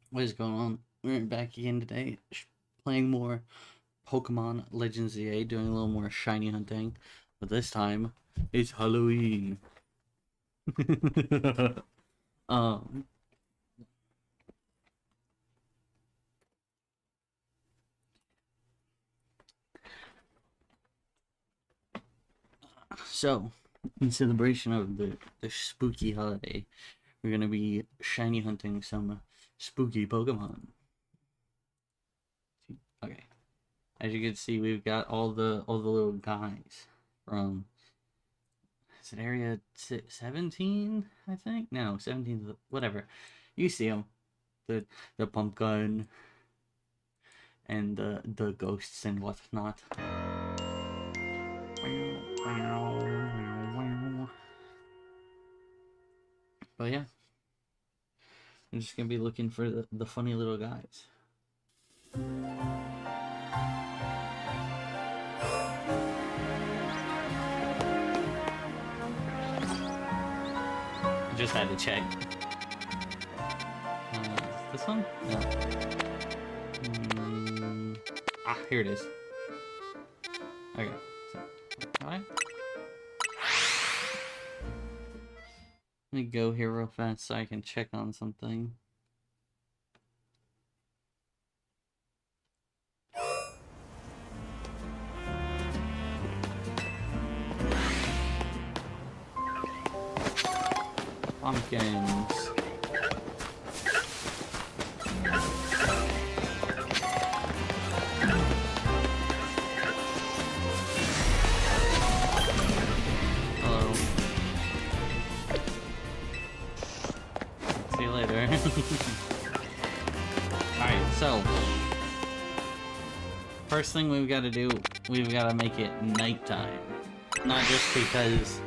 What is going on? We're back again today, playing more Pokemon Legends ZA, doing a little more shiny hunting, but this time it's Halloween. um, so in celebration of the spooky holiday, we're gonna be shiny hunting some spooky Pokemon. Okay, as you can see, we've got all the little guys from. Is it area 17? I think no, 17. Whatever. You see them, the pumpkin and the ghosts and whatnot. But yeah, I'm just gonna be looking for the funny little guys. Just had to check. This one? No. Here it is. Okay. So, alright. Let me go here real fast so I can check on something. Pumpkins. Hello. See you later. Alright, so first thing we've got to do, we've got to make it nighttime. Not just because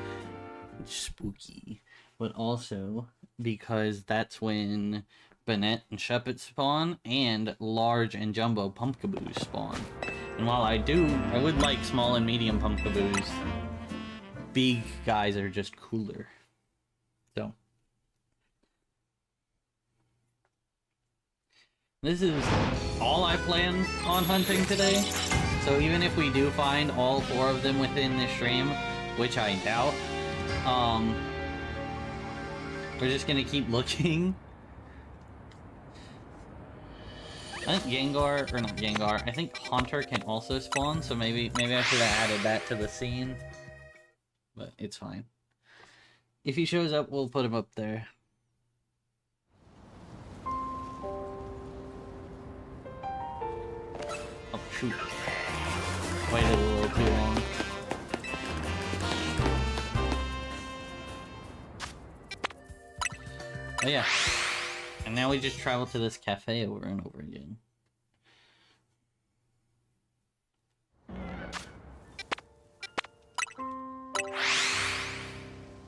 it's spooky, but also because that's when Banette and Shuppet spawn, and large and jumbo Pumpkaboos spawn. And while I would like small and medium Pumpkaboos, big guys are just cooler. So this is all I plan on hunting today. So even if we do find all 4 of them within this stream, which I doubt, we're just gonna keep looking. I think Gengar, or not Gengar, I think Haunter can also spawn, so maybe I should have added that to the scene. But it's fine. If he shows up, we'll put him up there. Oh, shoot. Waited a little too long. Oh yeah. And now we just travel to this cafe over and over again.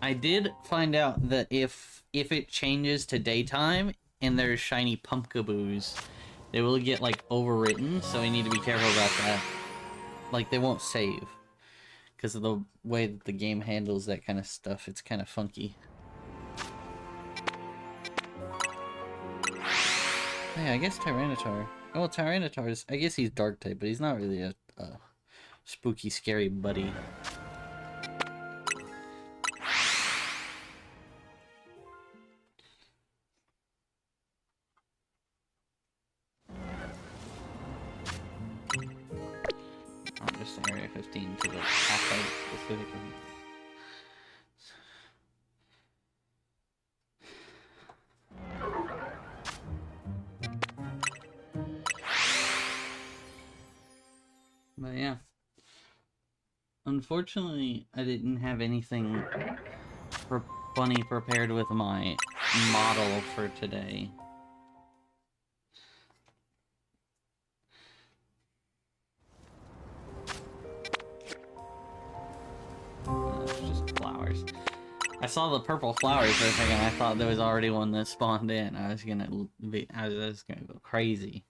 I did find out that if it changes to daytime and there's shiny Pumpkaboos, they will get like overwritten, so we need to be careful about that. Like they won't save because of the way that the game handles that kind of stuff. It's kind of funky. Yeah, I guess Tyranitar. Oh, Tyranitar's... I guess he's dark type, but he's not really a spooky, scary buddy. Not just Area 15 to the half-life specifically. But yeah. Unfortunately, I didn't have anything funny prepared with my model for today. It's just flowers. I saw the purple flowers for a second. I thought there was already one that spawned in. I was gonna go crazy.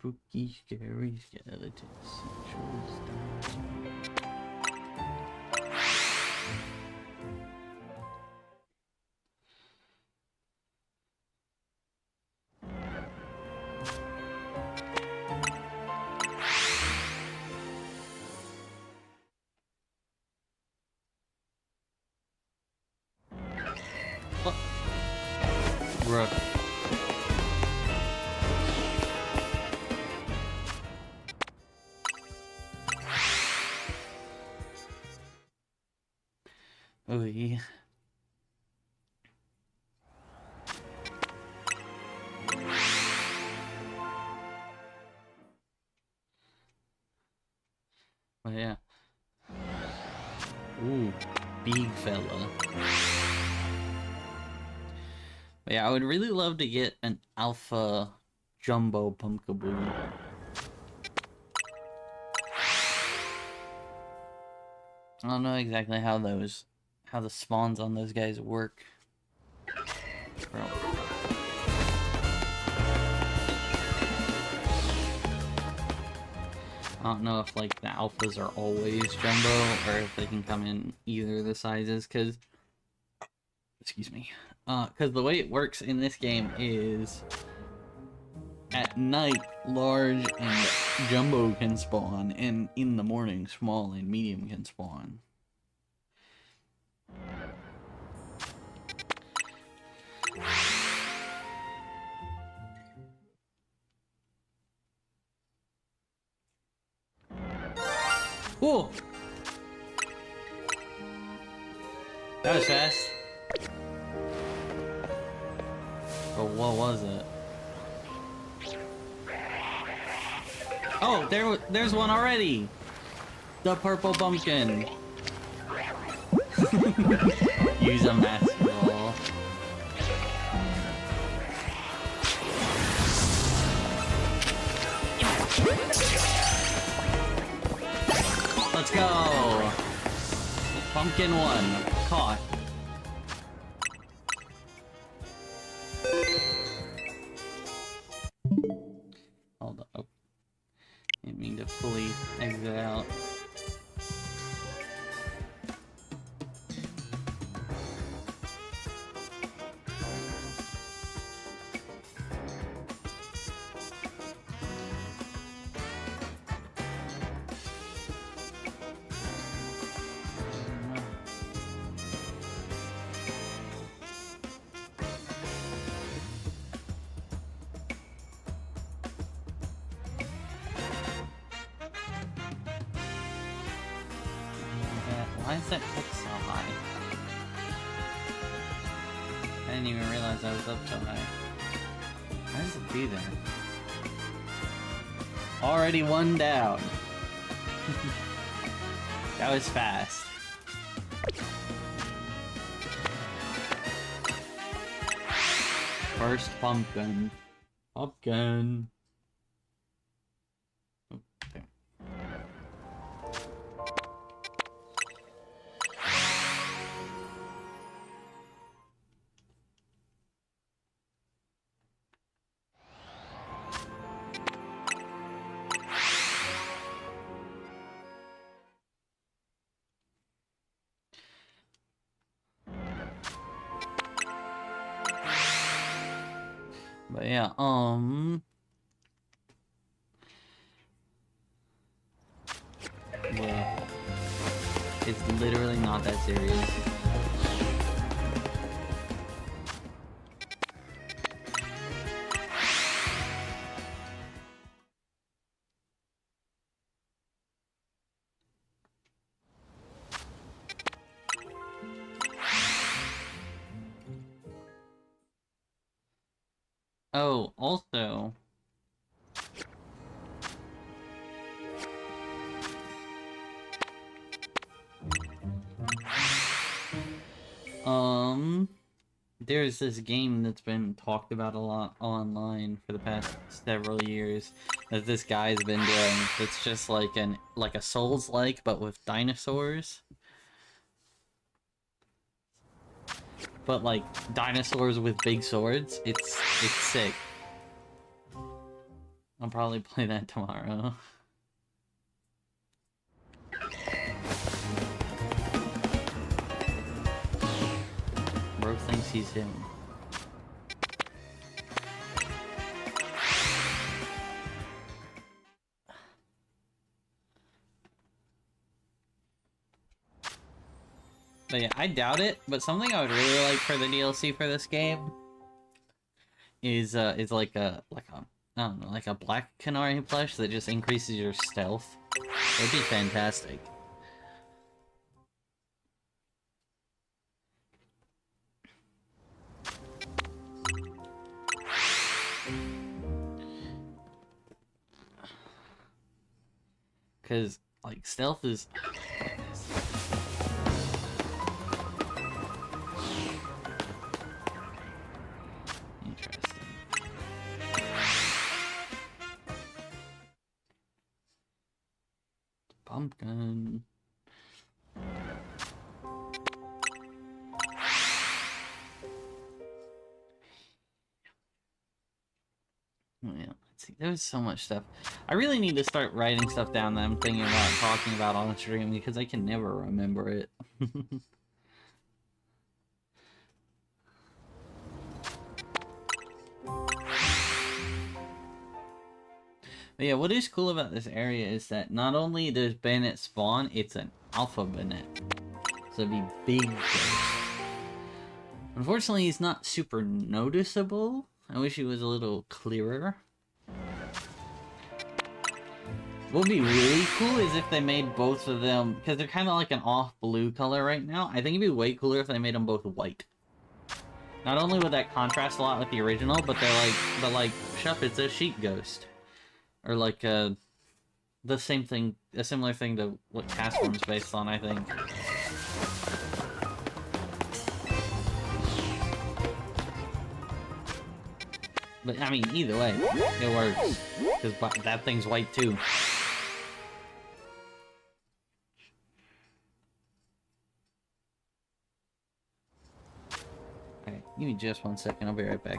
Spooky, scary skeletons. Sexual stuff. What? Bruh. Oh yeah. Oh yeah. Ooh, big fella. But yeah, I would really love to get an alpha jumbo pumpkaboo. I don't know exactly how the spawns on those guys work. Bro. I don't know if like the alphas are always jumbo or if they can come in either of the sizes, cause excuse me. Cause the way it works in this game is at night large and jumbo can spawn, and in the morning small and medium can spawn. Whoa! That was fast. But what was it? Oh, there's one already! The purple pumpkin! Use a master ball. Let's go! Pumpkin 1, caught. Hold up. Didn't mean to fully exit out. Why is that up so high? I didn't even realize I was up so high. Why does it be there? Already one down. That was fast. First pumpkin. Pumpkin. Okay. But yeah, well, it's literally not that serious. Oh, also, there's this game that's been talked about a lot online for the past several years that this guy's been doing. It's just like a Souls-like, but with dinosaurs. But like dinosaurs with big swords. It's sick. I'll probably play that tomorrow. Bro thinks he's him. But yeah, I doubt it, but something I would really like for the DLC for this game is like a I don't know, like a black Qunari plush that just increases your stealth. That'd be fantastic. Cause like stealth is interesting. Pumpkin. Oh, yeah, let's see. There's so much stuff. I really need to start writing stuff down that I'm thinking about talking about on stream because I can never remember it. But yeah, what is cool about this area is that not only does Bennett spawn, it's an alpha Bennett. So it'd be big. Unfortunately, he's not super noticeable. I wish he was a little clearer. What would be really cool is if they made both of them, because they're kind of like an off blue color right now. I think it'd be way cooler if they made them both white. Not only would that contrast a lot with the original, but Shup, it's a sheep ghost. Or like, the same thing, a similar thing to what Castform's based on, I think. But, I mean, either way, it works. Because that thing's white, too. Okay, give me just 1 second, I'll be right back.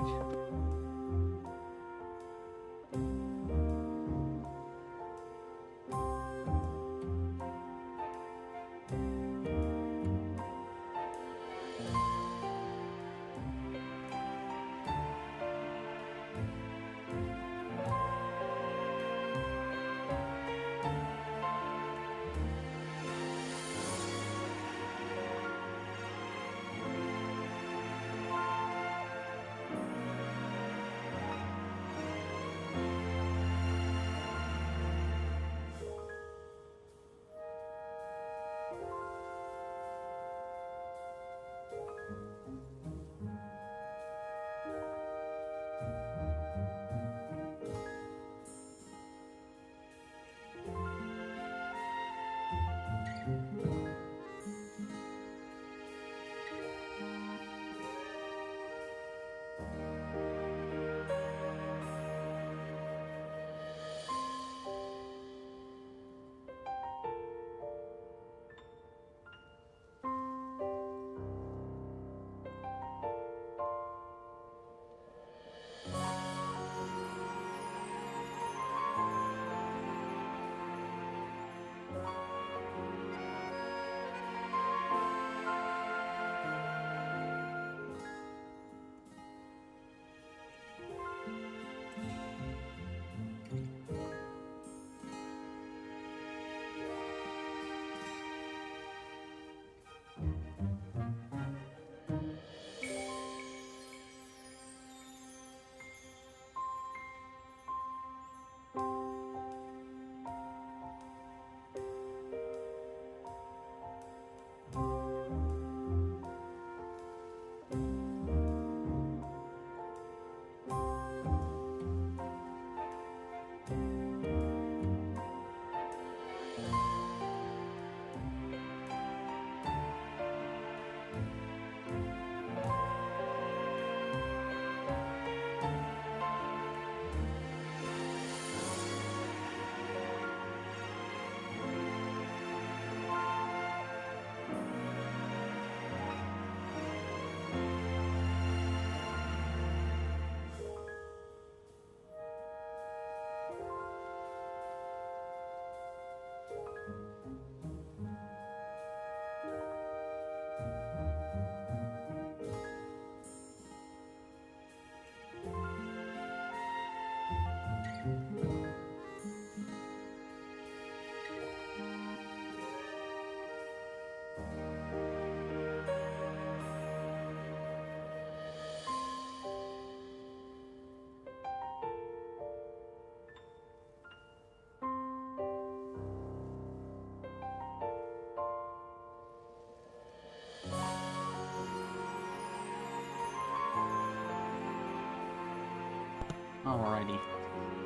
Alrighty,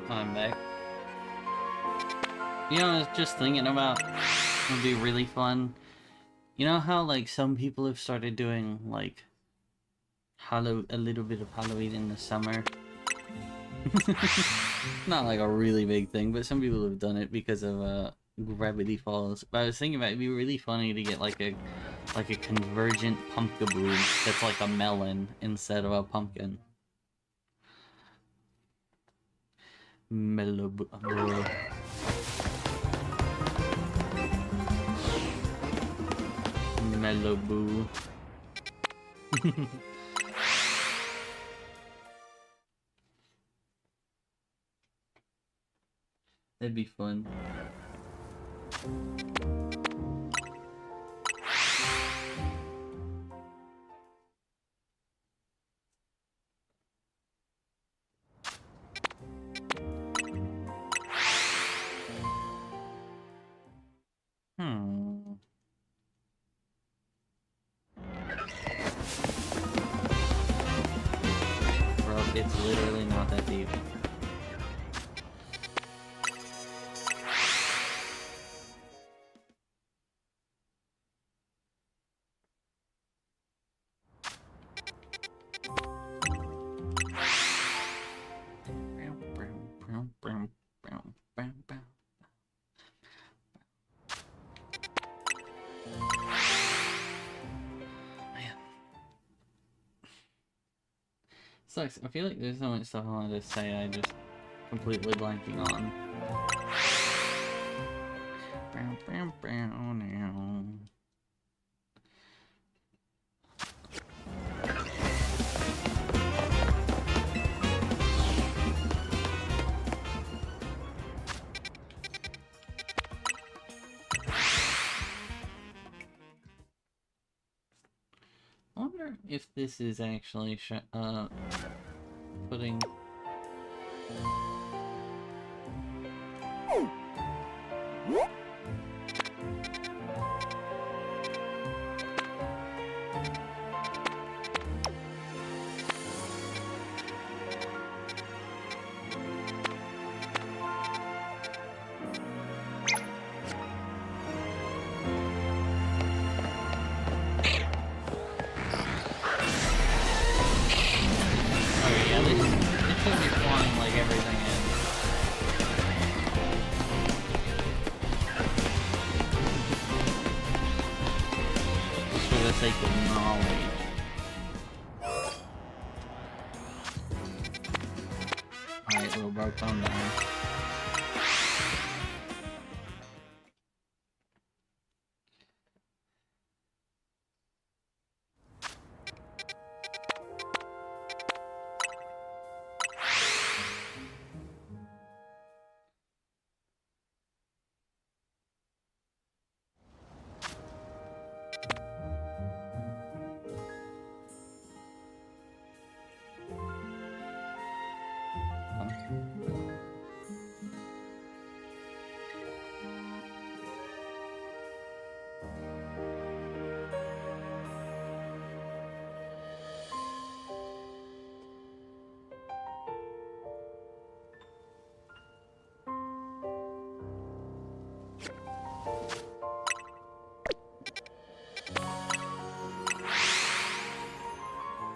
I'm back. You know, I was just thinking about it would be really fun. You know how like some people have started doing like a little bit of Halloween in the summer. Not like a really big thing, but some people have done it because of Gravity Falls. But I was thinking about it'd be really funny to get like a convergent pumpkaboo that's like a melon instead of a pumpkin. Meloboo. Meloboo. That'd be fun. Bro, it's literally not that deep. Sucks. I feel like there's so much stuff I wanted to say I just completely blanking on. Now. I wonder if this is actually putting... Calm down.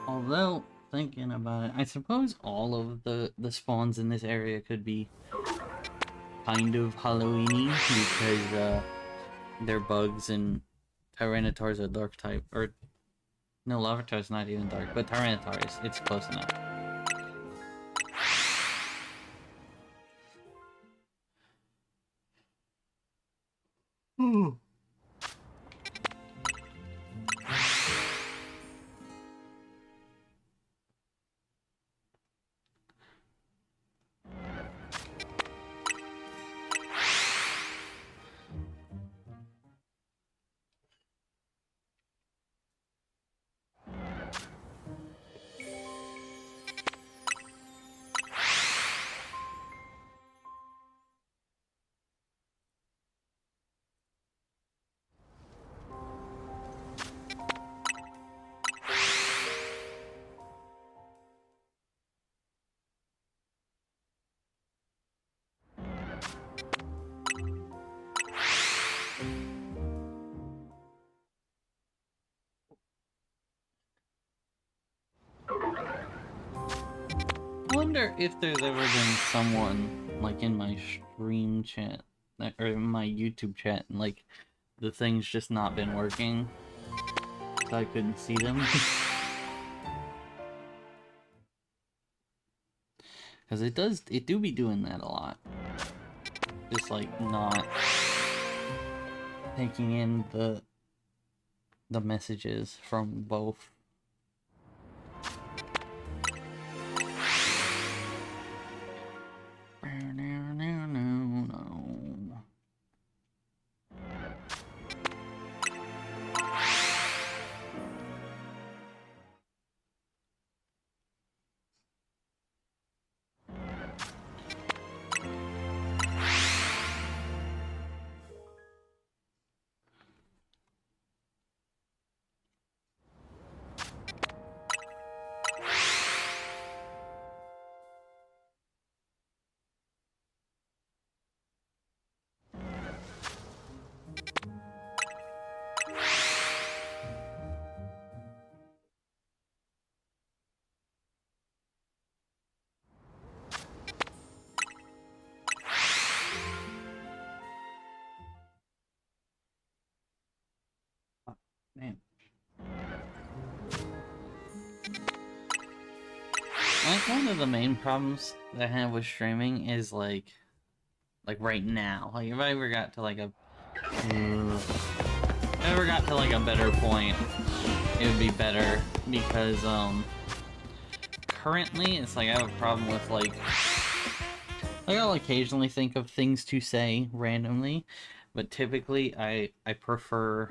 Although, thinking about it, I suppose all of the spawns in this area could be kind of Halloween-y because they're bugs and Tyranitar's a dark type. Or, no, Larvitar's not even dark, but Tyranitar's, it's close enough. wonder if there's ever been someone, like, in my stream chat, or in my YouTube chat, and, like, the thing's just not been working, so I couldn't see them. Because it do be doing that a lot. Just, like, not taking in the messages from both. Man. Like, one of the main problems that I have with streaming is, like right now. Like, if I ever got to, like, a better point, it would be better, because, currently, it's like I have a problem with, like, I'll occasionally think of things to say randomly, but typically I prefer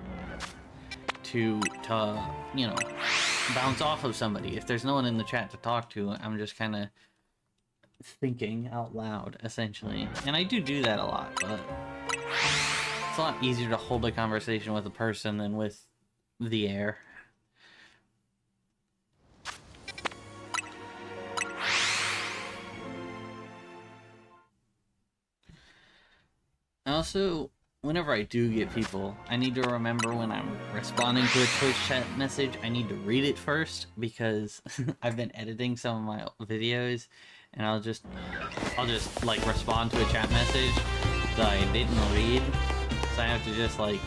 to you know, bounce off of somebody. If there's no one in the chat to talk to, I'm just kind of thinking out loud, essentially. And I do that a lot, but it's a lot easier to hold a conversation with a person than with the air. Also, whenever I do get people, I need to remember when I'm responding to a Twitch chat message, I need to read it first, because I've been editing some of my videos, and I'll just like respond to a chat message that I didn't read, so I have to just, like,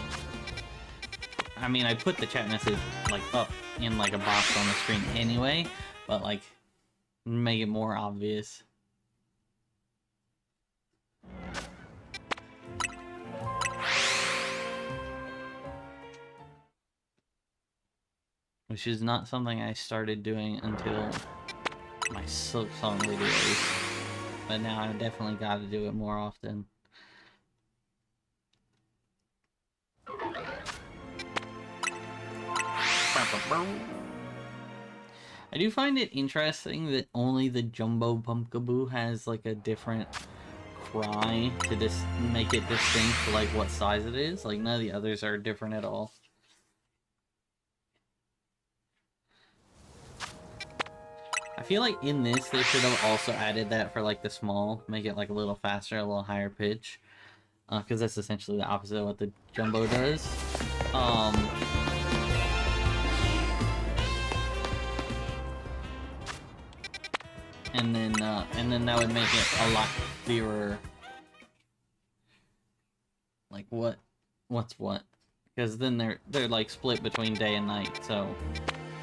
I mean, I put the chat message, like, up in, like, a box on the screen anyway, but, like, make it more obvious. Which is not something I started doing until my Silksong videos. But now I've definitely got to do it more often. I do find it interesting that only the Jumbo Pumpkaboo has, like, a different cry to just make it distinct to, like, what size it is. Like, none of the others are different at all. I feel like in this, they should have also added that for, like, the small. Make it, like, a little faster, a little higher pitch. Because that's essentially the opposite of what the Jumbo does. And then that would make it a lot clearer. Like, what's what. Because then they're, like, split between day and night, so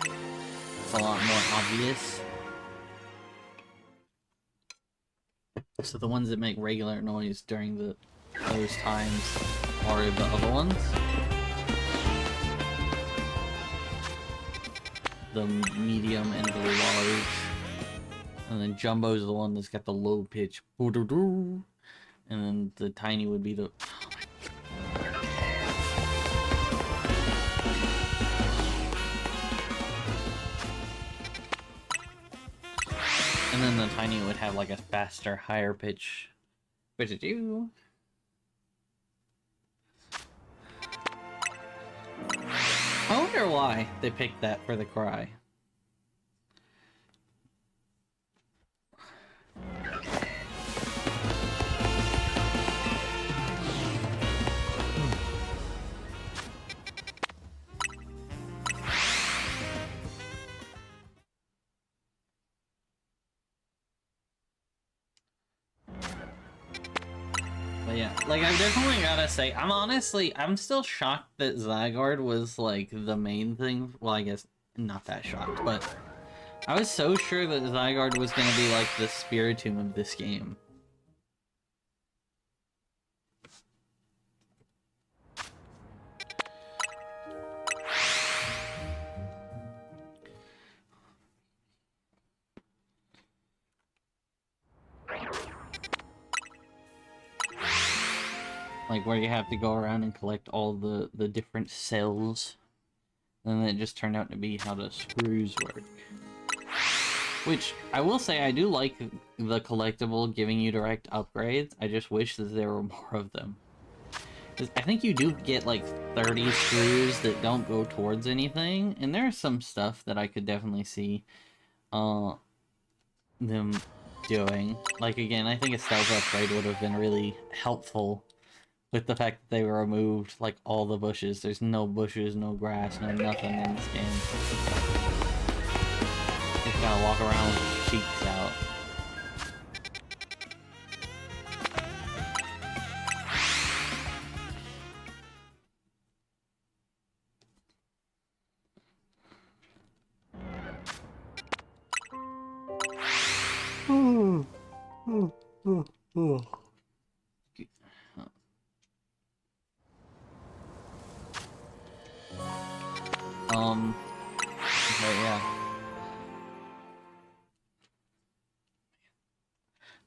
it's a lot more obvious. So the ones that make regular noise during those times are the other ones. The medium and the large. And then Jumbo's the one that's got the low pitch. And then the tiny would be the... And then the tiny would have, like, a faster, higher pitch. Which is you. I wonder why they picked that for the cry. like, I've definitely gotta say, I'm still shocked that Zygarde was, like, the main thing. Well, I guess not that shocked, but I was so sure that Zygarde was gonna be, like, the Spiritomb of this game. Like, where you have to go around and collect all the different cells. And then it just turned out to be how the screws work. Which, I will say, I do like the collectible giving you direct upgrades. I just wish that there were more of them. 'Cause I think you do get, like, 30 screws that don't go towards anything. And there's some stuff that I could definitely see them doing. Like, again, I think a stealth upgrade would have been really helpful. With the fact that they removed, like, all the bushes. There's no bushes, no grass, no nothing in this game. You just gotta walk around with your cheeks out. But yeah.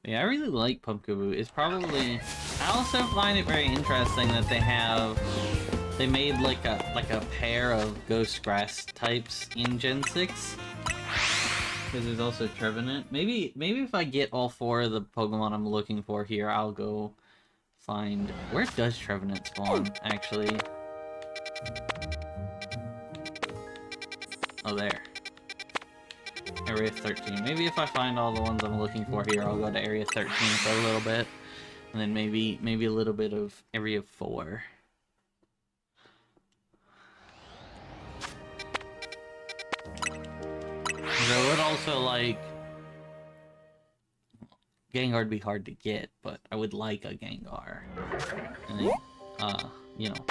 Yeah, I really like Pumpkaboo. It's probably... I also find it very interesting that they made like a pair of Ghost Grass types in Gen 6. Because there's also Trevenant. Maybe if I get all 4 of the Pokemon I'm looking for here, I'll go find... Where does Trevenant spawn, actually? Oh, there. Area 13. Maybe if I find all the ones I'm looking for here, I'll go to Area 13 for a little bit. And then maybe a little bit of Area 4. I would also like... Gengar would be hard to get, but I would like a Gengar. And then, you know...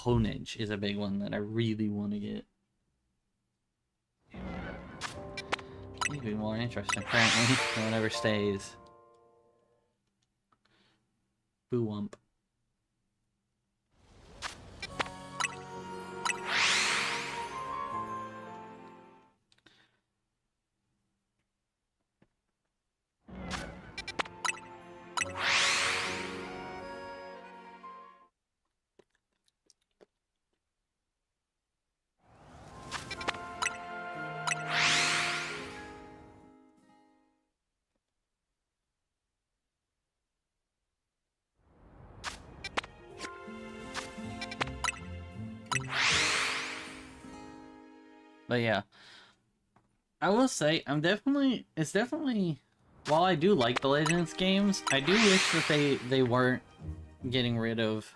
Honedge is a big one that I really want to get. Maybe more interesting, apparently. No one ever stays. Boo-wump. But yeah, I will say it's definitely while I do like the Legends games, I do wish that they weren't getting rid of.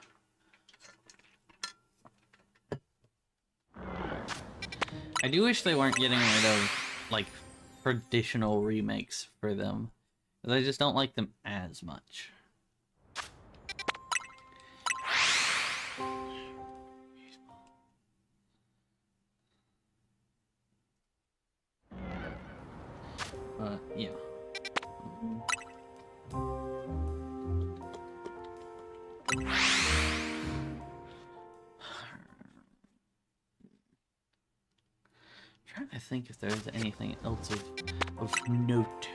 I do wish they weren't getting rid of like traditional remakes for them, because I just don't like them as much. Yeah. Trying to think if there's anything else of note.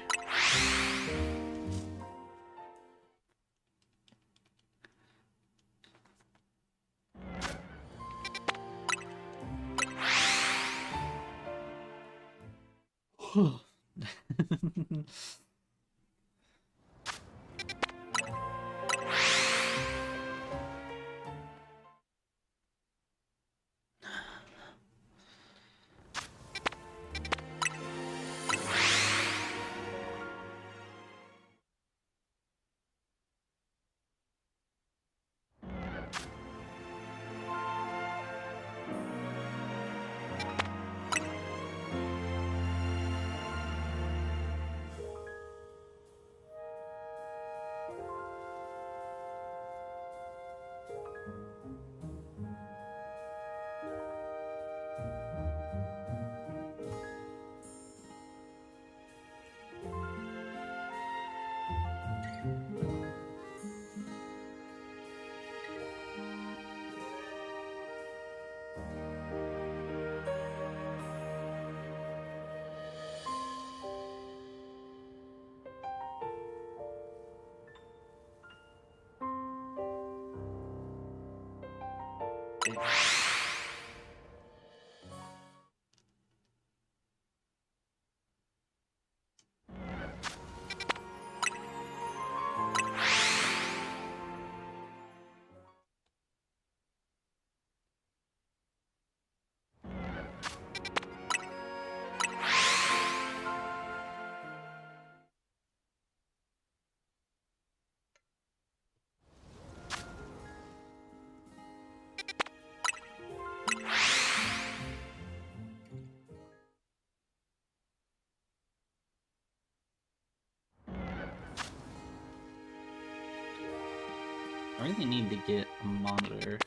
I really need to get a monitor.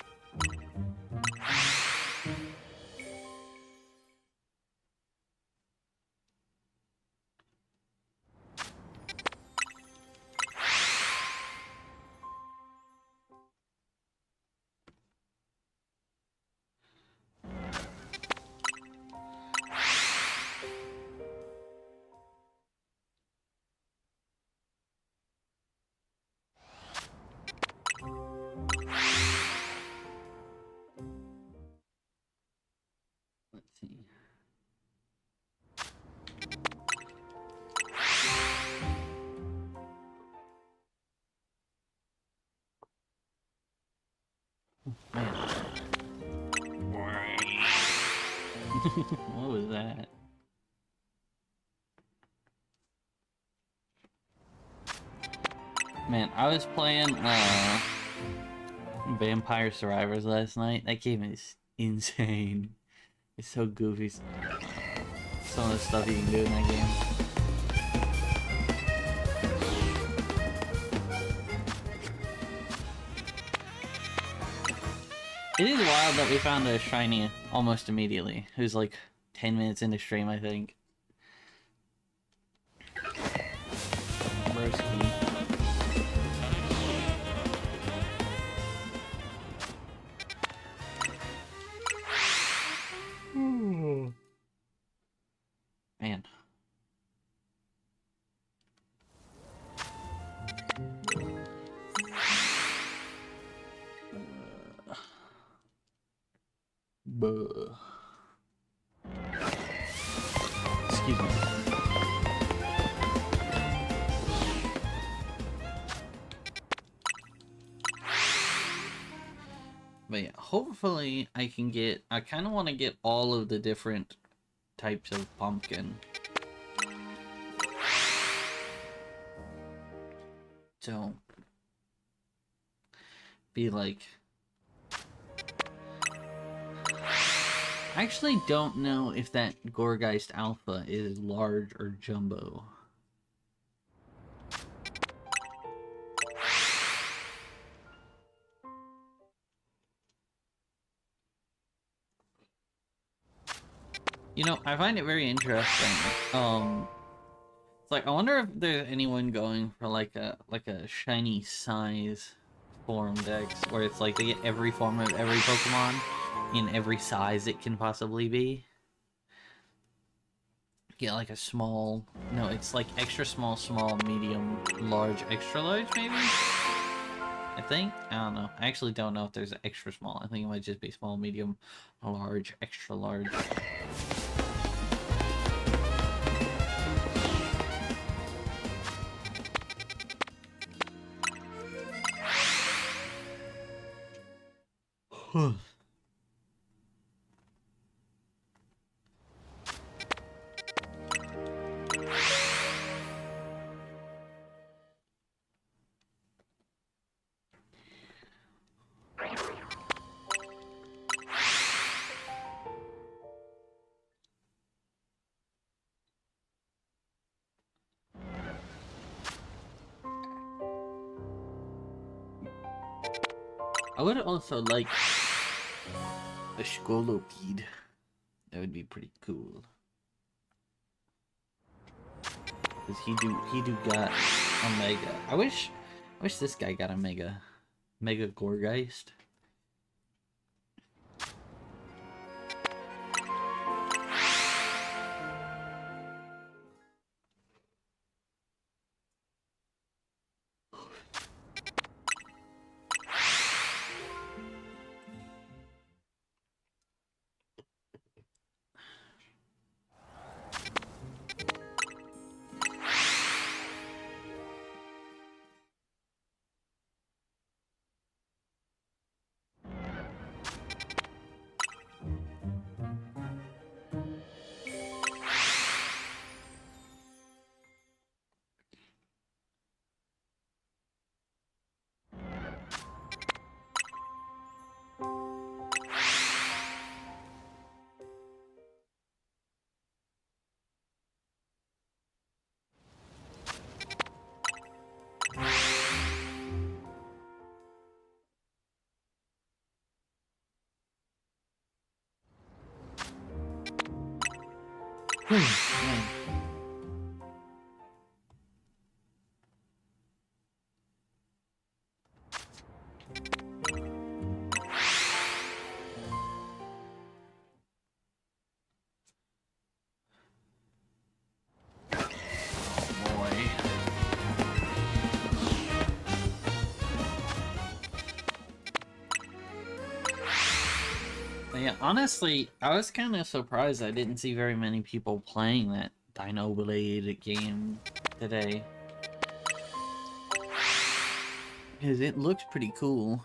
Let's see. Man. What was that? Man, I was playing Vampire Survivors last night. That game is insane. It's so goofy. Some of the stuff you can do in that game. It is wild that we found a shiny almost immediately. It was like 10 minutes into stream, I think. Broski. Man. Buh. Excuse me. But yeah, hopefully I can get... I kind of want to get all of the different types of pumpkin. So... be like... I actually don't know if that Gourgeist Alpha is large or jumbo. You know, I find it very interesting. It's like, I wonder if there's anyone going for like a shiny size form dex, where it's like they get every form of every Pokemon in every size it can possibly be. Get like a small, no, it's like extra small, small, medium, large, extra large, maybe? I think? I don't know. I actually don't know if there's extra small. I think it might just be small, medium, large, extra large. I would also like a Scolopede. That would be pretty cool. Cause he do got Omega. I wish this guy got a Mega Gourgeist. Man. Yeah, honestly, I was kind of surprised I didn't see very many people playing that Dino Blade game today. Because it looks pretty cool.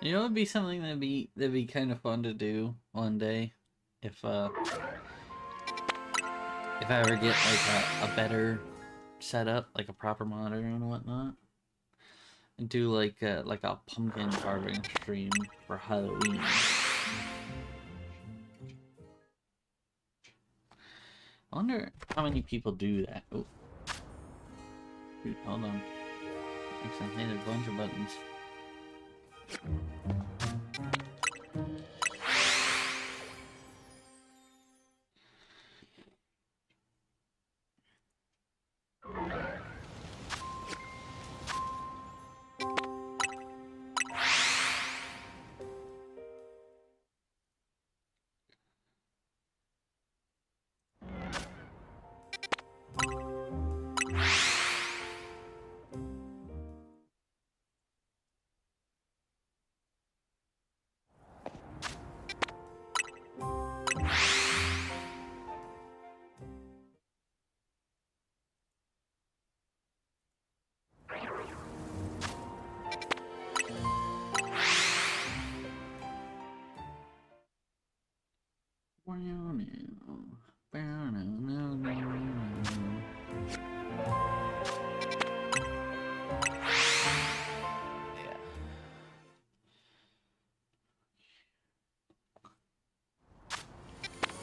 You know, it'd be something that'd be kind of fun to do one day, if I ever get like a better setup, like a proper monitor and whatnot, and do like a pumpkin carving stream for Halloween. I wonder how many people do that. Oh, dude, hold on. Actually, I need a bunch of buttons.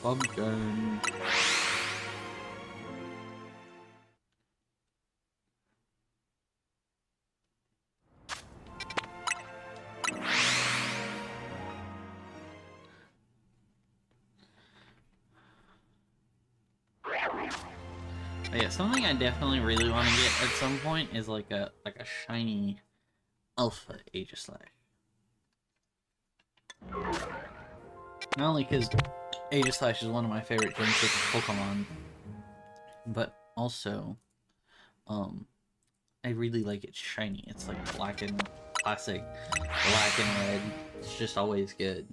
Pumpkin. But yeah, something I definitely really want to get at some point is like a shiny alpha Aegislash. Not only because Aegislash is one of my favorite Gen 6 Pokemon, but also, I really like it shiny. It's like classic black and red. It's just always good.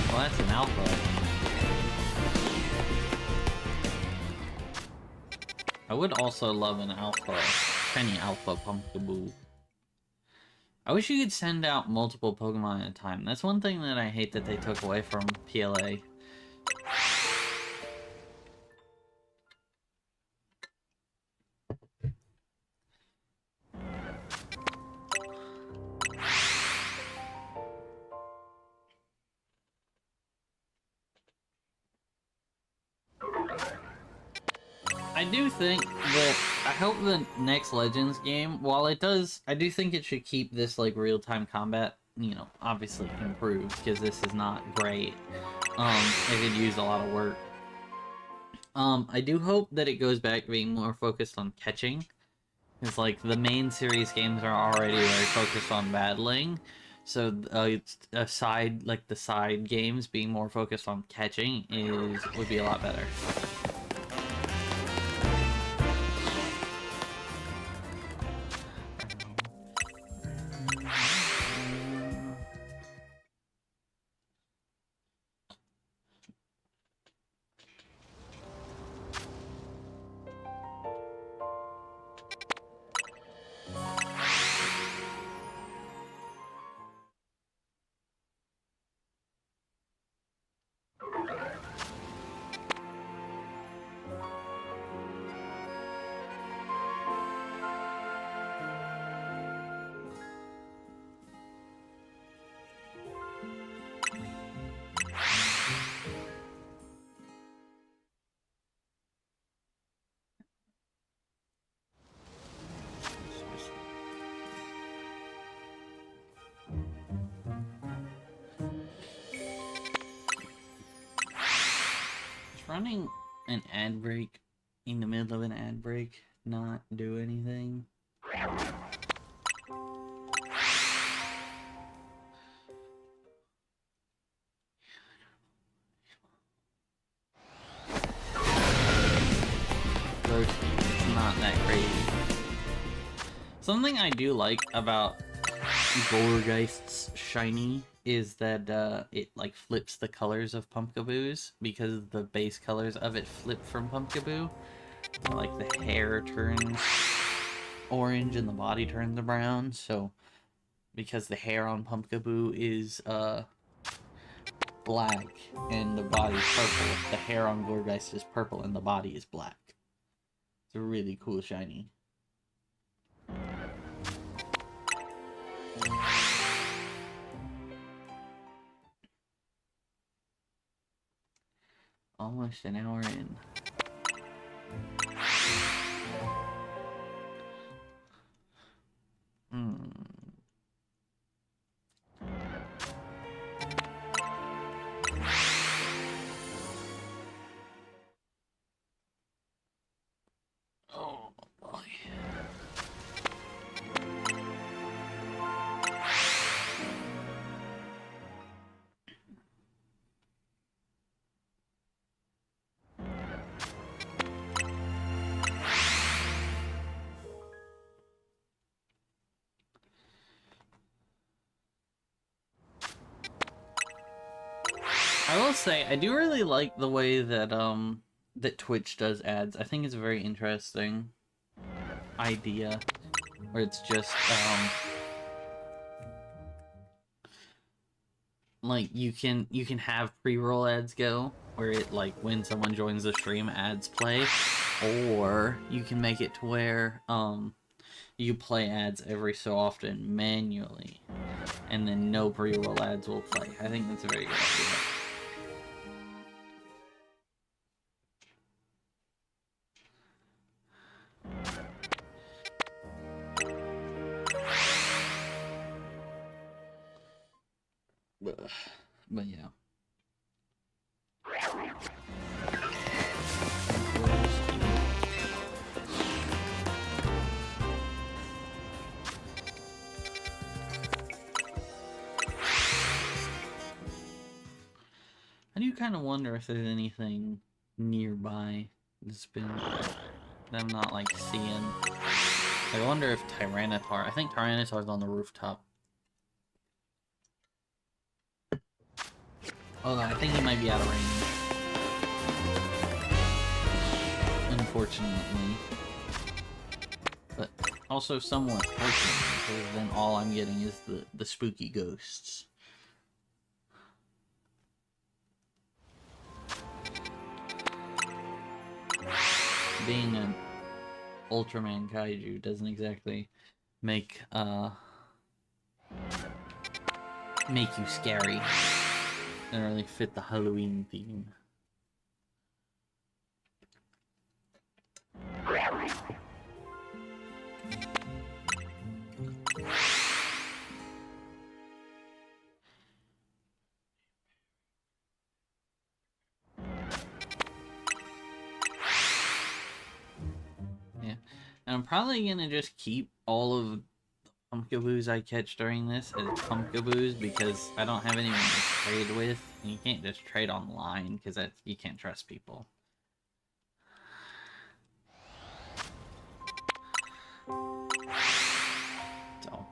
Well, that's an alpha. I would also love an alpha, shiny alpha Pumpkaboo. I wish you could send out multiple Pokemon at a time. That's one thing that I hate that they took away from PLA. I do think that I hope the next Legends game, while it does, I do think it should keep this like real-time combat, you know, obviously improved because this is not great. It could use a lot of work. I do hope that it goes back to being more focused on catching. It's like the main series games are already very focused on battling, so aside like the side games being more focused on catching would be a lot better. Running an ad break in the middle of an ad break not do anything? It's not that crazy. Something I do like about Gourgeist's shiny is that it like flips the colors of Pumpkaboos because the base colors of it flip from Pumpkaboo. Like the hair turns orange and the body turns brown, so because the hair on Pumpkaboo is black and the body's purple, the hair on Gourgeist is purple and the body is black. It's a really cool shiny. Almost an hour in. Oh boy. I will say, I do really like the way that, that Twitch does ads. I think it's a very interesting idea, where it's just, like, you can have pre-roll ads go, where it, like, when someone joins the stream, ads play, or you can make it to where, you play ads every so often manually, and then no pre-roll ads will play. I think that's a very good idea. But yeah. I do kind of wonder if there's anything nearby that's been that I'm not like seeing. I wonder if Tyranitar. I think Tyranitar's on the rooftop. Although I think he might be out of range. Unfortunately. unfortunately. But also somewhat fortunately, because then all I'm getting is the spooky ghosts. Being an Ultraman kaiju doesn't exactly make you scary. Doesn't really fit the Halloween theme. Yeah, and I'm probably gonna just keep all of the Pumpkaboos I catch during this as Pumpkaboos because I don't have anyone to trade with, and you can't just trade online because you can't trust people. So.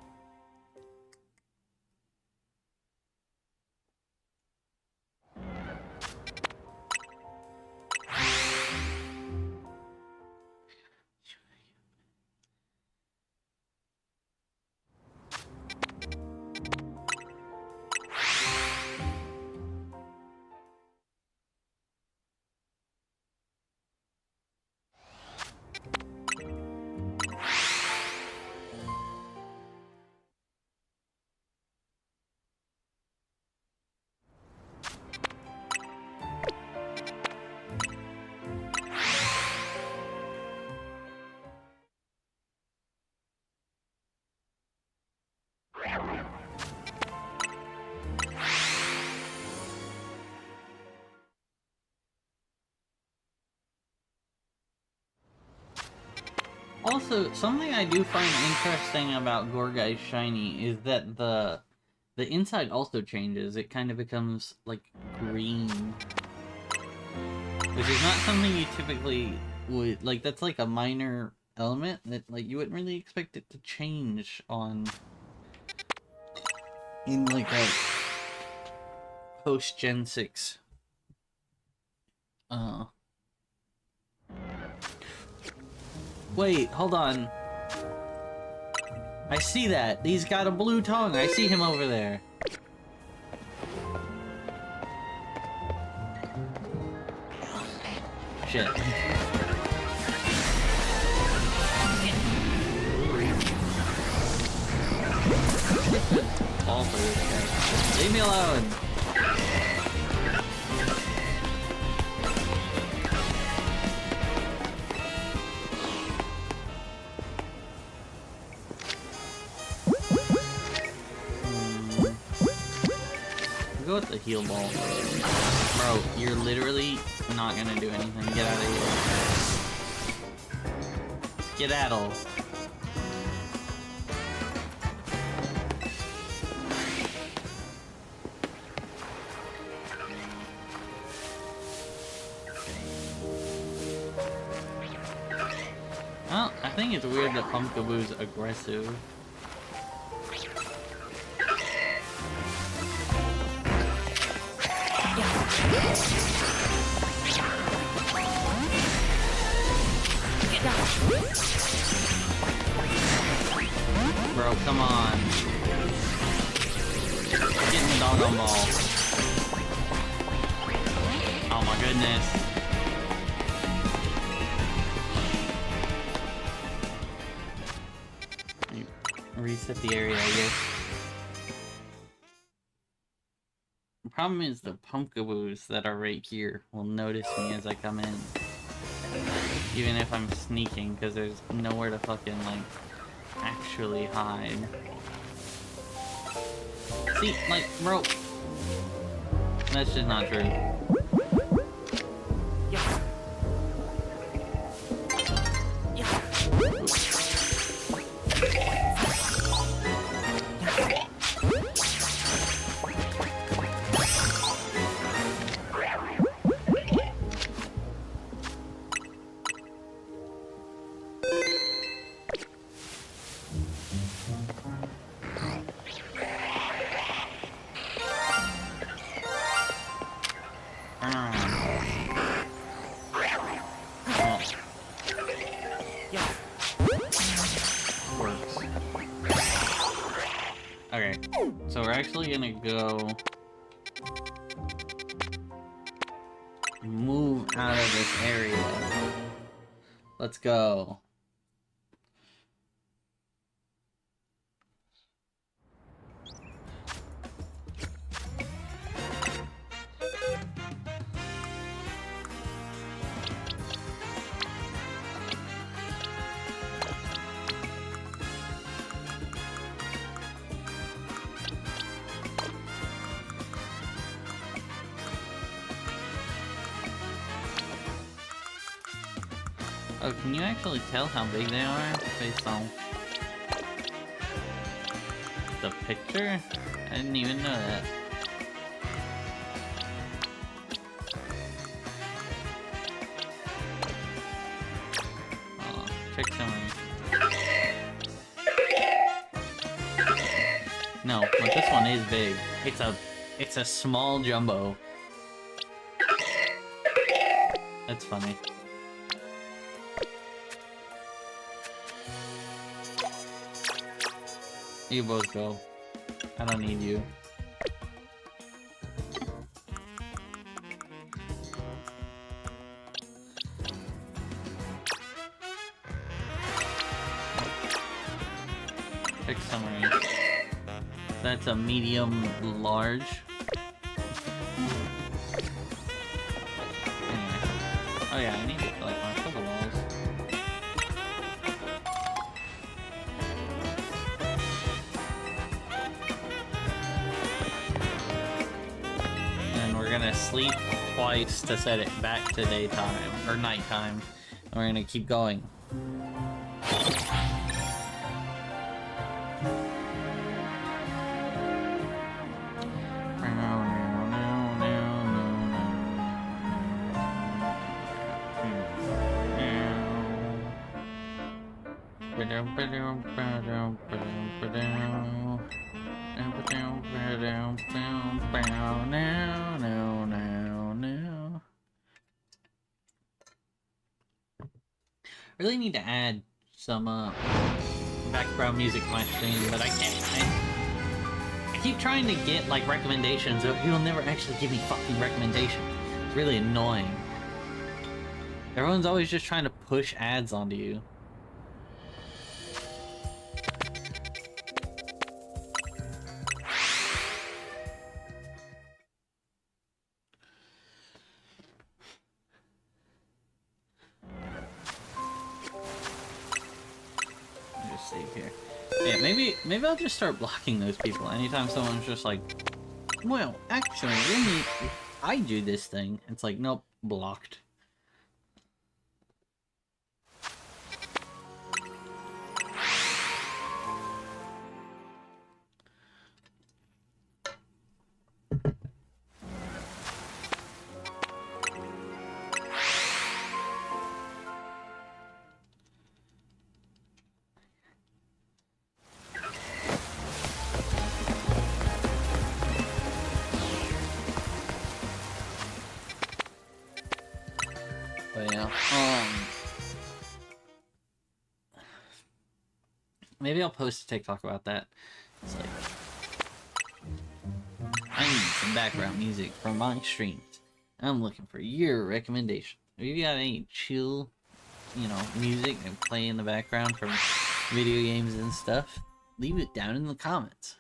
Also, something I do find interesting about Gourgeist Shiny is that the inside also changes. It kind of becomes, like, green. Which is not something you typically would... Like, that's like a minor element that, like, you wouldn't really expect it to change on... in, like, a post-Gen 6. Wait, hold on. I see that. He's got a blue tongue. I see him over there. Shit. All for this guy. Leave me alone. Go with the heal ball. Bro, you're literally not gonna do anything. Get out of here. Skedaddle. Well, I think it's weird that Pumpkaboo's aggressive. Bro, come on. Get in the doggone ball. Oh my goodness. Reset the area, I guess. The problem is the Pumpkaboos that are right here will notice me as I come in. Even if I'm sneaking, because there's nowhere to fucking, like, actually hide. See, like, bro. That's just not true. actually gonna go move out of this area. Let's go. Oh, can you actually tell how big they are based on the picture? I didn't even know that. Oh, check summary. No, but this one is big. It's a small jumbo. That's funny. You both go. I don't need you. Pick summary. That's a medium large. Anyway. Oh yeah, I need to collect my Pokeballs. And we're gonna sleep twice to set it back to daytime, or nighttime. And we're gonna keep going. Really need to add some background music to my stream, but I can't. I keep trying to get like recommendations, but he'll never actually give me fucking recommendations. It's really annoying. Everyone's always just trying to push ads onto you. Just save here. Yeah, maybe I'll just start blocking those people anytime someone's just like, well, actually, I do this thing. It's like, nope, blocked. But yeah, maybe I'll post a TikTok about that. It's like, I need some background music for my streams. I'm looking for your recommendation. If you got any chill, you know, music and play in the background from video games and stuff, leave it down in the comments.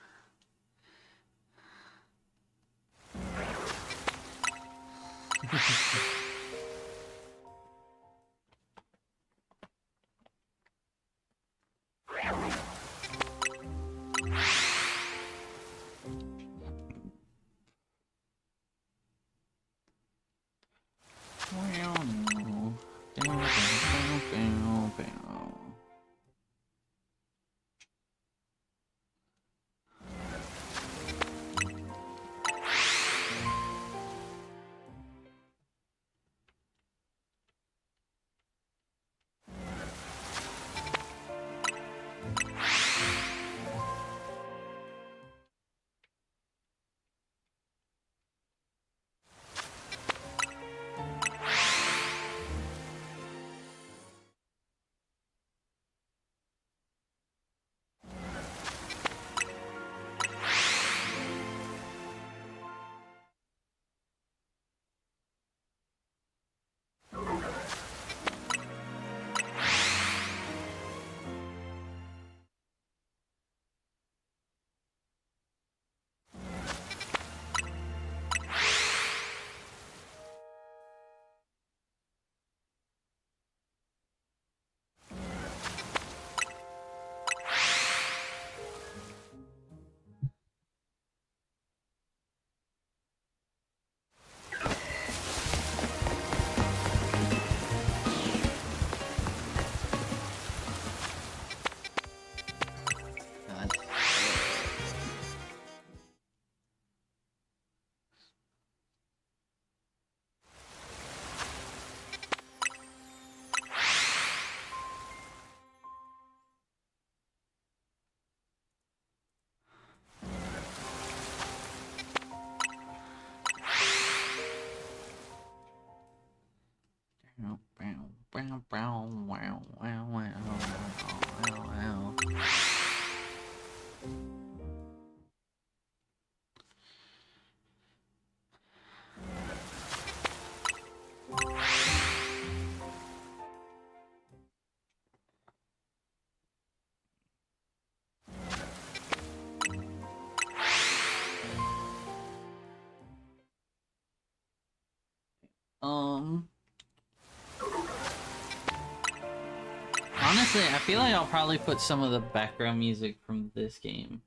Honestly, I feel like I'll probably put some of the background music from this game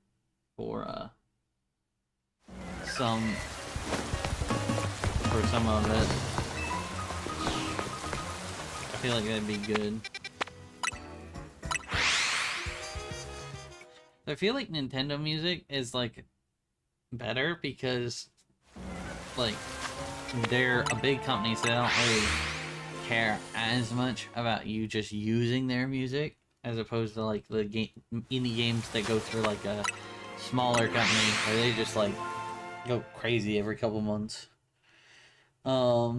for some of it. I feel like that'd be good. I feel like Nintendo music is like better because like they're a big company, so they don't really care as much about you just using their music as opposed to like the indie games that go through like a smaller company where they just like go crazy every couple months. Yeah.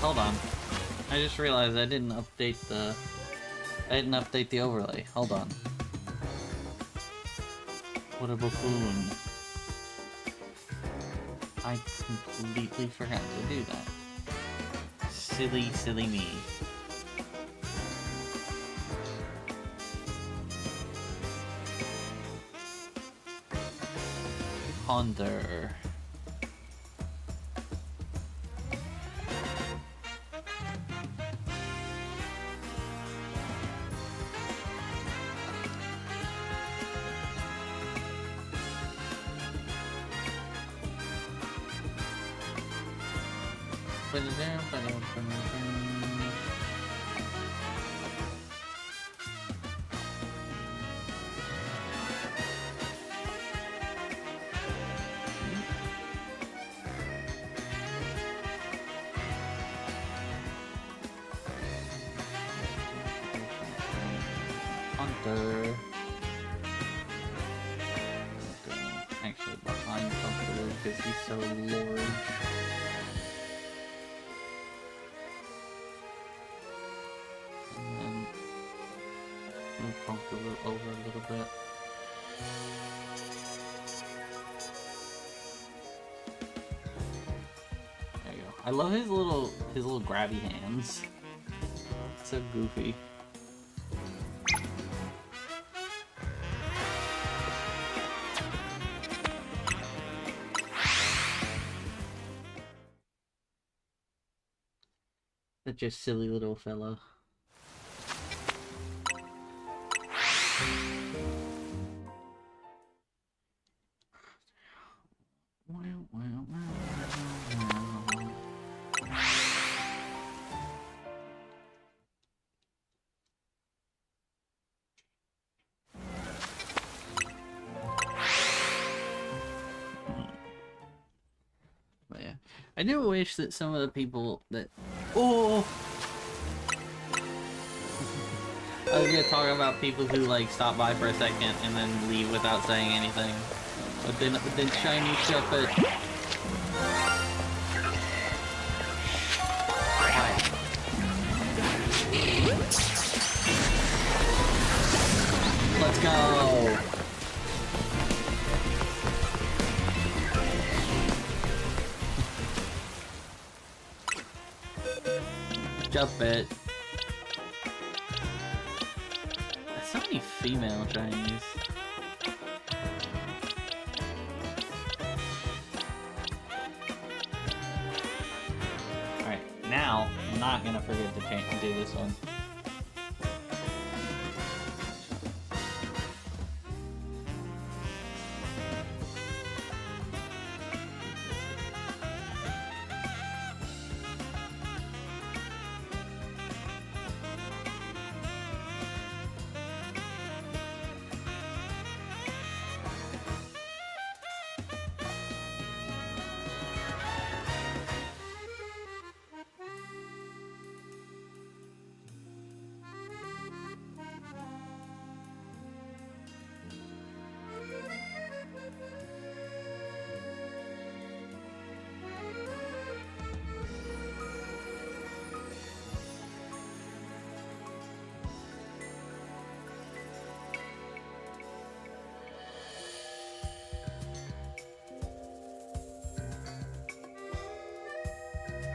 Hold on. I just realized I didn't update the overlay. Hold on. What a buffoon. I completely forgot to do that. Silly, silly me. Hunter. Hunter. Actually, behind Hunter because he's so large. And then move Hunter over a little bit. There you go. I love his little grabby hands. It's so goofy. Such a silly little fella. But yeah, I do wish that some of the people that I was gonna talk about people who like stop by for a second and then leave without saying anything. But then shiny shuffle. Let's go. Jump it. So many female Chinese. Alright, now I'm not gonna forget to do this one.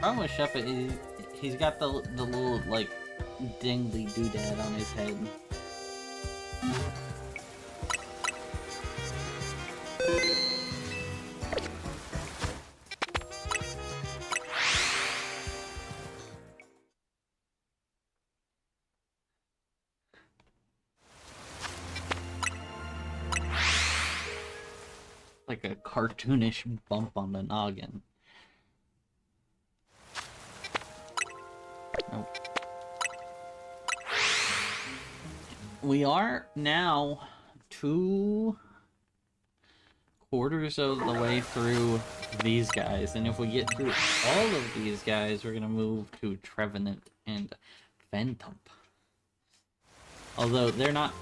problem with Shuppet is he's got the little, like, dingly doodad on his head. Like a cartoonish bump on the noggin. Nope. We are now 2/4 of the way through these guys, and if we get through all of these guys, we're gonna move to Trevenant and Phantump. Although they're not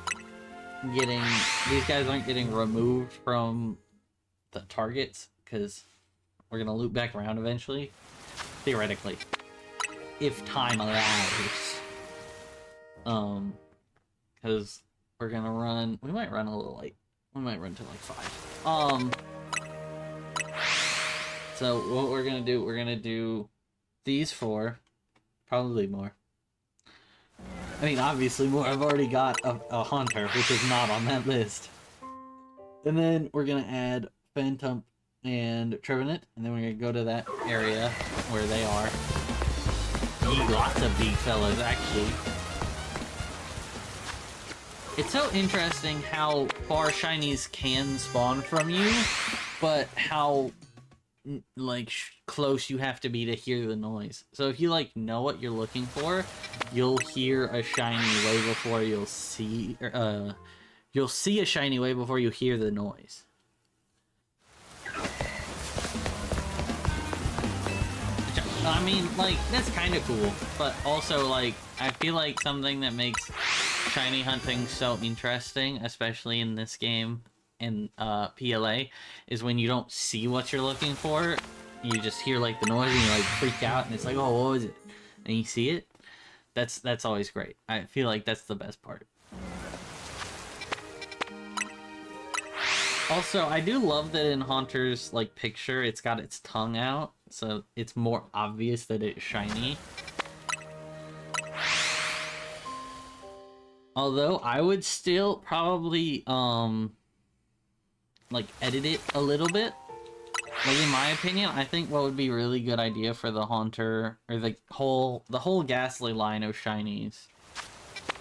getting, these guys aren't getting removed from the targets, because we're gonna loop back around eventually, theoretically, if time allows. Because we're gonna run, we might run a little late. We might run to like 5. So what we're gonna do these 4, probably more. I mean, obviously more. I've already got a Haunter, which is not on that list. And then we're gonna add Phantump and Trevenant, and then we're gonna go to that area where they are. Lots of big fellas, actually. It's so interesting how far shinies can spawn from you, but how like close you have to be to hear the noise. So if you like know what you're looking for, you'll hear a shiny way before you'll see a shiny way before you hear the noise. I mean, like, that's kind of cool, but also, like, I feel like something that makes shiny hunting so interesting, especially in this game, in PLA, is when you don't see what you're looking for, you just hear, like, the noise and you, like, freak out, and it's like, oh, what was it? And you see it. That's always great. I feel like that's the best part. Also, I do love that in Haunter's, like, picture, it's got its tongue out, so it's more obvious that it's shiny. Although, I would still probably, like, edit it a little bit. Like, in my opinion, I think what would be a really good idea for the Haunter, or the whole Ghastly line of shinies,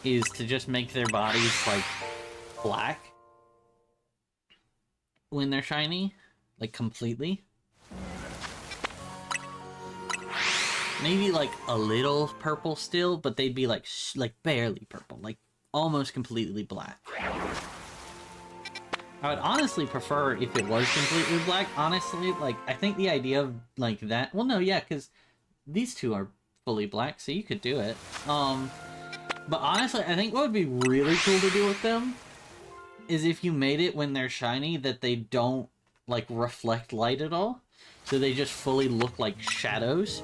is to just make their bodies, like, black when they're shiny, like, completely. Maybe, like, a little purple still, but they'd be, like, barely purple, like, almost completely black. I would honestly prefer if it was completely black, honestly. Like, I think the idea of, like, that... Well, no, yeah, because these two are fully black, so you could do it. But honestly, I think what would be really cool to do with them is if you made it when they're shiny that they don't, like, reflect light at all. So they just fully look like shadows.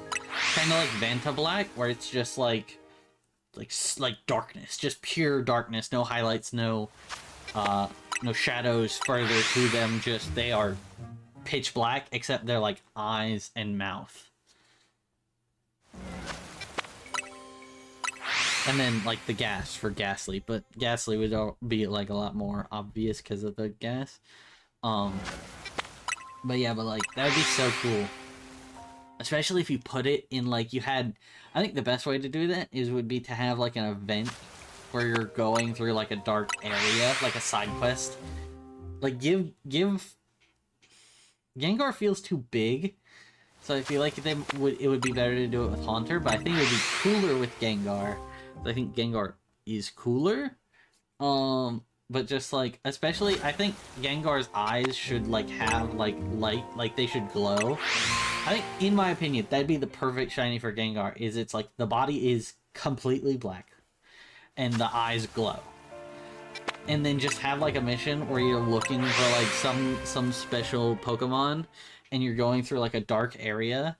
Kind of like Vantablack, where it's just like darkness. Just pure darkness. No highlights, no shadows further to them. Just, they are pitch black, except they're like eyes and mouth. And then, like, the gas for Ghastly, but Ghastly would be, like, a lot more obvious because of the gas. But yeah, but, like, that would be so cool. Especially if you put it in, like, you had... I think the best way to do that would be to have, like, an event where you're going through, like, a dark area, like a side quest. Like, give... Gengar feels too big, so I feel like it would be better to do it with Haunter, but I think it would be cooler with Gengar. I think Gengar is cooler, but just, like, especially, I think Gengar's eyes should, like, have, like, light, like, they should glow. I think, in my opinion, that'd be the perfect shiny for Gengar, is it's, like, the body is completely black, and the eyes glow. And then just have, like, a mission where you're looking for, like, some special Pokemon, and you're going through, like, a dark area,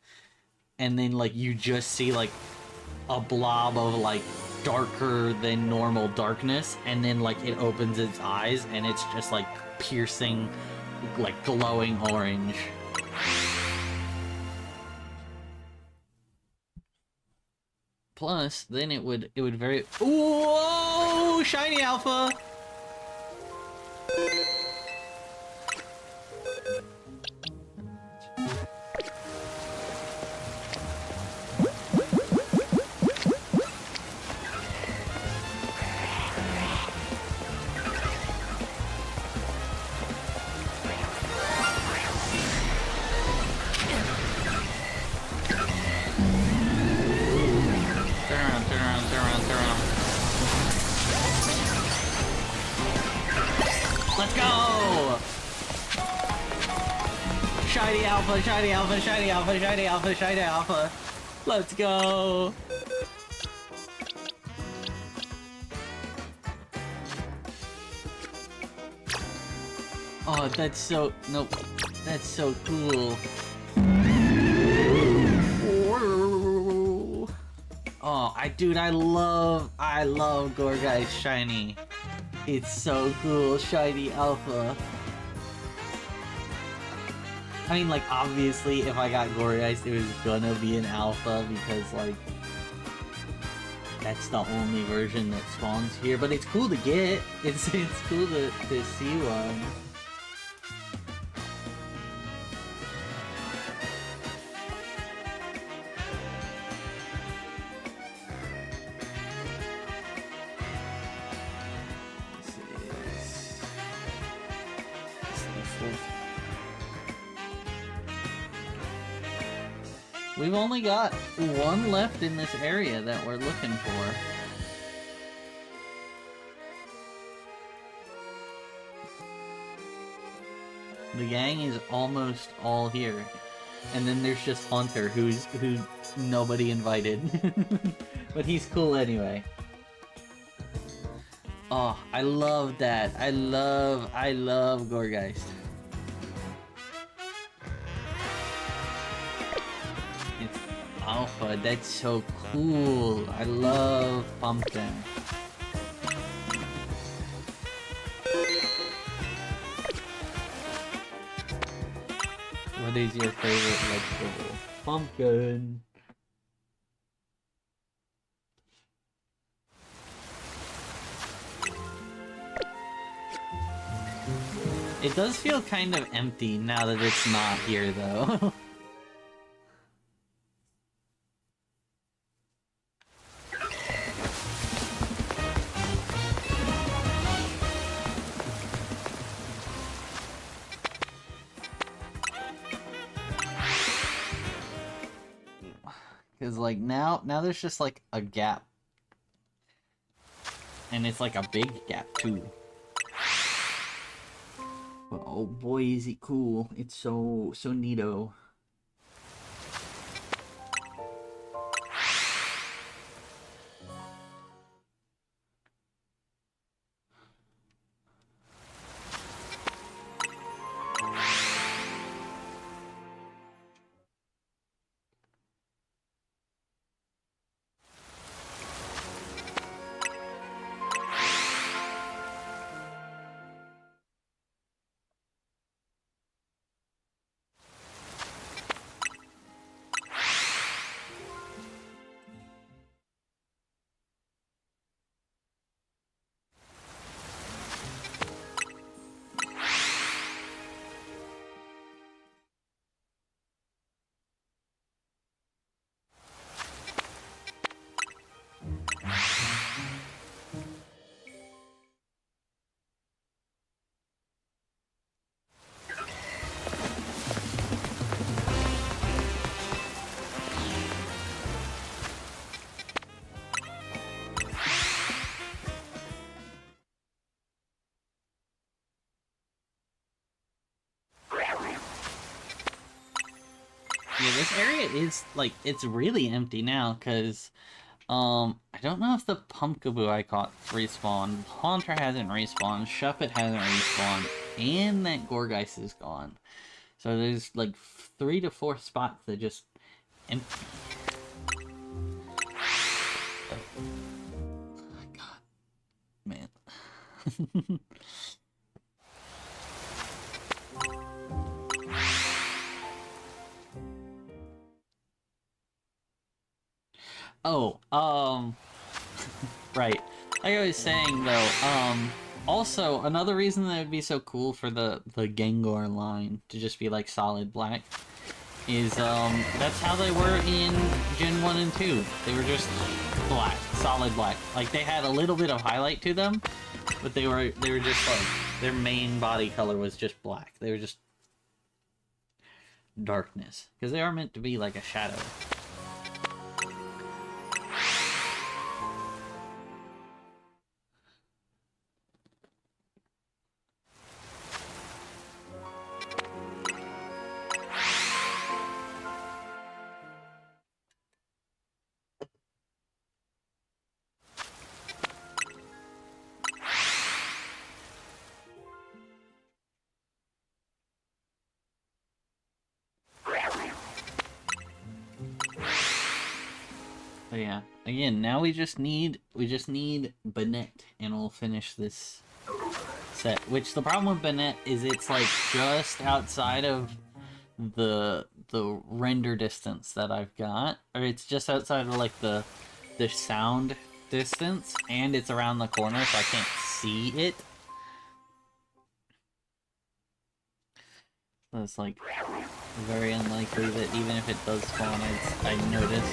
and then, like, you just see, like, a blob of, like, darker than normal darkness, and then, like, it opens its eyes, and it's just, like, piercing, like, glowing orange. Plus, then it would very. Whoa! Shiny Alpha! Let's go! Shiny Alpha, Shiny Alpha, Shiny Alpha, Shiny Alpha, Shiny Alpha. Let's go! Oh, that's so... Nope. That's so cool. Oh, dude, I love Gourgeist Shiny. It's so cool, Shiny Alpha. I mean, like, obviously, if I got Gourgeist, it was gonna be an Alpha, because, like, that's the only version that spawns here, but it's cool to get. It's cool to see one. We've only got one left in this area that we're looking for. The gang is almost all here. And then there's just Haunter, who nobody invited. But he's cool anyway. Oh, I love that. I love Gourgeist. It's Alpha, that's so cool. I love Pumpkin. What is your favorite vegetable? Pumpkin. It does feel kind of empty now that it's not here, though. Because, like, now there's just, like, a gap. And it's, like, a big gap, too. But, oh boy, is he cool. It's so neato. Yeah, this area is, like, it's really empty now, because, I don't know if the Pumpkaboo I caught respawned, Haunter hasn't respawned, Shuppet hasn't respawned, and that Gourgeist is gone. So there's, like, 3 to 4 spots that just empty. Oh, God. Man. Oh, right. Like I was saying though, also another reason that would be so cool for the Gengar line to just be like solid black is that's how they were in Gen 1 and 2. They were just black, solid black. Like they had a little bit of highlight to them, but they were just like their main body color was just black. They were just darkness because they are meant to be like a shadow. But yeah, again, now we just need Banette, and we'll finish this set. Which the problem with Banette is it's like just outside of the render distance that I've got, or it's just outside of like the sound distance, and it's around the corner, so I can't see it. So it's like very unlikely that even if it does spawn, I'd notice.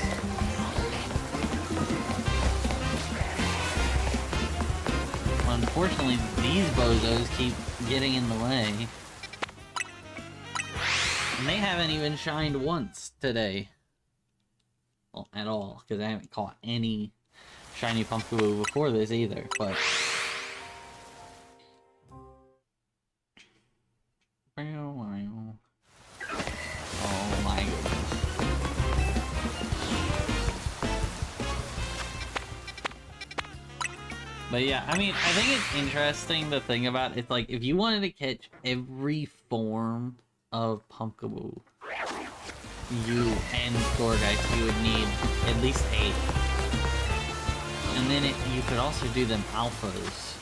Unfortunately, these bozos keep getting in the way. And they haven't even shined once today. Well, at all, because I haven't caught any shiny Pumpkaboo before this either, but... Oh my goodness. But yeah, I mean, I think it's interesting to think about. It's like, if you wanted to catch every form of Pumpkaboo, you and Gourgeist, you would need at least 8. And then you could also do them alphas,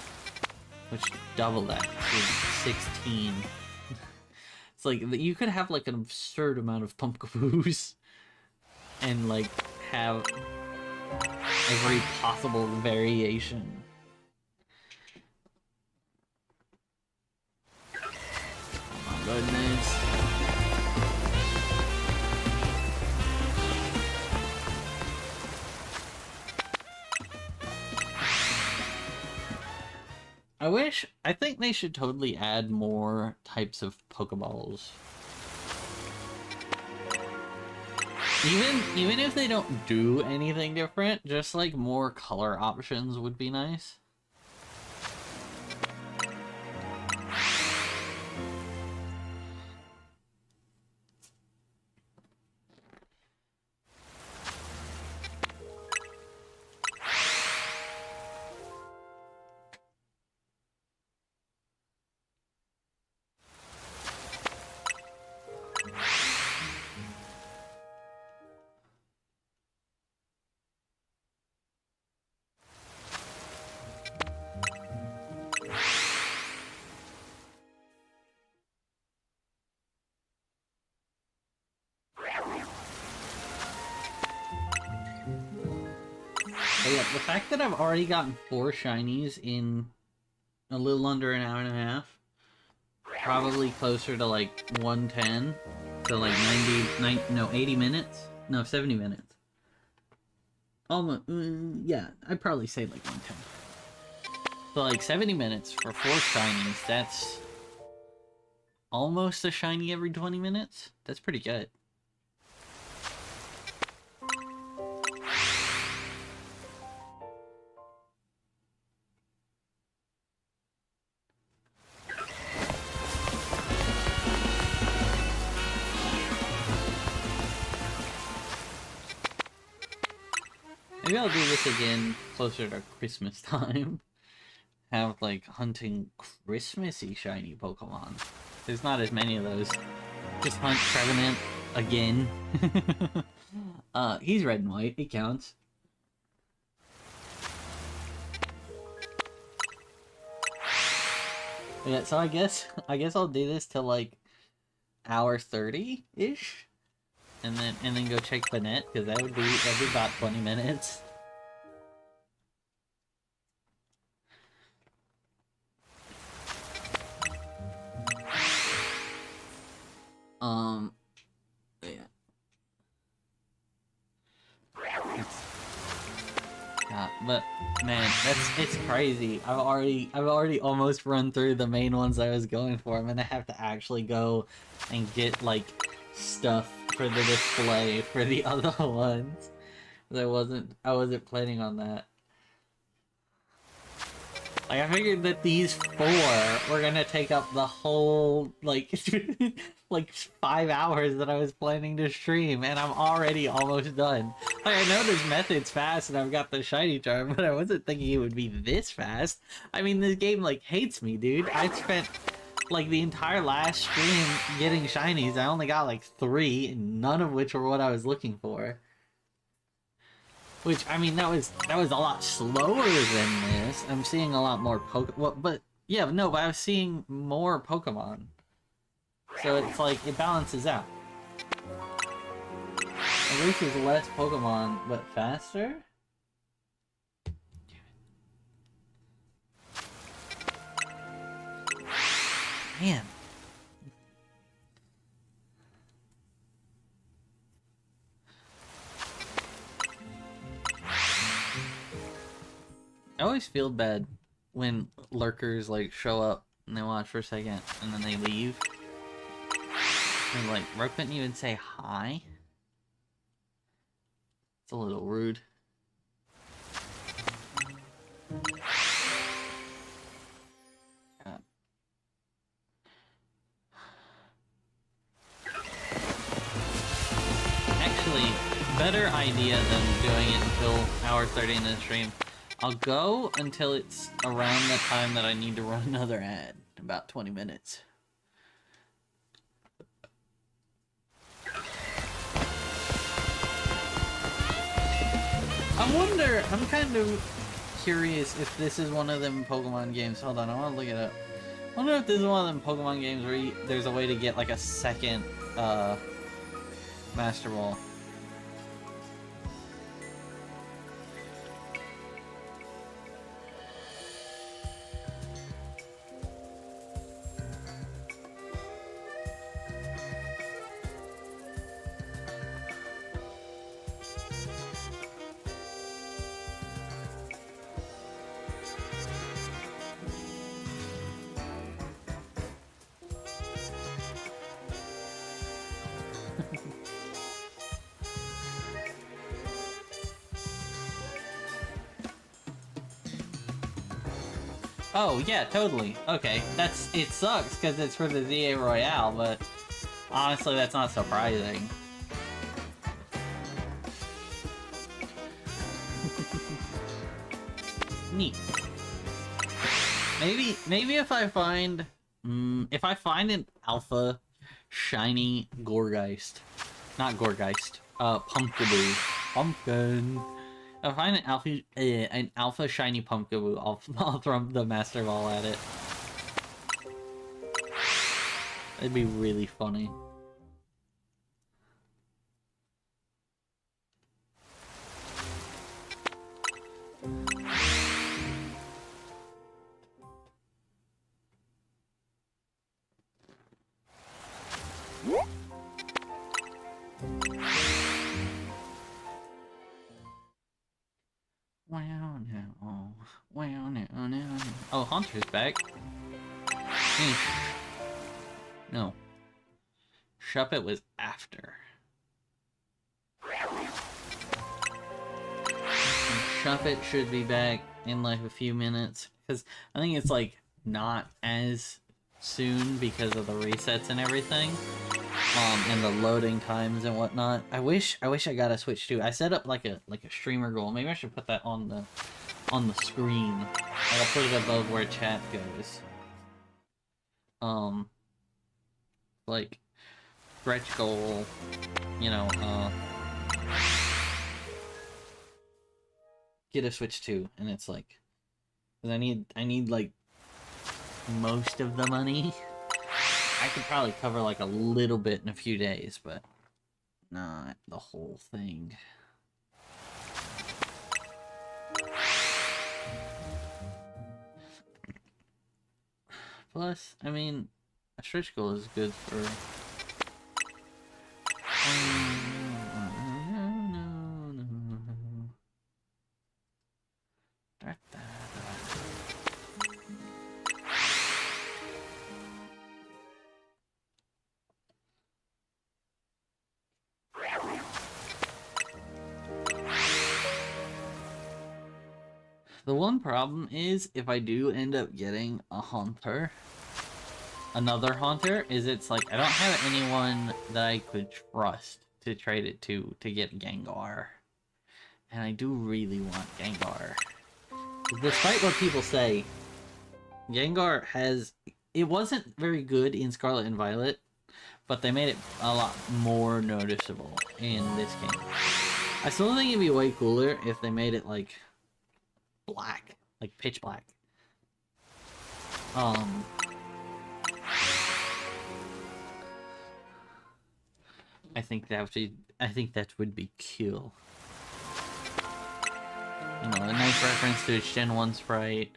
which double that to 16. It's like, you could have like an absurd amount of Pumpkaboos and like have every possible variation. Oh my goodness. I think they should totally add more types of Pokeballs. Even if they don't do anything different, just like more color options would be nice. But yeah, the fact that I've already gotten 4 shinies in a little under an hour and a half, probably closer to like 110, so like 80 minutes? No, 70 minutes. Almost, yeah, I'd probably say like 110. So like 70 minutes for 4 shinies, that's almost a shiny every 20 minutes? That's pretty good. Maybe I'll do this again closer to Christmas time. Have, like, hunting Christmassy shiny Pokemon. There's not as many of those. Just hunt Trevenant again. He's red and white. It counts. Yeah, so I guess I'll do this till, like, hour 30-ish? and then go check Bennett, because that'd be about 20 minutes. Yeah. But man, it's crazy. I've already almost run through the main ones I was going for. I'm gonna have to actually go and get like stuff for the display for the other ones. I wasn't planning on that. Like, I figured that these 4 were gonna take up the whole, like, like 5 hours that I was planning to stream, and I'm already almost done. Like, I know this method's fast and I've got the shiny charm, but I wasn't thinking it would be this fast. I mean, this game, like, hates me, dude. I spent, like, the entire last stream getting shinies. I only got, like, 3, none of which were what I was looking for. Which, I mean, that was a lot slower than this. I'm seeing a lot more well, but yeah, no, but I was seeing more Pokemon. So it's like, it balances out. At least there's less Pokemon, but faster? Man. I always feel bad when lurkers like show up and they watch for a second and then they leave. And like, bro, couldn't even say hi? It's a little rude. God. Actually, better idea than doing it until hour 30 in the stream. I'll go until it's around the time that I need to run another ad. About 20 minutes. I'm kind of curious if this is one of them Pokemon games. Hold on, I want to look it up. I wonder if this is one of them Pokemon games where there's a way to get like a second, Master Ball. Oh, yeah, totally. Okay, it sucks because it's for the ZA Royale, but honestly, that's not surprising. Neat. Maybe if I find an alpha shiny Gourgeist, not Gourgeist, Pumpkaboo, Pumpkin. If I find an alpha shiny Pumpkaboo, I'll throw the Master Ball at it. It'd be really funny. Oh, Haunter's back. No. Shuppet was after. Shuppet should be back in like a few minutes, because I think it's like not as soon because of the resets and everything. And the loading times and whatnot. I wish I got a Switch too. I set up like a streamer goal. Maybe I should put that on the screen. I'll put it above where chat goes. Like stretch goal, you know, get a Switch 2, and it's like, 'cause I need like most of the money. I could probably cover like a little bit in a few days, but not the whole thing. Plus, I mean, a stretch goal is good for... The one problem is, if I do end up getting a Haunter, another Haunter, is it's like, I don't have anyone that I could trust to trade it to get Gengar. And I do really want Gengar. Despite what people say, Gengar has... It wasn't very good in Scarlet and Violet, but they made it a lot more noticeable in this game. I still think it'd be way cooler if they made it, like, black. Like, pitch black. I think that would be cool. You know, a nice reference to its Gen 1 sprite.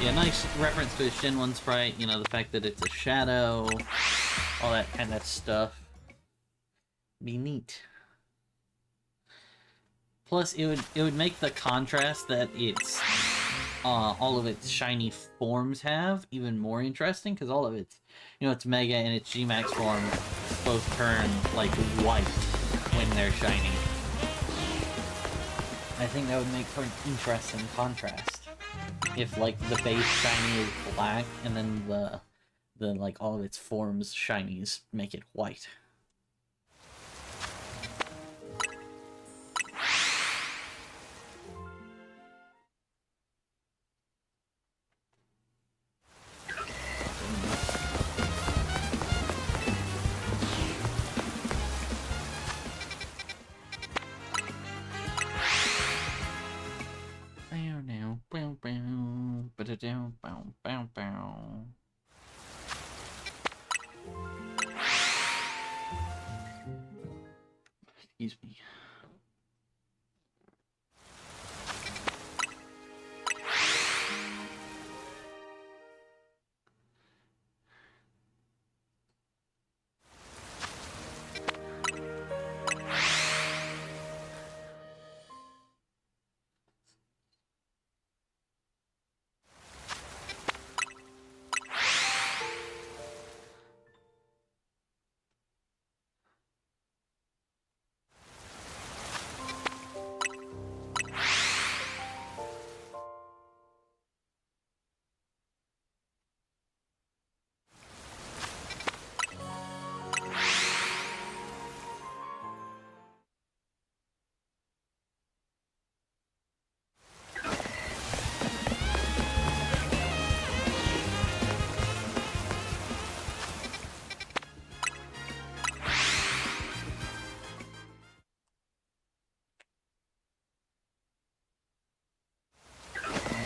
Yeah, nice reference to its Gen 1 sprite, you know, the fact that it's a shadow, all that kind of stuff. Be neat. Plus, it would make the contrast that it's all of its shiny forms have even more interesting, because all of its, you know, its Mega and its G-Max form both turn like white when they're shiny. I think that would make for an interesting contrast. If like the base shiny is black and then the like all of its forms shinies make it white. Excuse me.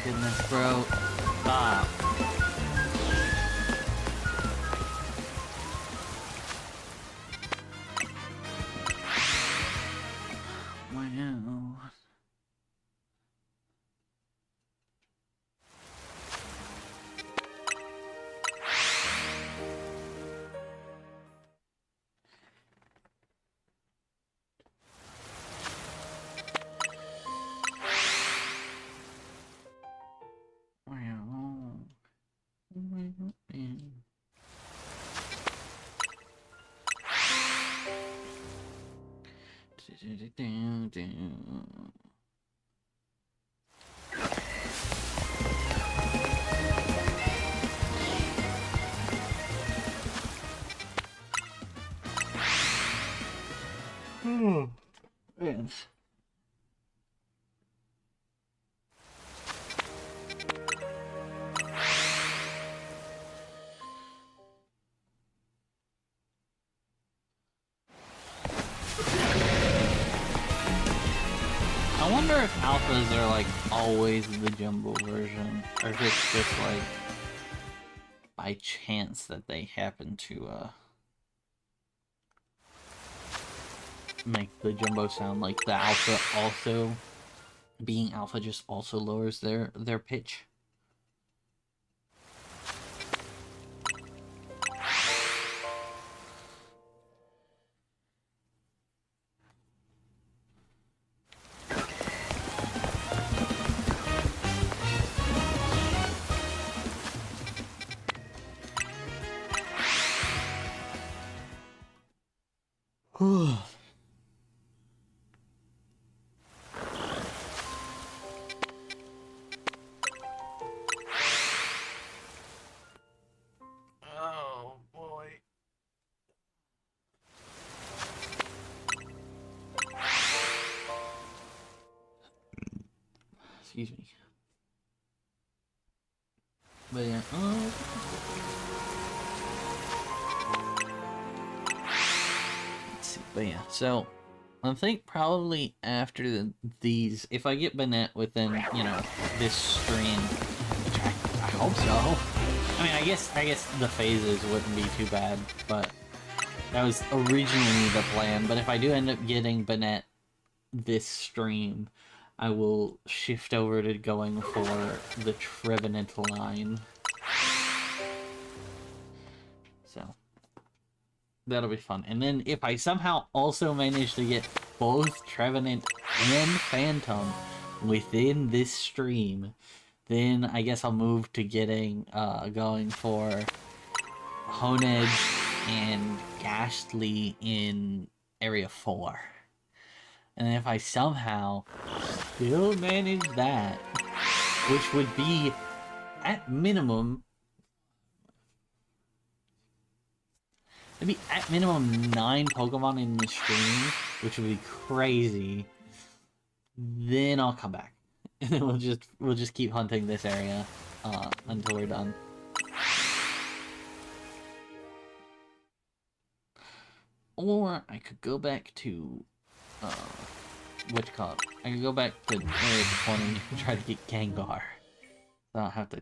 Goodness, bro. Stop. Wow. Yes. I wonder if alphas are like always the jumbo version, or if it's just like by chance that they happen to make the jumbo sound like the alpha also being alpha just also lowers their pitch. Oh boy. Excuse me. But yeah, let's see. But yeah, so I think probably after these, if I get Banette within, you know, this stream, which I hope so. I mean, I guess the phases wouldn't be too bad, but that was originally the plan. But if I do end up getting Banette this stream, I will shift over to going for the Trevenant line. So that'll be fun. And then if I somehow also manage to get both Trevenant and Phantom within this stream, then I guess I'll move to getting going for Honedge and Ghastly in Area 4. And then if I somehow still manage that, which would be at minimum, it'd be at minimum 9 Pokemon in the stream, which would be crazy. Then I'll come back, and then we'll just keep hunting this area until we're done. Or I could go back to what you call it? I could go back to Area 20 and try to get Gengar. So I don't have to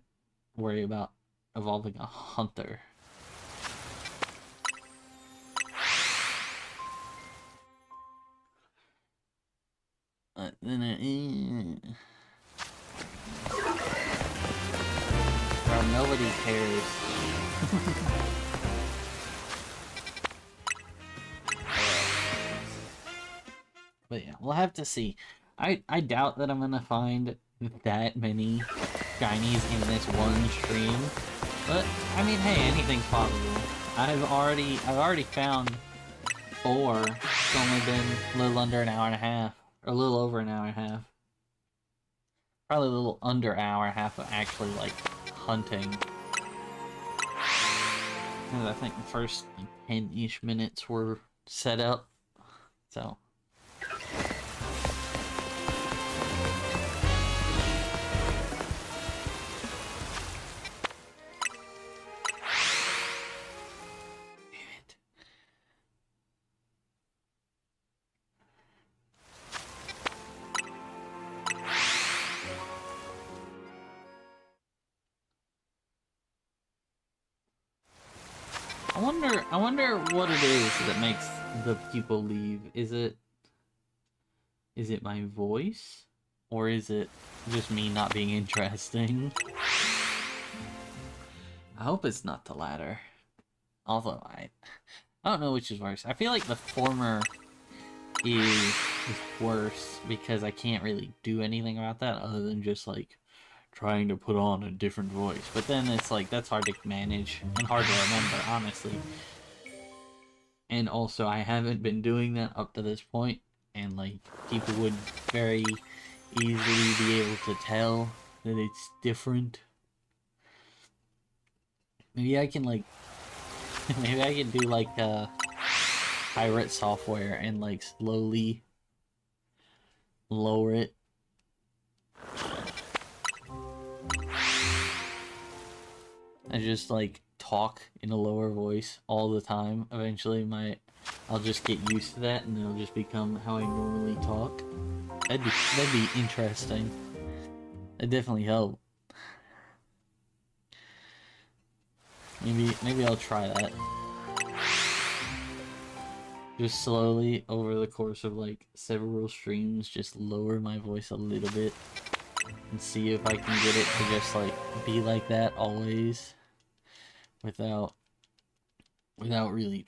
worry about evolving a hunter. Bro, nobody cares. But yeah, we'll have to see. I doubt that I'm gonna find that many shinies in this one stream. But I mean, hey, anything's possible. I've already found 4. It's only been a little under an hour and a half. Or a little over an hour and a half. Probably a little under an hour and a half of actually like hunting. And I think the first like, 10-ish minutes were set up. So I wonder what it is that makes the people leave. Is it my voice? Or is it just me not being interesting? I hope it's not the latter. Although I don't know which is worse. I feel like the former is worse because I can't really do anything about that other than just like trying to put on a different voice. But then it's like, that's hard to manage and hard to remember, honestly. And also, I haven't been doing that up to this point, and like, people would very easily be able to tell that it's different. Maybe I can like, maybe I can do like pirate software and like slowly lower it. I just like talk in a lower voice all the time. Eventually I'll just get used to that and it'll just become how I normally talk. That'd be interesting. It definitely helped. Maybe I'll try that. Just slowly over the course of like several streams, just lower my voice a little bit and see if I can get it to just like be like that always without really like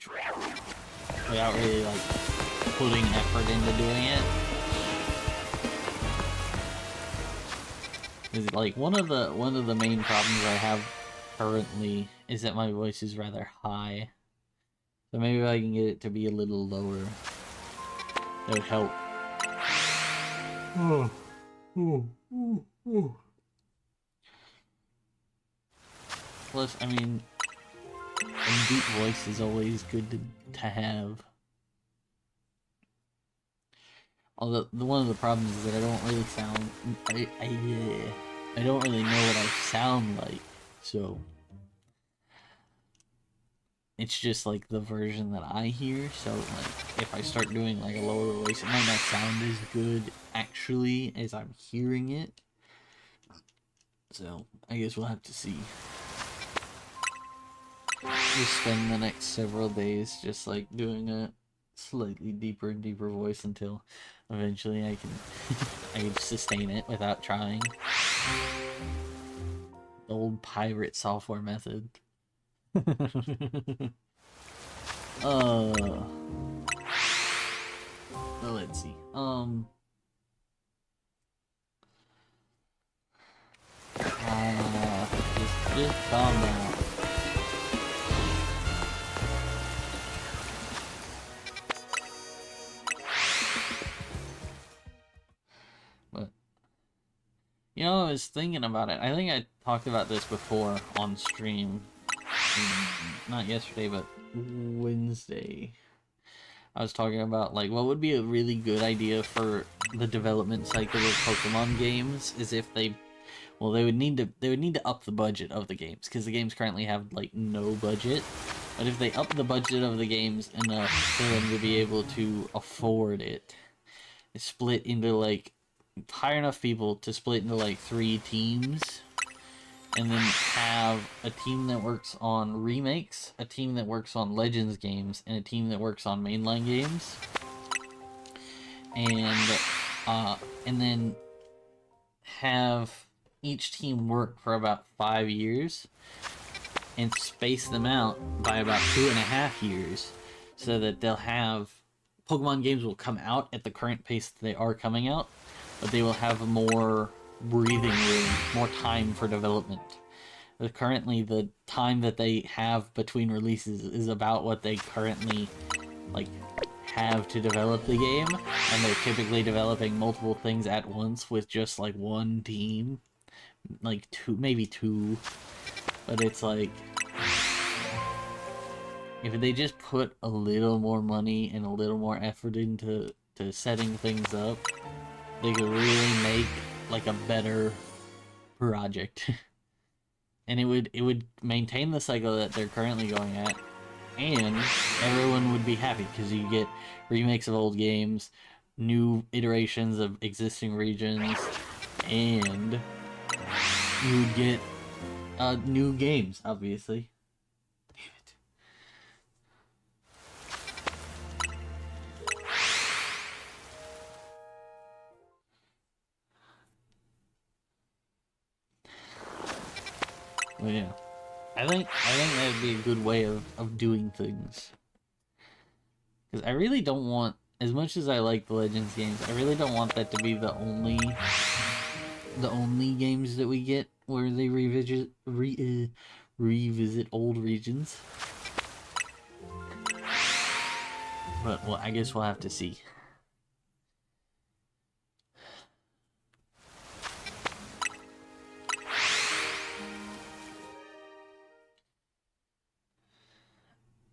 putting effort into doing it. Is like one of the main problems I have currently is that my voice is rather high. So maybe if I can get it to be a little lower, that would help. Plus, I mean, a deep voice is always good to have. Although one of the problems is that I don't really sound, I don't really know what I sound like, so it's just like the version that I hear. So like, if I start doing like a lower voice, it might not sound as good actually as I'm hearing it. So I guess we'll have to see. We'll spend the next several days just like doing a slightly deeper and deeper voice until eventually I can sustain it without trying. The old pirate software method. Well, let's see. Just calm down. You know, I was thinking about it. I think I talked about this before on stream. Not yesterday, but Wednesday. I was talking about, like, what would be a really good idea for the development cycle of Pokemon games is if they... Well, they would need to up the budget of the games, because the games currently have, like, no budget. But if they up the budget of the games enough for them to be able to afford it, split into, like, hire enough people to split into like 3 teams and then have a team that works on remakes, a team that works on Legends games, and a team that works on mainline games, and then have each team work for about 5 years and space them out by about 2.5 years so that they'll have Pokemon games will come out at the current pace that they are coming out, but they will have more breathing room, more time for development. Currently, the time that they have between releases is about what they currently, like, have to develop the game, and they're typically developing multiple things at once with just, like, one team. Like, maybe two. But it's like... if they just put a little more money and a little more effort into setting things up, they could really make like a better project. And it would maintain the cycle that they're currently going at, and everyone would be happy because you get remakes of old games, new iterations of existing regions, and you would get new games, obviously. Well, yeah, I think that'd be a good way of doing things. Because I really don't want, as much as I like the Legends games, I really don't want that to be the only games that we get where they revisit old regions. But well, I guess we'll have to see.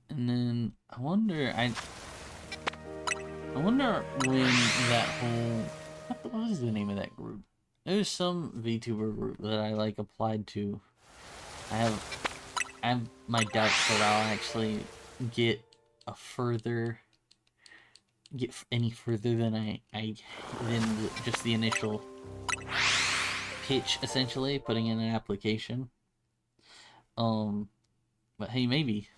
And then I wonder when that whole what was the name of that group? There's some VTuber group that I like applied to. I have my doubts that I'll actually get any further than than just the initial pitch, essentially, putting in an application. But hey, maybe.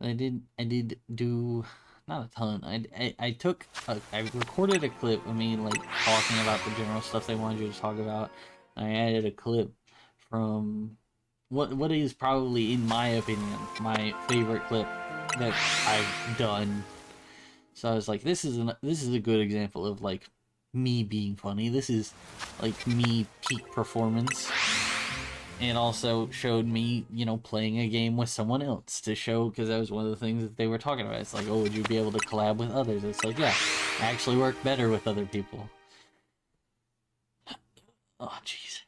I did do not a ton. I recorded a clip of me like talking about the general stuff they wanted you to talk about. I added a clip from what is probably, in my opinion, my favorite clip that I've done. So I was like, this is a good example of like me being funny. This is like me peak performance. And also showed me, you know, playing a game with someone else to show, because that was one of the things that they were talking about. It's like, oh, would you be able to collab with others? It's like, yeah, I actually work better with other people. Oh, jeez.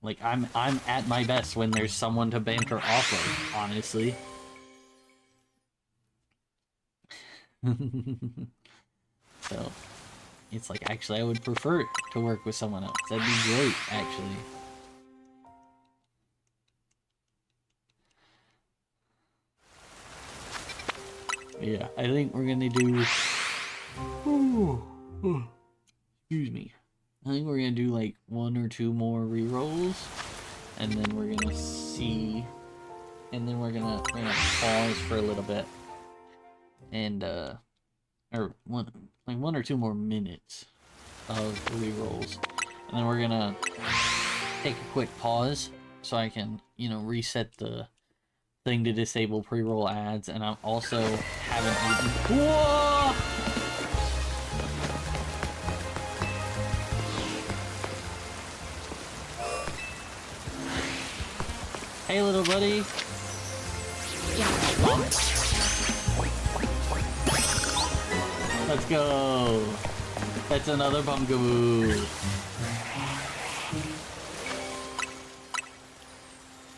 Like, I'm at my best when there's someone to banter off of, honestly. So, it's like, actually, I would prefer to work with someone else. That'd be great, actually. Yeah, I think we're gonna do... Excuse me. I think we're gonna do like 1 or 2 more rerolls, and then we're gonna see, and then we're gonna pause for a little bit, and or one or 2 more minutes of rerolls, and then we're gonna take a quick pause so I can, you know, reset the thing to disable pre-roll ads, and I'm also haven't eaten. Whoa! Hey, little buddy. Let's go. That's another Pumpkaboo.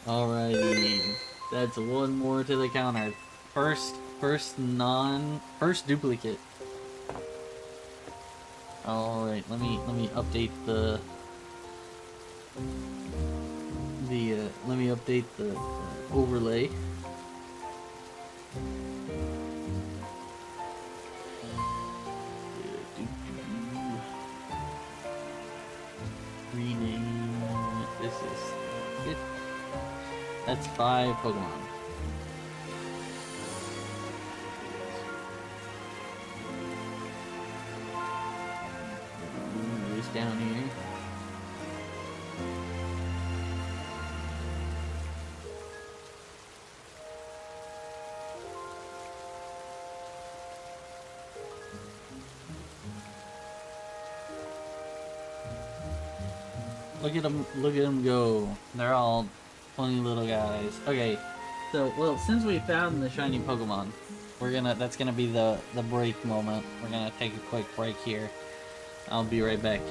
Alrighty. That's 1 more to the counter. First duplicate. Alright, let me update the overlay. Rename. This is it. That's 5 Pokemon. Move this down here. Look at them go. They're all funny little guys. Okay, so, well, since we found the shiny Pokemon, that's gonna be the break moment. We're gonna take a quick break here. I'll be right back.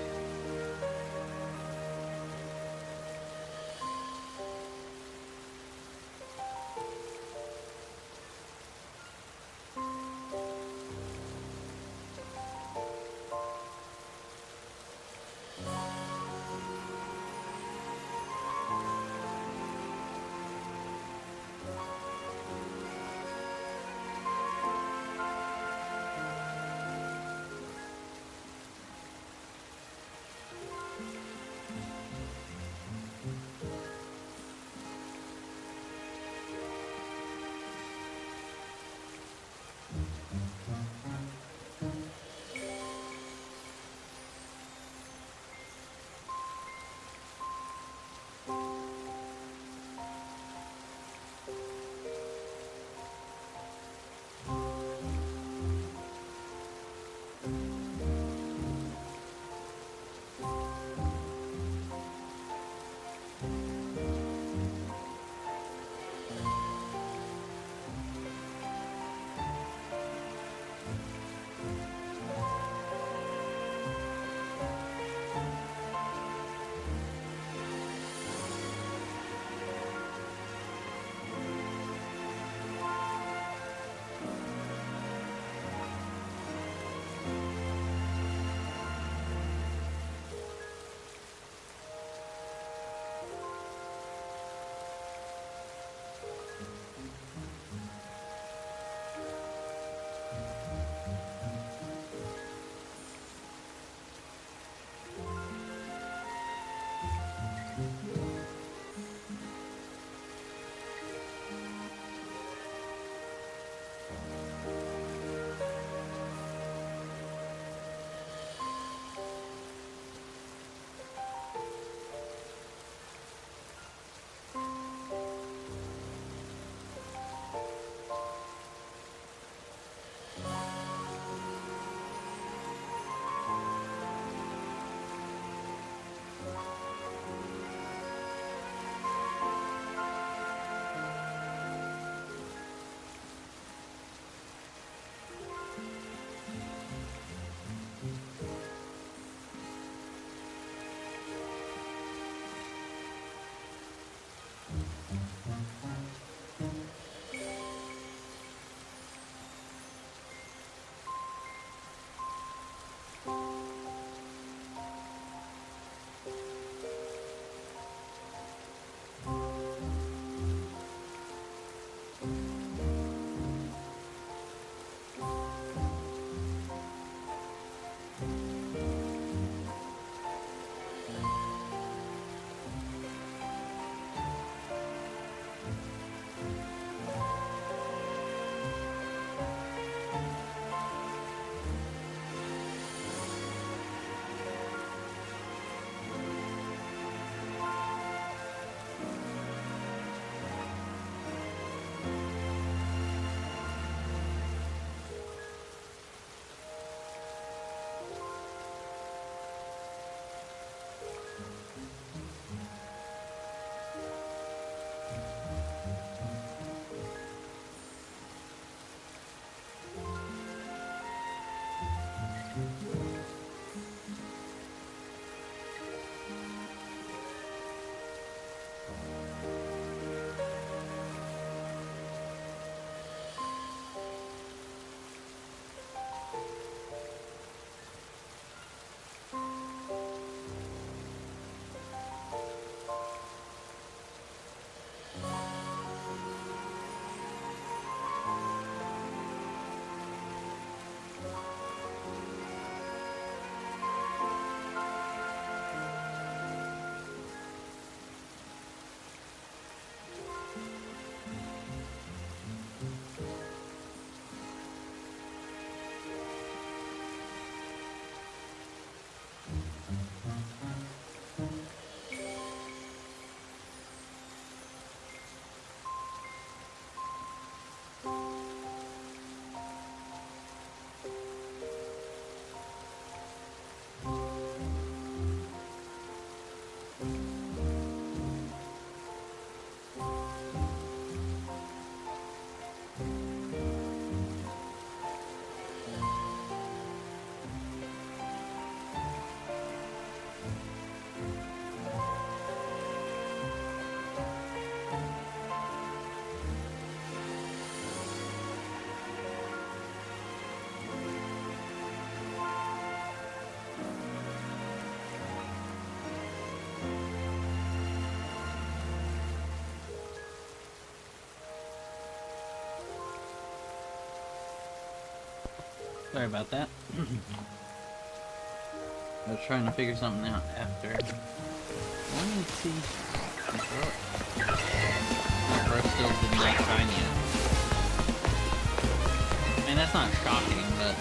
Sorry about that. I was trying to figure something out after. Let me see. My first still did not shine yet. I mean, that's not shocking, but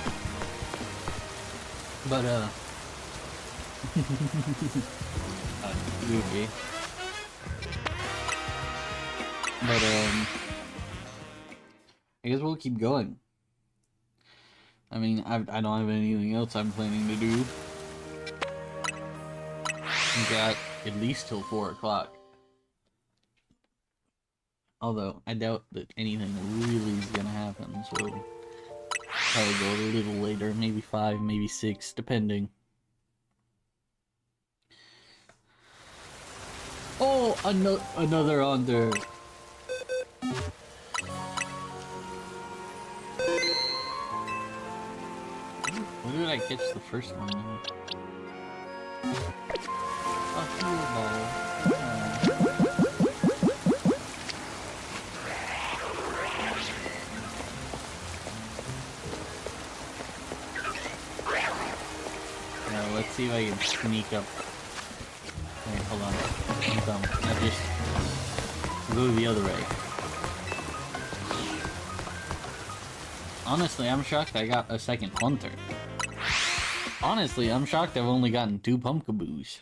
goofy. But I guess we'll keep going. I mean, I don't have anything else I'm planning to do. We got at least till 4 o'clock. Although, I doubt that anything really is gonna happen, so probably go a little later, maybe 5, maybe 6, depending. Oh, another on there. Where did I catch the first one? A heal ball. Now let's see if I can sneak up. Wait, hold on. I'm dumb. Now just go the other way. Honestly, I'm shocked I got a second hunter. Honestly, I'm shocked I've only gotten 2 pumpkaboos.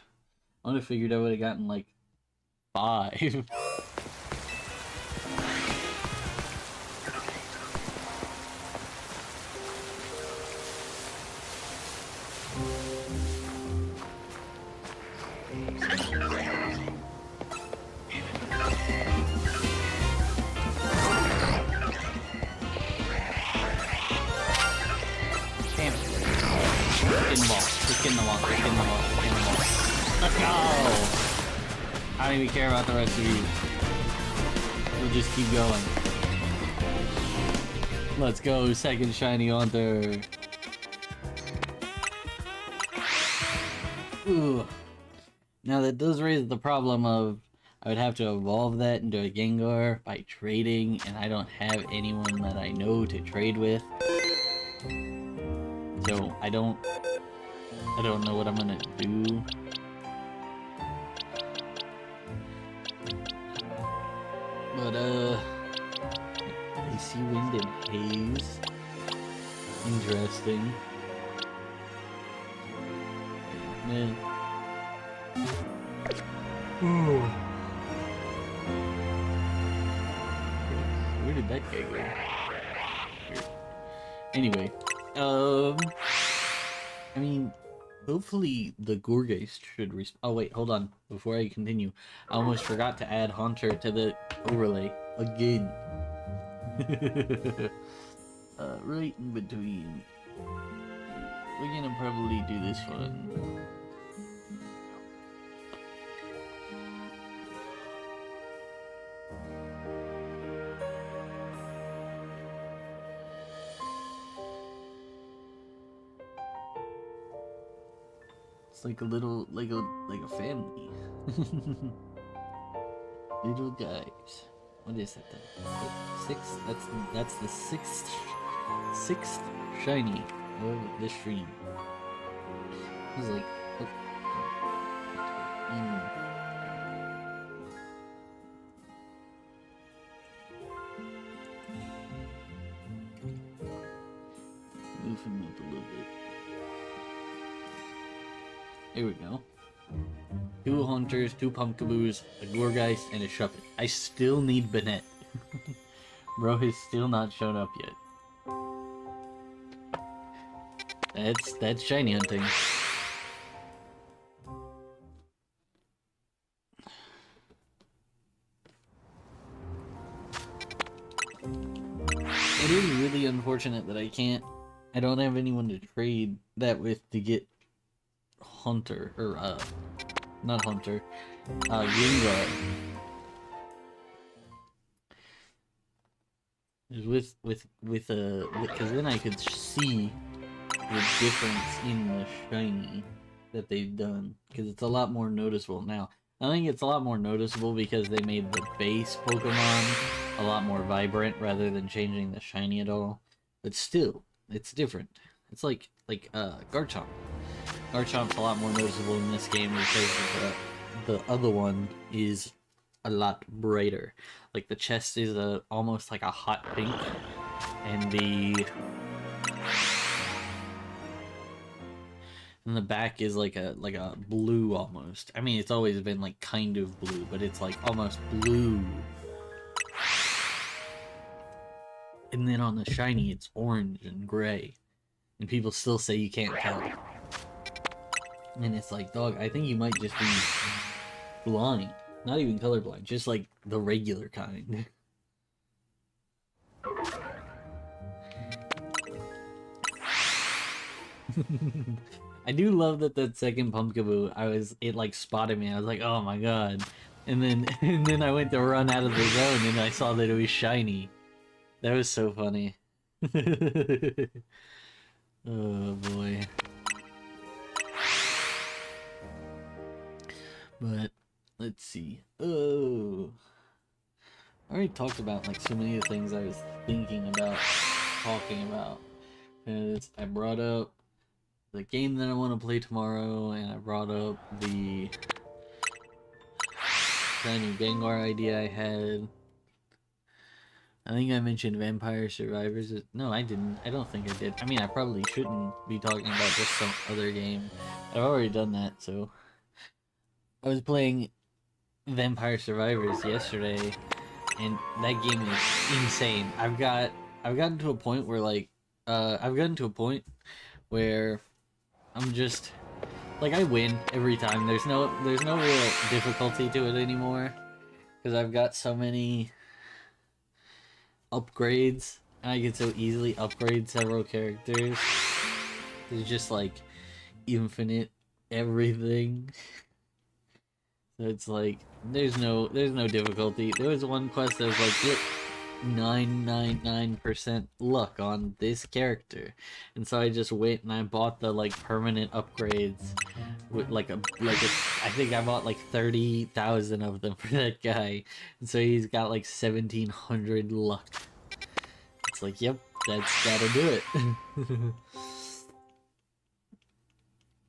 I would have figured I would have gotten like 5. Let's go! I don't even care about the rest of you. We'll just keep going. Let's go, second shiny Haunter. Ooh. Now that does raise the problem of I would have to evolve that into a Gengar by trading, and I don't have anyone that I know to trade with. So I don't I don't know what I'm gonna do. But, Icy Wind and Haze. Interesting. Man. Ooh. Where did that guy go? Here. Anyway, I mean, hopefully the Gourgeist should respawn. Oh wait, hold on. Before I continue, I almost forgot to add Haunter to the overlay again. Right in between. We're gonna probably do this one. It's like a little, like a family. Little guys. What is it then? Sixth? That's the sixth shiny of the stream. I was like, oh. Move him up a little bit. Here we go. 2 Hunters, 2 Pumpkaboos, a Gourgeist, and a Shuppet. I still need Banette. Bro has still not shown up yet. That's shiny hunting. It is really unfortunate that I don't have anyone to trade that with to get Hunter, or not Hunter, Gengar. Because then I could see the difference in the shiny that they've done, because it's a lot more noticeable now. I think it's a lot more noticeable because they made the base Pokemon a lot more vibrant rather than changing the shiny at all. But still, it's different. It's like Garchomp. Garchomp's a lot more noticeable in this game because the other one is a lot brighter. Like the chest is almost like a hot pink, and the back is like a blue almost. I mean, it's always been like kind of blue, but it's like almost blue. And then on the shiny, it's orange and gray, and people still say you can't tell. And it's like, dog, I think you might just be blind. Not even colorblind, just like the regular kind. I do love that second Pumpkaboo, it like spotted me. I was like, oh my god. And then I went to run out of the zone and I saw that it was shiny. That was so funny. Oh boy. But let's see. Oh, I already talked about like so many of the things I was thinking about talking about. Because I brought up the game that I want to play tomorrow, and I brought up the shiny Gengar idea I had. I think I mentioned Vampire Survivors. No, I didn't. I don't think I did. I mean, I probably shouldn't be talking about just some other game. I've already done that, so. I was playing Vampire Survivors yesterday, and that game is insane. I've gotten to a point where I'm just like, I win every time. There's no real difficulty to it anymore, because I've got so many upgrades, and I can so easily upgrade several characters. There's just like infinite everything. So it's like, there's no difficulty. There was one quest that was like, get 999% luck on this character, and so I just went and I bought the like permanent upgrades with I think I bought like 30,000 of them for that guy, and so he's got like 1,700 luck. It's like, yep, that'll do it.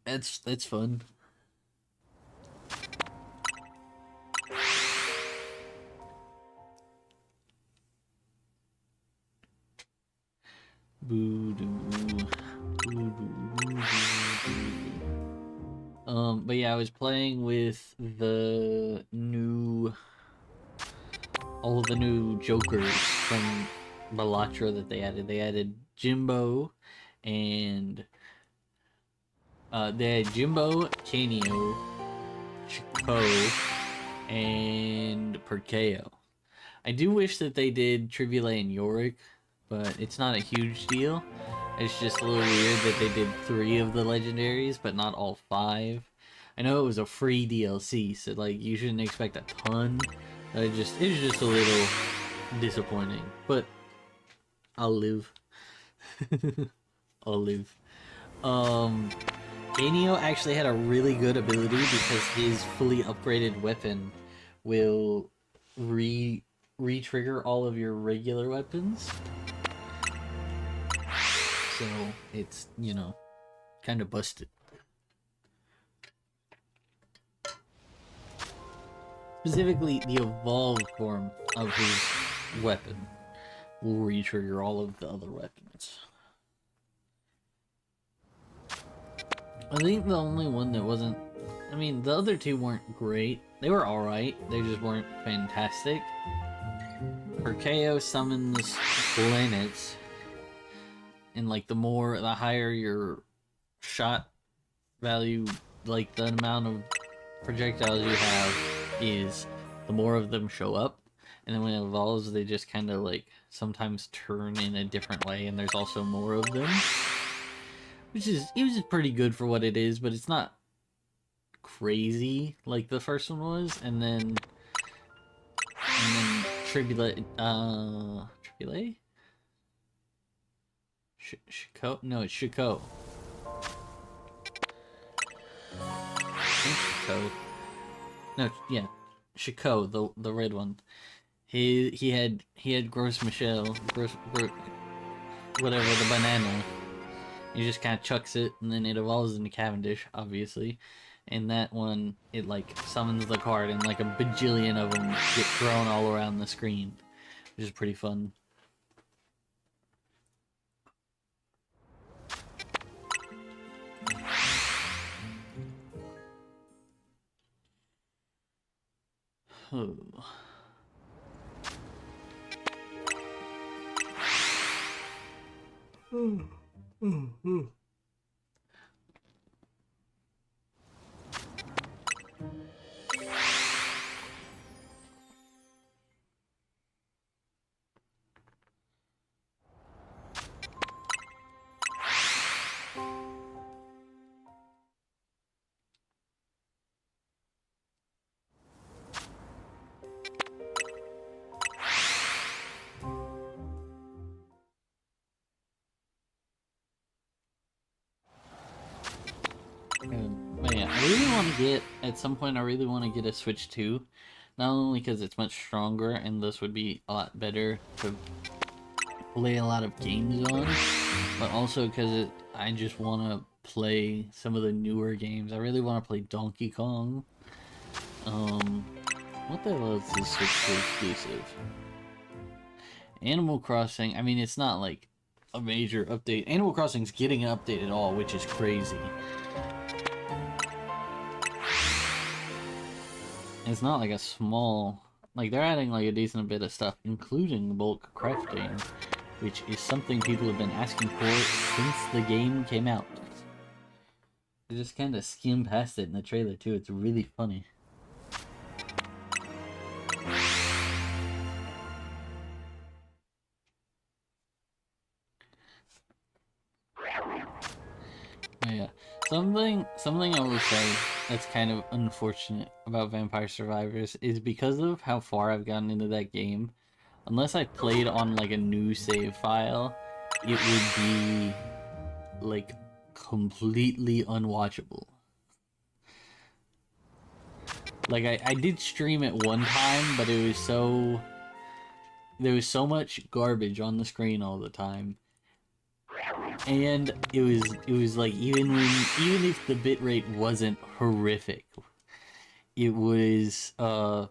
That's fun. But yeah, I was playing with the new, all of the new Jokers from Balatro that they added. They added Jimbo, and they had Jimbo, Canio, Chico, and Perkeo. I do wish that they did Tribule and Yorick, but it's not a huge deal. It's just a little weird that they did 3 of the legendaries, but not all 5. I know it was a free DLC, so like you shouldn't expect a ton. It was just a little disappointing, but I'll live. I'll live. Ganio actually had a really good ability because his fully upgraded weapon will re-trigger all of your regular weapons. So it's, you know, kind of busted. Specifically, the evolved form of his weapon will re-trigger all of the other weapons. I think the only one that wasn't... I mean, the other 2 weren't great. They were alright, they just weren't fantastic. Perkeo summons planets, and like the higher your shot value, like the amount of projectiles you have is, the more of them show up. And then when it evolves, they just kind of like sometimes turn in a different way, and there's also more of them. It was just pretty good for what it is, but it's not crazy like the first one was. And then Tribule, Tribule? Shiko? No, it's Shiko. Shiko. No, yeah, Shiko, the red one. He had Gross Michelle, whatever, the banana. He just kind of chucks it, and then it evolves into Cavendish, obviously. And that one, it like summons the card, and like a bajillion of them get thrown all around the screen, which is pretty fun. Oh. But yeah, I really want to get, at some point, I really want to get a Switch 2. Not only because it's much stronger, and this would be a lot better to play a lot of games on, but also because I just want to play some of the newer games. I really want to play Donkey Kong. What the hell else is Switch 2 exclusive? Animal Crossing, I mean, it's not like a major update. Animal Crossing's getting an update at all, which is crazy. It's not like a small... Like, they're adding like a decent bit of stuff, including bulk crafting, which is something people have been asking for since the game came out. They just kind of skim past it in the trailer, too. It's really funny. Yeah. Something I will say that's kind of unfortunate about Vampire Survivors is because of how far I've gotten into that game, unless I played on like a new save file, it would be like completely unwatchable. Like I did stream it one time, but it was so... There was so much garbage on the screen all the time And it was like even if the bitrate wasn't horrific, it was it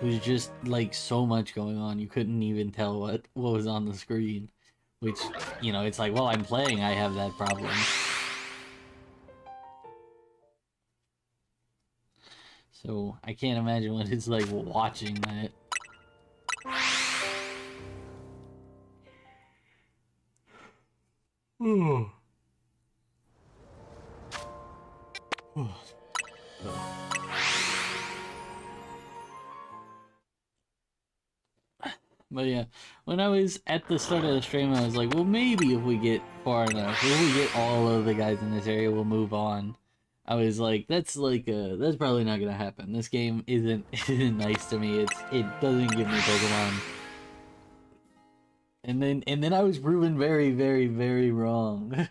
was just like so much going on you couldn't even tell what was on the screen, which, you know, it's like, well, I'm playing, I have that problem. So I can't imagine what it's like watching that. But yeah, when I was at the start of the stream, I was like, well, maybe if we get far enough, if we get all of the guys in this area, we'll move on. I was like, that's probably not gonna happen. This game isn't nice to me. It doesn't give me Pokemon. And then I was proven very, very, very wrong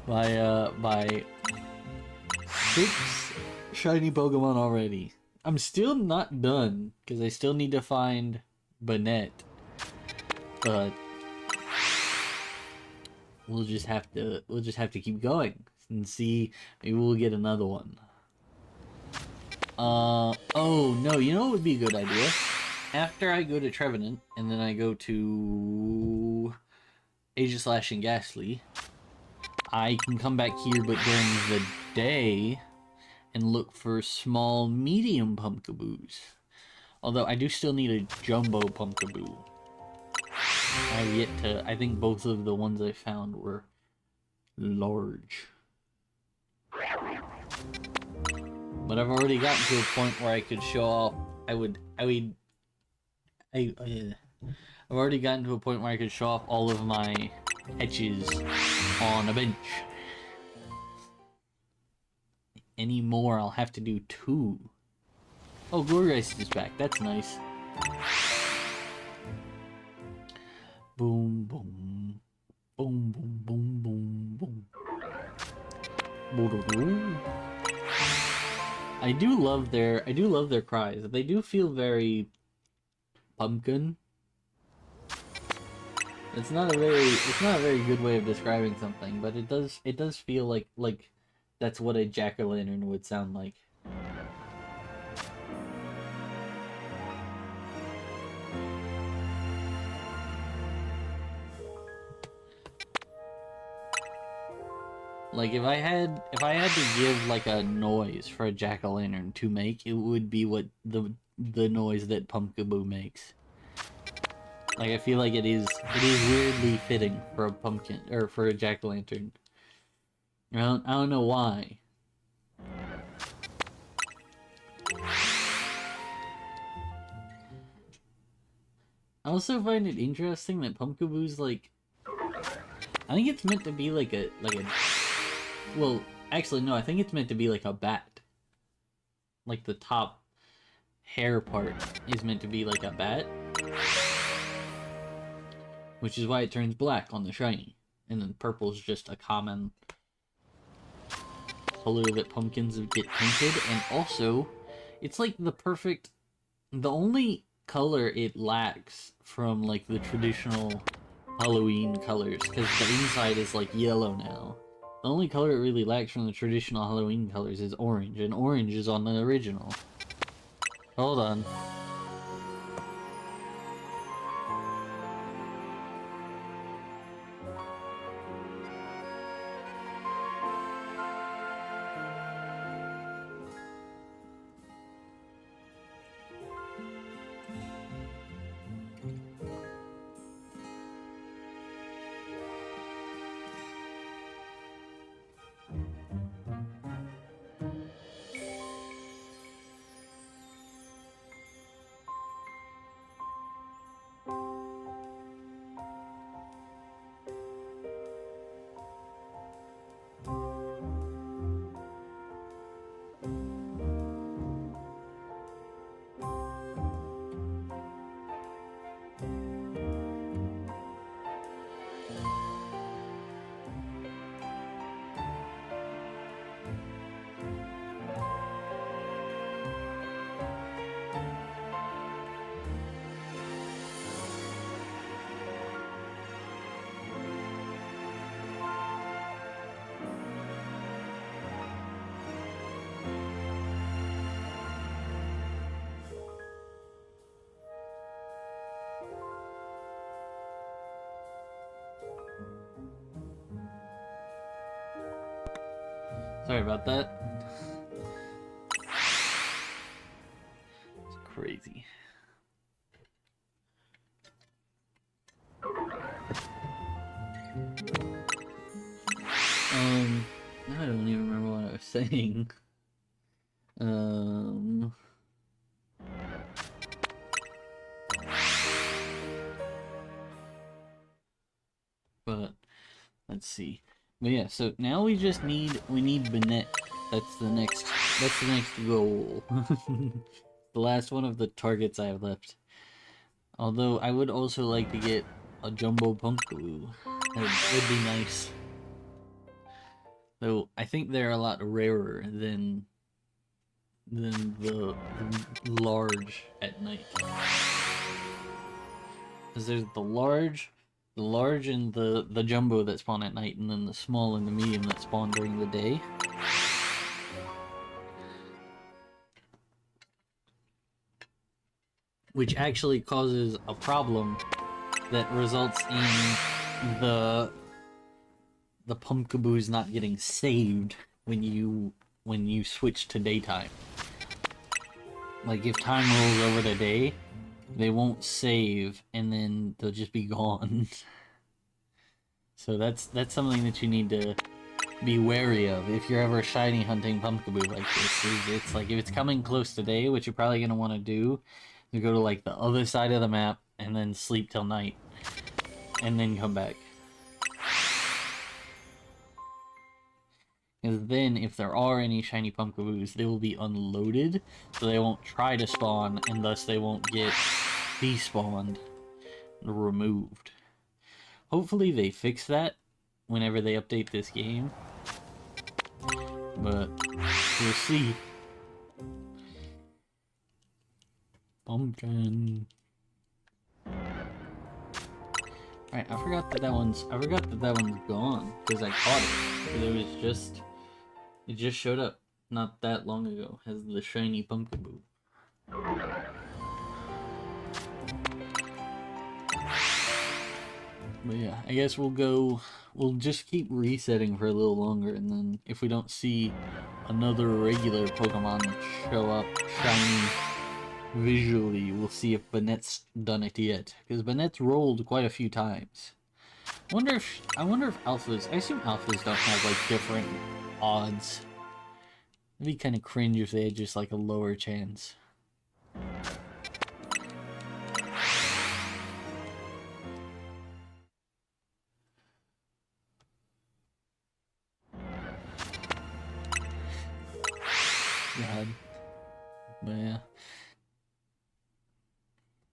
by 6 shiny Pokemon already. I'm still not done because I still need to find Banette, but we'll just have to keep going and see. Maybe we'll get another one. Oh no, you know what would be a good idea? After I go to Trevenant and then I go to Aegislash and Ghastly, I can come back here, but during the day, and look for small, medium Pumpkaboos. Although I do still need a jumbo Pumpkaboo. I have yet to. I think both of the ones I found were large. But I've already gotten to a point where I could show off. I've already gotten to a point where I could show off all of my etches on a bench. Any more, I'll have to do 2. Oh, Gourgeist is back. That's nice. Boom, boom. Boom, boom, boom, boom, boom. Boom. I do love their cries. They do feel very pumpkin. It's not a very good way of describing something, but it does feel like that's what a jack-o'-lantern would sound like. Like if I had to give like a noise for a jack-o'-lantern to make, it would be what the noise that Pumpkaboo makes. Like I feel like it is weirdly fitting for a pumpkin or for a jack-o'-lantern. I don't know why. I also find it interesting that Pumpkaboo's like, I think it's meant to be like a well, actually no, I think it's meant to be like a bat. Like the top hair part is meant to be like a bat. Which is why it turns black on the shiny. And then purple is just a common color that pumpkins get painted. And also, it's like the only color it lacks from like the traditional Halloween colors, because the inside is like yellow now. The only color it really lacks from the traditional Halloween colors is orange, and orange is on the original. Hold on. Sorry about that. It's crazy. Now I don't even remember what I was saying. But let's see. But yeah, so now we need Bennett. That's the next goal. The last one of the targets I have left. Although I would also like to get a Jumbo Pumpkaboo. That'd be nice. Though I think they're a lot rarer than the large at night. Because there's the large and the jumbo that spawn at night, and then the small and the medium that spawn during the day. Which actually causes a problem that results in the Pumpkaboos not getting saved when you switch to daytime. Like if time rolls over to day, they won't save and then they'll just be gone. So that's something that you need to be wary of if you're ever shiny hunting Pumpkaboo like this. It's like if it's coming close to day, what you're probably gonna want to do is go to like the other side of the map and then sleep till night and then come back. Because then, if there are any shiny Pumpkaboos, they will be unloaded, so they won't try to spawn, and thus they won't get despawned or removed. Hopefully they fix that whenever they update this game, but we'll see. Pumpkin. Alright, I forgot that one's gone, because I caught it. Because it just showed up not that long ago as the shiny Pumpkaboo. But yeah, I guess we'll just keep resetting for a little longer, and then if we don't see another regular Pokemon show up shiny visually, we'll see if Bennett's done it yet. Because Bennett's rolled quite a few times. I wonder if alphas, I assume alphas don't have like different odds. It'd be kind of cringe if they had just like a lower chance. God. But yeah.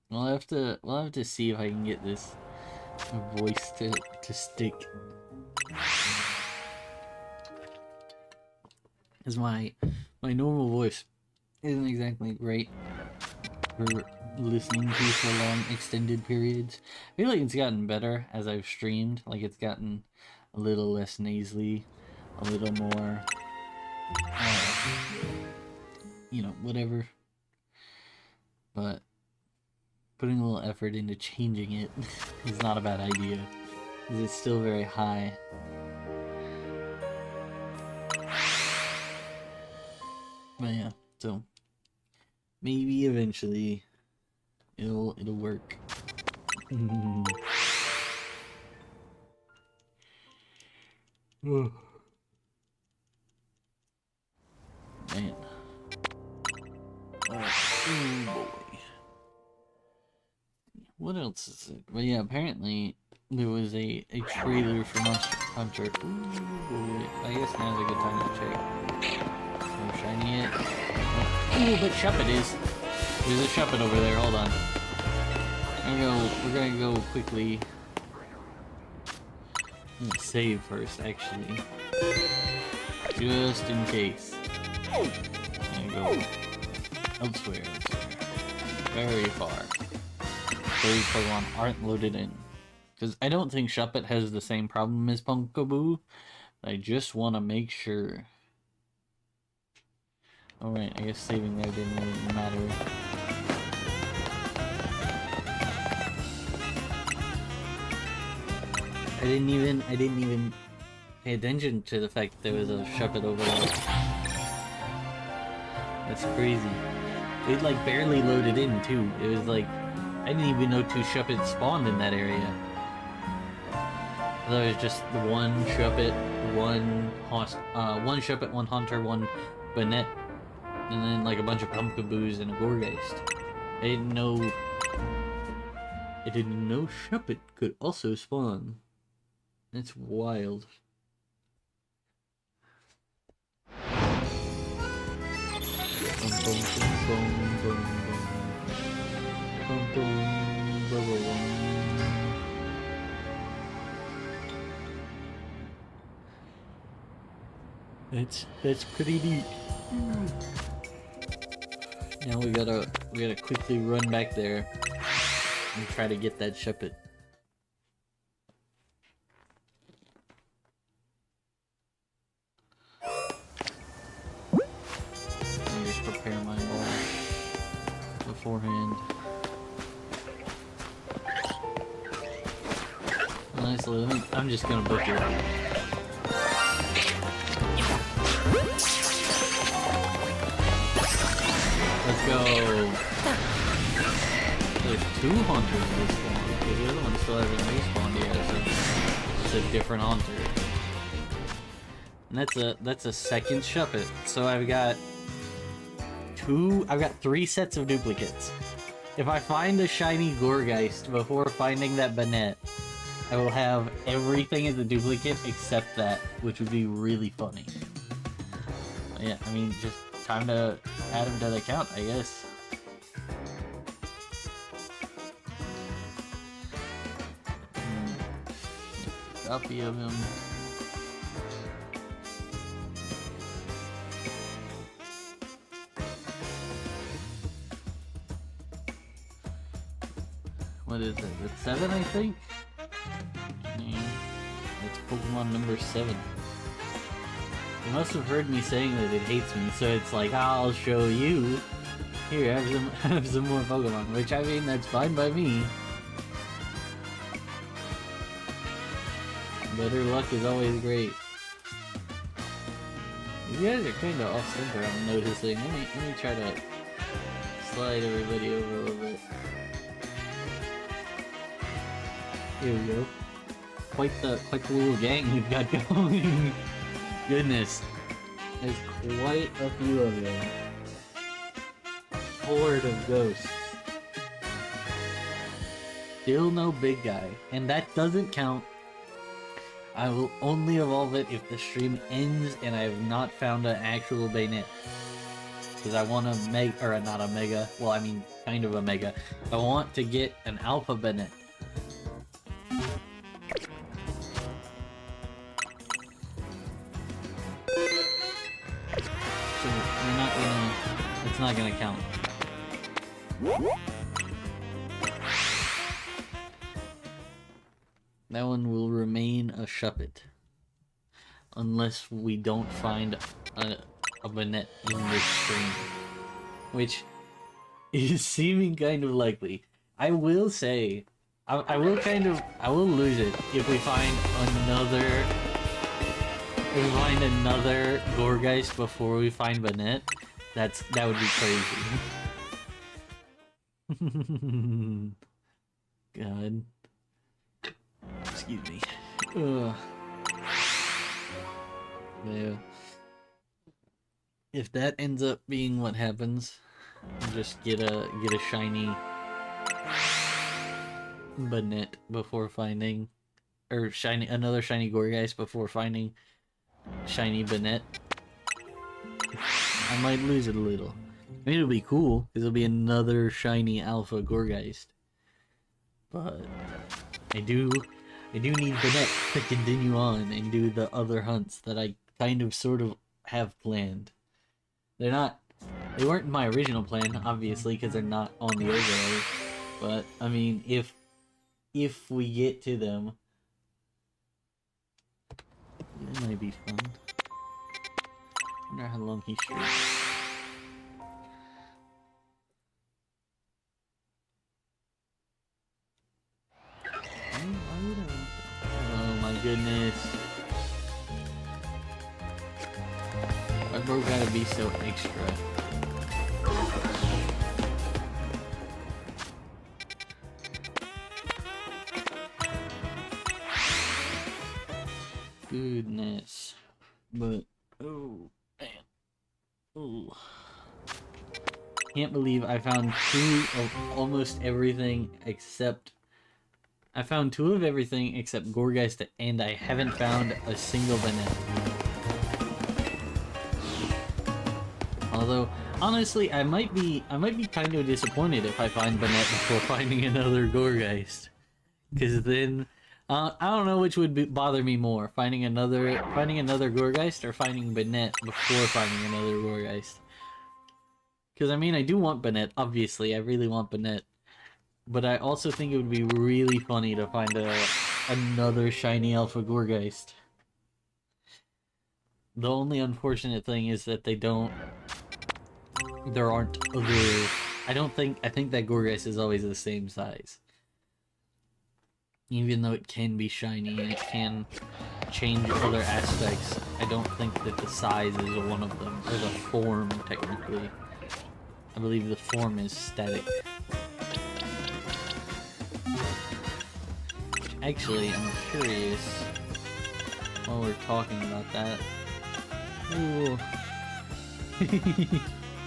We'll have to see if I can get this voice to stick. Because my normal voice isn't exactly great for listening to for long extended periods. I feel like it's gotten better as I've streamed. Like it's gotten a little less nasally, a little more, you know, whatever. But putting a little effort into changing it is not a bad idea, because it's still very high. But yeah, so maybe eventually it'll work. Man. Oh boy. What else is it? But yeah, apparently there was a trailer for Monster Hunter. Ooh boy. I guess now's a good time to check. No shiny yet. Oh, but Shuppet is. There's a Shuppet over there, hold on. We're gonna go quickly. I'm gonna save first, actually. Just in case. I'm gonna go elsewhere. Very far. Those Pokemon aren't loaded in. Because I don't think Shuppet has the same problem as Pumpkaboo. I just want to make sure. Alright, I guess saving there didn't really matter. I didn't even pay attention to the fact that there was a Shuppet over there. That's crazy. It like barely loaded in too. It was like I didn't even know 2 Shuppets spawned in that area. There was just one Shuppet, one Shuppet, one Hunter, one Banette, and then like a bunch of Pumpkaboos and a Gourgeist. I didn't know Shuppet could also spawn. That's wild. That's pretty neat. Now we gotta quickly run back there and try to get that Shuppet. Let me just prepare my ball beforehand. Honestly, I'm just gonna book it. Let's go. There's 2 Hunters in this spawn. Because the other one still hasn't respawned yet, so it's a different Hunter. And that's a second Shuppet. So I've got 3 sets of duplicates. If I find a shiny Gourgeist before finding that Banette, I will have everything as a duplicate except that, which would be really funny. But yeah, I mean, just time to add him to the account, I guess. Copy of him. What is it? It's 7, I think? Yeah. It's Pokemon number 7. It must have heard me saying that it hates me, so it's like, I'll show you. Here, have some more Pokemon, which I mean, that's fine by me. Better luck is always great. You guys are kinda off center, I'm noticing. Let me try to slide everybody over a little bit. Here we go. Quite the little gang we've got going. Goodness. There's quite a few of them. Horde of ghosts. Still no big guy. And that doesn't count. I will only evolve it if the stream ends and I have not found an actual Banette. Because I want a mega, or not a mega, well I mean kind of a mega. I want to get an alpha Banette. So we're not gonna, it's not gonna count. That one will remain a Shuppet. Unless we don't find a Banette in this stream. Which is seeming kind of likely. I will say, I will lose it if we find another Gourgeist before we find Banette. That would be crazy. God. Excuse me. Ugh. Yeah. If that ends up being what happens, I'll just get a shiny Banette before finding, or another shiny Gourgeist before finding shiny Banette. I might lose it a little. I mean, it'll be cool because it'll be another shiny alpha Gourgeist. But I do need Banette to continue on and do the other hunts that I kind of sort of have planned. They weren't my original plan, obviously, because they're not on the overlay. But I mean, if we get to them, it might be fun. I wonder how long he streams. Oh my goodness. Why bro gotta be so extra? Goodness. But, oh, man. Oh. Can't believe I found 2 of almost everything except... I found 2 of everything except Gourgeist, and I haven't found a single Banette. Although, honestly, I might be kind of disappointed if I find Banette before finding another Gourgeist. Because then... I don't know which would bother me more, finding another Gourgeist or finding Banette before finding another Gourgeist. Because, I mean, I do want Banette, obviously, I really want Banette. But I also think it would be really funny to find another shiny Alpha Gourgeist. The only unfortunate thing is that there aren't other... I think that Gourgeist is always the same size. Even though it can be shiny and it can change other aspects, I don't think that the size is one of them, or the form, technically. I believe the form is static. Actually, I'm curious, while we're talking about that. Ooh.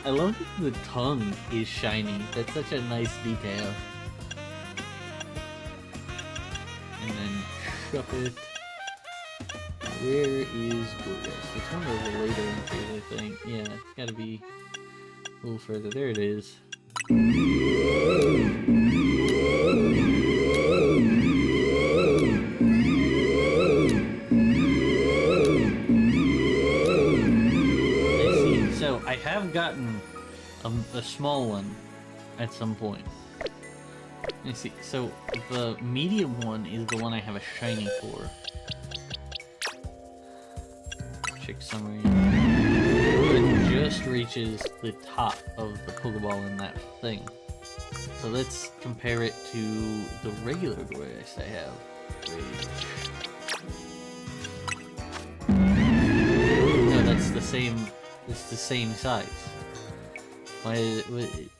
I love that the tongue is shiny. That's such a nice detail. And then Shuppet. Where is Gourgeist? It's one of the later entries, I think. Yeah, it's gotta be a little further. There it is. I see. So, I have gotten a small one at some point. I see. So, the medium one is the one I have a shiny for. Check summary. It just reaches the top of the Pokeball in that thing. So let's compare it to the regular Gourgeist I have. No, that's the same. It's the same size. Why is it?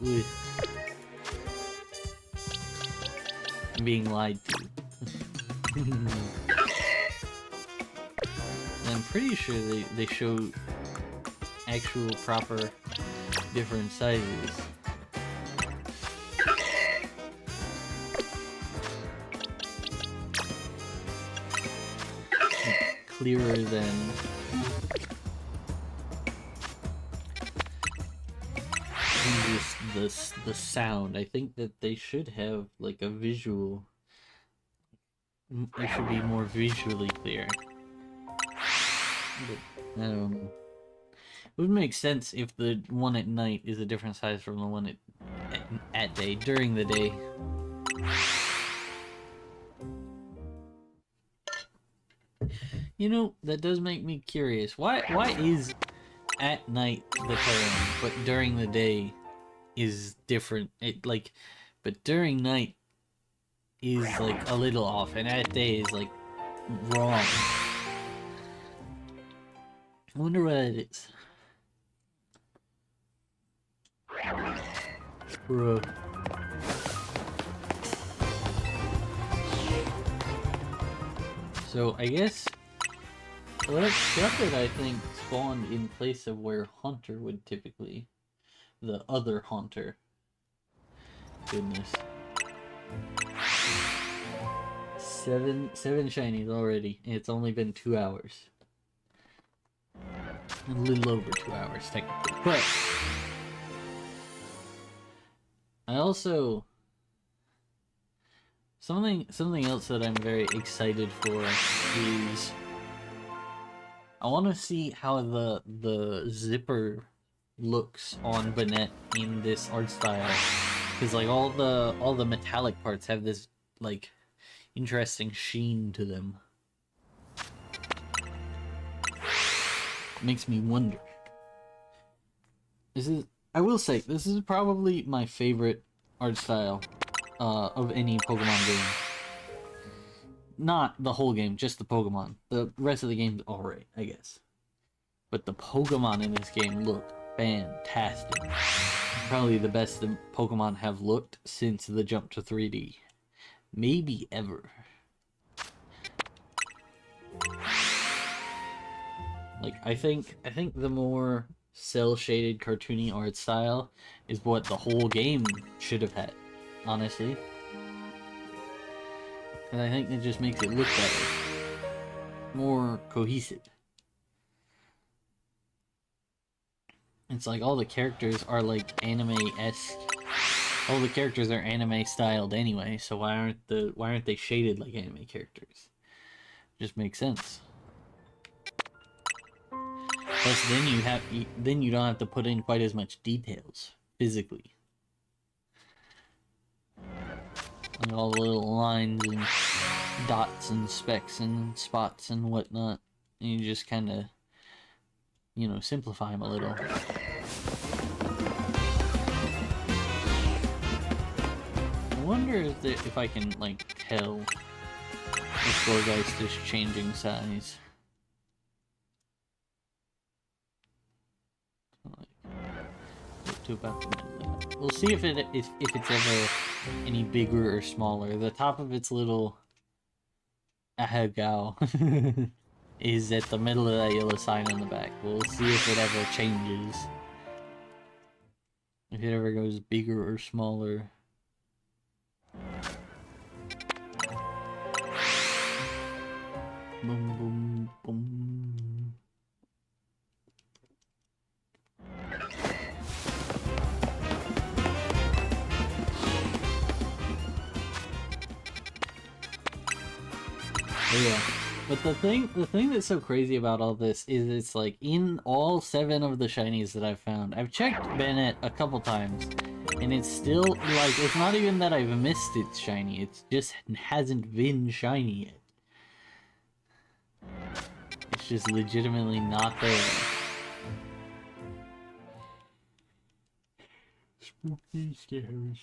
I'm being lied to. I'm pretty sure they show actual proper different sizes. Clearer than just the sound. I think that they should have like a visual. It should be more visually clear. But, I don't know. It would make sense if the one at night is a different size from the one at day, during the day. You know, that does make me curious. Why is at night the term, but during the day is different? But during night is like a little off, and at day is like wrong. I wonder what it is. Bruh. So I guess Shuppet I think spawned in place of where Haunter would typically. The other Haunter. Goodness. Seven shinies already, and it's only been 2 hours. A little over 2 hours, technically. But I also something else that I'm very excited for is I want to see how the zipper looks on Banette in this art style, because like all the metallic parts have this like interesting sheen to them. Makes me wonder. I will say, this is probably my favorite art style of any Pokemon game. Not the whole game, just the Pokemon. The rest of the game's alright, I guess. but the Pokemon in this game look fantastic. Probably the best the Pokemon have looked since the jump to 3D. Maybe ever. Like, I think the more cel-shaded cartoony art style is what the whole game should have had, honestly. And I think it just makes it look better. More cohesive. It's like all the characters are like anime-esque. All the characters are anime styled anyway, so why aren't they shaded like anime characters? Just makes sense. Plus then you don't have to put in quite as much details physically. Like all the little lines and dots and specks and spots and whatnot. And you just kind of, you know, simplify them a little. I wonder if I can, like, tell if Gourgeist is changing size. To about the middle. We'll see if it's ever any bigger or smaller. The top of its little ahegao is at the middle of that yellow sign on the back. We'll see if it ever changes. If it ever goes bigger or smaller. Boom, boom, boom. Yeah, but the thing that's so crazy about all this is it's like in all 7 of the shinies that I've found, I've checked Bennett a couple times, and it's still like it's not even that I've missed its shiny; it just hasn't been shiny yet. It's just legitimately not there. Spooky, scary.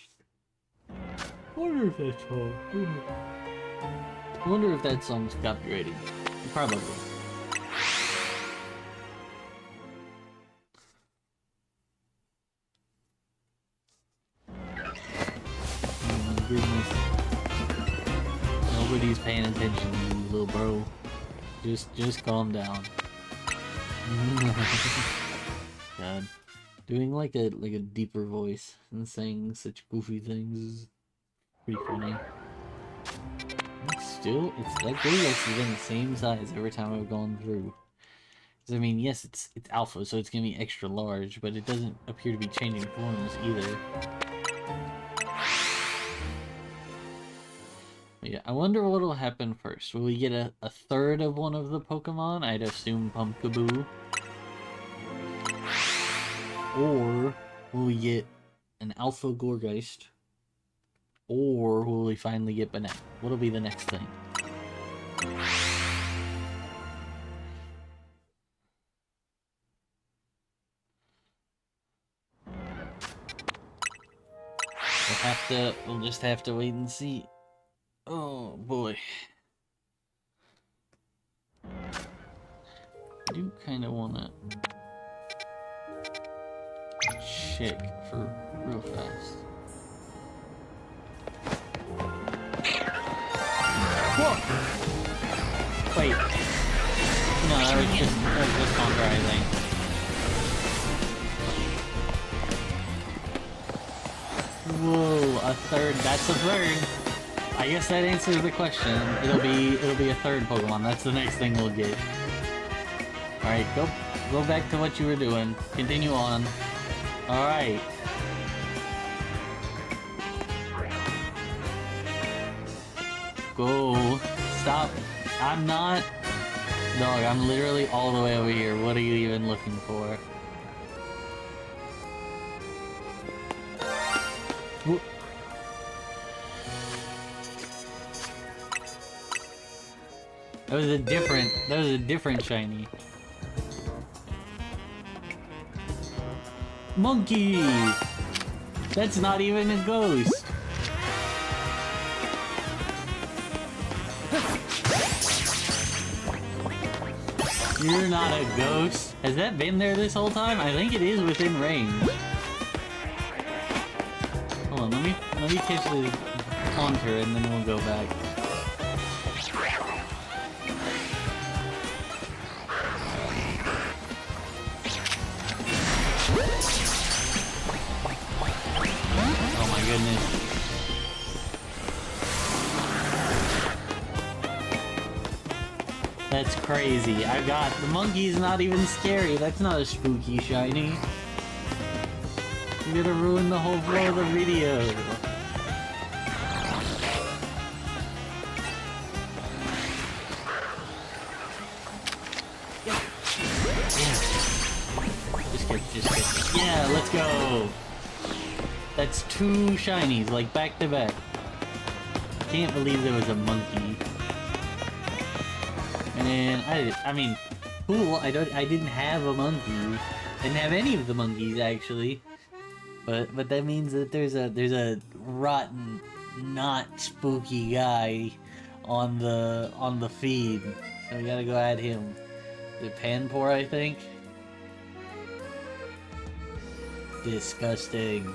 Wonder if that's all. I wonder if that song's copyrighted. Probably. Oh my goodness. Nobody's paying attention to you, little bro. Just calm down. God. Doing like a deeper voice and saying such goofy things is pretty funny. It's that Gourgeist has been the same size every time I've gone through. I mean, yes, it's alpha, so it's gonna be extra large, but it doesn't appear to be changing forms either. But yeah, I wonder what'll happen first. Will we get a third of one of the Pokemon? I'd assume Pumpkaboo. Or will we get an Alpha Gourgeist? Or will we finally get Bennett? What'll be the next thing? We'll just have to wait and see. Oh boy. I do kind of want to check for real fast. Whoa! Wait. No, that was just Conqueror, I think. Whoa, a third. That's a third. I guess that answers the question. It'll be a third Pokemon. That's the next thing we'll get. All right, go back to what you were doing. Continue on. All right. Go. Stop. I'm not. Dog, I'm literally all the way over here. What are you even looking for? What? That was a different shiny. Monkey! That's not even a ghost. You're not a ghost. Has that been there this whole time? I think it is within range. Hold on, let me catch the haunter and then we'll go back. Oh my goodness. That's crazy. I got the monkey's not even scary. That's not a spooky shiny. You're gonna ruin the whole flow of the video. Yeah. Just get. Yeah, let's go. That's 2 shinies, like back to back. Can't believe there was a monkey. And I mean, cool. I didn't have a monkey. Didn't have any of the monkeys actually. But that means that there's a rotten, not spooky guy on the feed. So we gotta go at him. The Panpour, I think. Disgusting.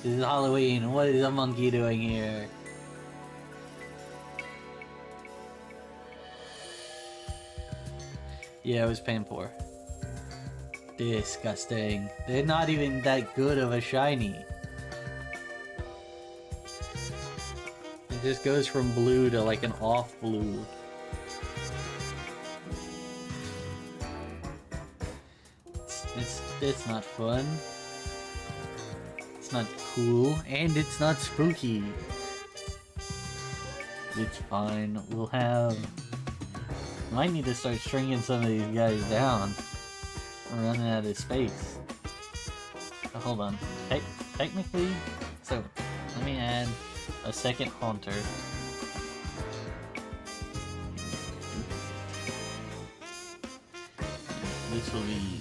This is Halloween. What is a monkey doing here? Yeah, it was Panpour. Disgusting. They're not even that good of a shiny. It just goes from blue to like an off blue. It's not fun. It's not cool, and it's not spooky. It's fine. We'll have... Might need to start stringing some of these guys down. We're running out of space. Oh, hold on. Technically, so let me add a second haunter. This will be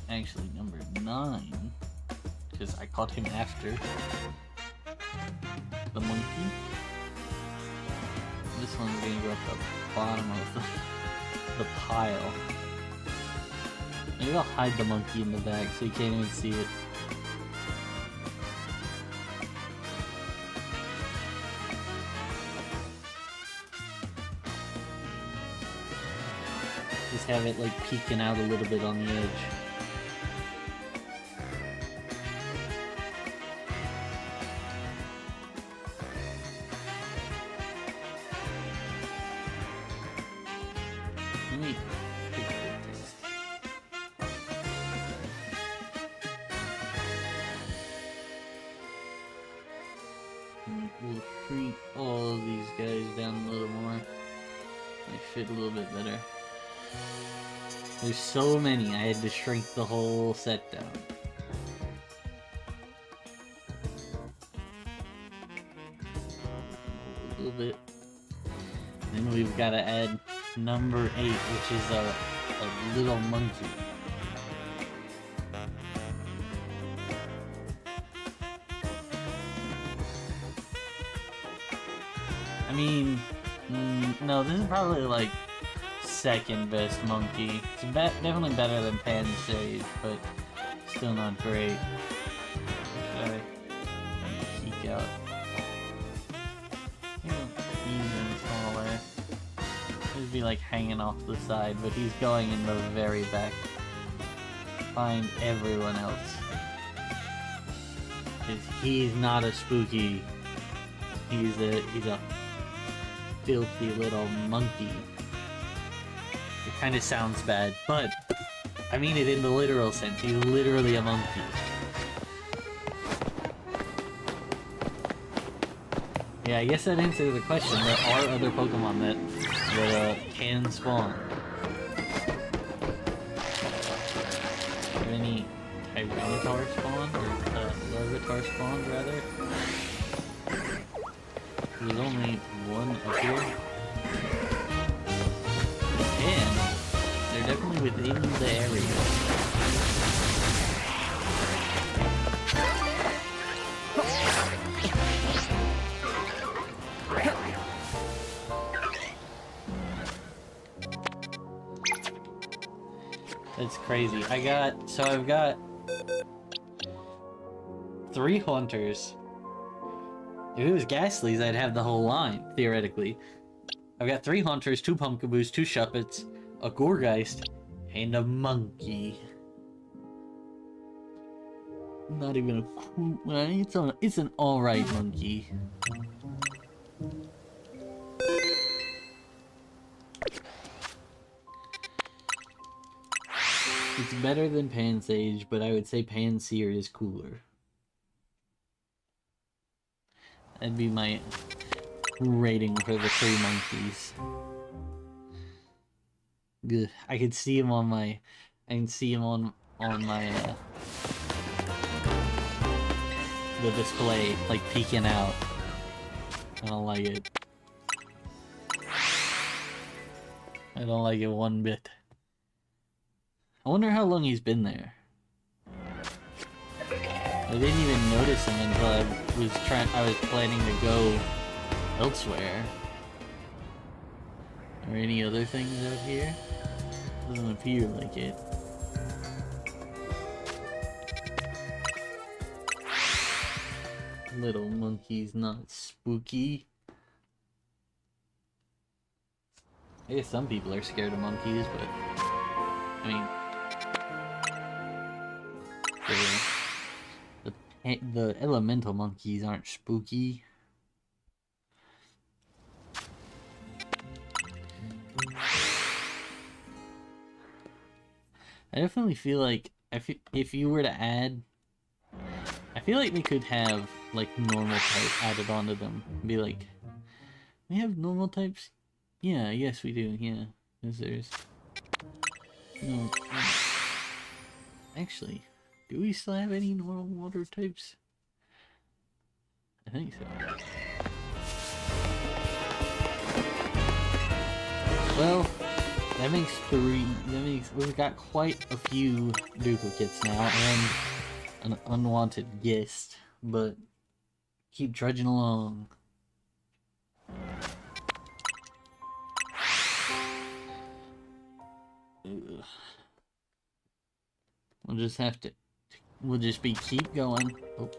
actually number 9 because I caught him after the monkey. This one's gonna go at the bottom of the pile. Maybe I'll hide the monkey in the back so you can't even see it. Just have it like peeking out a little bit on the edge. Let me take a quick taste. And we'll shrink all of these guys down a little more. They fit a little bit better. There's so many, I had to shrink the whole set down. A little bit. Then we've got to add number 8, which is a little monkey. I mean, no, this is probably like second best monkey. It's definitely better than Pansage, but still not great. Should I peek out? Even smaller. He'd be like hanging off the side, but he's going in the very back. Find everyone else. Because he's not a spooky. He's a filthy little monkey. It kind of sounds bad, but I mean it in the literal sense. He's literally a monkey. Yeah, I guess that answers the question. There are other Pokemon that can spawn. Are there any Tyranitar spawn? Or Larvitar spawn, rather? There's only one up here. And they're definitely within the area. That's crazy. I've got 3 Haunters. If it was Ghastlies, I'd have the whole line, theoretically. I've got 3 Haunters, 2 Pumpkaboos, 2 Shuppets, a Gourgeist, and a Monkey. Not even a cool... It's an alright monkey. It's better than Pansage, but I would say Pansear is cooler. That'd be my rating for the 3 monkeys. Ugh, I can see him on my... I can see him on my, the display, like, peeking out. I don't like it. I don't like it one bit. I wonder how long he's been there. I didn't even notice him until I was planning to go elsewhere. Or any other things out here? Doesn't appear like it. Little monkey's not spooky. I guess some people are scared of monkeys, but I mean, the elemental monkeys aren't spooky. I definitely feel like if you were to add, I feel like they could have like normal type added onto them. Be like, we have normal types. Yeah, yes we do. Yeah, because there's no. Actually, do we still have any normal water types? I think so. Well, that makes 3. That makes we've got quite a few duplicates now and an unwanted guest, but keep trudging along. Ugh. We'll just have to. We'll just keep going. Oh.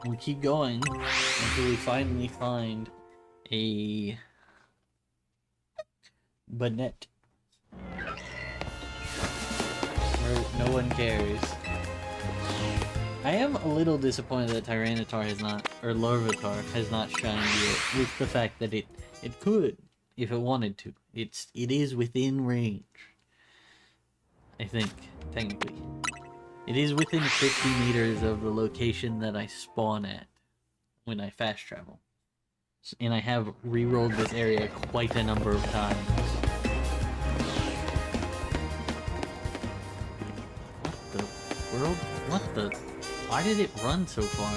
We'll keep going until we finally find a Banette. Where no one cares. I am a little disappointed that Tyranitar has not, or Larvitar has not shined yet, with the fact that it could, if it wanted to. It is within range. I think, technically. It is within 50 meters of the location that I spawn at when I fast travel. And I have re-rolled this area quite a number of times. What the world? What the? Why did it run so far?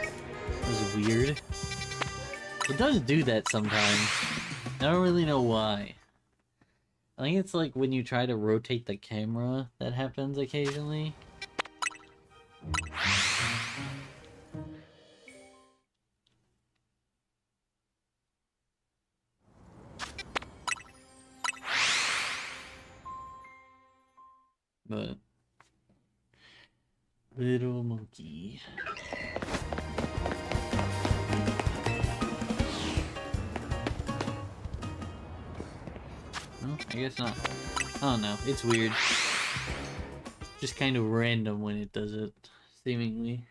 It was weird. It does do that sometimes. I don't really know why. I think it's like when you try to rotate the camera that happens occasionally. But little monkey. No, I guess not. I don't know. It's weird. Just kind of random when it does it, seemingly.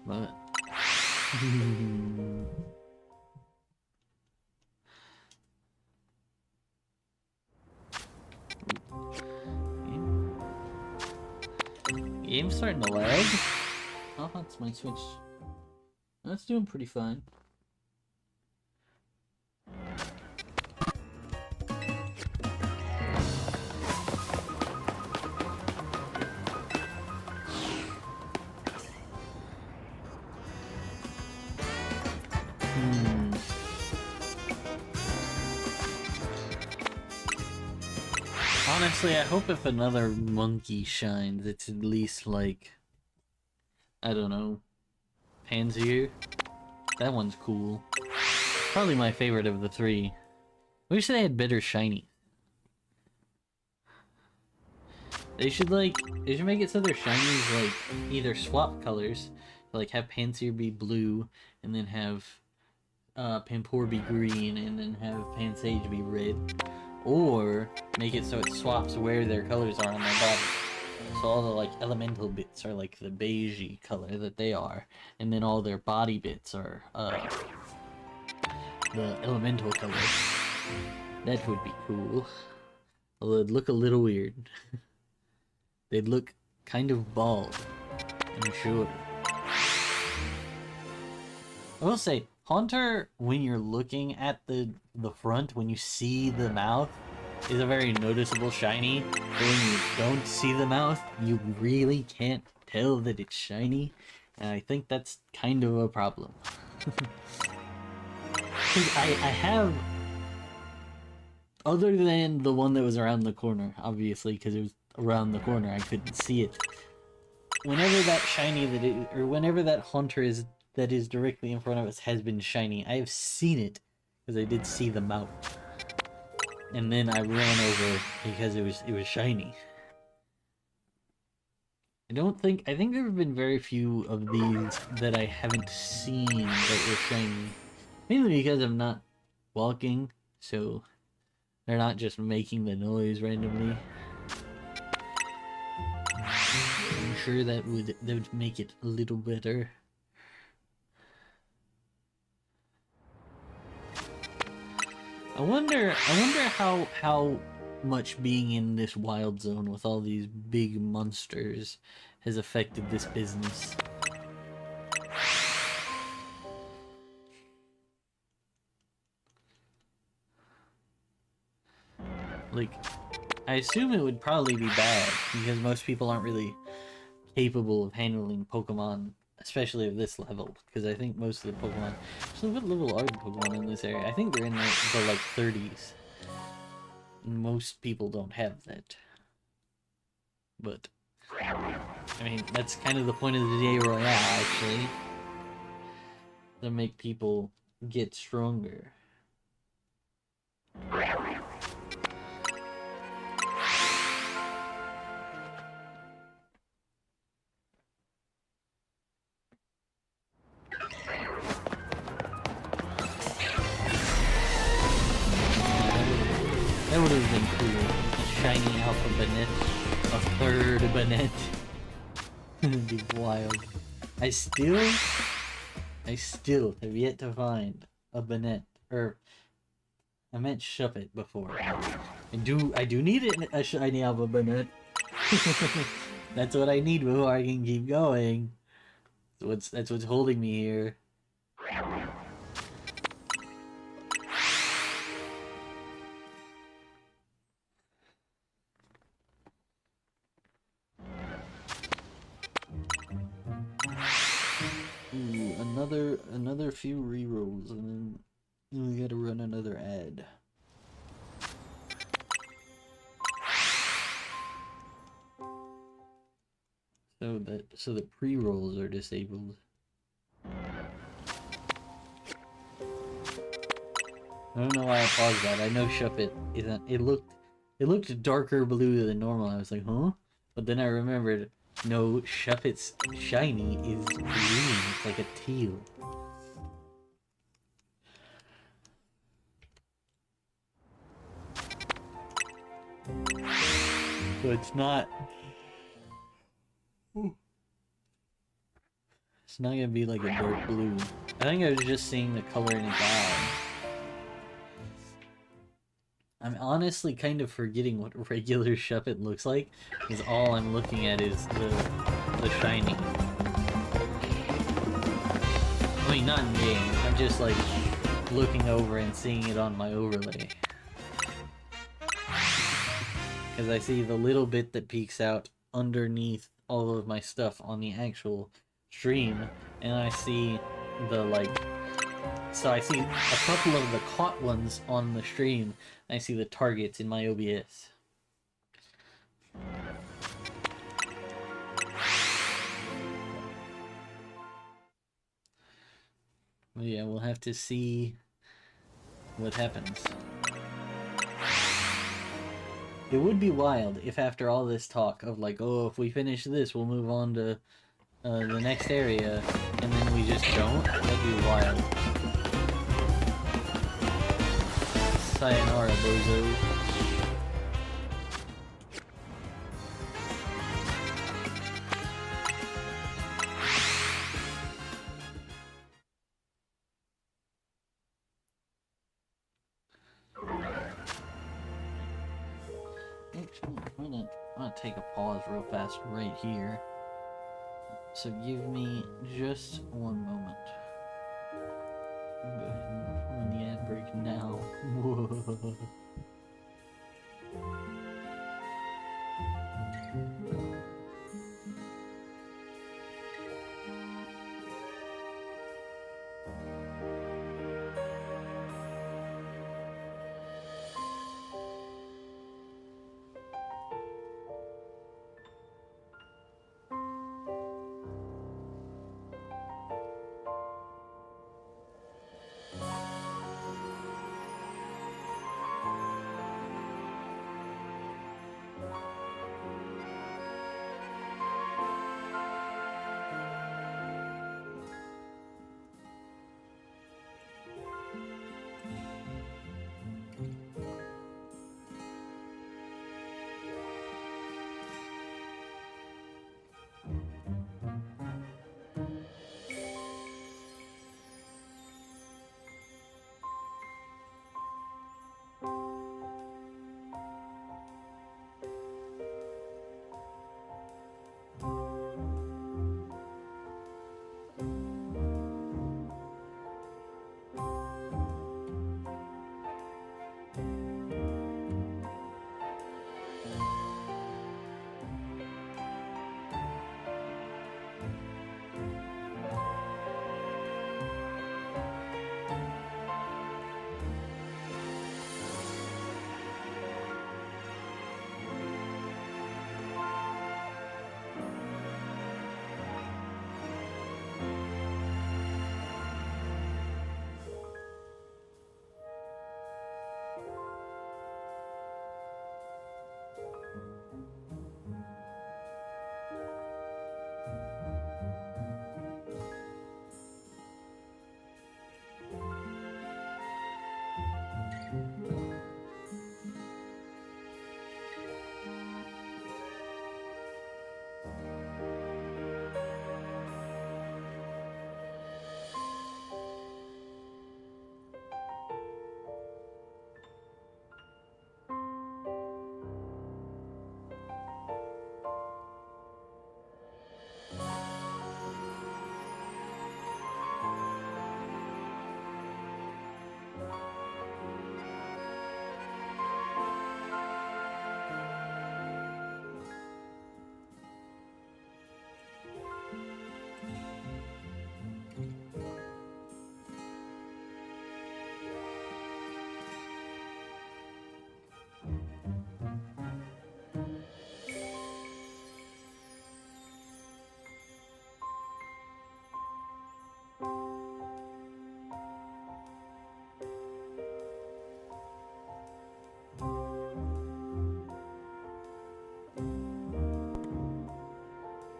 But game's starting to lag. Oh, that's my Switch. That's doing pretty fine. Honestly, I hope if another monkey shines, it's at least like, I don't know, Pansier. That one's cool. Probably my favorite of the three. I wish they had better shiny. They should make it so their shinies like either swap colors, like have Pansear be blue and then have Pampor be green and then have Pansage be red, or make it so it swaps where their colors are on their body. So all the like elemental bits are like the beigey color that they are, and then all their body bits are the elemental color. That would be cool. Although it'd look a little weird. They'd look kind of bald, I'm sure. I will say, Haunter, when you're looking at the front, when you see the mouth, is a very noticeable shiny. But when you don't see the mouth, you really can't tell that it's shiny. And I think that's kind of a problem. I have... Other than the one that was around the corner, obviously, because it was around the corner, I couldn't see it. Whenever that shiny whenever that Haunter that is directly in front of us has been shiny, I have seen it, because I did see the mouth. And then I ran over because it was shiny. I think there have been very few of these that I haven't seen that were shiny. Mainly because I'm not walking, so they're not just making the noise randomly. I'm sure that would make it a little better. I wonder how much being in this wild zone with all these big monsters has affected this business. Like, I assume it would probably be bad, because most people aren't really capable of handling Pokemon, especially of this level, because I think most of the Pokemon... So what level are the Pokemon in this area? I think they're in the like 30s. Most people don't have that. But, I mean, that's kind of the point of the Day Royale, actually. To make people get stronger. That would have been cool. A shiny Alpha Banette. A third Banette. It'd be wild. I still have yet to find a Banette. Or, I meant Shuppet before. I do need a shiny Alpha Banette. That's what I need before I can keep going. That's what's holding me here. Ooh, another few rerolls, and then we gotta run another ad. So the pre-rolls are disabled. I don't know why I paused that. I know Shuppet isn't. It looked darker blue than normal. I was like, huh? But then I remembered, no, Shuppet's shiny is green. It's like a teal. So it's not... It's not gonna be like a dark blue. I think I was just seeing the color in its eye. I'm honestly kind of forgetting what regular Shuppet looks like, because all I'm looking at is the shiny. I mean, not in game. I'm just like looking over and seeing it on my overlay. Because I see the little bit that peeks out underneath all of my stuff on the actual stream, and I see the like... So I see a couple of the caught ones on the stream, and I see the targets in my OBS. Well, yeah, we'll have to see what happens. It would be wild if after all this talk of like, oh, if we finish this, we'll move on to the next area, and then we just don't. That'd be wild. Sayonara, bozo. Actually, I'm gonna take a pause real fast right here. So give me just one moment. I'm going to run the ad break now.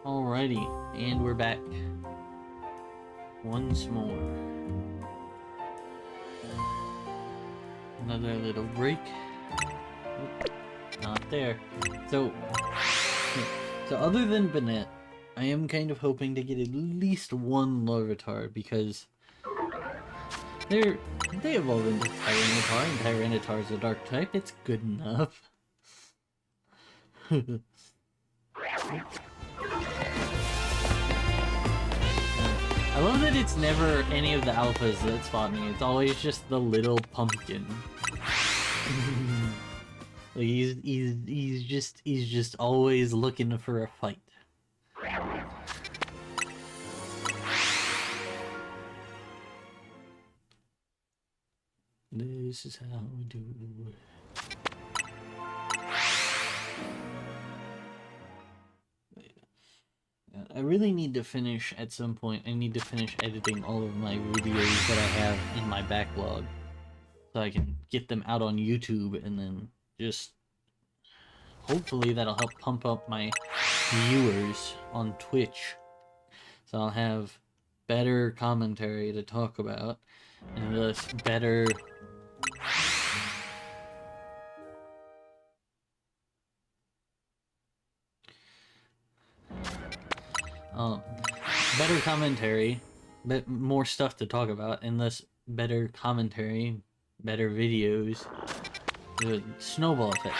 Alrighty, and we're back. Once more. Another little break. Oop, not there. So other than Banette, I am kind of hoping to get at least one Larvitar because they evolve into Tyranitar, and Tyranitar is a dark type. It's good enough. I love that it's never any of the alphas that spot me. It's always just the little pumpkin. Like he's just always looking for a fight. This is how we do it. I really need to finish at some point. I need to finish editing all of my videos that I have in my backlog, so I can get them out on YouTube, and then just hopefully that'll help pump up my viewers on Twitch. So I'll have better commentary to talk about, and thus better better commentary, but more stuff to talk about, and thus better commentary, better videos. The snowball effect.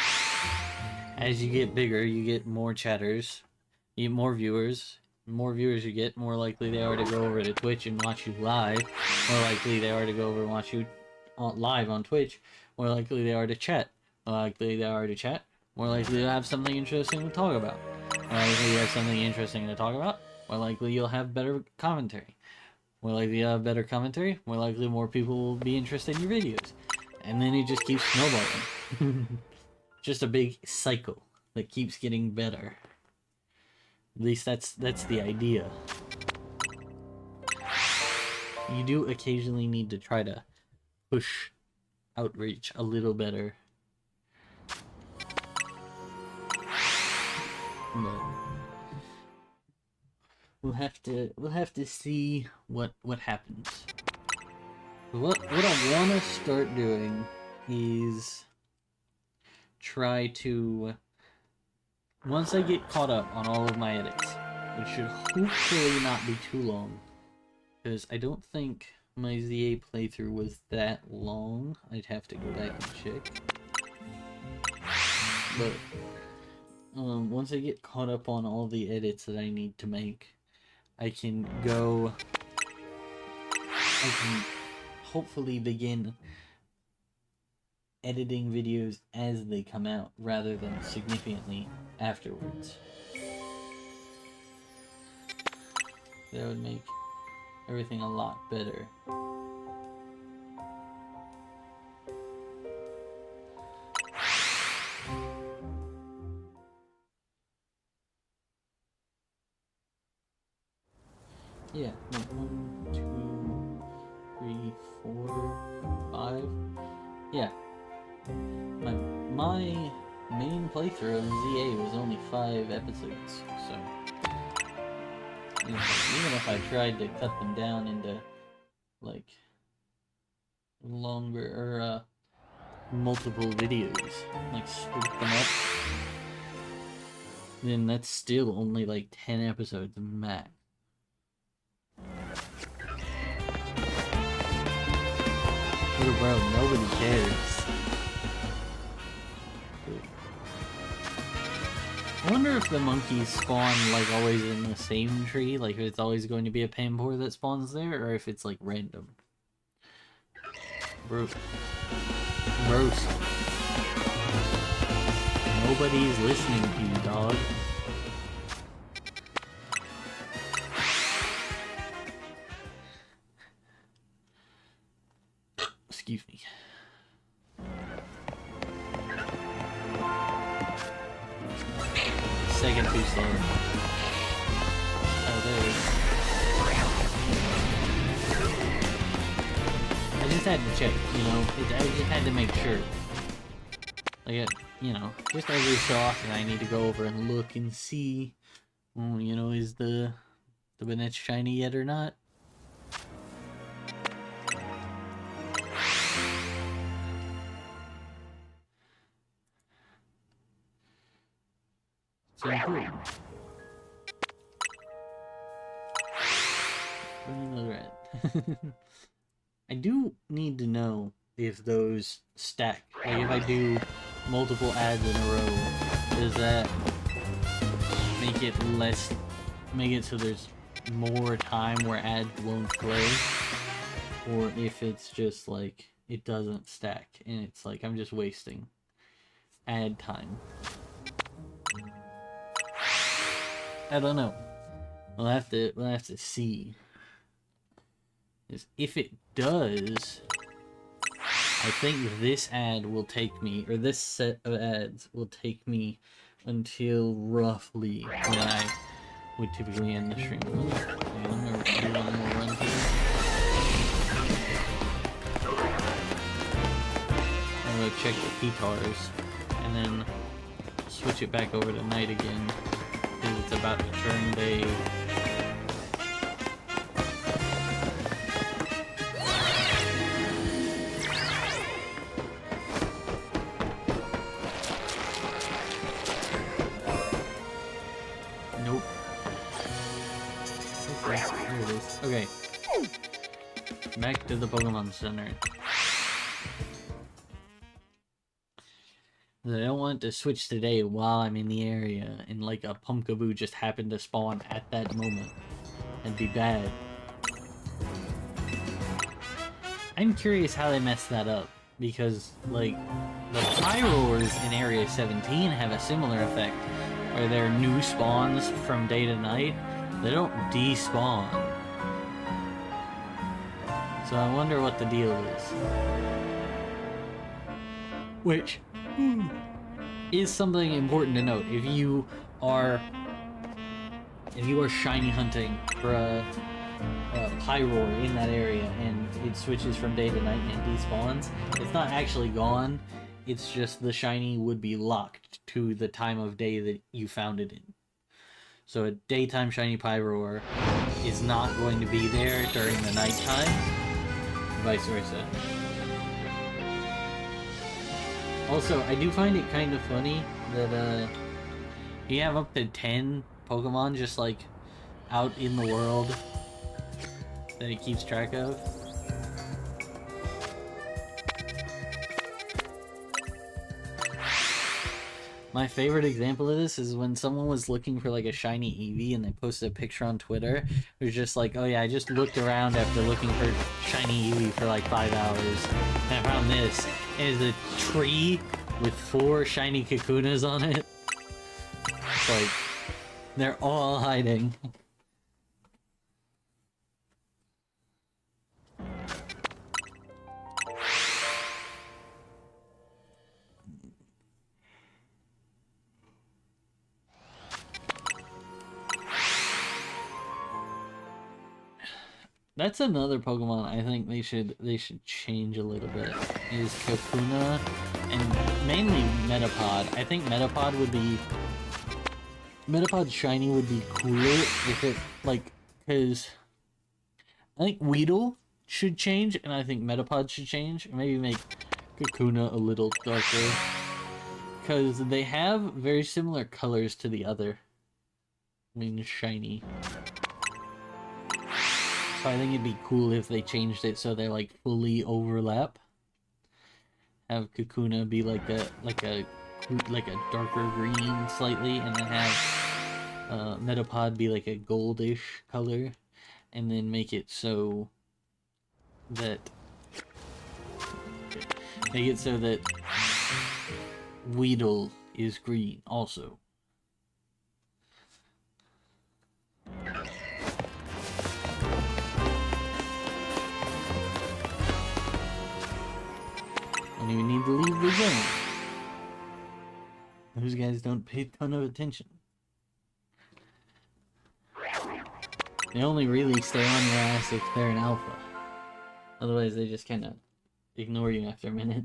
As you get bigger, you get more chatters, you get more viewers. The more viewers you get, more likely they are to go over to Twitch and watch you live. More likely they are to go over and watch you live on Twitch. More likely they are to chat. More likely they are to chat. More likely you'll have something interesting to talk about. More likely you have something interesting to talk about. More likely you'll have better commentary. More likely you'll have better commentary. More likely more people will be interested in your videos. And then it just keeps snowballing. Just a big cycle that keeps getting better. At least that's the idea. You do occasionally need to try to push outreach a little better. But we'll have to see what happens. What I want to start doing is try to, once I get caught up on all of my edits, which should hopefully not be too long, because I don't think my ZA playthrough was that long. I'd have to go back and check. But once I get caught up on all the edits that I need to make, I can hopefully begin editing videos as they come out rather than significantly afterwards. That would make everything a lot better. Yeah, 1, 2, 3, 4, 5. Yeah. My main playthrough of ZA was only 5 episodes, so even if I tried to cut them down into like longer or multiple videos, like split them up, then that's still only like 10 episodes max. Little bro, nobody cares. I wonder if the monkeys spawn like always in the same tree, like if it's always going to be a Pampor that spawns there, or if it's like random. Bro. Roast. Nobody's listening to you, dog. Excuse me. Second too slow. Oh, there it is. I just had to check, you know. I just had to make sure. Like, you know, just every so often I need to go over and look and see, you know, is the Banette shiny yet or not? So important. Another ad. I do need to know if those stack. Like if I do multiple ads in a row, does that make it so there's more time where ads won't play? Or if it's just like it doesn't stack and it's like I'm just wasting ad time. I don't know. We'll have to see. If it does, I think this ad will take me, or this set of ads will take me until roughly when I would typically end the stream with. And or do one more run through. I'm gonna check the PTARs and then switch it back over to night again because it's about to turn day. Nope. Okay, there it is. Okay. Back to the Pokemon Center. I don't want to switch today while I'm in the area and like a Pumpkaboo just happened to spawn at that moment. That'd be bad. I'm curious how they messed that up because like the Pyroars in Area 17 have a similar effect where they're new spawns from day to night. They don't despawn. So I wonder what the deal is. Which is something important to note. If you are shiny hunting for a Pyroar in that area and it switches from day to night and despawns, it's not actually gone. It's just the shiny would be locked to the time of day that you found it in. So a daytime shiny Pyroar is not going to be there during the nighttime, vice versa. Also, I do find it kind of funny that you have up to 10 Pokemon just like out in the world that it keeps track of. My favorite example of this is when someone was looking for like a shiny Eevee and they posted a picture on Twitter. It was just like, oh yeah, I just looked around after looking for shiny Eevee for like 5 hours and I found this. It is a tree with 4 shiny Kakunas on it. It's like, they're all hiding. That's another Pokemon I think they should change a little bit. Is Kakuna and mainly Metapod. I think Metapod shiny would be cooler if it like, cause I think Weedle should change and I think Metapod should change. Maybe make Kakuna a little darker. Cause they have very similar colors to the other. I mean shiny. So I think it'd be cool if they changed it so they like fully overlap. Have Kakuna be like a darker green slightly, and then have Metapod be like a goldish color, and then make it so that Weedle is green also. Don't even need to leave the zone. Those guys don't pay a ton of attention. They only really stay on your ass if they're an alpha. Otherwise they just kind of ignore you after a minute.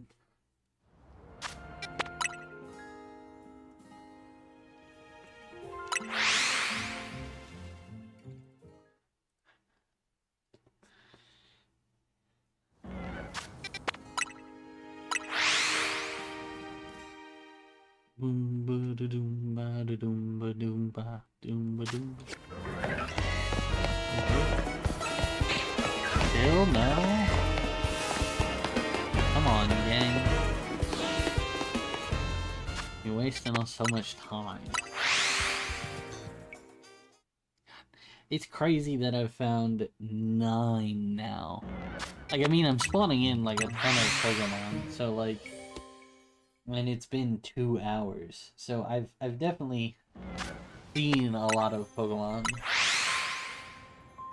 Still no? Come on, gang. You're wasting us so much time. It's crazy that I've found 9 now. Like, I mean, I'm spawning in like a ton of Pokemon, so like, and it's been 2 hours, so I've definitely seen a lot of Pokemon.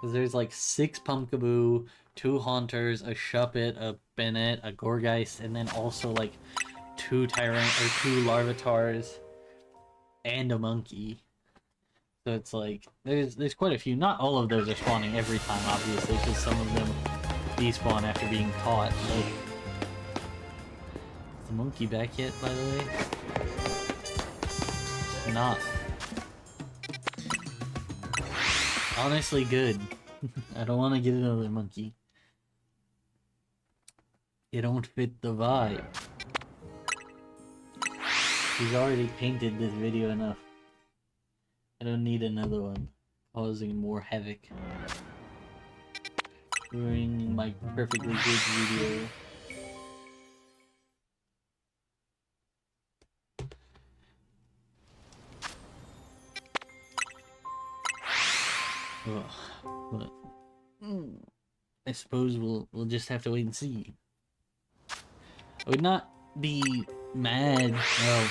Because there's like 6 Pumpkaboo, 2 Haunters, a Shuppet, a Bennett, a Gourgeist, and then also like 2 Larvitars, and a Monkey. So it's like there's quite a few. Not all of those are spawning every time, obviously, because some of them despawn after being caught. But is the monkey back yet, by the way? It's not. Honestly, good. I don't want to get another monkey. You don't fit the vibe. He's already painted this video enough. I don't need another one, causing more havoc. Ruining my perfectly good video. Ugh, but I suppose we'll just have to wait and see. I would not be mad. Well,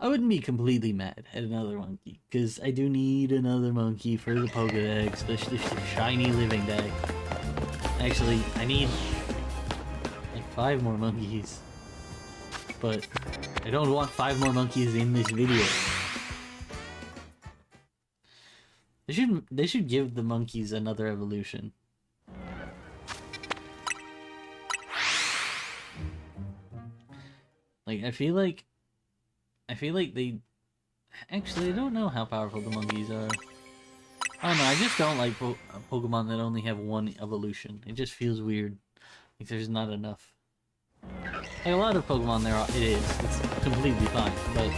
I wouldn't be completely mad at another monkey, because I do need another monkey for the Pokedex, the shiny living deck. Actually, I need like 5 more monkeys, but I don't want 5 more monkeys in this video. They should give the monkeys another evolution. Like I feel like they actually, I don't know how powerful the monkeys are. I don't know, I just don't like Pokemon that only have one evolution. It just feels weird. Like there's not enough. Like a lot of Pokemon there are, it's completely fine, but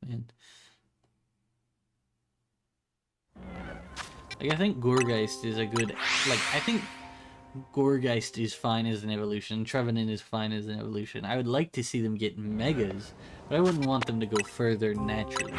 man. Like, I think Gourgeist is a good... Like, I think Gourgeist is fine as an evolution. Trevenant is fine as an evolution. I would like to see them get Megas, but I wouldn't want them to go further naturally.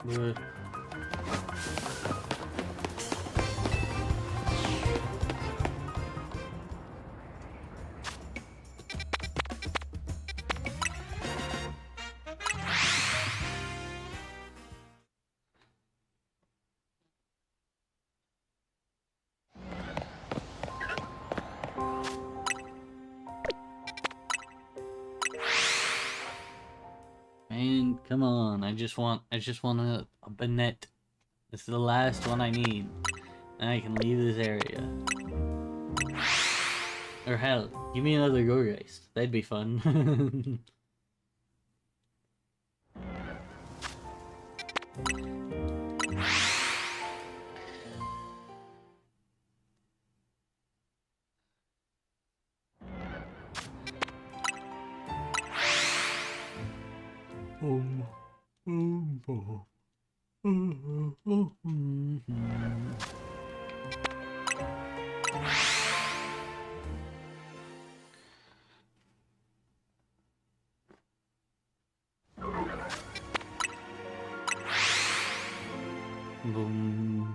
But man, come on. I just want a Banette. This is the last one I need. And I can leave this area. Or hell, give me another Gourgeist. That'd be fun. Boom,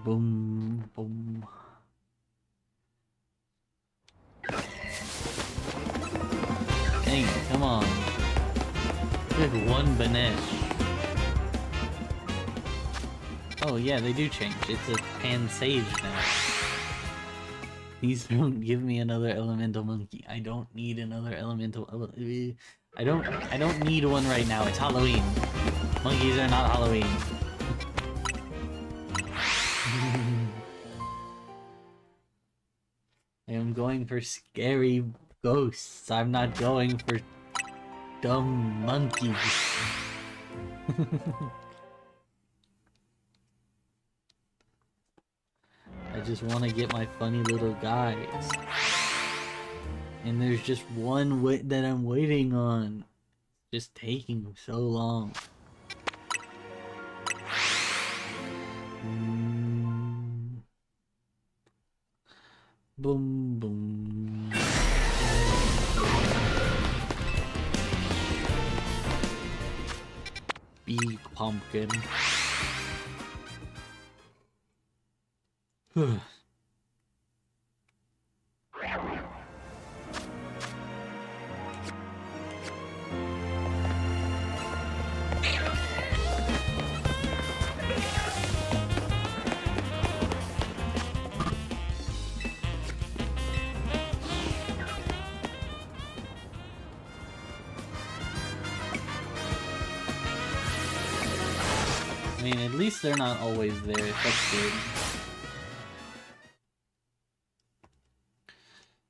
boom, boom. Dang, come on. Good one Banette. Oh yeah, they do change. It's a Pansage now. Please don't give me another elemental monkey. I don't need another elemental. I don't need one right now. It's Halloween. Monkeys are not Halloween. I am going for scary ghosts. I'm not going for dumb monkeys. I just want to get my funny little guys. And there's just one that I'm waiting on. Just taking so long. Boom, boom. Big pumpkin. I mean, at least they're not always there. That's good.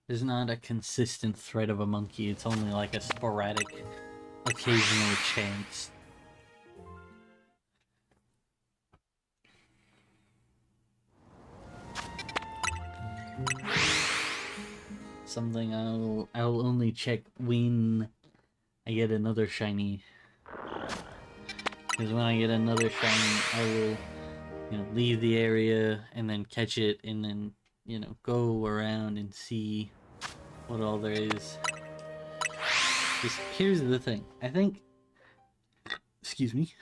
There's not a consistent threat of a monkey. It's only like a sporadic, occasional chance. Something I'll only check when I get another shiny. Because when I get another shiny, I will, leave the area and then catch it and then, go around and see what all there is. Just, here's the thing. I think, excuse me,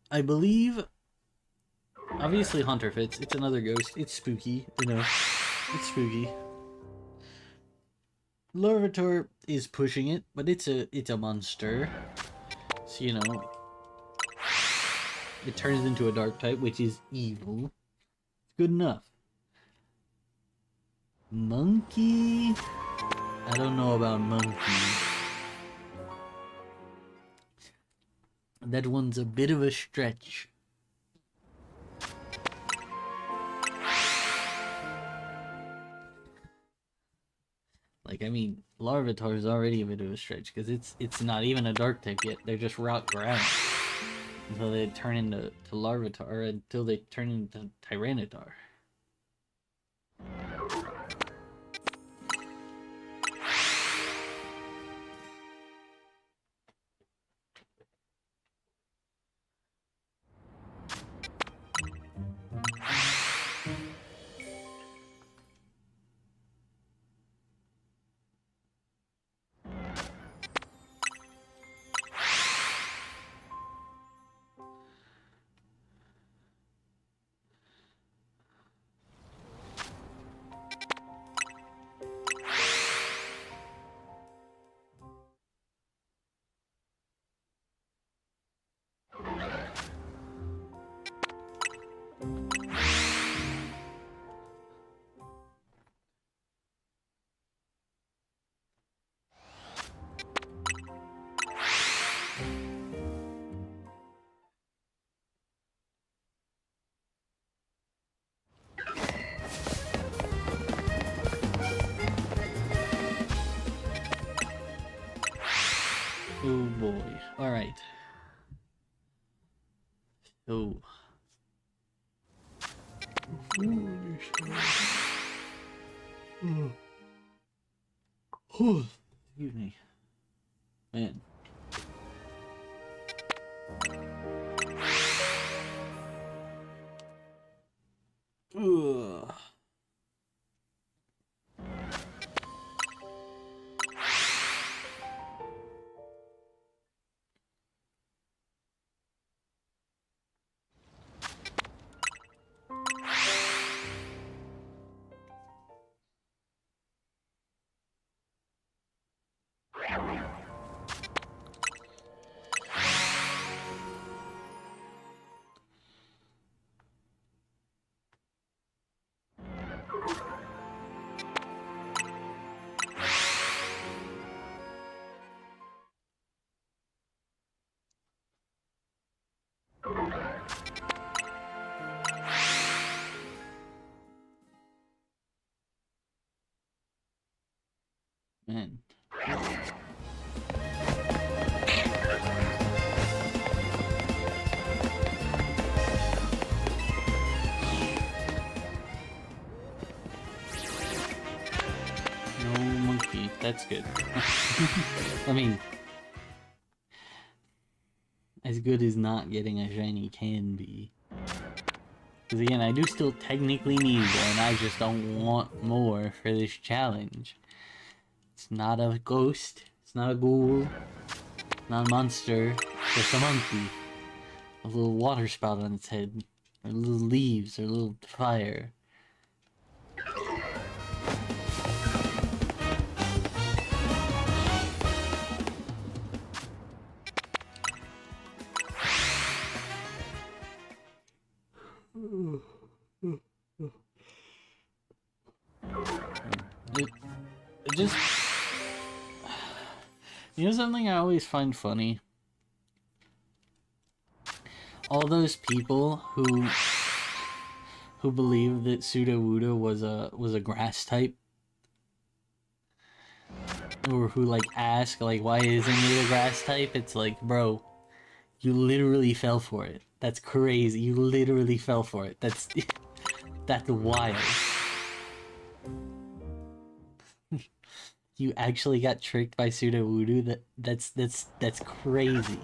I believe, obviously Haunter fits. It's another ghost. It's spooky, it's spooky. Larvitar is pushing it, but it's a monster. So, it turns into a dark type, which is evil. It's good enough. Monkey? I don't know about monkey. That one's a bit of a stretch. Like, I mean, Larvitar is already a bit of a stretch, because it's not even a dark type yet. They're just rock ground. Until they turn into Larvitar, until they turn into Tyranitar. Oh boy. Alright. So. Excuse me. Man. Ugh. Man. that's good. I mean, as good as not getting a shiny can be. Because again, I do still technically need one, I just don't want more for this challenge. It's not a ghost, it's not a ghoul, not a monster, it's just a monkey. A little water spout on its head, or little leaves, or a little fire. It just... You know something I always find funny? All those people who believe that Sudowoodo was a grass type, or who like ask like why isn't it a grass type? It's like, bro, you literally fell for it. That's crazy. You literally fell for it. That's that's wild. You actually got tricked by Sudowoodo. That's crazy.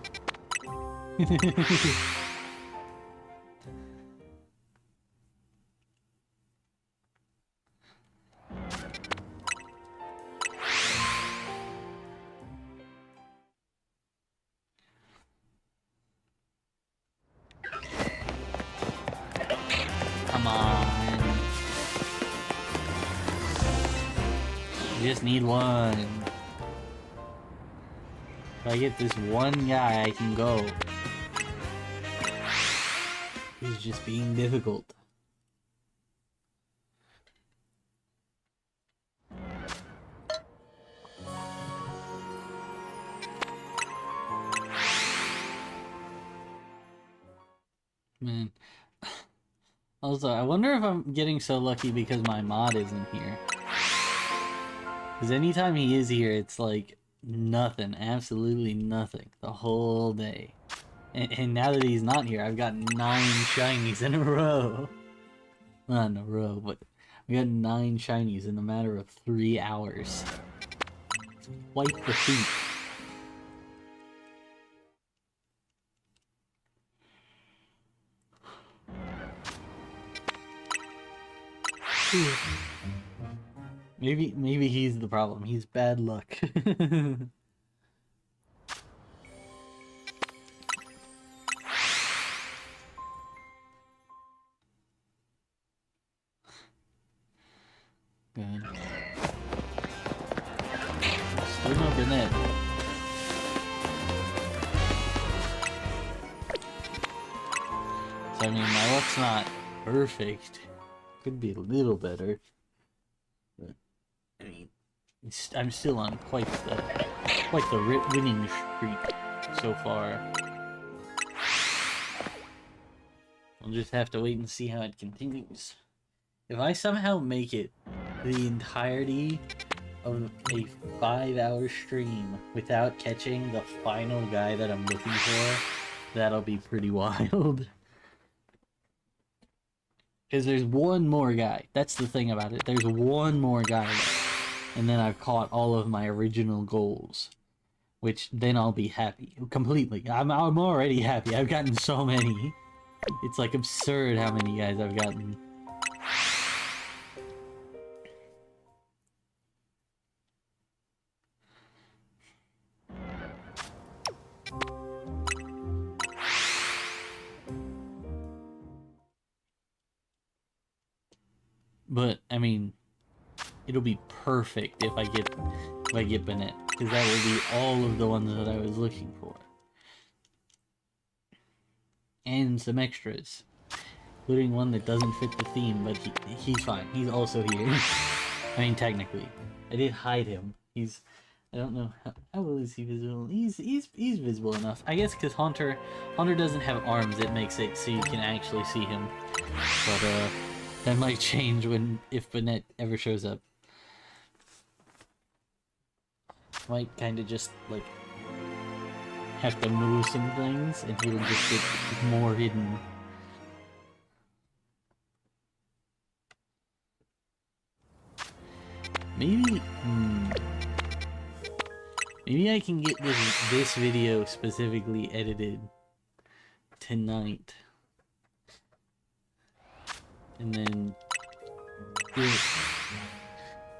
Come on. You just need one. If I get this one guy, I can go. He's just being difficult. Man. Also, I wonder if I'm getting so lucky because my mod isn't here. Because anytime he is here, it's like nothing. Absolutely nothing. The whole day. And now that he's not here, I've got 9 shinies in a row. Not in a row, but we got 9 shinies in a matter of 3 hours. It's quite the feat. Maybe he's the problem. He's bad luck. Good. Still no Banette. So I mean, my luck's not perfect. Could be a little better. But I mean, I'm still on quite the winning streak so far. We'll just have to wait and see how it continues. If I somehow make it the entirety of a 5-hour stream without catching the final guy that I'm looking for, that'll be pretty wild. Because there's one more guy. That's the thing about it. There's one more guy left. And then I've caught all of my original goals. Which, then I'll be happy. Completely. I'm already happy. I've gotten so many. It's like absurd how many guys I've gotten. But I mean, it'll be perfect if I get Banette, because that will be all of the ones that I was looking for, and some extras, including one that doesn't fit the theme, but he's fine. He's also here. I mean, technically, I did hide him. I don't know how well is he visible. He's visible enough, I guess, because Haunter doesn't have arms. It makes it so you can actually see him, but that might change if Banette ever shows up. Might kind of just, like, have to move some things, and he'll just get more hidden. Maybe, Maybe I can get this video specifically edited tonight. And then do it.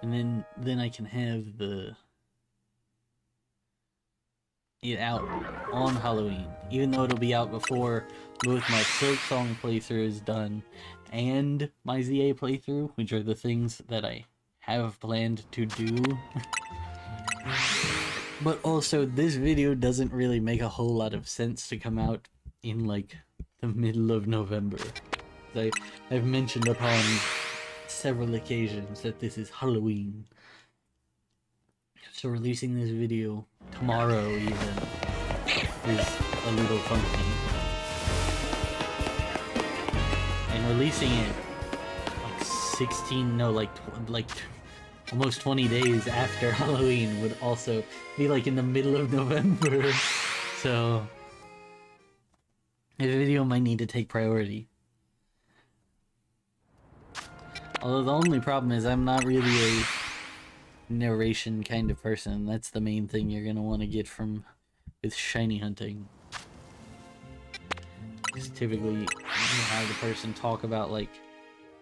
And then I can have it out on Halloween, even though it'll be out before both my Silksong playthrough is done and my ZA playthrough, which are the things that I have planned to do. But also, this video doesn't really make a whole lot of sense to come out in like the middle of November. I've mentioned upon several occasions that this is Halloween. So releasing this video tomorrow even is a little funky. And releasing it like almost 20 days after Halloween would also be like in the middle of November. So this video might need to take priority. Although the only problem is I'm not really a narration kind of person. That's the main thing you're gonna want to get with shiny hunting. Because typically you have the person talk about like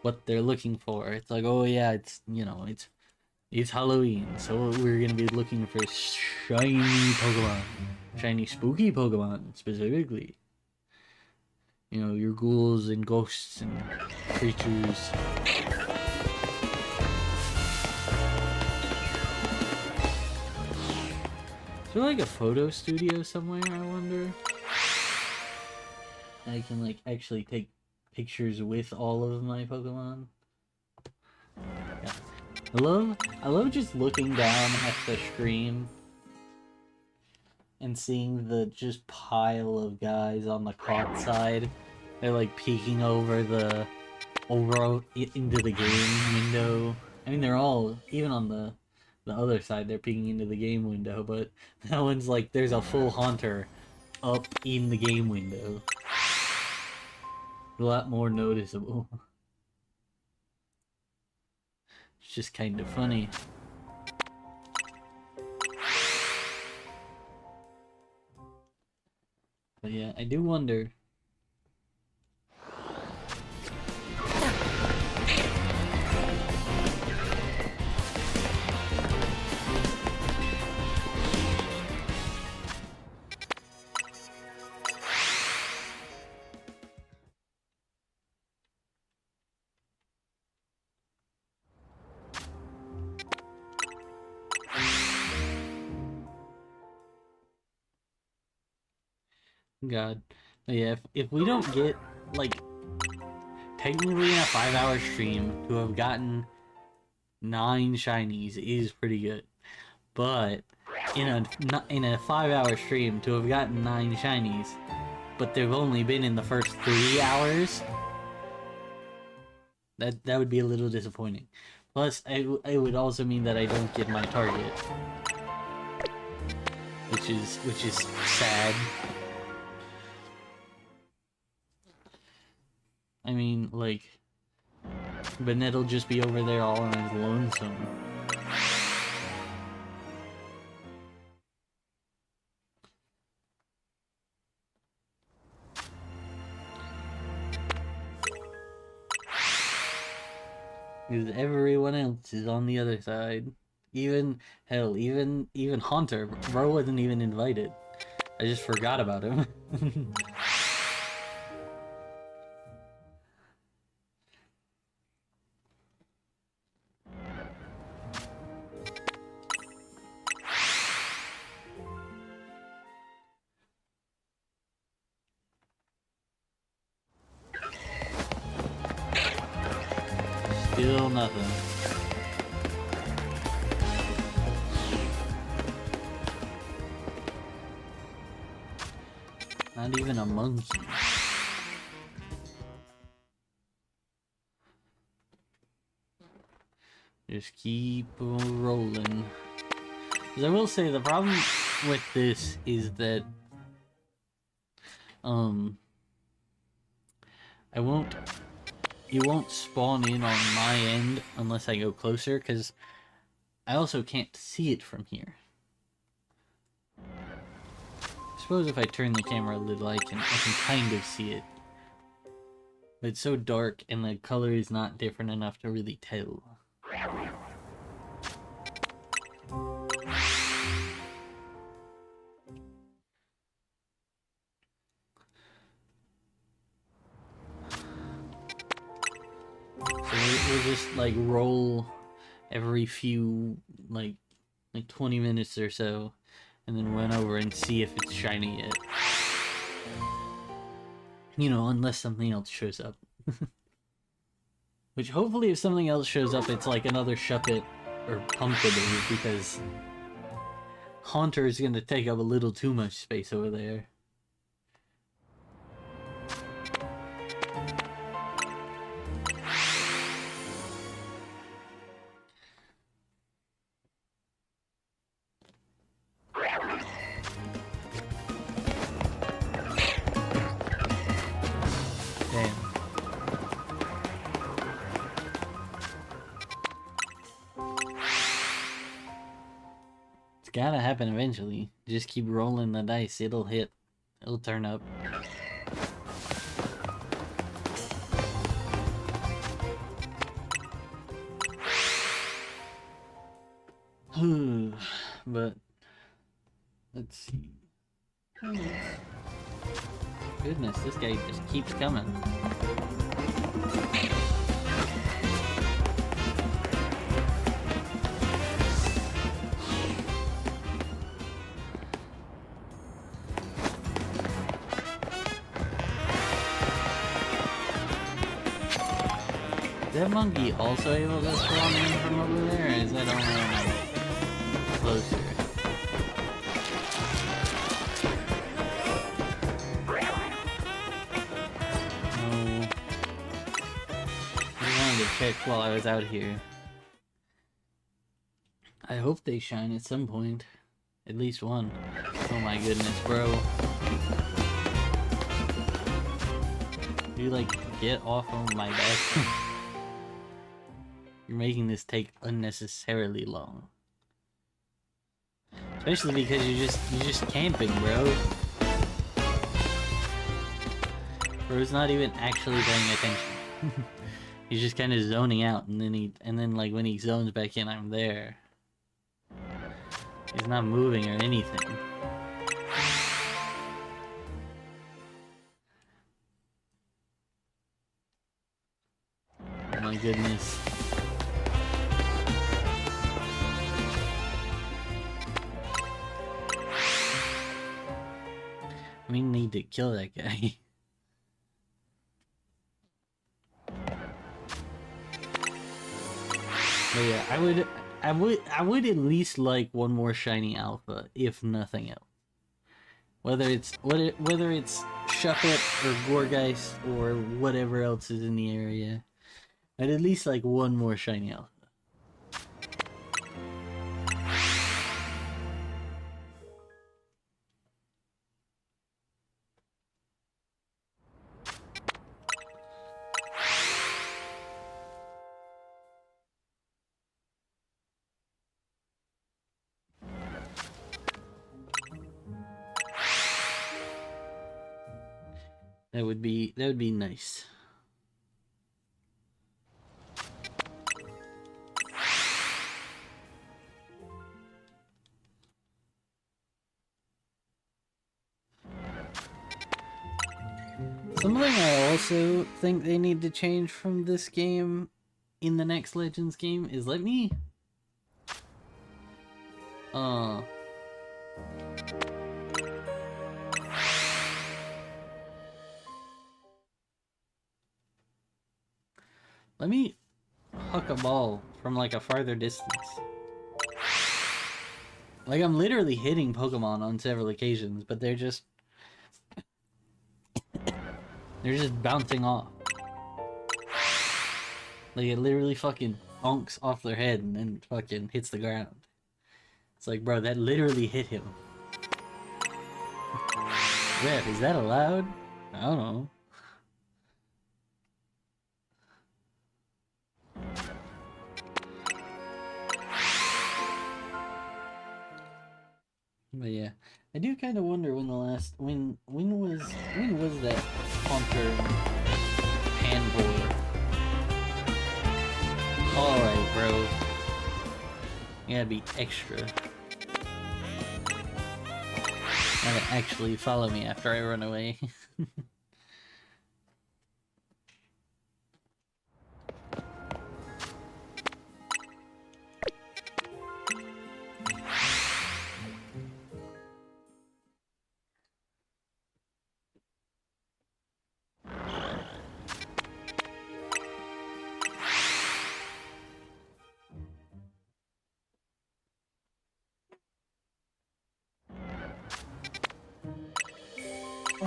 what they're looking for. It's like, oh yeah, it's it's Halloween, so we're gonna be looking for shiny Pokemon, shiny spooky Pokemon specifically. You know, your ghouls and ghosts and creatures. Is there like a photo studio somewhere, I wonder? I can like actually take pictures with all of my Pokemon. Yeah. I love just looking down at the stream and seeing the just pile of guys on the caught side. They're like peeking over into the game window. I mean, they're all, even on the other side, they're peeking into the game window, but that one's like, there's a full Haunter up in the game window. A lot more noticeable. It's just kind of funny. But yeah, I do wonder. God. But yeah, if we don't get, like, technically in a 5-hour stream, to have gotten 9 shinies is pretty good. But in a 5-hour stream, to have gotten 9 shinies, but they've only been in the first 3 hours, that would be a little disappointing. Plus, it would also mean that I don't get my target, which is sad. I mean, like, Banet'll just be over there all on his lonesome. Because everyone else is on the other side. Even Haunter. Bro wasn't even invited. I just forgot about him. Still nothing. Not even a monkey. Just keep rolling. Because I will say the problem with this is that it won't spawn in on my end unless I go closer, because I also can't see it from here. suppose if I turn the camera a little, I can kind of see it. But it's so dark and the color is not different enough to really tell. So we'll just like roll every few like 20 minutes or so, and then run over and see if it's shiny yet. You know, unless something else shows up. Which hopefully if something else shows up, it's like another Shuppet or Pumpkaboo, because Haunter is gonna take up a little too much space over there. Gotta happen eventually. Just keep rolling the dice. It'll hit. It'll turn up. But let's see. Goodness, this guy just keeps coming. Is that monkey also able to spawn in from over there, or is that only closer? No. I wanted to check while I was out here. I hope they shine at some point. At least one. Oh my goodness, bro. You like, get off of my back. You're making this take unnecessarily long. Especially because you're just camping, bro. Bro's not even actually paying attention. He's just kind of zoning out, and then like when he zones back in, I'm there. He's not moving or anything. Oh my goodness. We need to kill that guy. But yeah, I would at least like one more shiny alpha, if nothing else. Whether it's Shuppet or Gourgeist or whatever else is in the area, I'd at least like one more shiny alpha. That would be nice. Something I also think they need to change from this game in the next Legends game is let me huck a ball from like a farther distance. Like I'm literally hitting Pokemon on several occasions, but they're just bouncing off. Like it literally fucking bonks off their head and then fucking hits the ground. It's like, bro, that literally hit him. Ref, is that allowed? I don't know. But yeah, I do kind of wonder when the last when was that Haunter Panbor? All right, bro. You gotta be extra. Gotta actually follow me after I run away.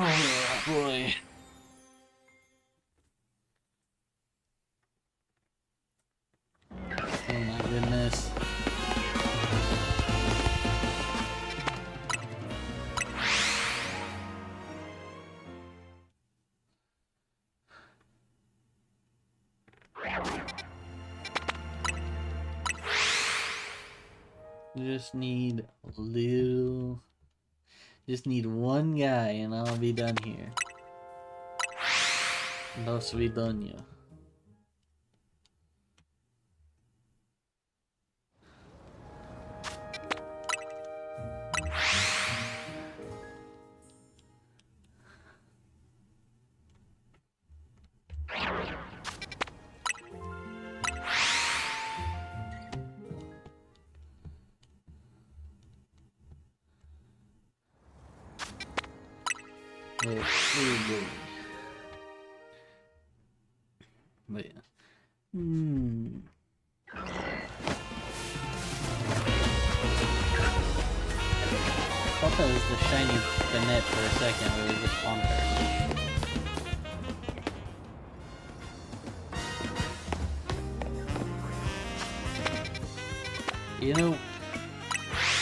Oh boy. Oh my goodness. Just need a little. Just need one guy and I'll be done here. Dos Vidonia. Oh boy. But yeah. Thought that was the shiny Banette for a second, but it was just on her. You know,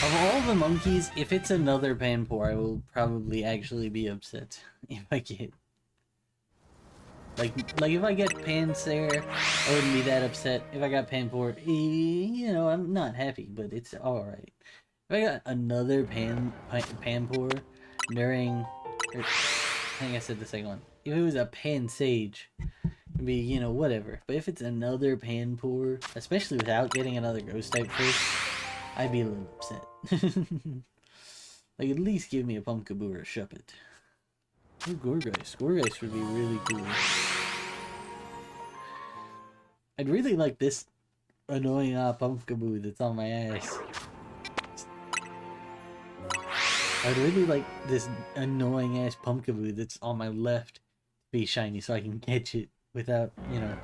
of all the monkeys, if it's another Panpour, I will probably actually be upset if I get. Like if I get Pansear, I wouldn't be that upset. If I got Panpour, you know, I'm not happy, but it's alright. If I got another Panpour during, I think I said the second one. If it was a Pansage, it'd be, you know, whatever. But if it's another Panpour, especially without getting another Ghost type first, I'd be a little upset. Like, at least give me a Pumpkaboo or a Shuppet. Ooh, Gourgeist. Gourgeist would be really cool. I'd really like this annoying Pumpkaboo that's on my ass. I'd really like this annoying ass Pumpkaboo that's on my left to be shiny so I can catch it without, you know,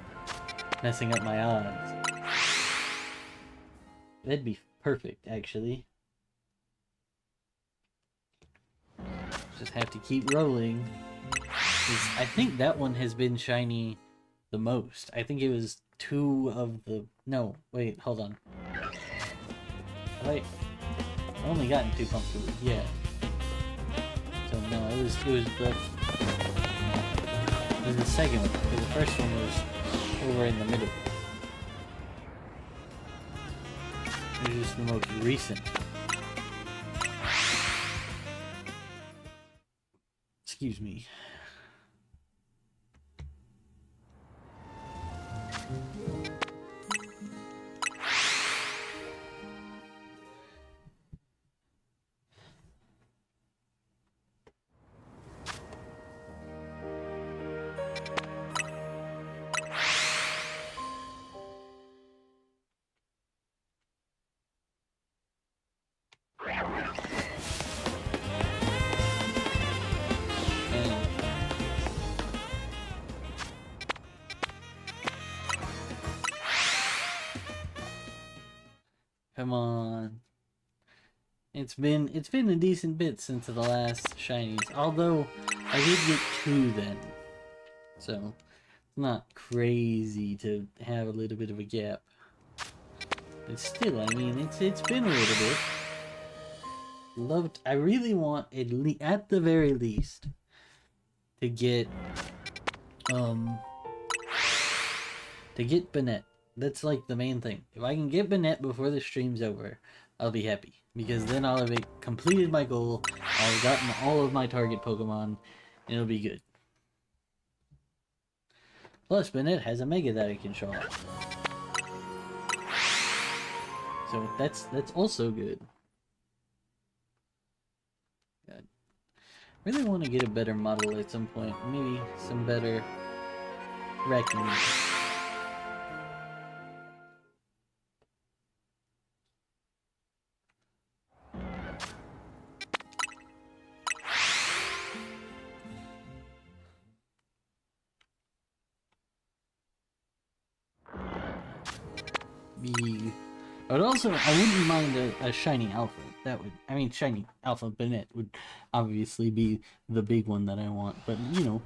messing up my odds. That'd be perfect, actually. Just have to keep rolling. I think that one has been shiny the most. I think it was 2 of the... No, wait, hold on. Wait. I've only gotten 2 Pumpkaboo. Yeah. So no, it was the second one. Because the first one was over in the middle. It was just the most recent. Excuse me. Come on. It's been a decent bit since the last shinies. Although I did get 2 then. So it's not crazy to have a little bit of a gap. But still, I mean, it's been a little bit. I really want at the very least to get Banette. That's like the main thing. If I can get Banette before the stream's over, I'll be happy. Because then I'll have completed my goal, I'll have gotten all of my target Pokemon, and it'll be good. Plus, Banette has a Mega that it can show off. So that's also good. God. Really want to get a better model at some point. Maybe some better raccoons. But also, I wouldn't mind a shiny alpha. That would, I mean, shiny alpha Banette would obviously be the big one that I want. But, you know,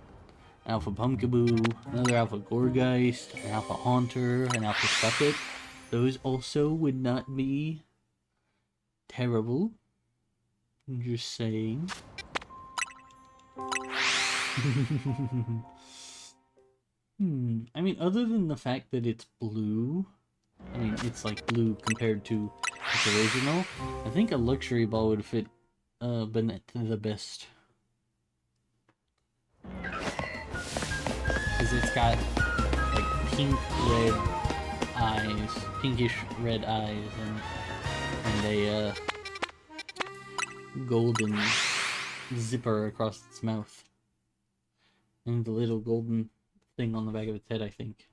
alpha Pumpkaboo, another alpha Gourgeist, an alpha Haunter, an alpha Scuppet. Those also would not be terrible. I'm just saying. I mean, other than the fact that it's blue, I mean, it's like blue compared to its original, I think a luxury ball would fit Banette the best. Because it's got like pink red eyes, pinkish red eyes, and a golden zipper across its mouth. And the little golden thing on the back of its head, I think.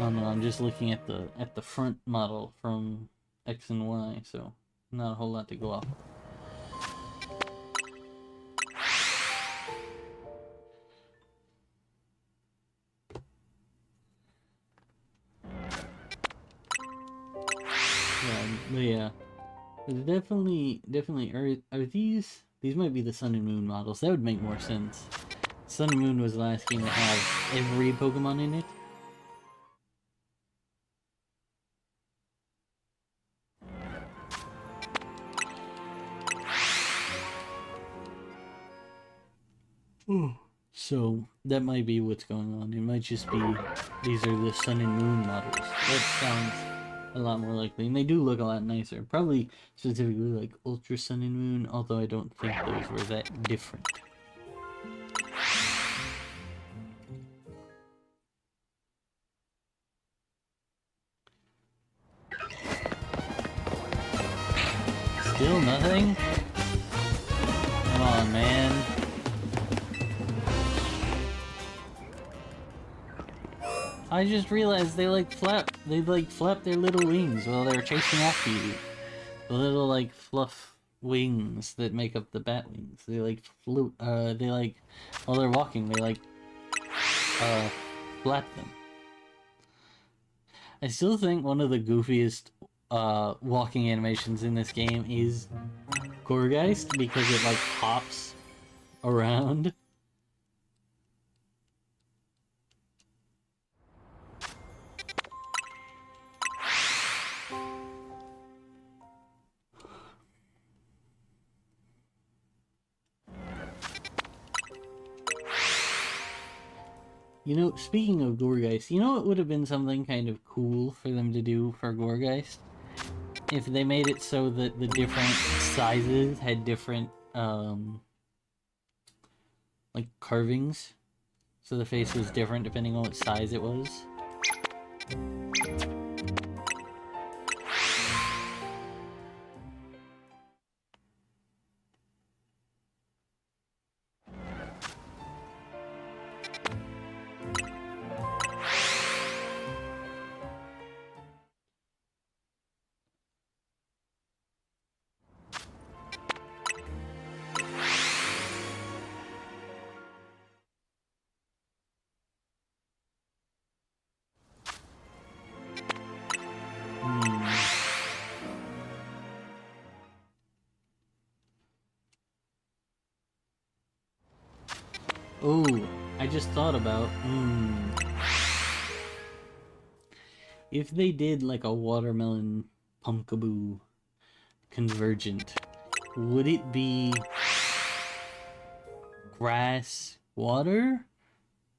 Oh no, I'm just looking at the front model from X and Y, so not a whole lot to go off. Yeah, definitely are these might be the Sun and Moon models. That would make more sense. Sun and Moon was the last game to have every Pokemon in it. So that might be what's going on. It might just be these are the Sun and Moon models. That sounds a lot more likely. And they do look a lot nicer. Probably specifically like Ultra Sun and Moon, although I don't think those were that different. Still nothing? Come on, man. I just realized they like flap their little wings while they're chasing after you. The little like fluff wings that make up the bat wings. They like float, they like, while they're walking, they like, flap them. I still think one of the goofiest, walking animations in this game is Gourgeist, because it like hops around. You know, speaking of Gourgeist, you know it would have been something kind of cool for them to do for Gourgeist? If they made it so that the different sizes had different, like carvings. So the face was different depending on what size it was. Oh, I just thought about, if they did like a watermelon Pumpkaboo convergent, would it be grass water?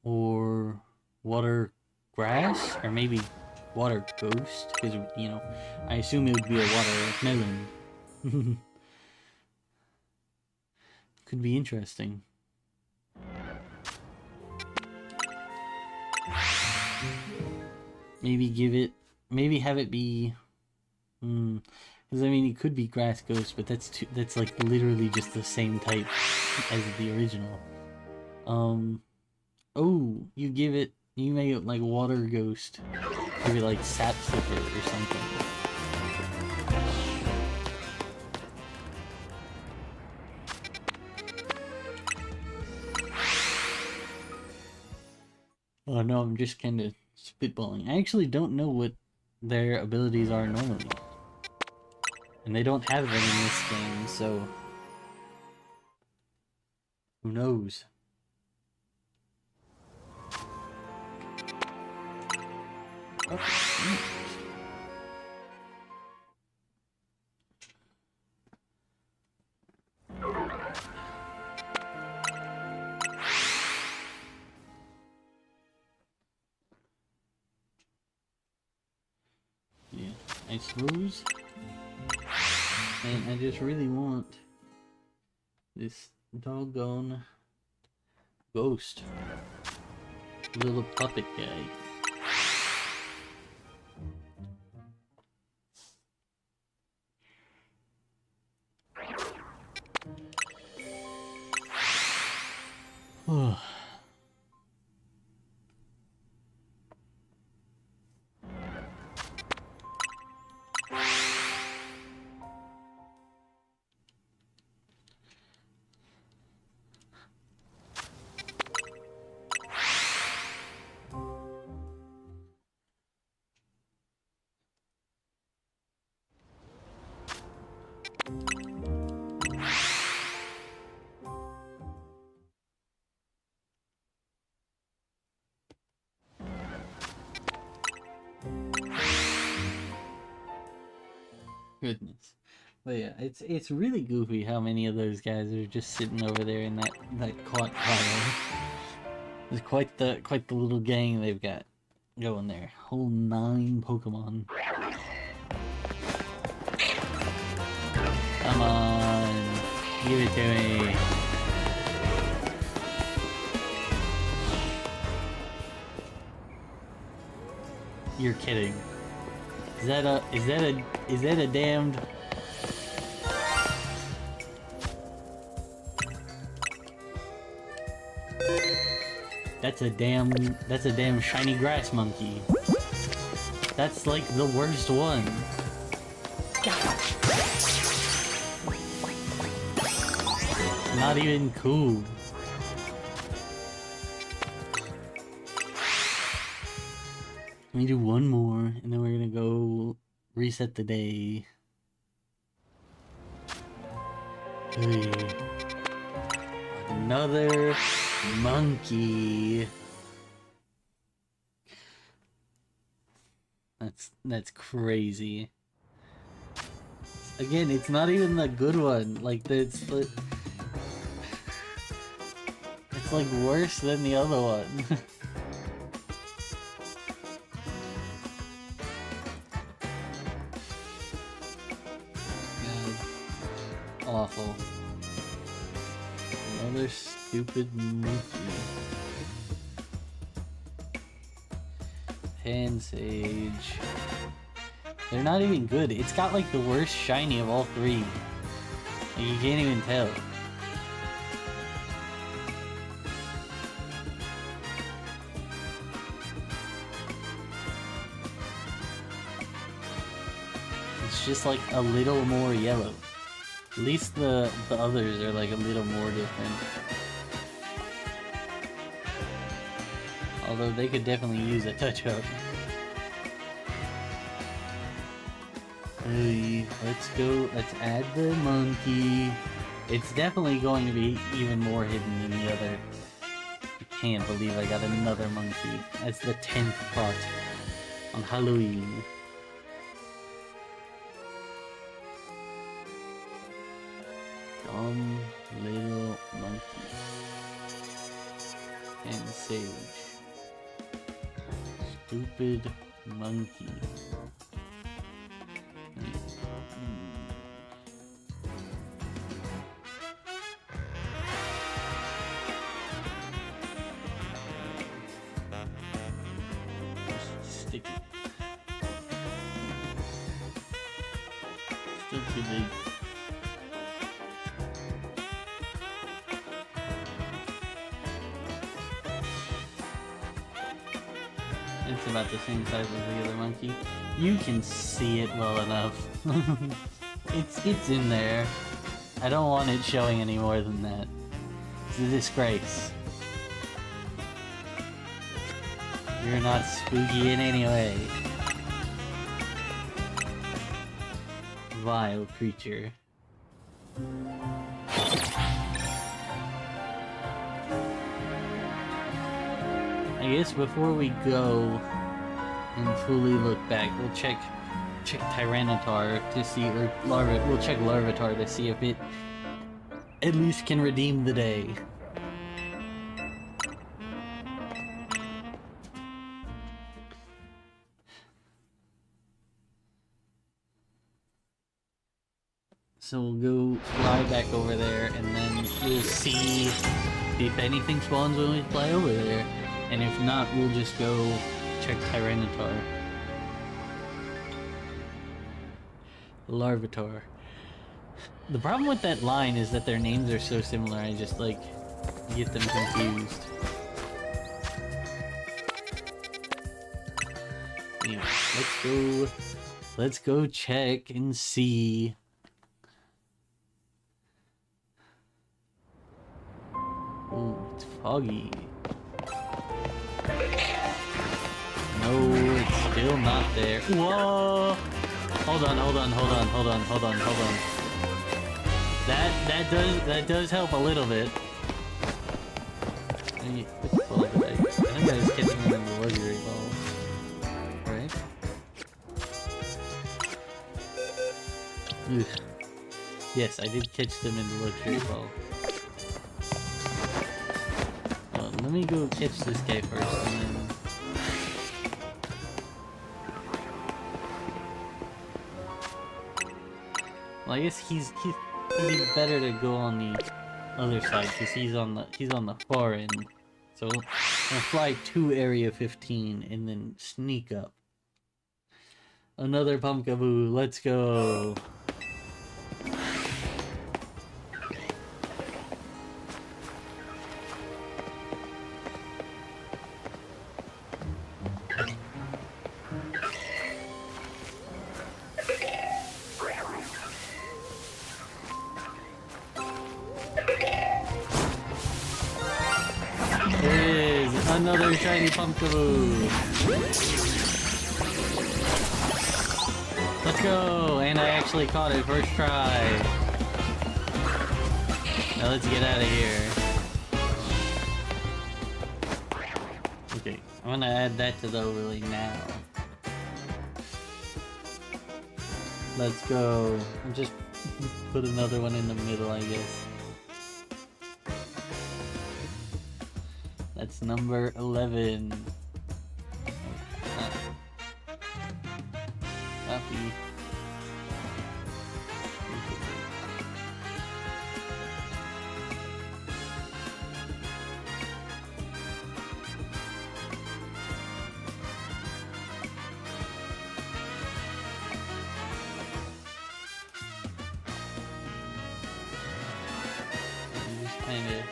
Or water grass? Or maybe water ghost, because, you know, I assume it would be a watermelon. Could be interesting. Maybe have it be, because I mean, it could be grass ghost, but that's like literally just the same type as the original. Oh, you make it like water ghost. Give it like sap slipper or something. Oh no, I'm just kind of spitballing. I actually don't know what their abilities are normally. And they don't have them in this game, so who knows? Oh, yeah, I suppose. And I just really want this doggone ghost. Little puppet guy. Goodness. But yeah, it's really goofy how many of those guys are just sitting over there in that caught pile. It's quite the little gang they've got going there. Whole 9 Pokemon. Come on, give it to me. You're kidding. Is that a damned... That's a damn shiny grass monkey. That's like the worst one. Not even cool. Let me do one more, and then we're gonna go reset the day. Hey. Another monkey. That's crazy. Again, it's not even the good one. Like it's like worse than the other one. God. Awful. Another stupid monkey. Pansage. They're not even good. It's got like the worst shiny of all 3. Like, you can't even tell. It's just like a little more yellow. At least the others are like a little more different. Although they could definitely use a touch-up. Hey, let's go. Let's add the monkey. It's definitely going to be even more hidden than the other. I can't believe I got another monkey. That's the 10th pot on Halloween. Dumb little monkey. And Sage. Stupid Monkey. Sticky. Still too big. It's about the same size as the other monkey. You can see it well enough. It's in there. I don't want it showing any more than that. It's a disgrace. You're not spooky in any way. Vile creature. I guess before we go and fully look back, we'll check Tyranitar to see, or we'll check Larvitar to see if it at least can redeem the day. So we'll go fly back over there, and then we'll see if anything spawns when we fly over there. And if not, we'll just go check Tyranitar. Larvitar. The problem with that line is that their names are so similar, I just, like, get them confused. Anyway, let's go check and see. Ooh, it's foggy. No, it's still not there. Whoa! Hold on. That does help a little bit. I think I was catching him in the luxury ball. Right? Ugh. Yes, I did catch them in the luxury ball. Let me go catch this guy first, and then... Well, I guess it'd be better to go on the other side, because he's on the far end. So I'll fly to Area 15 and then sneak up. Another Pumpkaboo, let's go! Another shiny Pumpkaboo! Let's go! And I actually caught it first try. Now let's get out of here. Okay, I'm gonna add that to the overlay now. Let's go. I'll just put another one in the middle, I guess. That's number 11. Copy. Just kind of.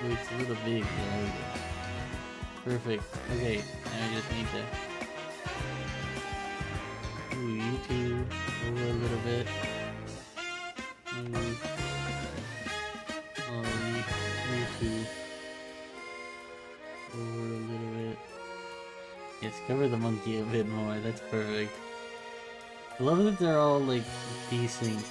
It's a little big, there we go. Perfect. Okay, now I just need to... Ooh, you two, over a little bit. Maybe... Oh, you two. Over a little bit. Yes, cover the monkey a bit more, that's perfect. I love that they're all, like, decent.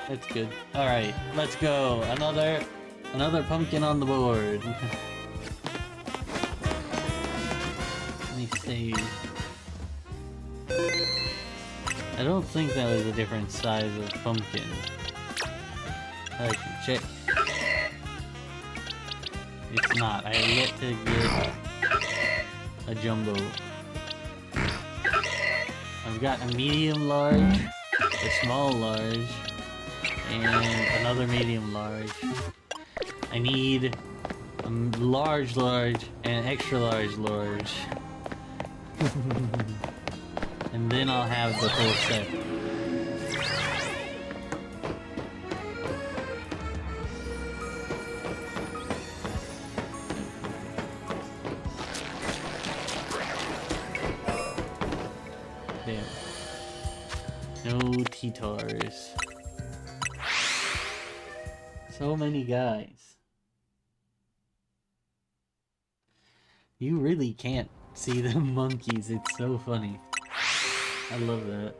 That's good. Alright, let's go. Another pumpkin on the board. Let me save. I don't think that was a different size of pumpkin. I can check. It's not. I have yet to get a jumbo. I've got a medium large, a small large, and another medium large. I need a large large and extra large. And then I'll have the full set. Damn. No T-Tars. So many guys. You really can't see the monkeys, it's so funny. I love that.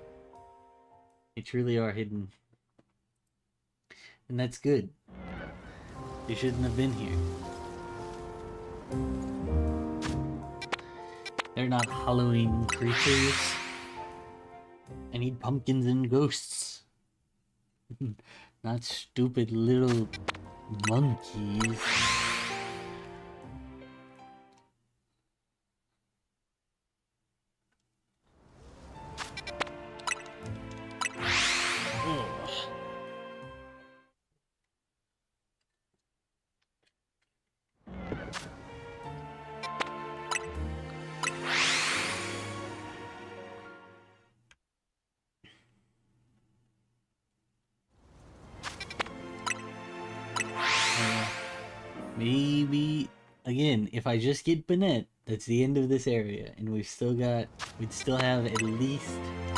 They truly are hidden. And that's good. They shouldn't have been here. They're not Halloween creatures. I need pumpkins and ghosts. Not stupid little monkeys. Maybe again, if I just get Banette, that's the end of this area, and we'd still have at least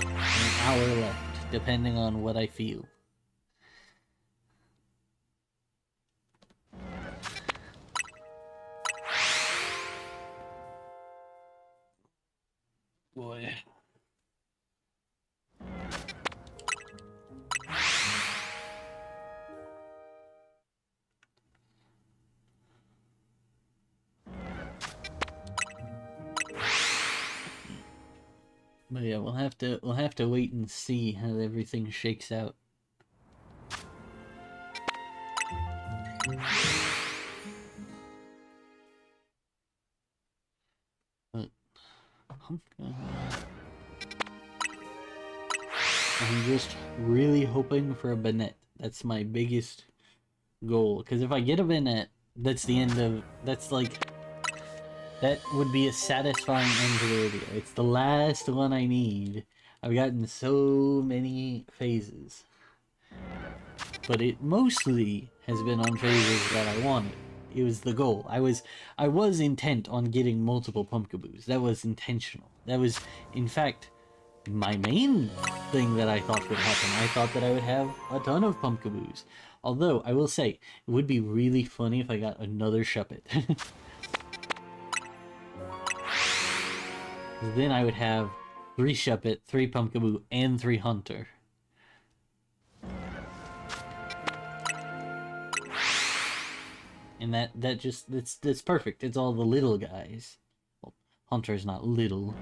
an hour left, depending on what I feel. Boy. But yeah, we'll have to wait and see how everything shakes out. But I'm just really hoping for a Banette. That's my biggest goal. Because if I get a Banette, that's the end of... That would be a satisfying end to the video. It's the last one I need. I've gotten so many phases. But it mostly has been on phases that I wanted. It was the goal. I was intent on getting multiple Pumpkaboos. That was intentional. That was, in fact, my main thing that I thought would happen. I thought that I would have a ton of Pumpkaboos. Although, I will say, it would be really funny if I got another Shuppet. Then I would have 3 Shuppet, 3 Pumpkaboo, and 3 Hunter. And that's perfect. It's all the little guys. Well, Hunter's not little.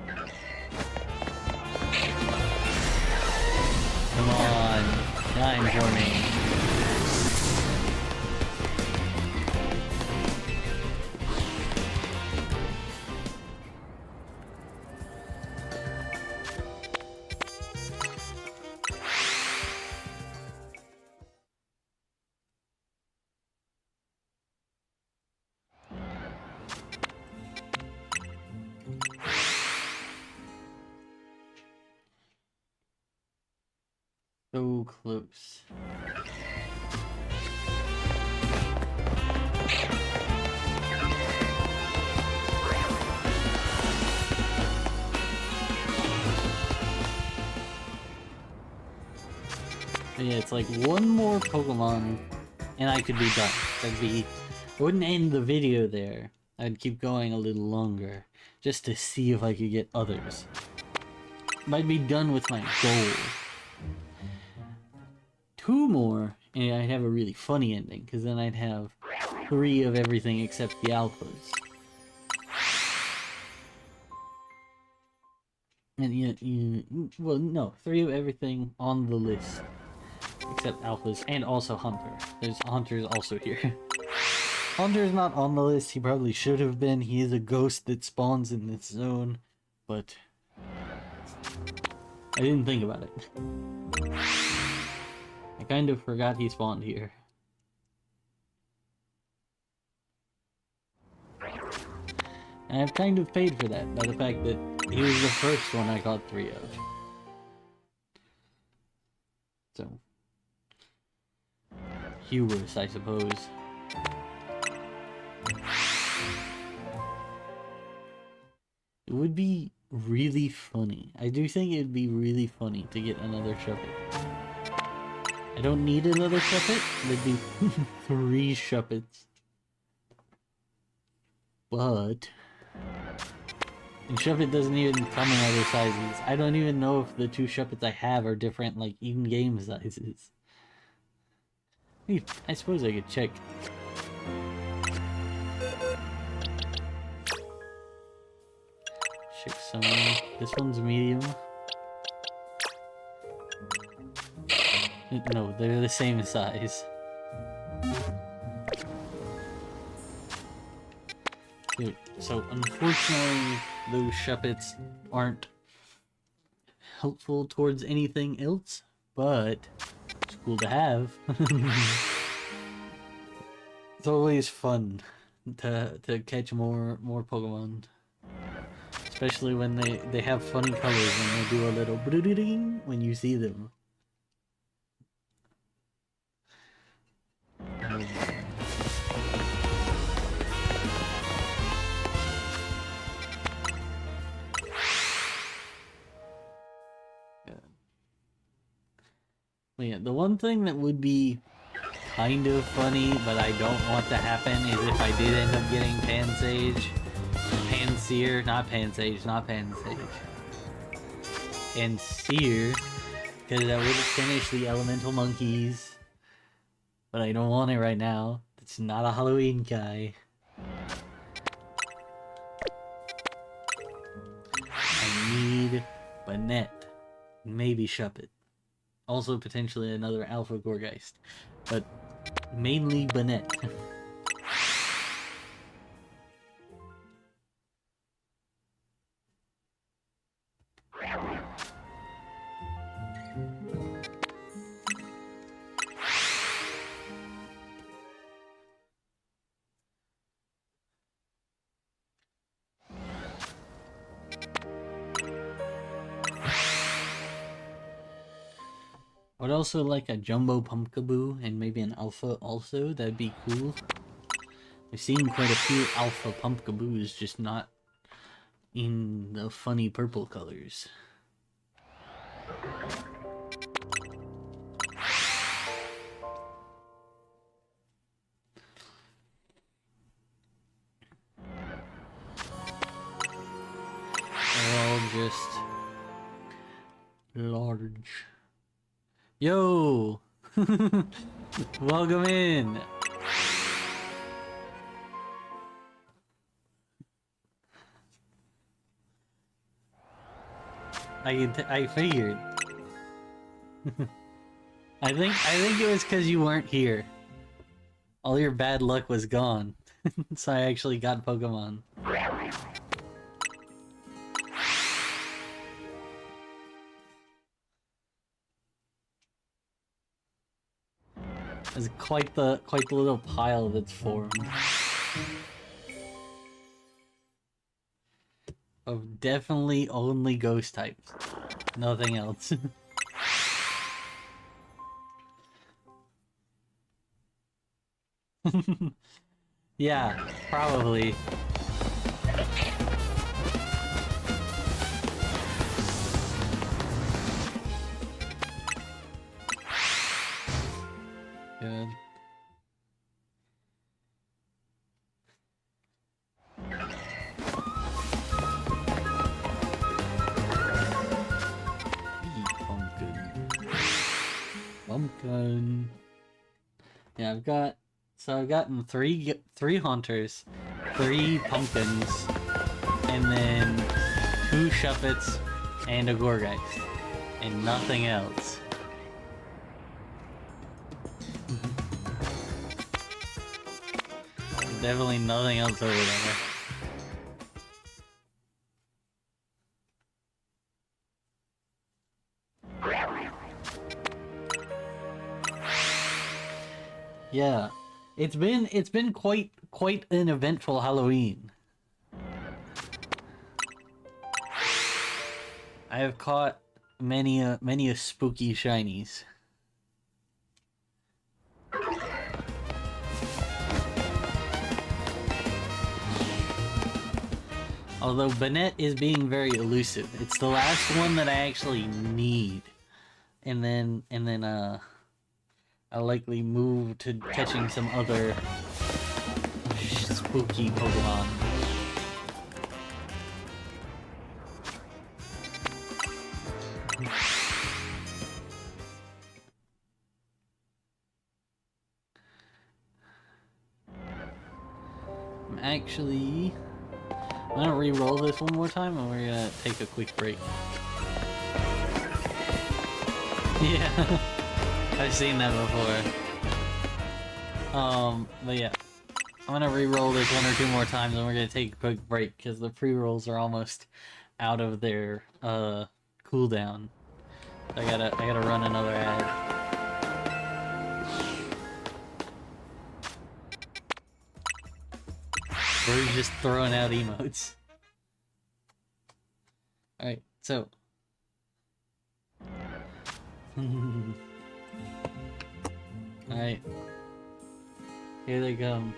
Come on, shine for me. So close. But yeah, it's like one more Pokemon and I could be done. I wouldn't end the video there. I'd keep going a little longer just to see if I could get others. But I'd be done with my goal. 2 more, and I'd have a really funny ending, because then I'd have 3 of everything except the alphas. And well, no, 3 of everything on the list except alphas, and also Hunter. Hunter's also here. Hunter's not on the list. He probably should have been. He is a ghost that spawns in this zone, but I didn't think about it. I kind of forgot he spawned here. And I've kind of paid for that by the fact that he was the first one I got 3 of. So, hubris, I suppose. It would be really funny. I do think it would be really funny to get another Shuppet. I don't need another Shuppet. There'd be 3 Shuppets. But... and Shuppet doesn't even come in other sizes. I don't even know if the 2 Shuppets I have are different, like, in-game sizes. I suppose I could check. Check some. This one's medium. No, they're the same size. So unfortunately, those Shuppets aren't helpful towards anything else, but it's cool to have. It's always fun to catch more Pokemon. Especially when they have funny colors and they do a little ding when you see them. Yeah, the one thing that would be kind of funny, but I don't want to happen, is if I did end up getting Pansage. Pansear, not Pansage, not Pansage. Pansear, because that would finish the Elemental Monkeys. But I don't want it right now. It's not a Halloween guy. I need Banette. Maybe Shuppet. Also potentially another Alpha Gorgeist. But mainly Banette. I'd also like a Jumbo Pumpkaboo and maybe an Alpha also. That'd be cool. I've seen quite a few Alpha Pumpkaboos, just not in the funny purple colors. They're all just large. Yo! Welcome in! I figured. I think it was because you weren't here. All your bad luck was gone. So I actually got Pokemon. There's quite the little pile that's formed. Of definitely only ghost types. Nothing else. Yeah, probably. Good. Pumpkin. Gun. Yeah, I've gotten three Haunters, 3 Pumpkins, and then 2 Shuppets and a Gourgeist. And nothing else. Definitely nothing else over there. Yeah, it's been quite an eventful Halloween. I have caught many a spooky shinies. Although Banette is being very elusive. It's the last one that I actually need. And then I'll likely move to catching some other spooky Pokemon. I'm gonna re-roll this one more time and we're gonna take a quick break. Yeah, I've seen that before. But yeah, I'm gonna re-roll this 1 or 2 more times and we're gonna take a quick break because the pre-rolls are almost out of their cooldown. I gotta run another ad. We're just throwing out emotes. Alright, so. Alright. Here they come.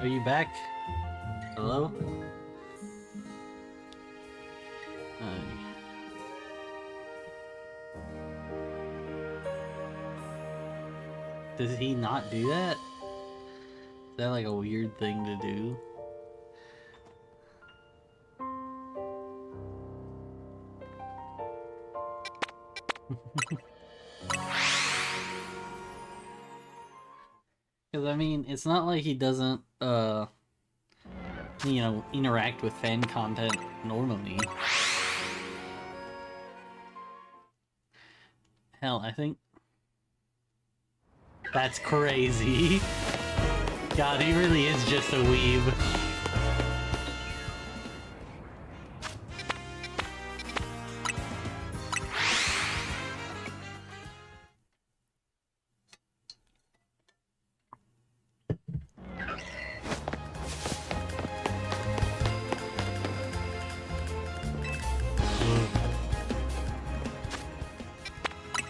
Are you back? Hello? Does he not do that? Is that like a weird thing to do? Because, I mean, it's not like he doesn't, you know, interact with fan content normally. Hell, I think... That's crazy. God, he really is just a weeb.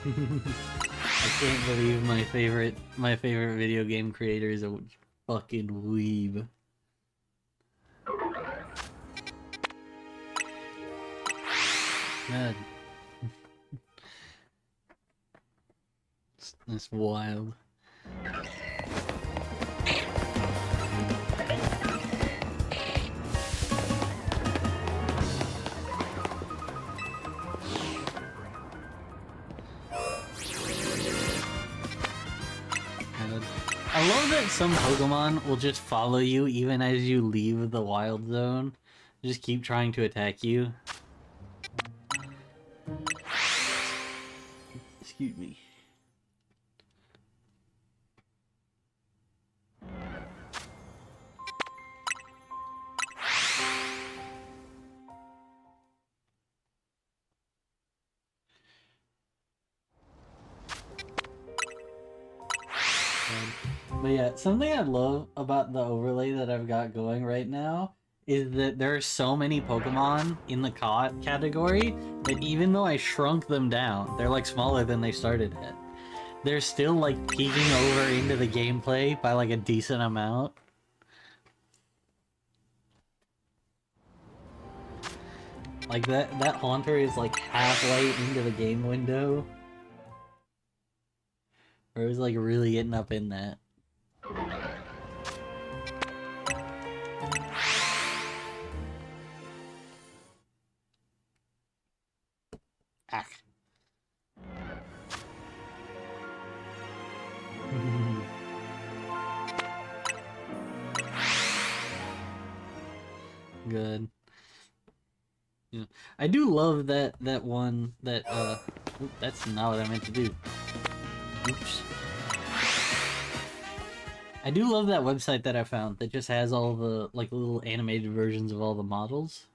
I can't believe my favorite video game creator is a fucking weeb. God. That's wild. I love that some Pokemon will just follow you even as you leave the wild zone. Just keep trying to attack you. Excuse me. But yeah, something I love about the overlay that I've got going right now is that there are so many Pokemon in the caught category that even though I shrunk them down, they're like smaller than they started at. They're still like peeking over into the gameplay by like a decent amount. Like that Haunter is like halfway into the game window. Or it was like really getting up in that. Ah. Good. Yeah. I do love that one that oop, that's not what I meant to do. Oops. I do love that website that I found that just has all the like little animated versions of all the models.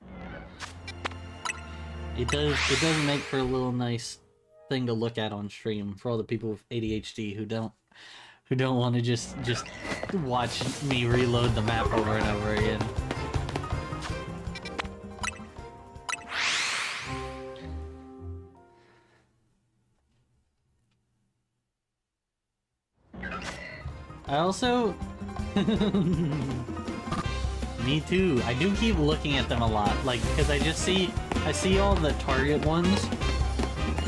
It does make for a little nice thing to look at on stream for all the people with ADHD who don't want to just watch me reload the map over and over again. I also... Me too. I do keep looking at them a lot, like, because I see all the target ones.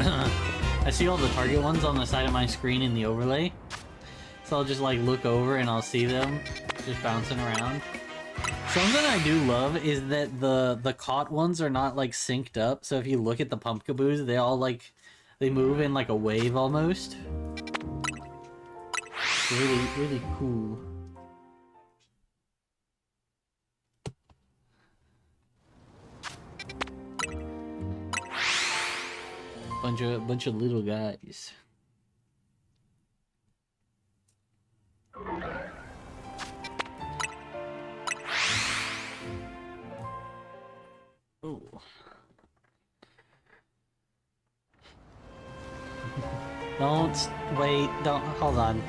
I see all the target ones on the side of my screen in the overlay. So I'll just, like, look over and I'll see them just bouncing around. Something I do love is that the caught ones are not, like, synced up. So if you look at the Pumpkaboos, they all, like, they move in, like, a wave almost. Really, really cool. Bunch of little guys. Oh. Don't wait, don't hold on.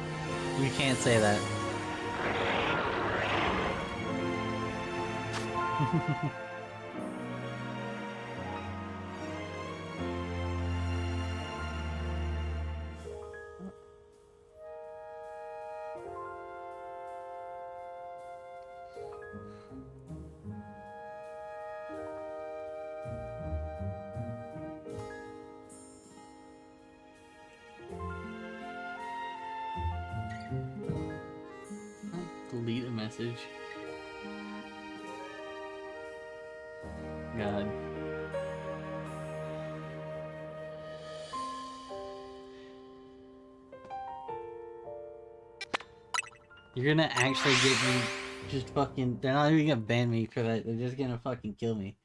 You can't say that. delete a message. God. You're gonna actually get me just fucking... They're not even gonna ban me for that. They're just gonna fucking kill me.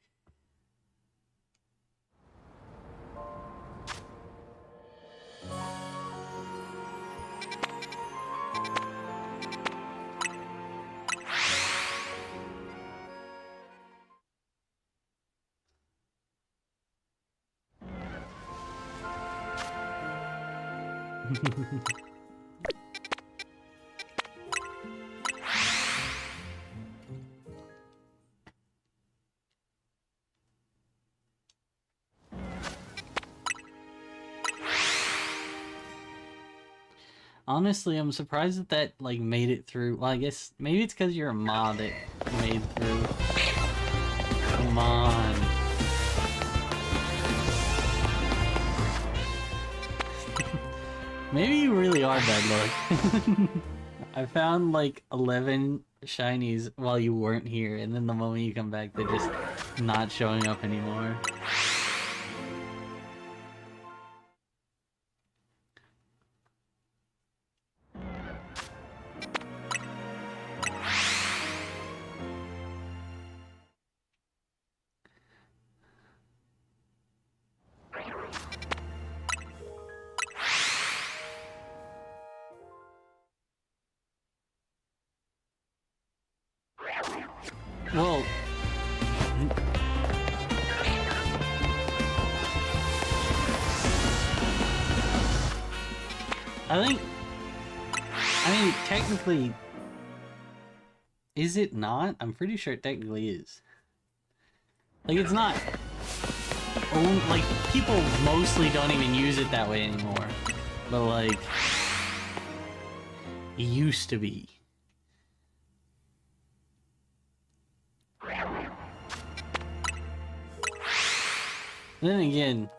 Honestly, I'm surprised that that, like, made it through. Well, I guess maybe it's because you're a mod that made through. Come on. Maybe you really are bad luck. I found, like, 11 shinies while you weren't here, and then the moment you come back, they're just not showing up anymore. Well, I mean, technically, is it not? I'm pretty sure it technically is. Like, it's not, like, people mostly don't even use it that way anymore. But, like, it used to be. Then again,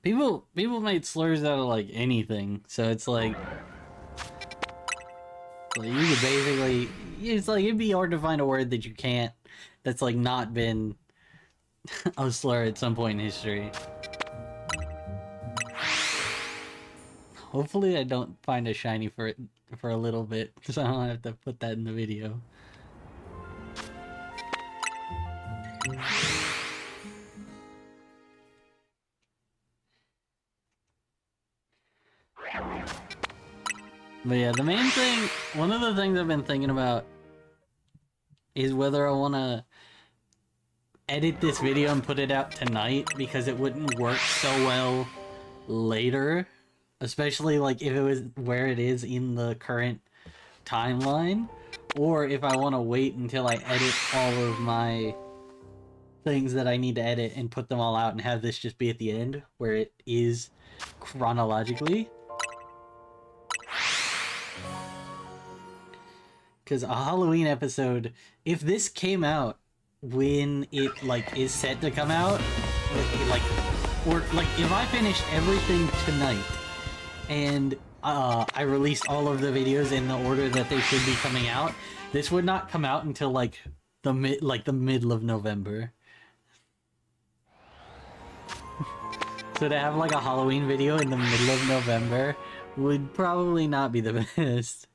people made slurs out of, like, anything, so it's like you could basically, it's like, it'd be hard to find a word that you can't, that's, like, not been a slur at some point in history. Hopefully I don't find a shiny for it for a little bit, so I don't have to put that in the video. But yeah, the main thing, one of the things I've been thinking about is whether I want to edit this video and put it out tonight, because it wouldn't work so well later, especially like if it was where it is in the current timeline, or if I want to wait until I edit all of my things that I need to edit and put them all out and have this just be at the end where it is chronologically. Because a Halloween episode, if this came out when it, like, is set to come out, like, or, like, if I finished everything tonight, and, I released all of the videos in the order that they should be coming out, this would not come out until, like, the middle of November. So to have, like, a Halloween video in the middle of November would probably not be the best.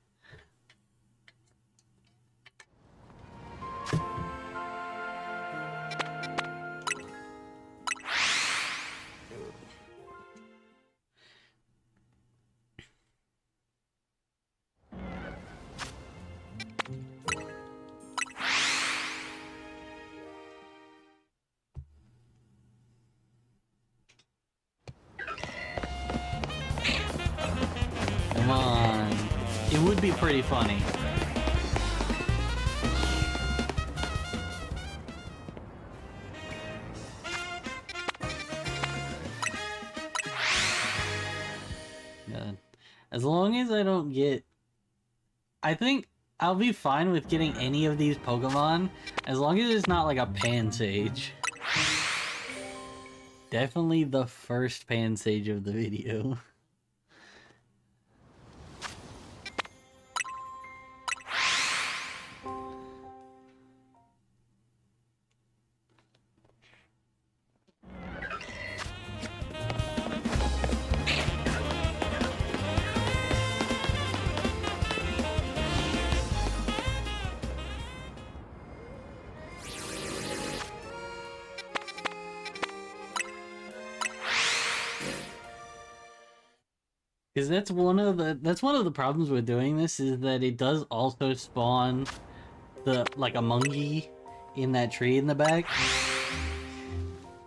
Come on. It would be pretty funny. God. As long as I don't get... I think I'll be fine with getting any of these Pokemon, as long as it's not like a Pansage. Definitely the first Pansage of the video. Because that's one of the problems with doing this, is that it does also spawn like a monkey in that tree in the back.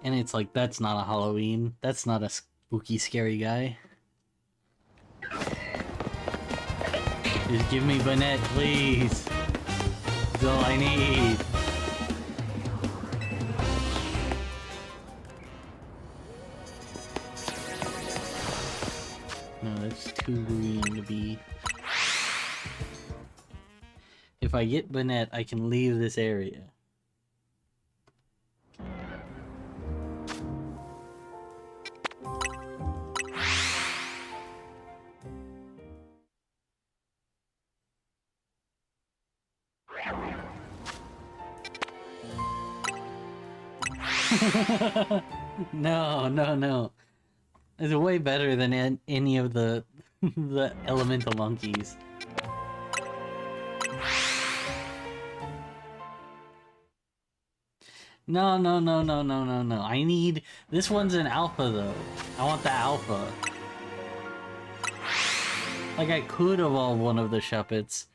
And it's like, that's not a Halloween. That's not a spooky, scary guy. Just give me Banette, please. That's all I need. No, that's too green to be. If I get Banette, I can leave this area. No, no, no. It's way better than any of the the elemental monkeys. No, no, no, no, no, no, no. I need... This one's an alpha, though. I want the alpha. Like, I could evolve one of the Shuppets,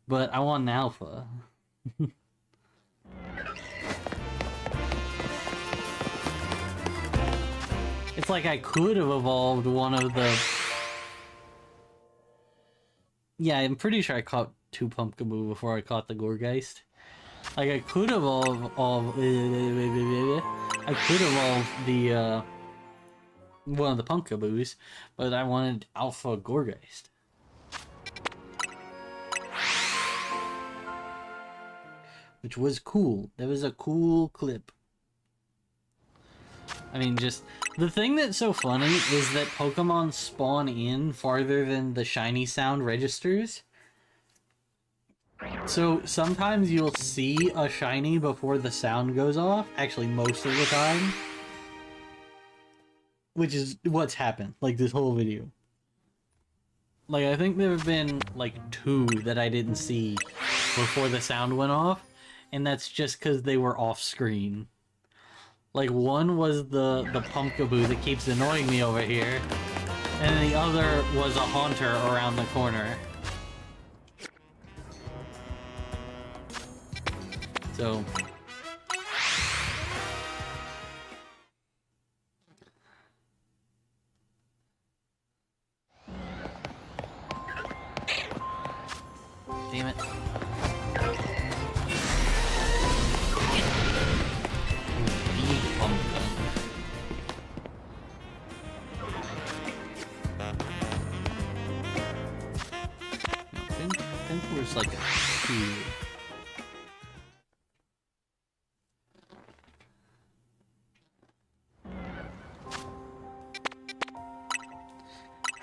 but I want an alpha. It's like I could have evolved one of the... Yeah, I'm pretty sure I caught 2 Pumpkaboo before I caught the Gourgeist. Like, I could evolve I could evolve the, one of the Pumpkaboos, but I wanted Alpha Gourgeist. Which was cool. That was a cool clip. I mean, just... The thing that's so funny is that Pokemon spawn in farther than the shiny sound registers. So, sometimes you'll see a shiny before the sound goes off. Actually, most of the time. Which is what's happened, like, this whole video. Like, I think there have been, like, 2 that I didn't see before the sound went off. And that's just because they were off-screen. Like, one was the Pumpkaboo that keeps annoying me over here, and the other was a Haunter around the corner. So... Damn it. There's like a 2.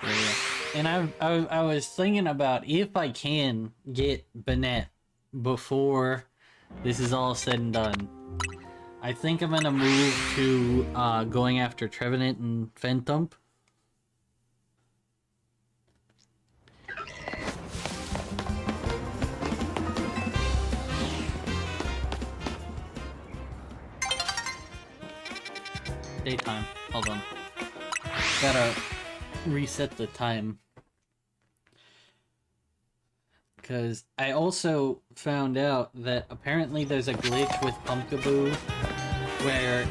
Yeah. And I was thinking about if I can get Banette before this is all said and done. I think I'm gonna move to going after Trevenant and Fenthump. Daytime. Hold on. Gotta reset the time. Because I also found out that apparently there's a glitch with Pumpkaboo where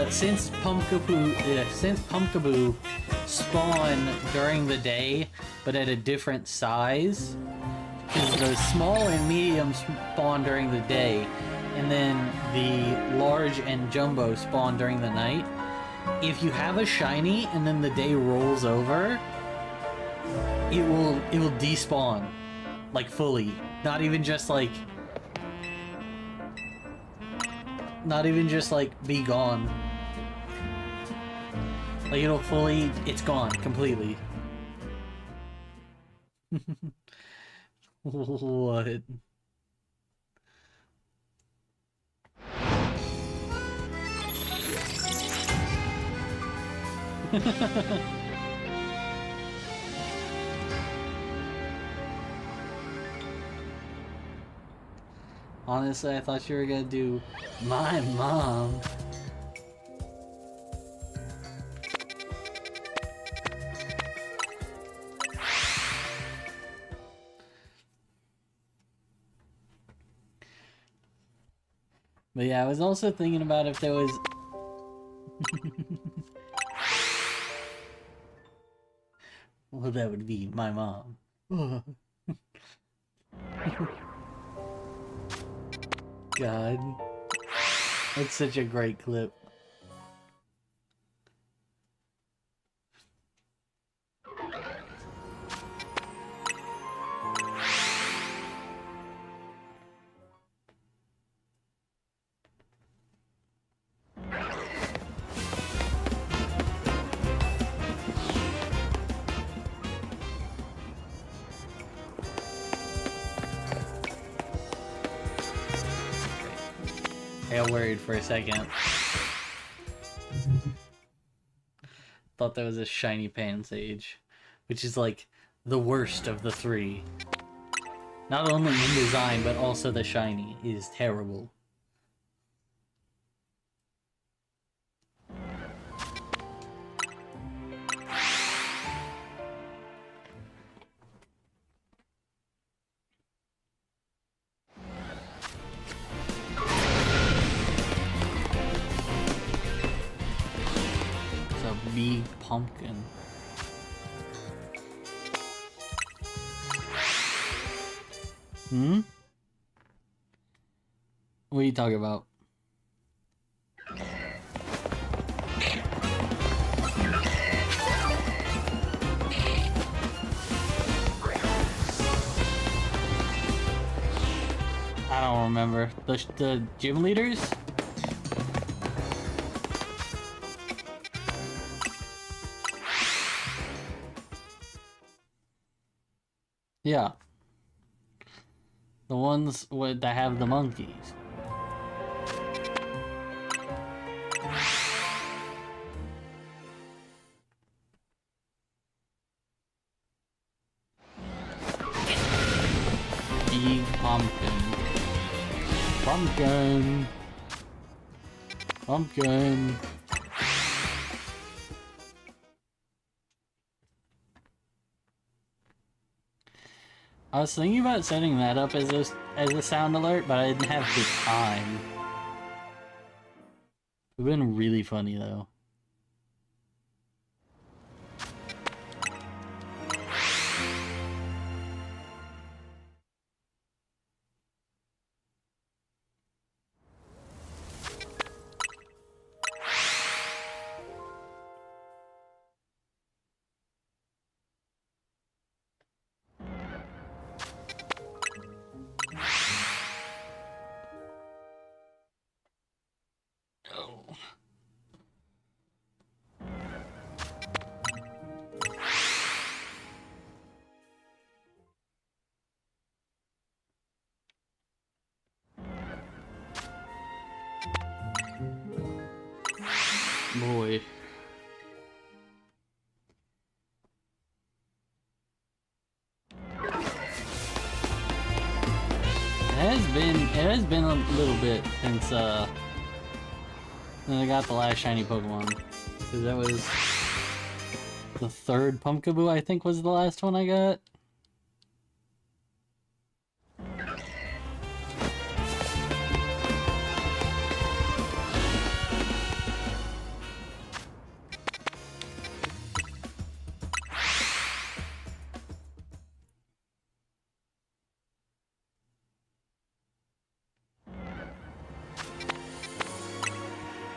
since Pumpkaboo spawn during the day but at a different size, because the small and medium spawn during the day, and then the large and jumbo spawn during the night. If you have a shiny and then the day rolls over, it will despawn, like fully. Not even just like be gone. Like it's gone completely. What? Honestly, I thought you were gonna do my mom. But yeah, I was also thinking about if there was... Well, that would be my mom. God. That's such a great clip. I got worried for a second. Thought that was a shiny Pansage, which is like the worst of the three. Not only in design, but also the shiny is terrible. It's a big pumpkin. Hmm? What are you talking about? I don't remember. The gym leaders? Yeah. The ones that have the monkeys. Big pumpkin. Pumpkin. Pumpkin. I was thinking about setting that up as a sound alert, but I didn't have the time. It would have been really funny though. Boy. It has been a little bit since I got the last shiny Pokemon. Cause that was the third Pumpkaboo, I think was the last one I got.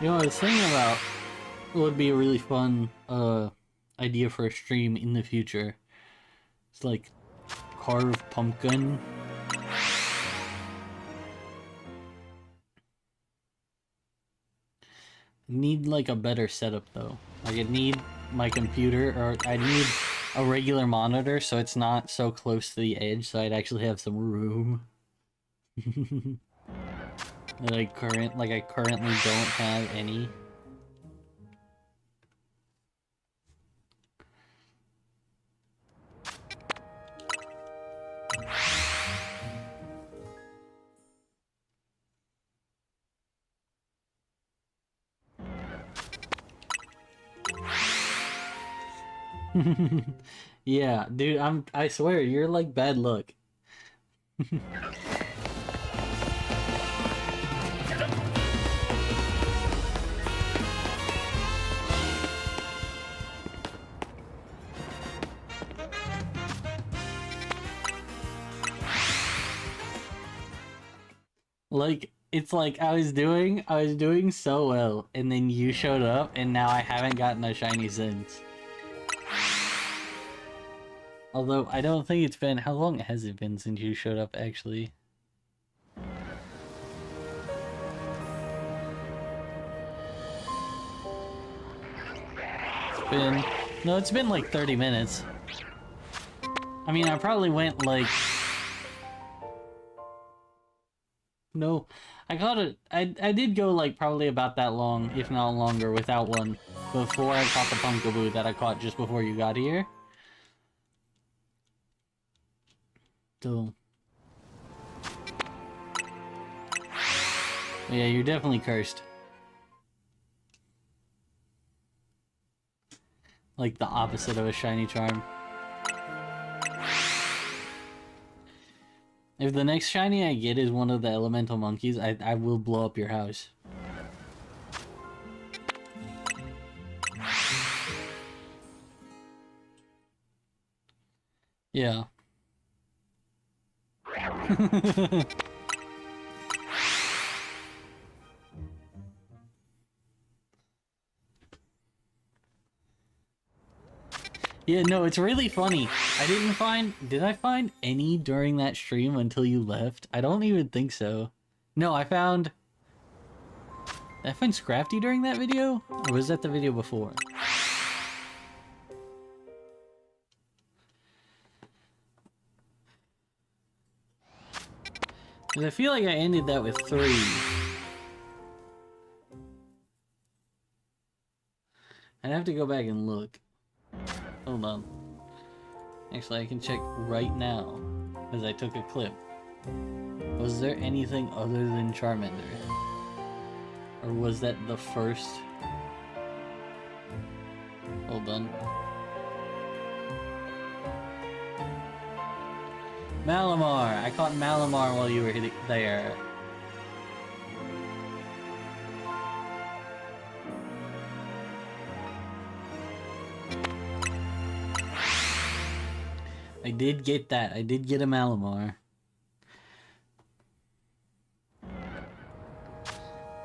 You know, I was thinking about what would be a really fun idea for a stream in the future. It's like carved pumpkin. Need like a better setup though. Like I'd need my computer, or I'd need a regular monitor so it's not so close to the edge, so I'd actually have some room. That I currently don't have any. Yeah, dude, I swear, you're like bad luck. Like, it's like I was doing so well, and then you showed up, and now I haven't gotten a shiny since. Although, I don't think it's been... How long has it been since you showed up, actually? It's been... No, it's been like 30 minutes. I mean, I probably went like... No, I caught it... I did go like probably about that long, if not longer, without one. Before I caught the Pumpkaboo that I caught just before you got here. So... Yeah, you're definitely cursed. Like the opposite of a shiny charm. If the next shiny I get is one of the elemental monkeys, I will blow up your house. Yeah. Yeah, no, it's really funny. I didn't find... Did I find any during that stream until you left? I don't even think so. No, I found... Did I find Scrafty during that video? Or was that the video before? 'Cause I feel like I ended that with 3. I'd have to go back and look. Hold on. Actually, I can check right now, because I took a clip. Was there anything other than Charmander? Or was that the first? Hold on. Malamar! I caught Malamar while you were there. I did get that. I did get a Malamar.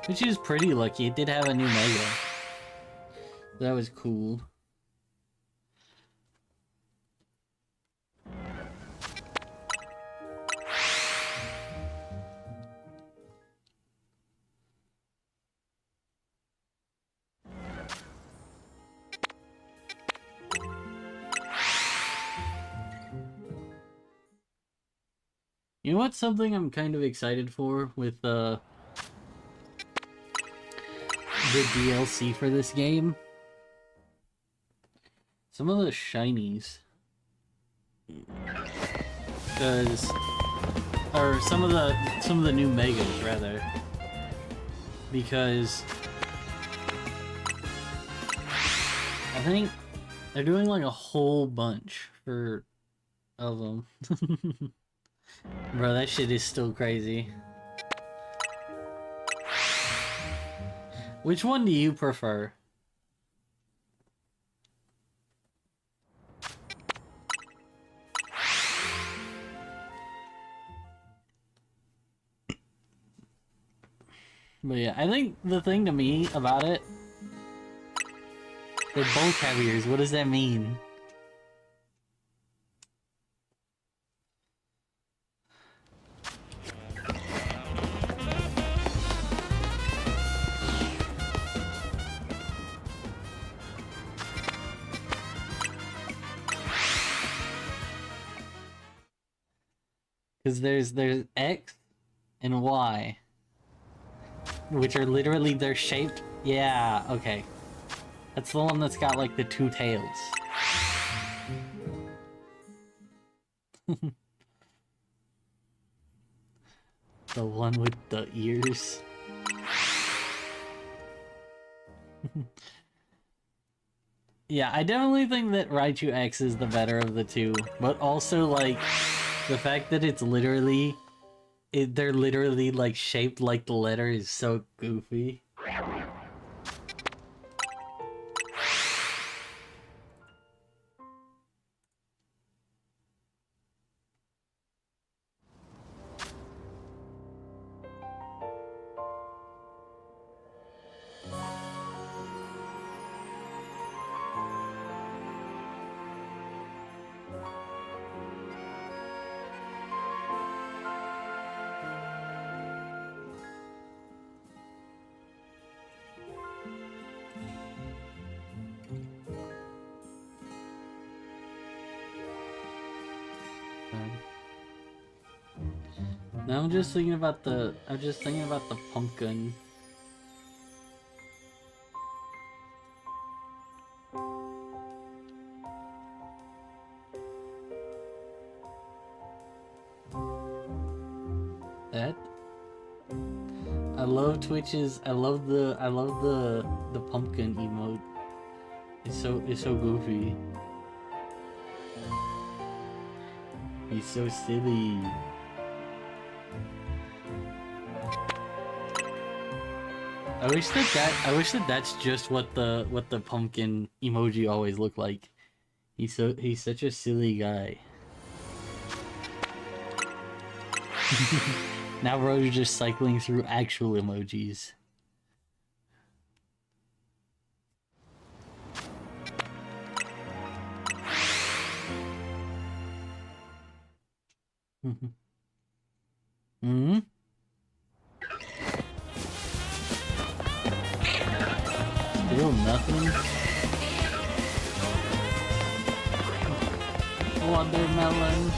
Which is pretty lucky. It did have a new Mega. That was cool. You know what's something I'm kind of excited for with the DLC for this game? Some of the shinies. Because... Or some of the new Megas, rather. Because... I think they're doing like a whole bunch of them. Bro, that shit is still crazy. Which one do you prefer? But yeah, I think the thing to me about it... They both have ears, what does that mean? Because there's X and Y, which are literally, they're shaped. Yeah, okay. That's the one that's got like the 2 tails. The one with the ears. Yeah, I definitely think that Raichu X is the better of the two, but also like the fact that it's literally they're literally like shaped like the letter is so goofy. Now I'm just thinking about the pumpkin. That I love Twitch's. I love the pumpkin emote. It's so goofy. He's so silly. I wish that that's just what the pumpkin emoji always looked like. He's such a silly guy. Now we're just cycling through actual emojis. Hmm? Still nothing? Watermelon.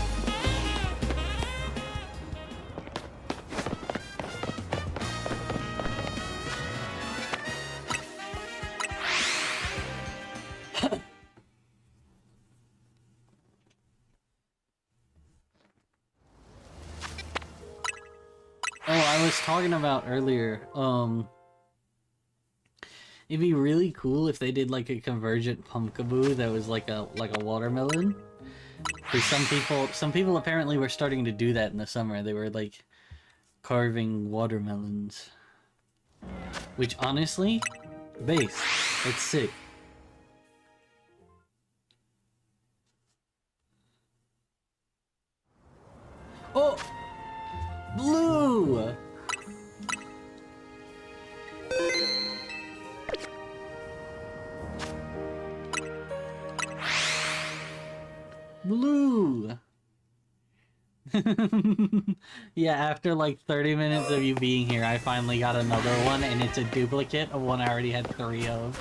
I was talking about earlier, it'd be really cool if they did like a convergent pumpkaboo that was like a watermelon. Because some people apparently were starting to do that in the summer. They were like carving watermelons. Which honestly, base, that's sick. Oh! Blue! Blue! Yeah, after like 30 minutes of you being here, I finally got another one, and it's a duplicate of one I already had 3 of.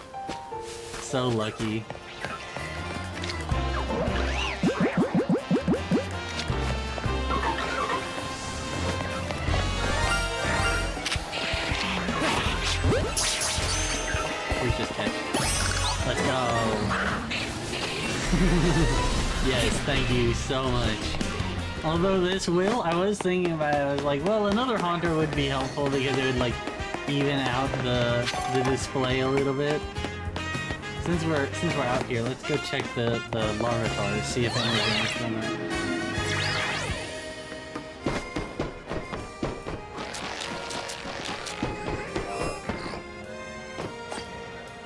So lucky. Please just catch. Let's go. Yes, thank you so much. Although this will, I was thinking about it, I was like, well, another Haunter would be helpful because it would like even out the display a little bit. Since we're out here, let's go check the Larvitar, see if anything's gonna...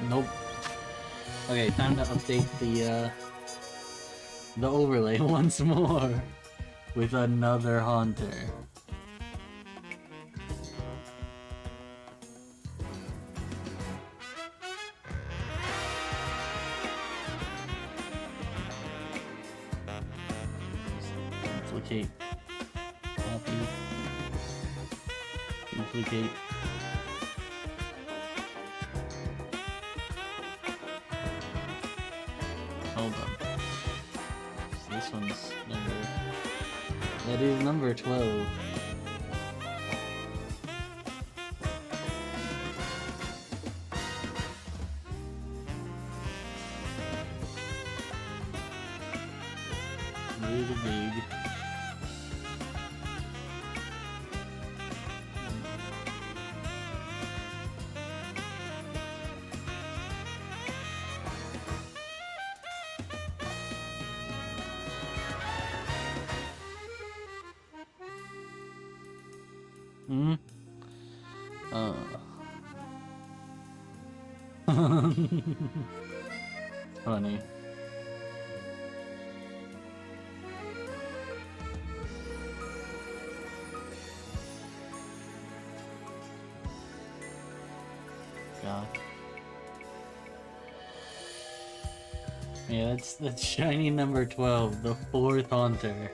Nope. Okay, time to update the overlay once more with another Haunter. Duplicate. Copy. Duplicate. Hold on. So this one's number... That is number 12. Really big. Hmm? Funny. God. Yeah, that's shiny number 12, the 4th Haunter.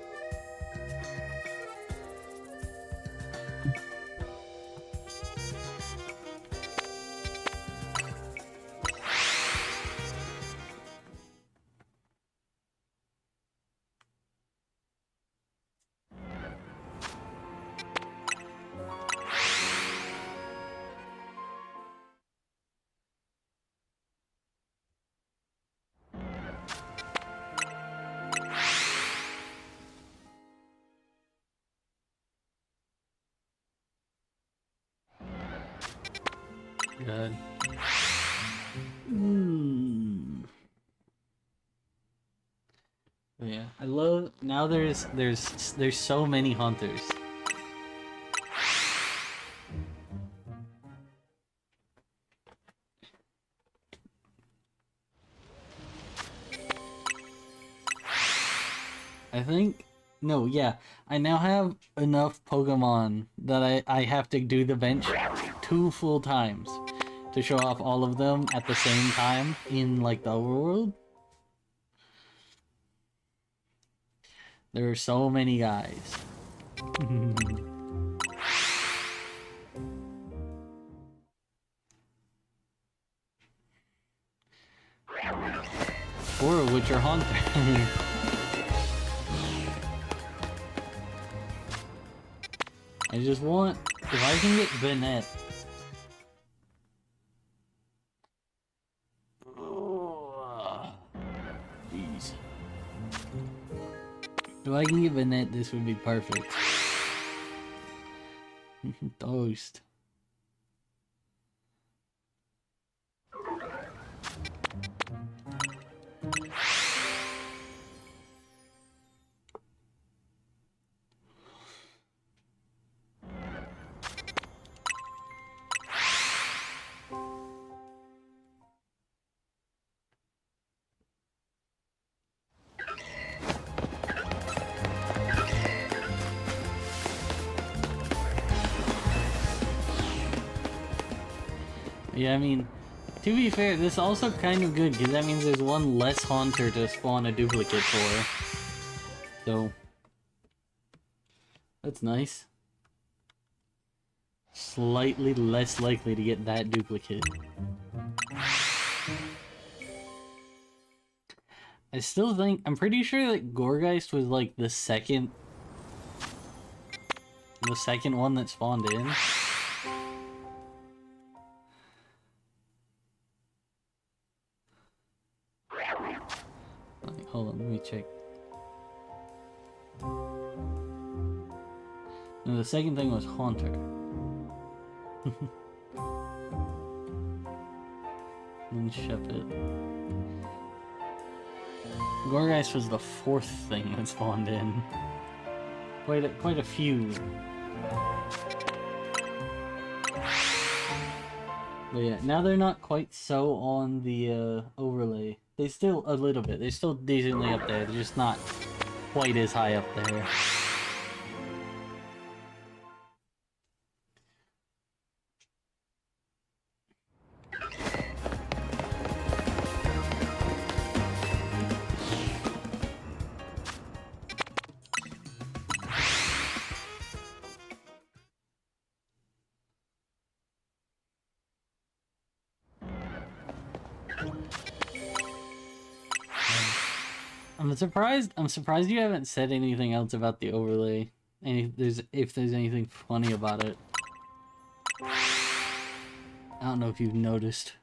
Good. Yeah, I love now. There's so many hunters. I think no, yeah. I now have enough Pokemon that I have to do the bench 2 full times to show off all of them at the same time in like the overworld. There are so many guys. Four of which are hunters. I just want, if I can get Banette. Jeez. If I can get Banette, this would be perfect. Toast. Yeah, I mean, to be fair, this is also kind of good, because that means there's one less Haunter to spawn a duplicate for. So, that's nice. Slightly less likely to get that duplicate. I still think, I'm pretty sure that Gourgeist was like the second one that spawned in. Hold on, let me check. No, the second thing was Haunter. And Shepherd. Gourgeist was the fourth thing that spawned in. Quite a few. But yeah, now they're not quite so on the overlay. They still a little bit. They're still decently up there. They're just not quite as high up there. I'm surprised you haven't said anything else about the overlay. And if there's anything funny about it. I don't know if you've noticed.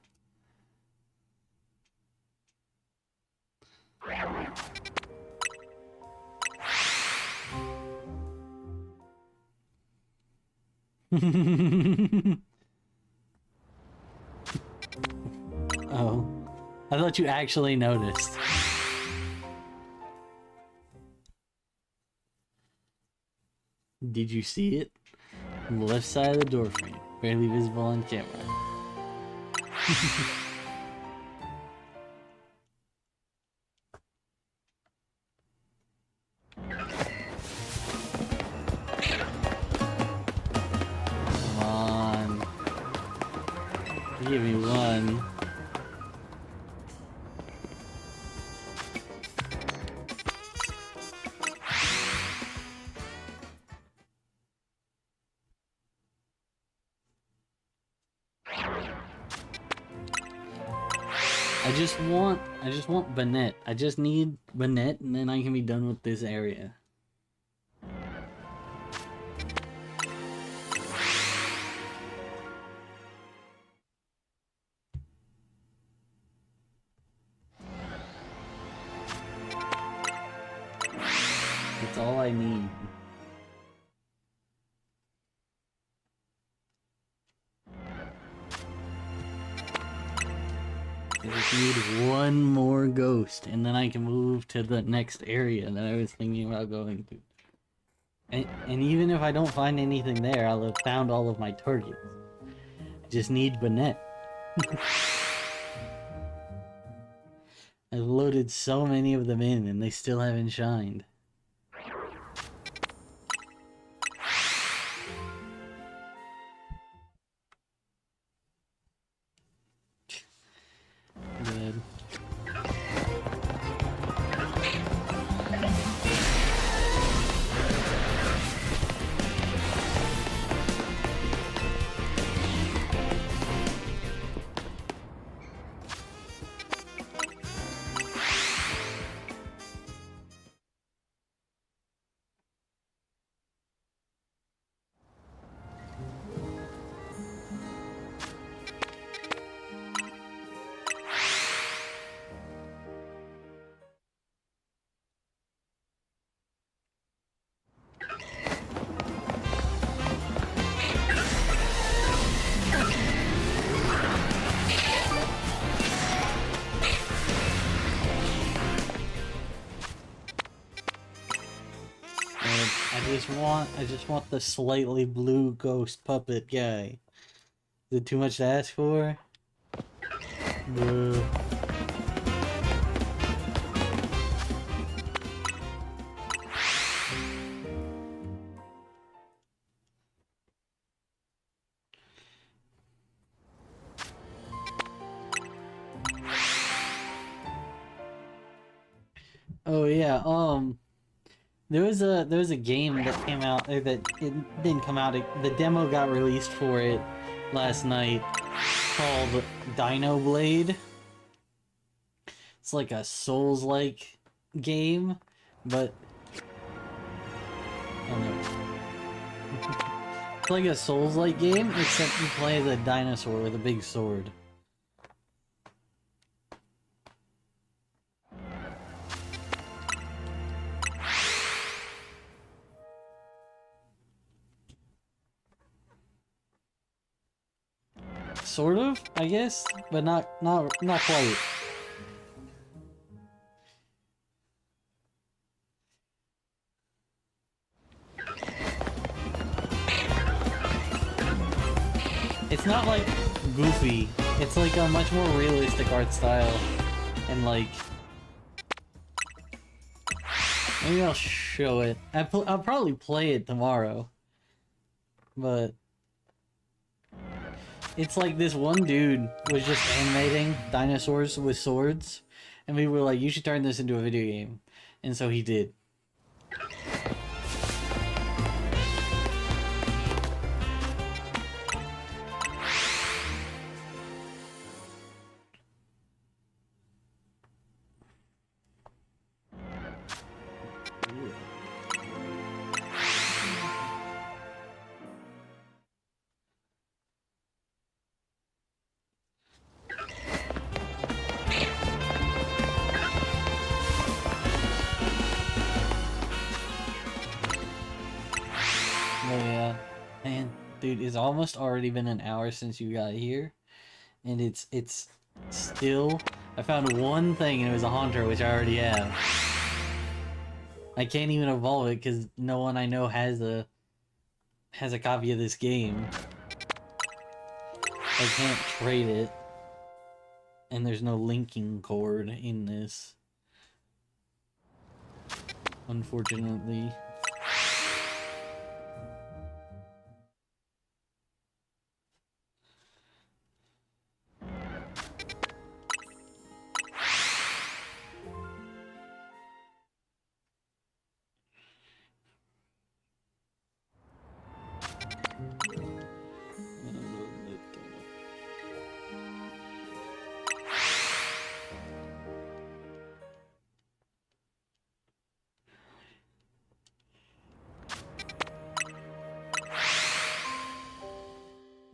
Oh. I thought you actually noticed. Did you see it? On the left side of the door frame, barely visible on camera. Come on. Give me one. I just want Banette. I just need Banette, and then I can be done with this area. That's all I need. I just need one more ghost, and then I can move to the next area that I was thinking about going to. And even if I don't find anything there, I'll have found all of my targets. I just need Banette. I've loaded so many of them in, and they still haven't shined. Good. I just want the slightly blue ghost puppet guy. Is it too much to ask for? Boo. Oh yeah, there was a game that came out, or that it didn't come out, the demo got released for it last night, called Dino Blade. It's like a Souls-like game, but... Oh no. It's like a Souls-like game, except you play as a dinosaur with a big sword. Sort of, I guess, but not quite. It's not like goofy. It's like a much more realistic art style, and like maybe I'll show it. I'll probably play it tomorrow, but it's like this one dude was just animating dinosaurs with swords, and we were like, you should turn this into a video game, and so he did. Dude, it's almost already been an hour since you got here, and it's still... I found one thing, and it was a Haunter, which I already have. I can't even evolve it, because no one I know has a copy of this game. I can't trade it, and there's no linking cord in this. Unfortunately.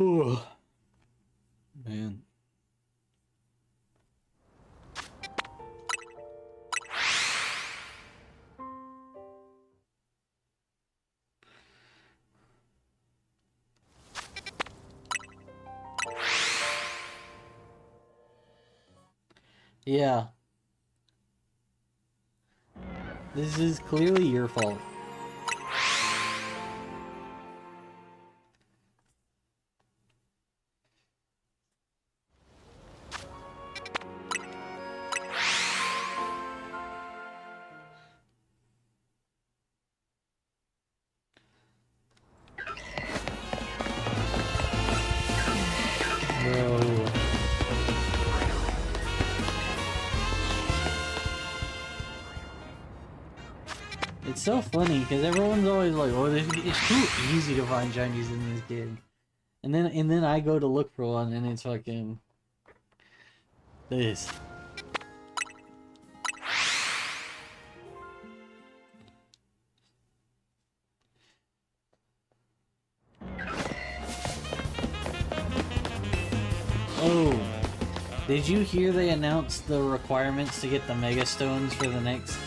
Ooh. Man. Yeah. This is clearly your fault. Bro. It's so funny because everyone's always like, "Oh, it's too easy to find shinies in this game," and then I go to look for one, and it's fucking this. Oh, did you hear they announced the requirements to get the Mega Stones for the next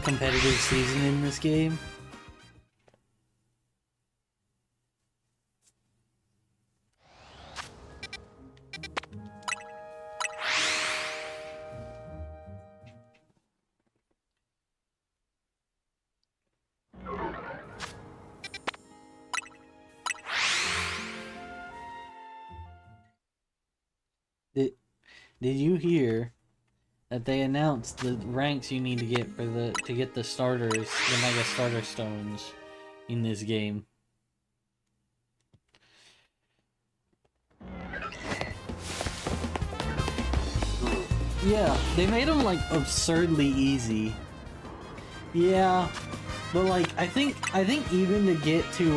competitive season in this game? Did you hear that they announced the ranks you need to get for to get the starters, the Mega Starter Stones in this game? Yeah, they made them like absurdly easy. Yeah, but like I think even to get to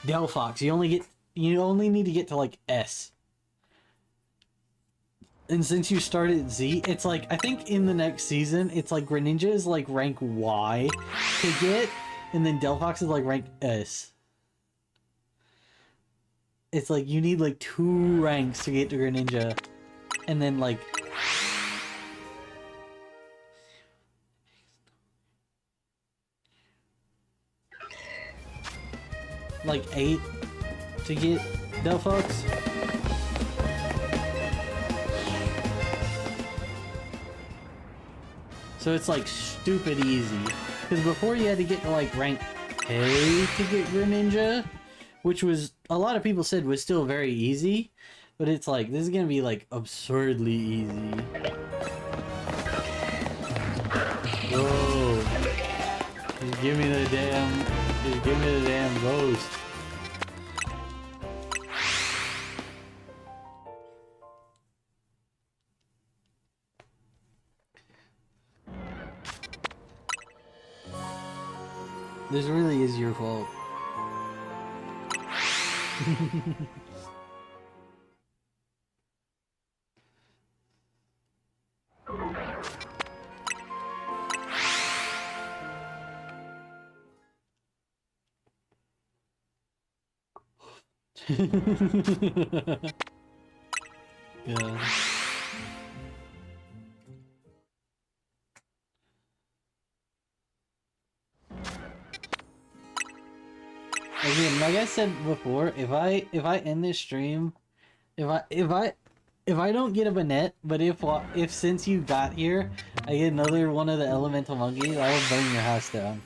Delphox, you only need to get to like S. And since you started Z, it's like, I think in the next season, it's like Greninja is like rank Y to get, and then Delphox is like rank S. It's like, you need like 2 ranks to get to Greninja, and then like... like 8 to get Delphox. So it's like stupid easy. Because before you had to get to like rank A to get Greninja, which was, a lot of people said was still very easy, but it's like, this is gonna be like absurdly easy. Whoa. Just give me the damn ghost. This really is your fault. Yeah. Again, like I said before, if I end this stream, if I don't get a Banette, but if since you got here, I get another one of the elemental monkeys, I will burn your house down.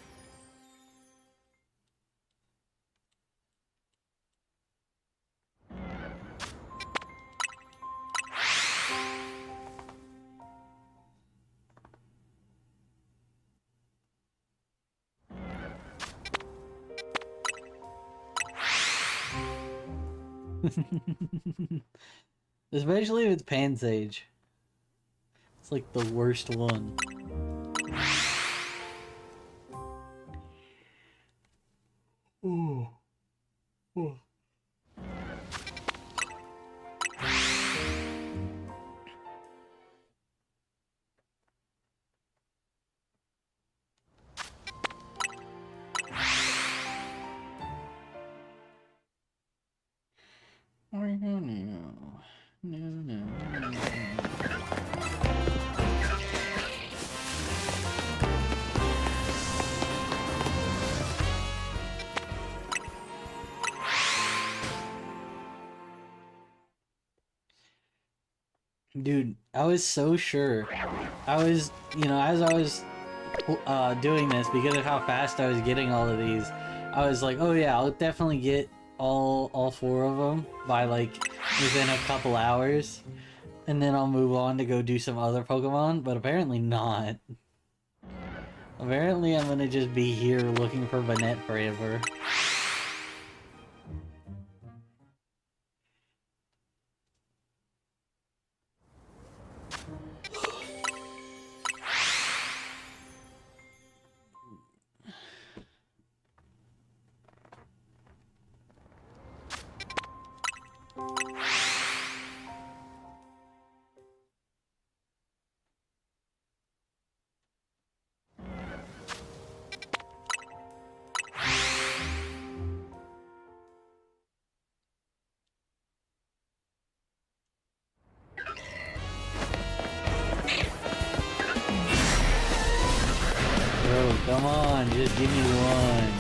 Especially if it's Pansage. It's like the worst one. Ooh. Ooh. No. Dude, I was so sure. I was, as I was doing this, because of how fast I was getting all of these, I was like, oh yeah, I'll definitely get all four of them by like within a couple hours, and then I'll move on to go do some other Pokemon, but apparently not. Apparently I'm gonna just be here looking for Banette forever. Bro, come on, just give me one.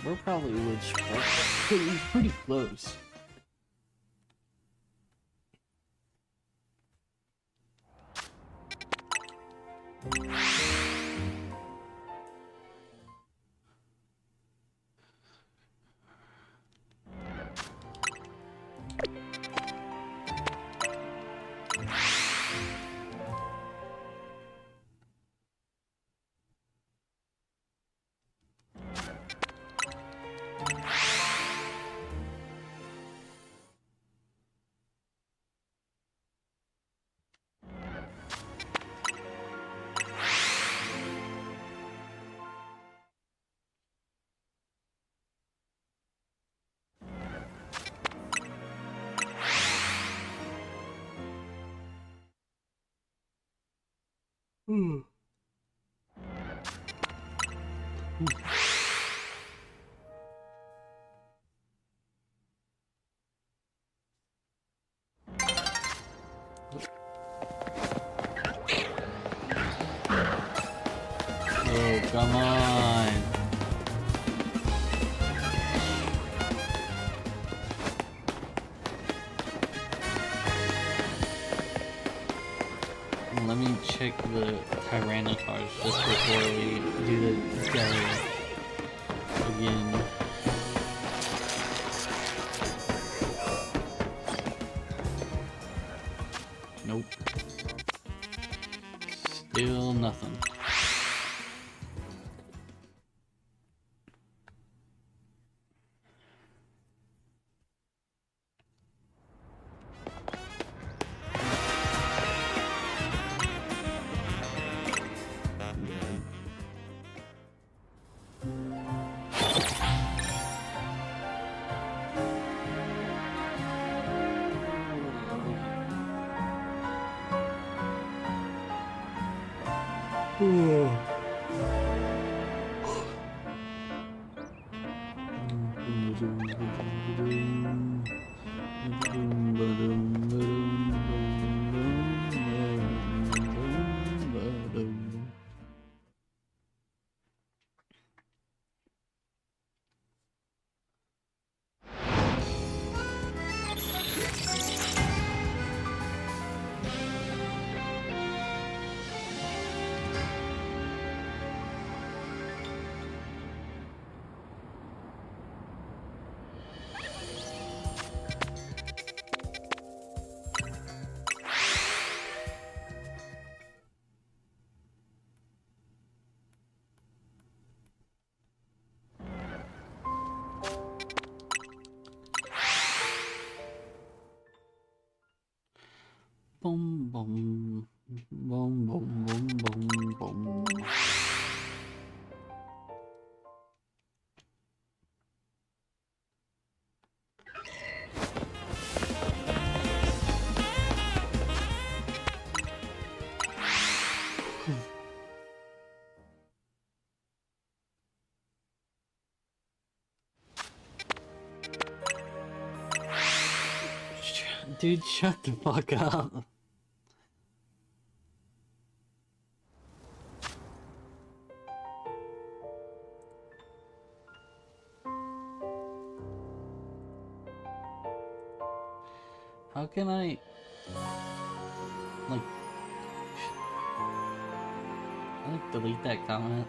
We're probably would pretty close. Oh, come on. Let me check the Tyrannosaurs just before we do the belly again. Nope. Still nothing. Boom, boom, boom, boom, boom, boom, boom. Dude, shut the fuck up. How can I, like, delete that comment?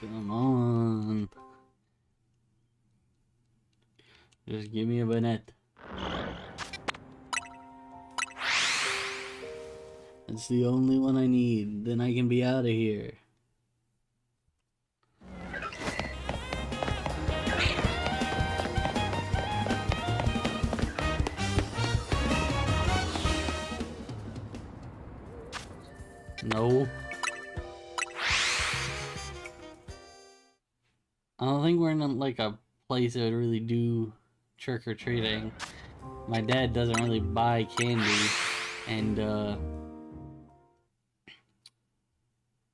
Come on. Just give me a Bennett. It's the only one I need. Then I can be out of here. No. I don't think we're in like a place that would really do trick-or-treating. My dad doesn't really buy candy, and I'm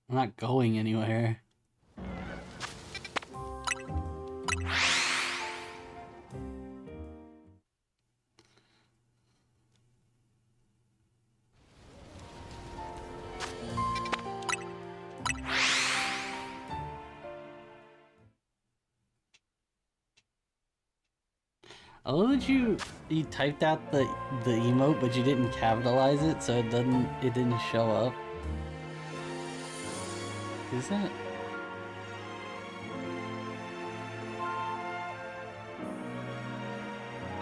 not going anywhere. I love that you typed out the emote, but you didn't capitalize it, so it didn't show up. Is that?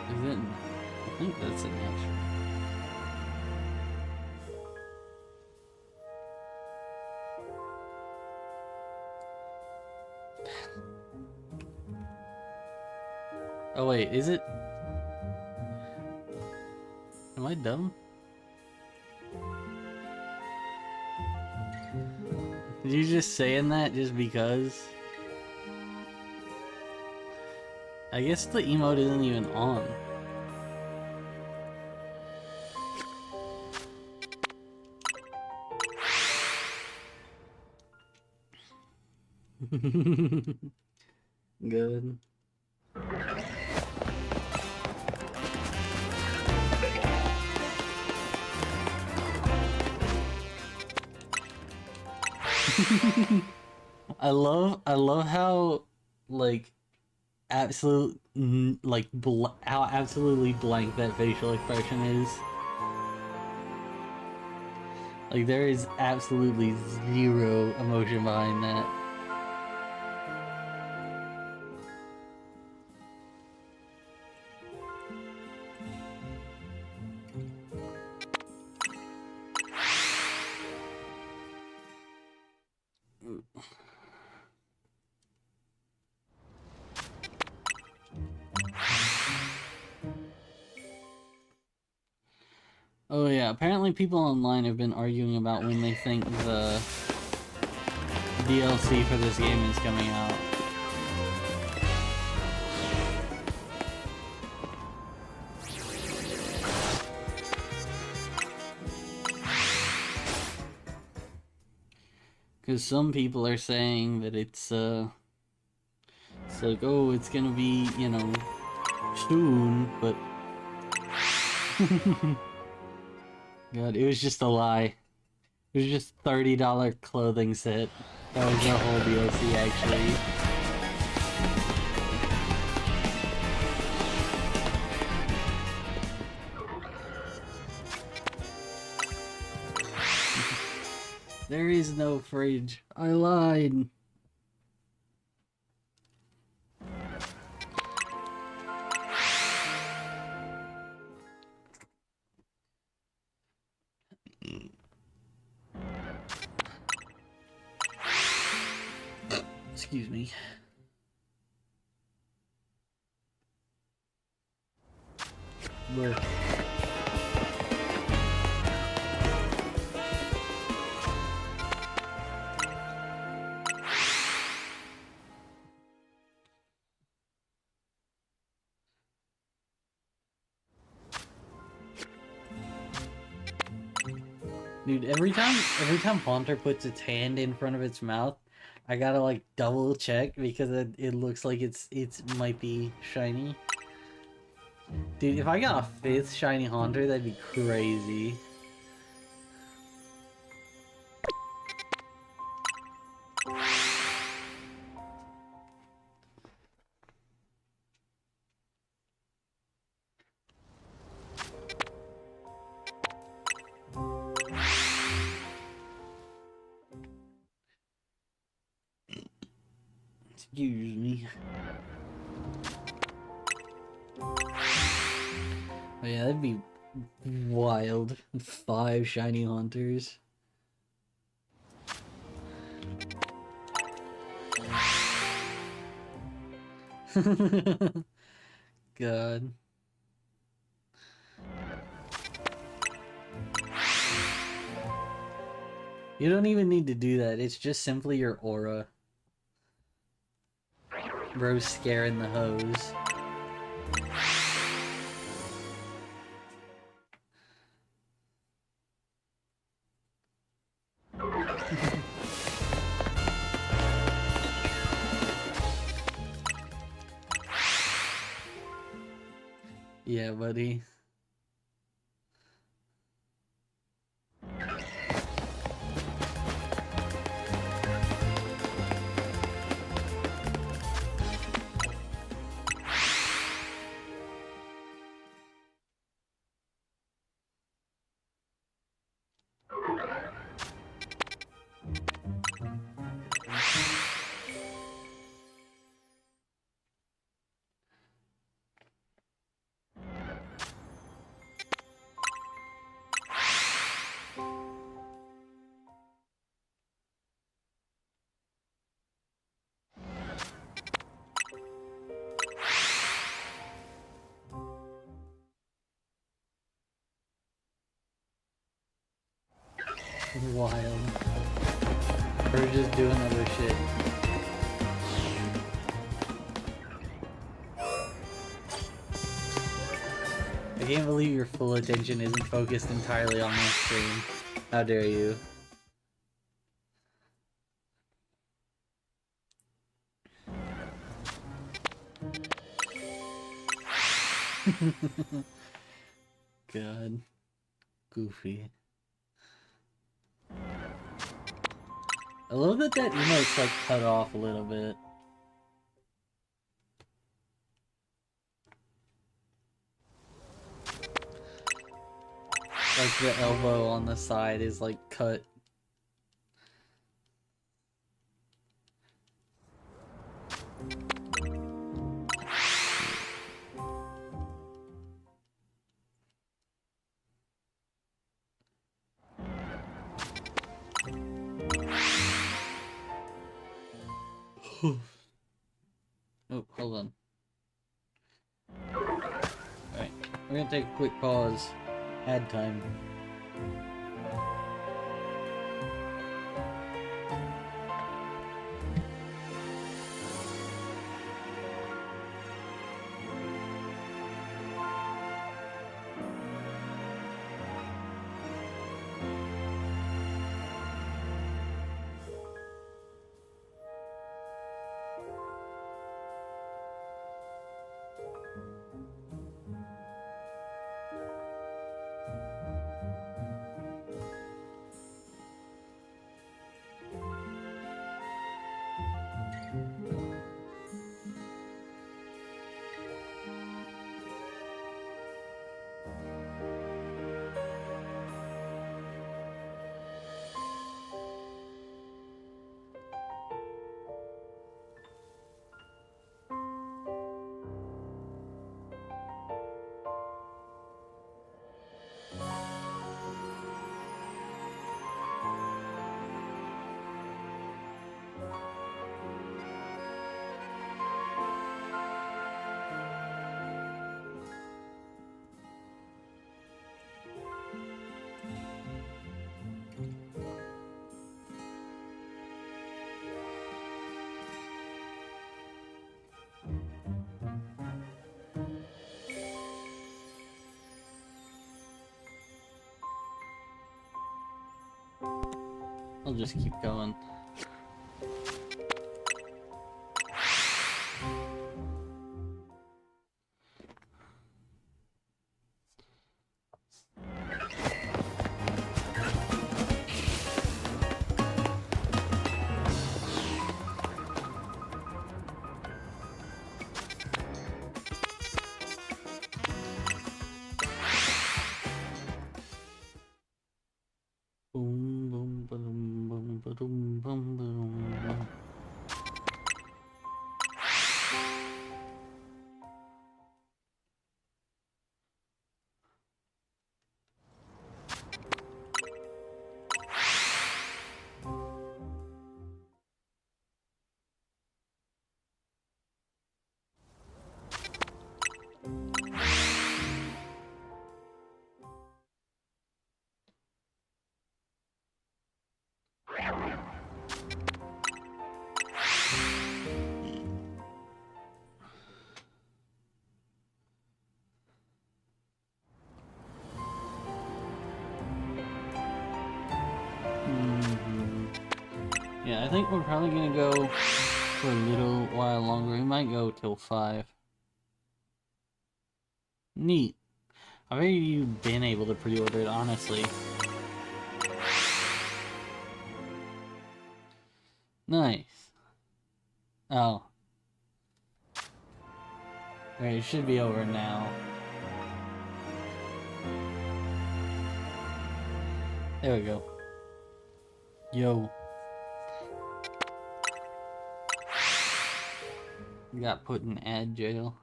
Is it? I think that's an extra. Oh wait, is it? Am I dumb? Did you just saying that just because? I guess the emote isn't even on. Good. I love how like how absolutely blank that facial expression is. Like there is absolutely zero emotion behind that. Oh yeah, apparently people online have been arguing about when they think the DLC for this game is coming out. Because some people are saying that it's like, oh, it's gonna be, you know, soon, but God, it was just a lie. It was just $30 clothing set. That was the whole DLC, actually. There is no fridge. I lied. Excuse me. Look. Dude, every time Haunter puts its hand in front of its mouth, I gotta like double check because it looks like it's might be shiny. Dude, if I got a 5th shiny Haunter, that'd be crazy. Excuse me. Oh yeah, that'd be wild. 5 shiny Haunters. God. You don't even need to do that. It's just simply your aura. Bro's scaring the hose. Yeah, buddy. Wild. We're just doing other shit. I can't believe your full attention isn't focused entirely on my screen. How dare you? God. Goofy. I love that emote's like cut off a little bit. Like the elbow on the side is like cut. Oh, hold on. Alright, we're gonna take a quick pause. Ad time. I'll just keep going. Boom, boom, boom, boom, boom, boom, boom. Yeah, I think we're probably gonna go for a little while longer. We might go till 5. Neat. How have you been able to pre-order it, honestly? Nice. Oh. Alright, it should be over now. There we go. Yo. Got put in ad jail.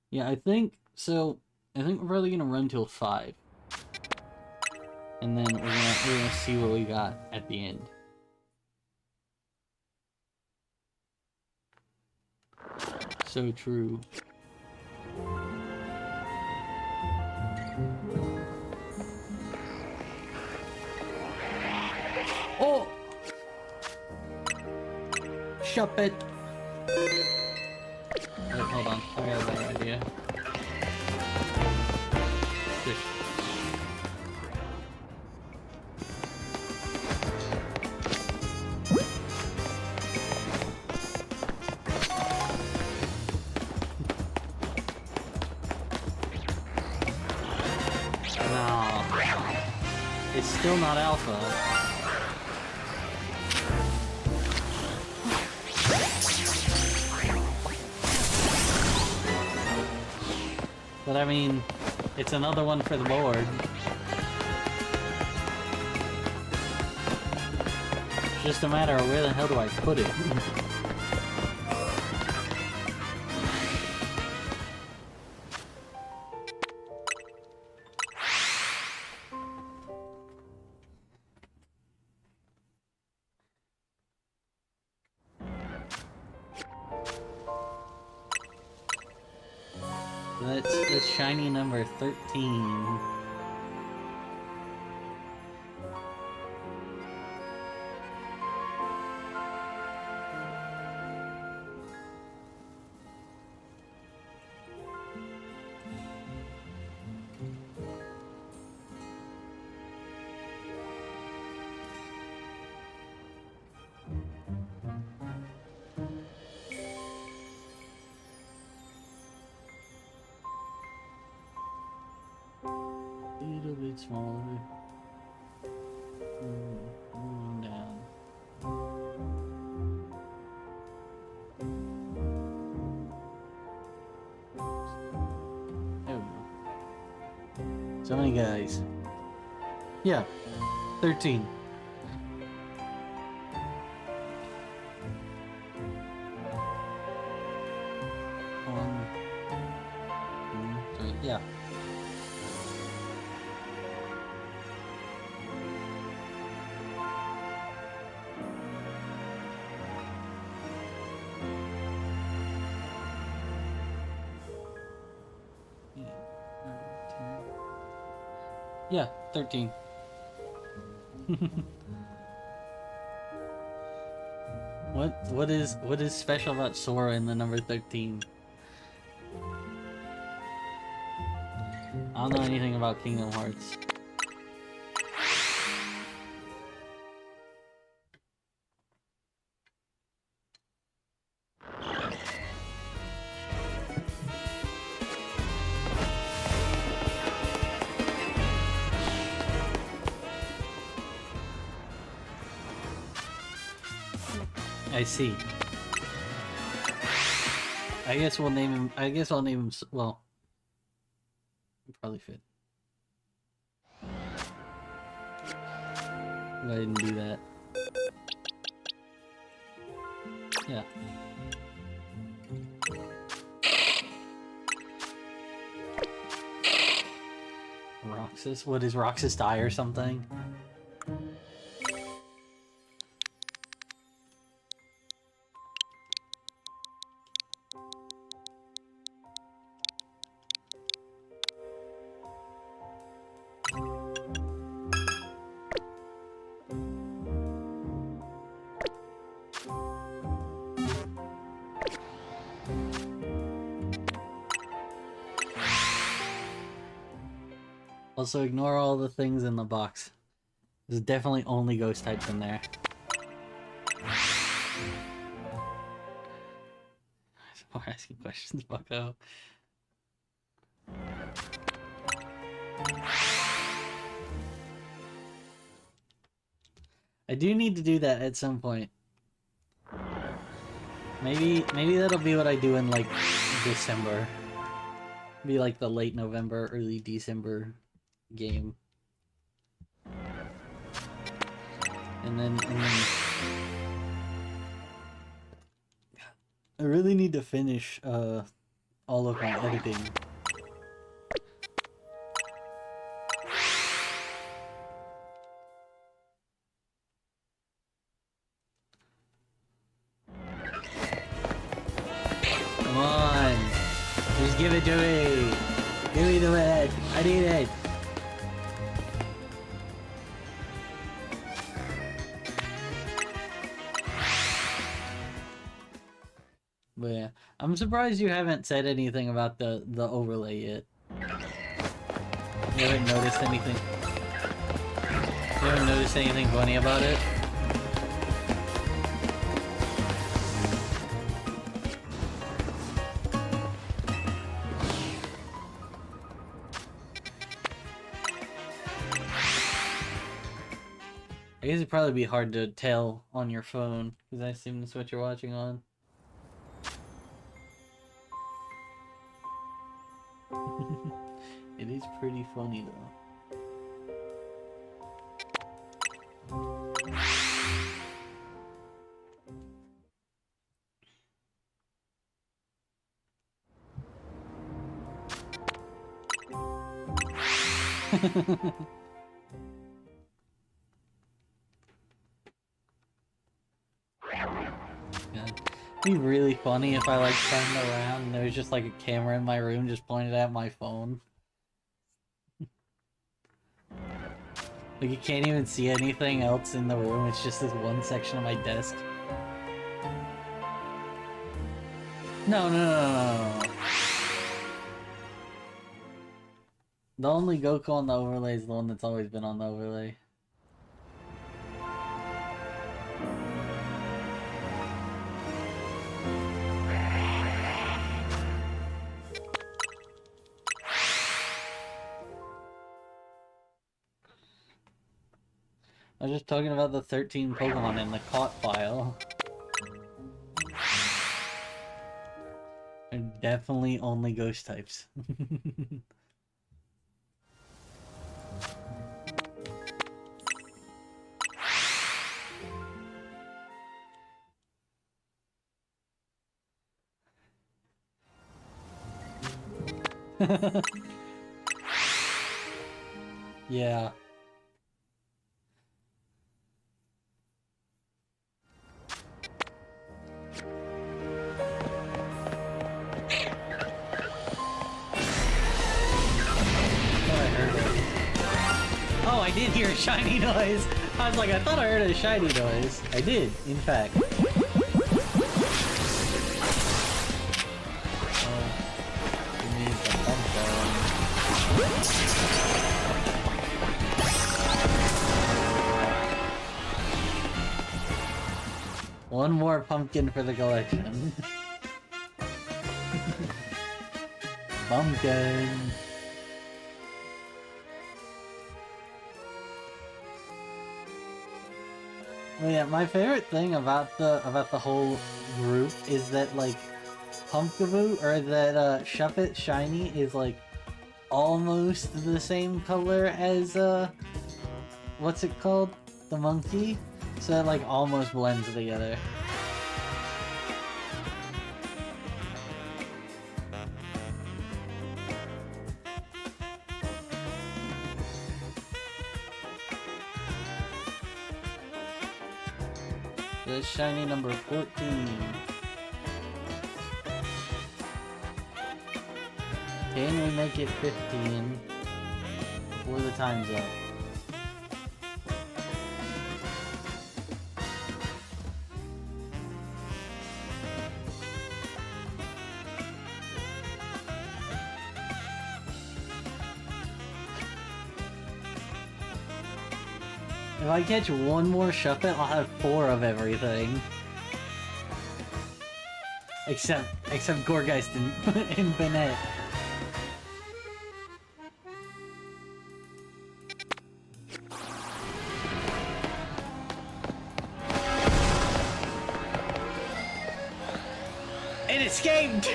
Yeah, I think we're probably gonna run till 5. And then we're gonna see what we got at the end. So true. Oh! Shop it! Wait, hold on. I got a better idea. Fish. No. It's still not alpha. But I mean, it's another one for the board. It's just a matter of where the hell do I put it. That's shiny number 13. A little bit smaller. Down. There we go. So many guys. Yeah, 13. One, two, 3. Yeah. Yeah, 13. What is special about Sora in the number 13? I don't know anything about Kingdom Hearts. I see. I guess we'll name him. I guess I'll name him. Well, probably fit. I didn't do that. Yeah. Roxas? What is Roxas die or something? Also, ignore all the things in the box. There's definitely only ghost types in there. We're asking questions, bucko. I do need to do that at some point. Maybe that'll be what I do in, like, December. Be like the late November, early December game. And then I really need to finish all of my editing. Come on, just give it to me. Give me the red. I need it. But yeah, I'm surprised you haven't said anything about the overlay yet. You haven't noticed anything? You haven't noticed anything funny about it? I guess it'd probably be hard to tell on your phone, because I assume that's what you're watching on. It is pretty funny though. It'd be really funny if I like turned around and there was just like a camera in my room just pointed at my phone. Like you can't even see anything else in the room, it's just this one section of my desk. No. The only Goku on the overlay is the one that's always been on the overlay. I was just talking about the 13 Pokemon in the caught file. They're definitely only ghost types. Yeah. Oh, I did hear a shiny noise. I was like, I thought I heard a shiny noise. I did, in fact. One more pumpkin for the collection. Pumpkin. But yeah, my favorite thing about the whole group is that like Pumpkaboo or that Shuppet Shiny is like almost the same color as what's it called? The monkey? So it like almost blends together. That's shiny number 14. Can we make it 15 before the time's up? If I catch one more Shuppet, I'll have 4 of everything. Except Gourgeist and Banette. It escaped!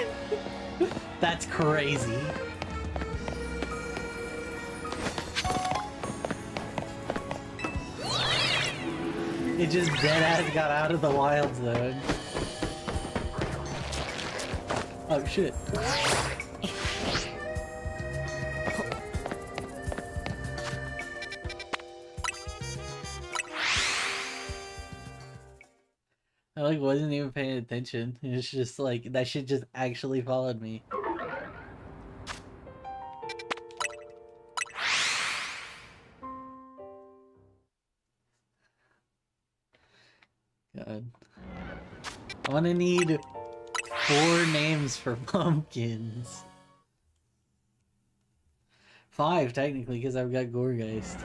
That's crazy. It just deadass got out of the wild zone. Oh shit. I like wasn't even paying attention. It's just like that shit just actually followed me. God. I wanna need 4 names for pumpkins. 5 technically, because I've got Gourgeist.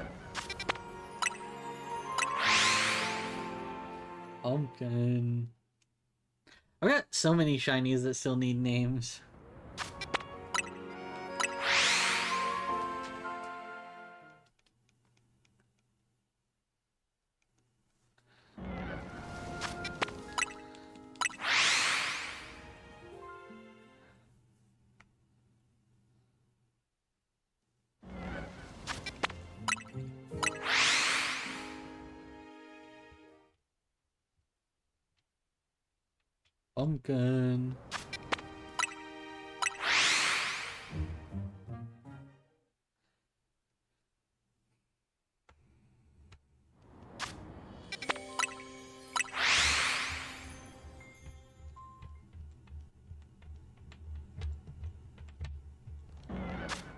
Pumpkin. I've got so many shinies that still need names. Pumpkin.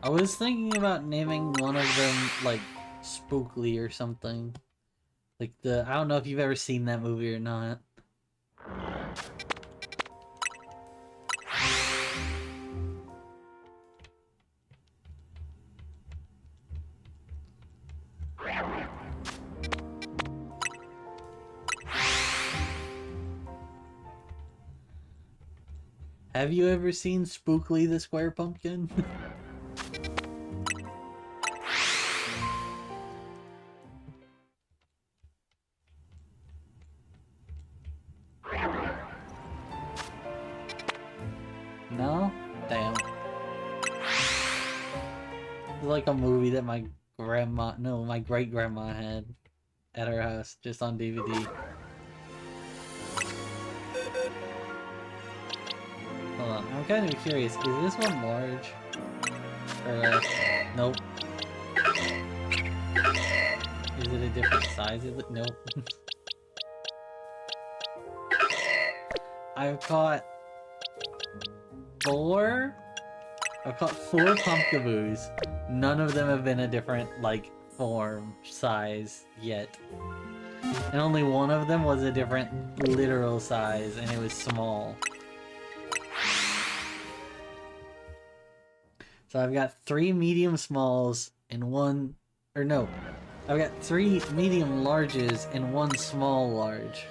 I was thinking about naming one of them, like, Spookly or something. Like I don't know if you've ever seen that movie or not. Have you ever seen Spookly the Square Pumpkin? No? Damn. It's like a movie that my great-grandma had at her house, just on DVD. Hold on, I'm kind of curious, is this one large? Or, nope. Is it a different size? Is it? Nope. I've caught 4 Pumpkaboos. None of them have been a different, like, form, size, yet. And only one of them was a different literal size, and it was small. So I've got 3 medium smalls and 1... Or no. I've got 3 medium larges and 1 small large.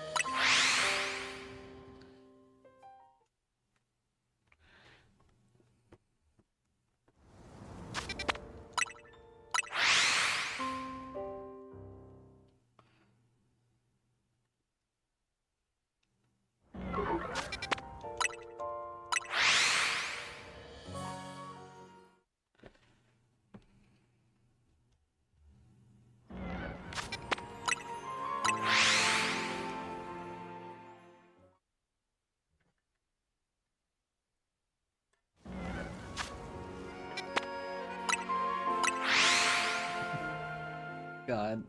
God.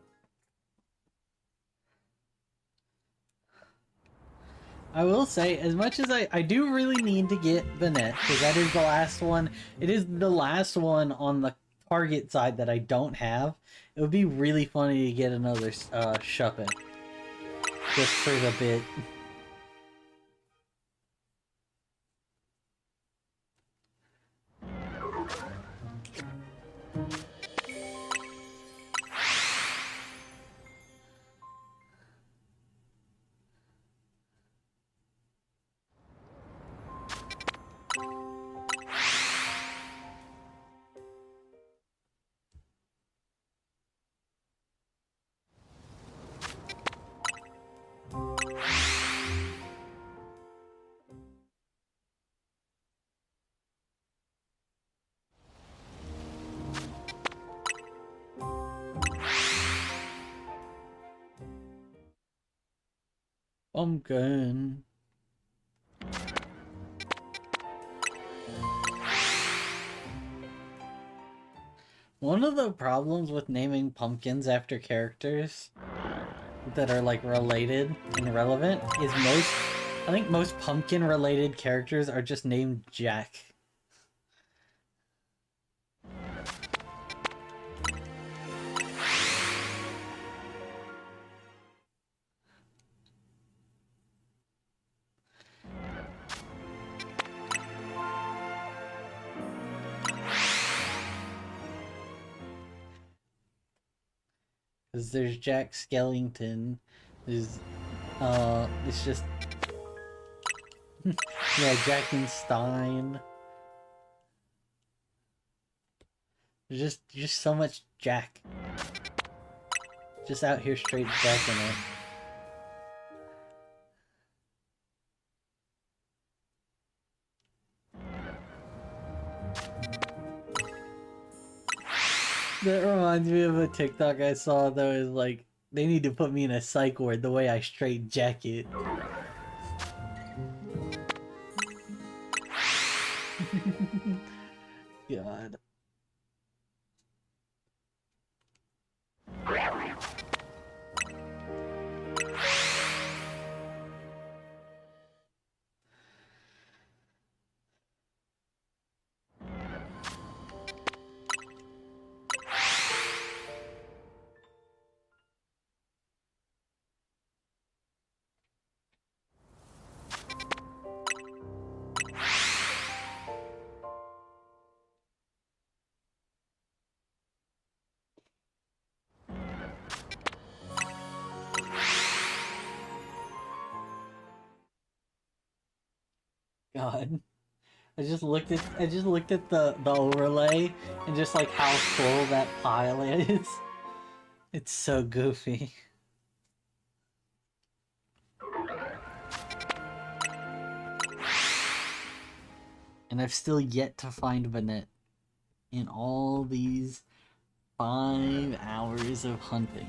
I will say, as much as I do really need to get Banette, because that is the last one. It is the last one on the target side that I don't have. It would be really funny to get another Shuppet. Just for the bit. Pumpkin. One of the problems with naming pumpkins after characters that are like related and relevant is I think most pumpkin related characters are just named Jack. Because there's Jack Skellington. There's, it's just... yeah, Jack and Stein. There's just so much Jack. Just out here straight jacking it. That reminds me of a TikTok I saw that was like, they need to put me in a psych ward the way I straight jack it. God. God. I just looked at the overlay and just like how full that pile is. It's so goofy. And I've still yet to find Banette in all these 5 hours of hunting.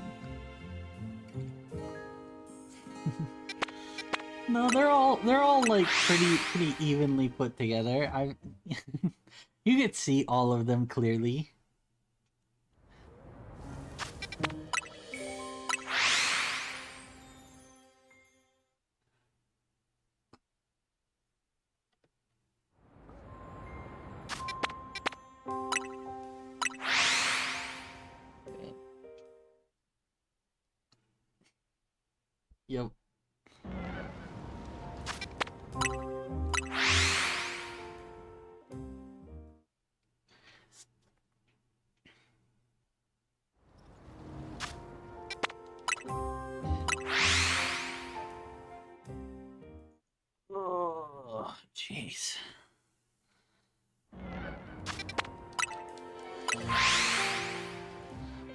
No, they're all like pretty evenly put together. You could see all of them clearly. Yep. Oh, jeez.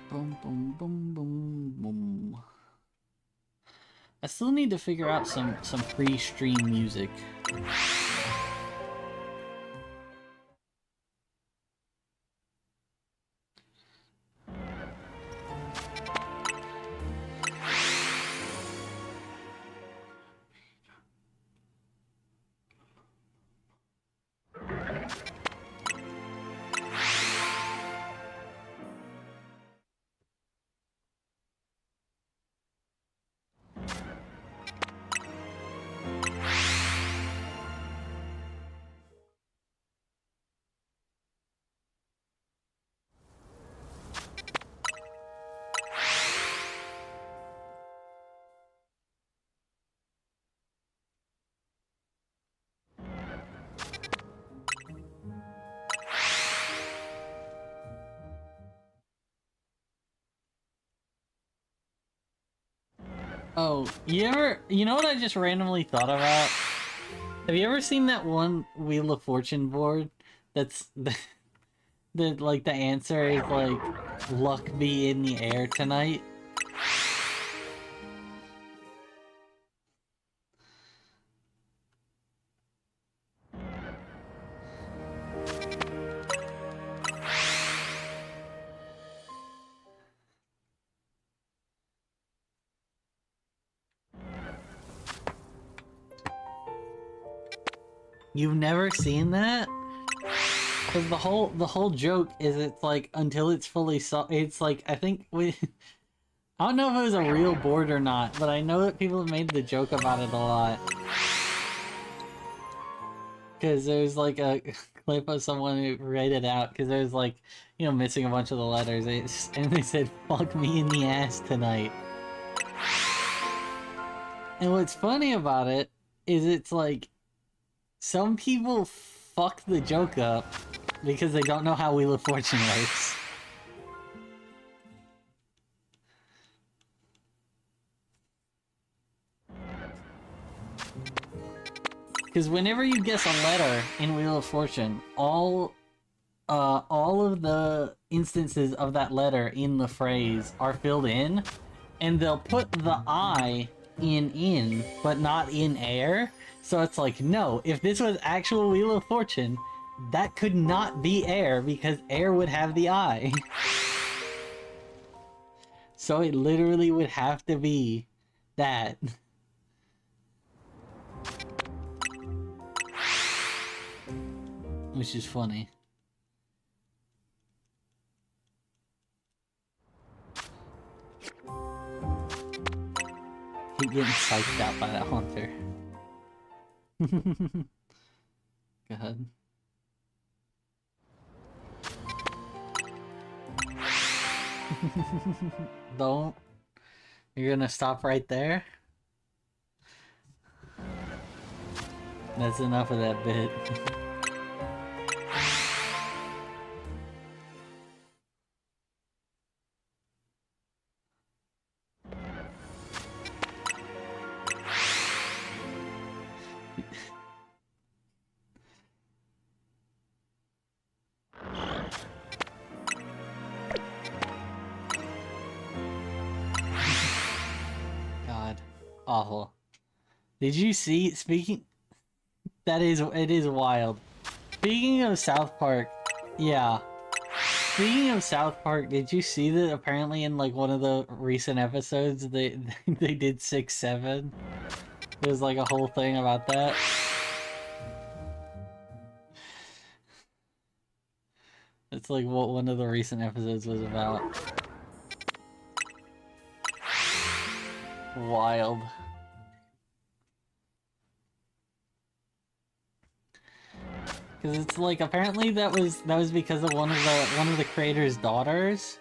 Boom, boom, boom, boom, boom. I still need to figure out some pre-stream music. Oh, you know what I just randomly thought about? Have you ever seen that one Wheel of Fortune board? That's like the answer is like, luck be in the air tonight. You've never seen that? Because the whole joke is it's like until it's fully it's like I think we I don't know if it was a real board or not, but I know that people have made the joke about it a lot. Because there's like a clip of someone who read it out because there's like, you know, missing a bunch of the letters and they said fuck me in the ass tonight. And what's funny about it is it's like some people fuck the joke up because they don't know how Wheel of Fortune works. Because whenever you guess a letter in Wheel of Fortune, all of the instances of that letter in the phrase are filled in, and they'll put the I in, but not in air. So it's like, no, if this was actual Wheel of Fortune, that could not be air because air would have the I. So it literally would have to be that. Which is funny. Keep getting psyched out by that haunter. Go ahead. Don't. You're gonna stop right there? That's enough of that bit. God. Awful. Did you see, speaking... it is wild. Speaking of South Park, yeah. Speaking of South Park, did you see that apparently in like one of the recent episodes they they did 6-7? There's like a whole thing about that. It's like what one of the recent episodes was about. Wild. Because it's like apparently that was because of one of the creator's daughters.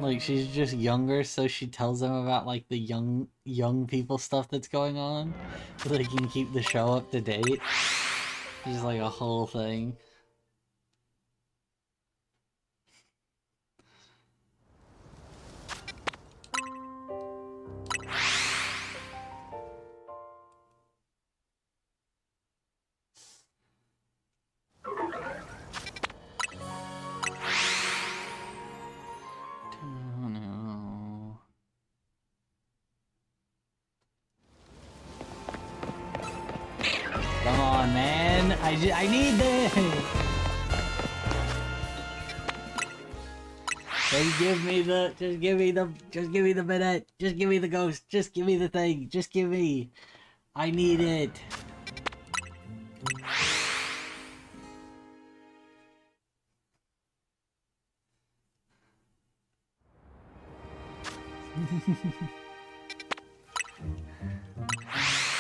Like she's just younger, so she tells them about like the young people stuff that's going on, so they can keep the show up to date. Just like a whole thing. Oh no. Come on, man! I need this! Just give me the minute. Just give me the ghost. Just give me the thing. Just give me. I need it.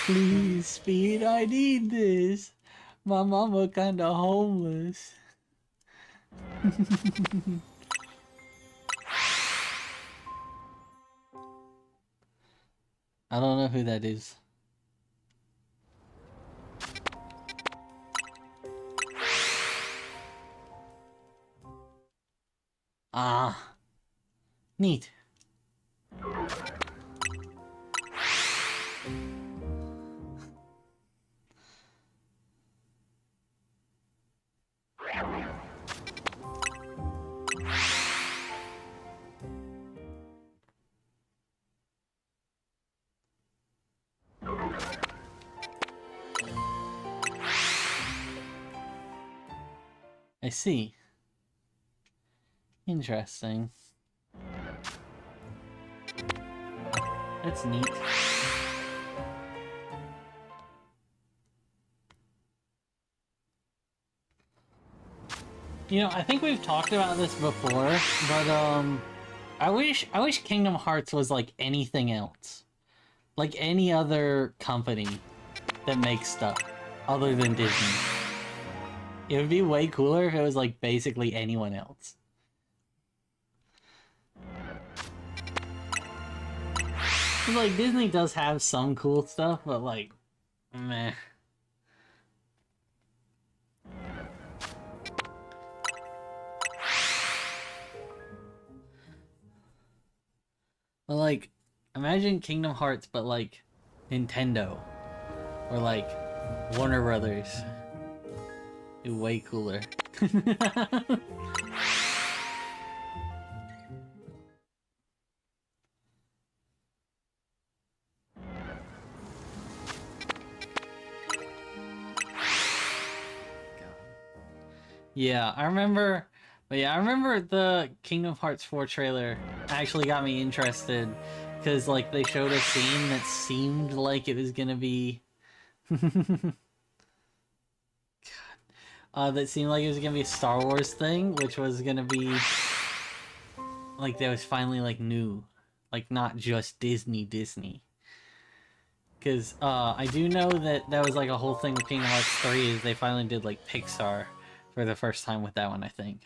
Please, Speed, I need this. My mama kinda homeless. I don't know who that is. Ah, neat. I see. Interesting. That's neat. You know, I think we've talked about this before, but I wish Kingdom Hearts was like anything else. Like any other company that makes stuff other than Disney. It would be way cooler if it was like basically anyone else. Like Disney does have some cool stuff, but like, meh. But like, imagine Kingdom Hearts, but like Nintendo or like Warner Brothers. It'd be way cooler. Yeah, I remember. But yeah, I remember the Kingdom Hearts 4 trailer actually got me interested because like they showed a scene that seemed like it was gonna be that seemed like it was gonna be a Star Wars thing, which was gonna be like that was finally like new, like not just Disney. Because I do know that that was like a whole thing with Kingdom Hearts 3 is they finally did like Pixar for the first time with that one, I think.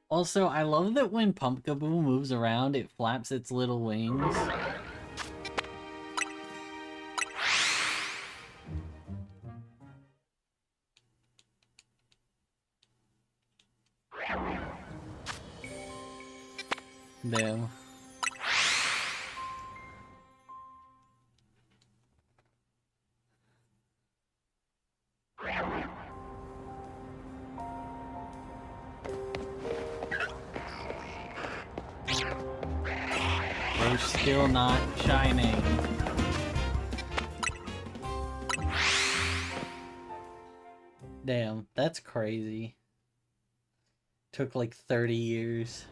Also, I love that when Pumpkaboo moves around, it flaps its little wings. Damn. We're still not shining. Damn, that's crazy. Took like 30 years.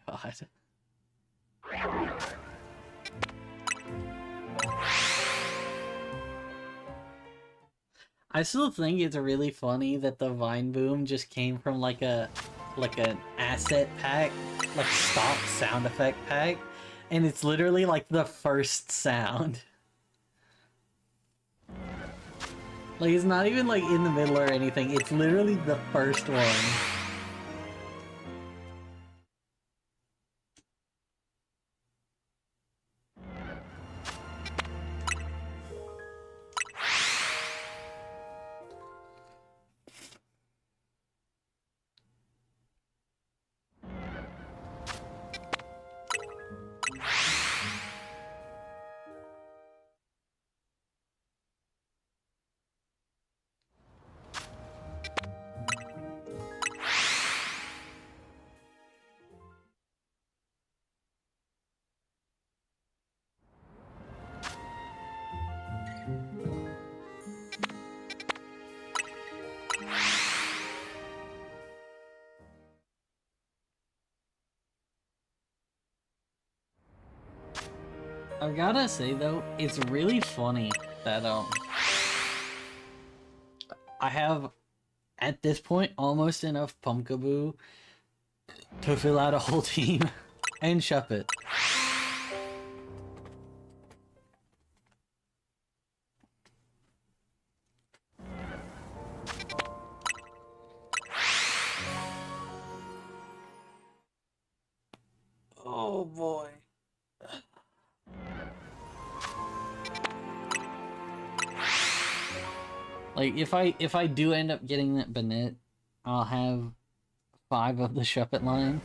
God. I still think it's really funny that the Vine Boom just came from like an asset pack, like stock sound effect pack, and it's literally like the first sound. Like it's not even like in the middle or anything, it's literally the first one. I've gotta say though, it's really funny that I have, at this point, almost enough Pumpkaboo to fill out a whole team and Shuppet. Oh boy. Like if I do end up getting that Banette, I'll have 5 of the Shuppet line.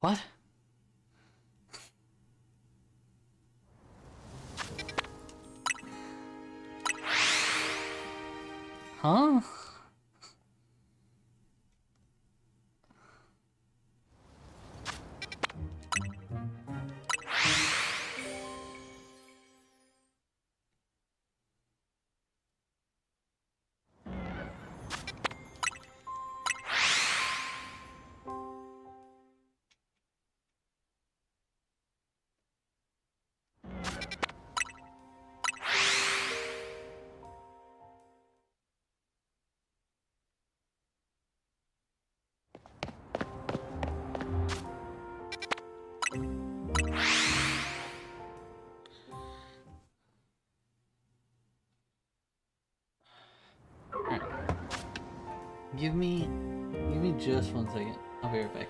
What? Huh? Alright. Give me just 1 second. I'll be right back.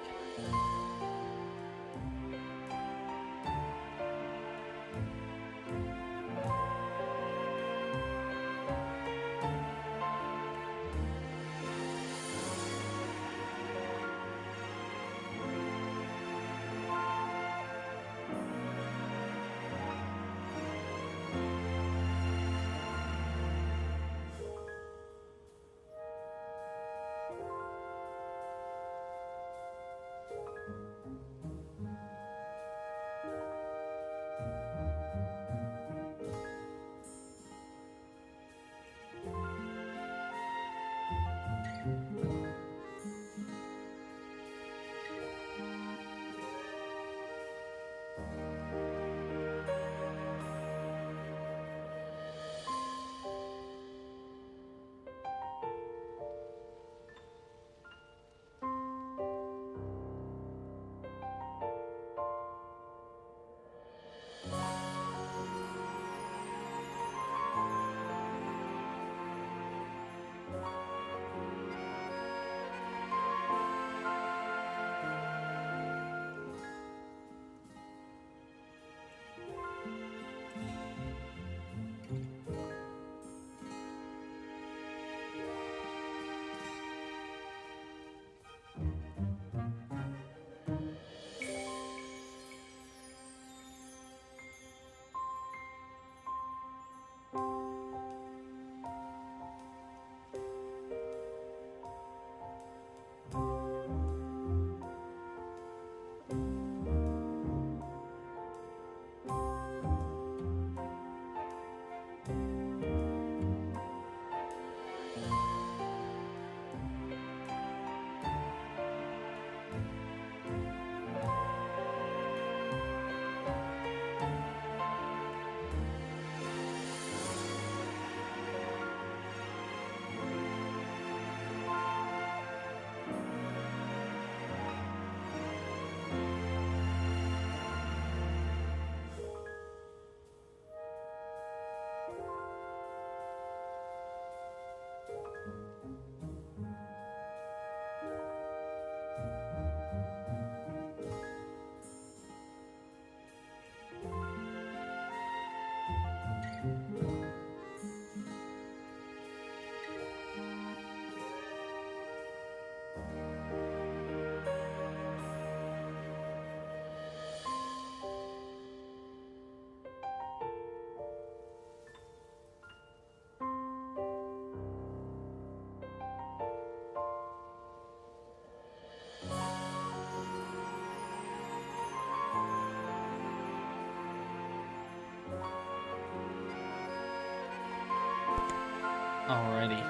Alrighty.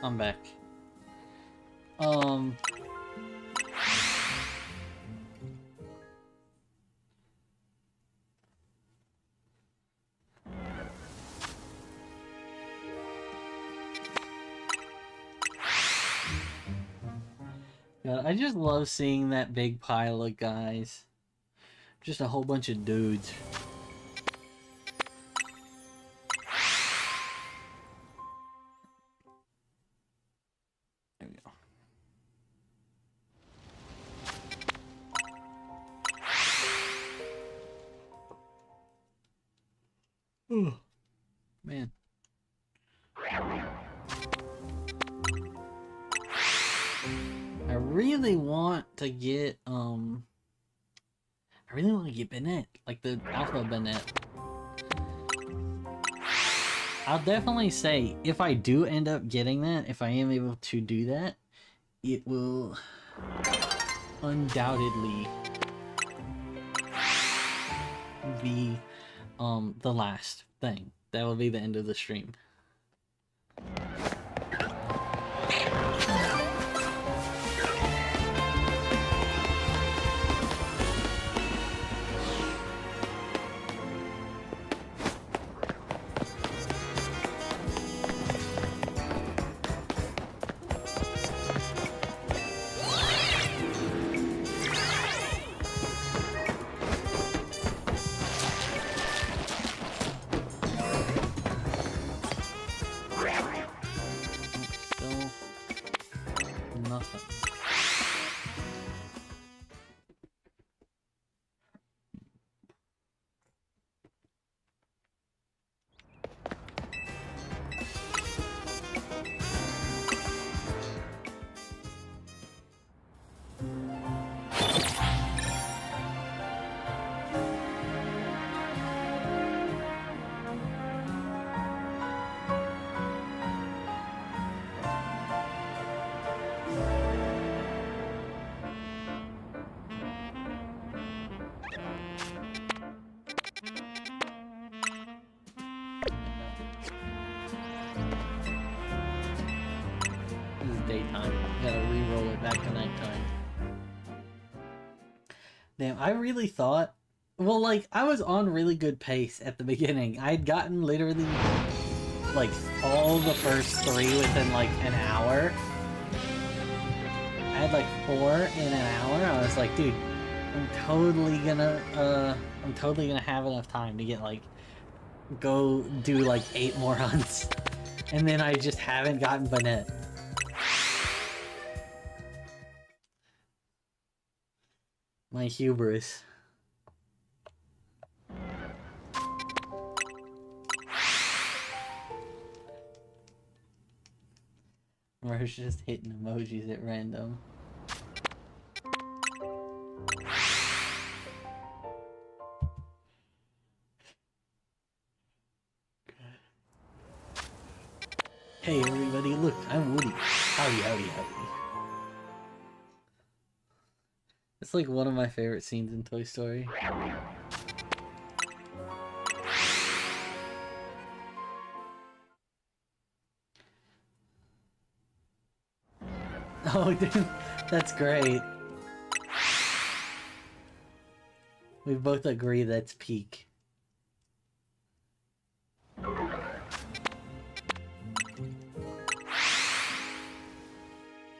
I'm back. God, I just love seeing that big pile of guys. Just a whole bunch of dudes. There we go. Oh, man. I really want to get, I really want to get Bennett, like the Alpha Bennett. I'll definitely say, if I do end up getting that, if I am able to do that, it will undoubtedly be, the last thing. That will be the end of the stream. Damn, I really thought, well, like, I was on really good pace at the beginning. I'd gotten literally, like, all the first 3 within, like, an hour. I had, like, 4 in an hour. I was like, dude, I'm totally gonna have enough time to get, like, go do, like, 8 more hunts. And then I just haven't gotten Bennett. My hubris. We're just hitting emojis at random. Hey everybody, look, I'm Woody. Howdy, howdy, howdy. It's like one of my favorite scenes in Toy Story. Oh, dude, that's great. We both agree that's peak.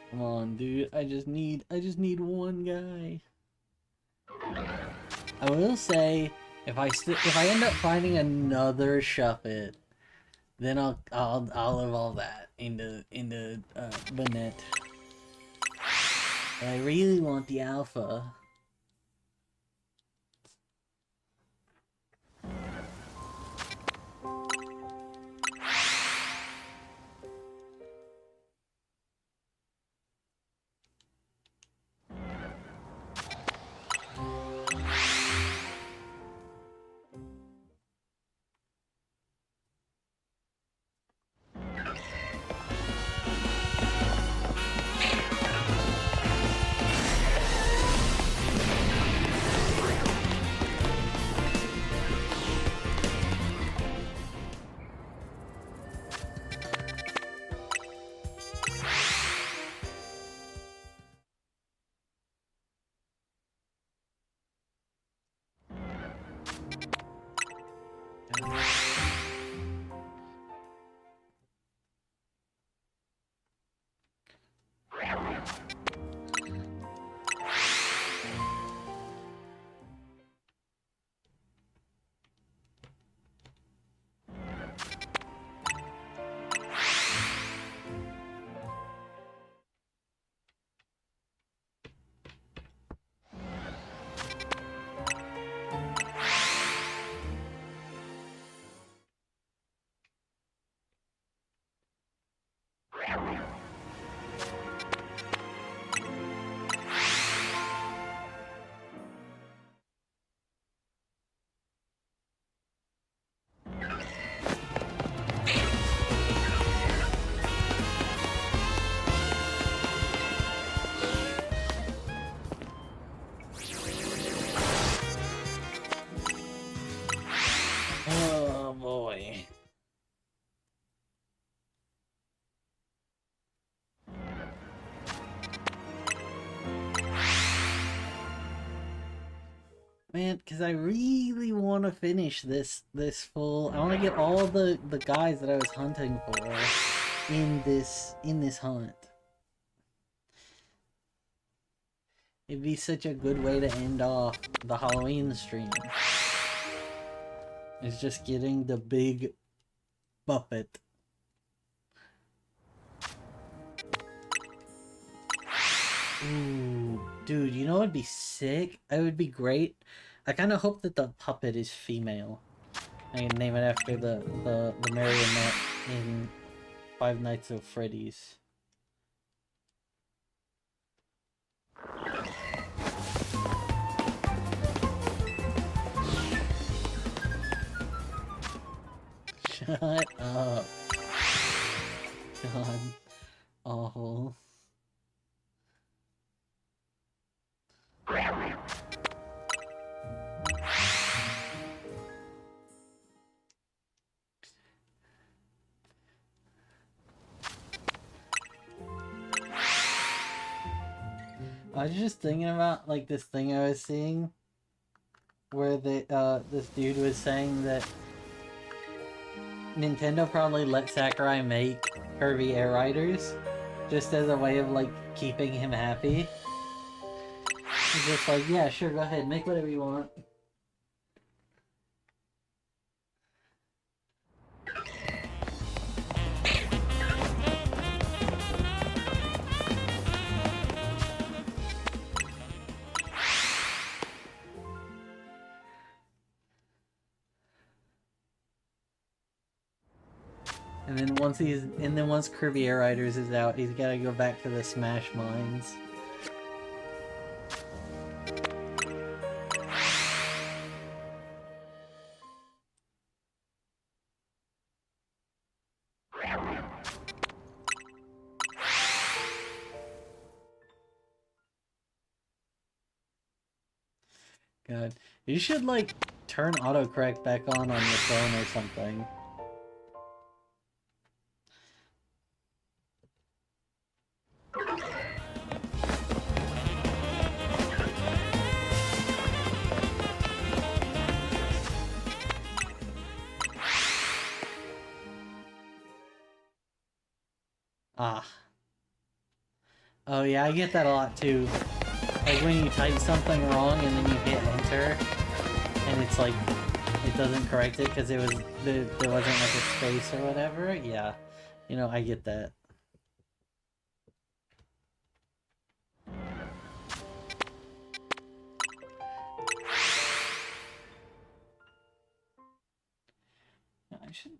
Come on, dude. I just need one guy. I will say, if I end up finding another Shuffit, then I'll evolve that into Bennett. But I really want the Alpha. man, because I really want to finish this full. I want to get all the guys that I was hunting for in this hunt. It'd be such a good way to end off the Halloween stream. It's just getting the big puppet. Ooh, dude, you know what would be sick? It would be great. I kind of hope that the puppet is female. I can name it after the marionette in Five Nights at Freddy's. Shut up. God. Awful. I was just thinking about like this thing I was seeing where this dude was saying that Nintendo probably let Sakurai make Kirby Air Riders just as a way of like keeping him happy. He's just like, yeah, sure, go ahead, make whatever you want. And then once Kirby Air Riders is out, he's gotta go back to the Smash Mines. God, you should like turn autocorrect back on your phone or something. Ah. Oh yeah, I get that a lot too. Like when you type something wrong and then you hit enter, and it's like, it doesn't correct it because there wasn't like a space or whatever. Yeah, you know, I get that. I should...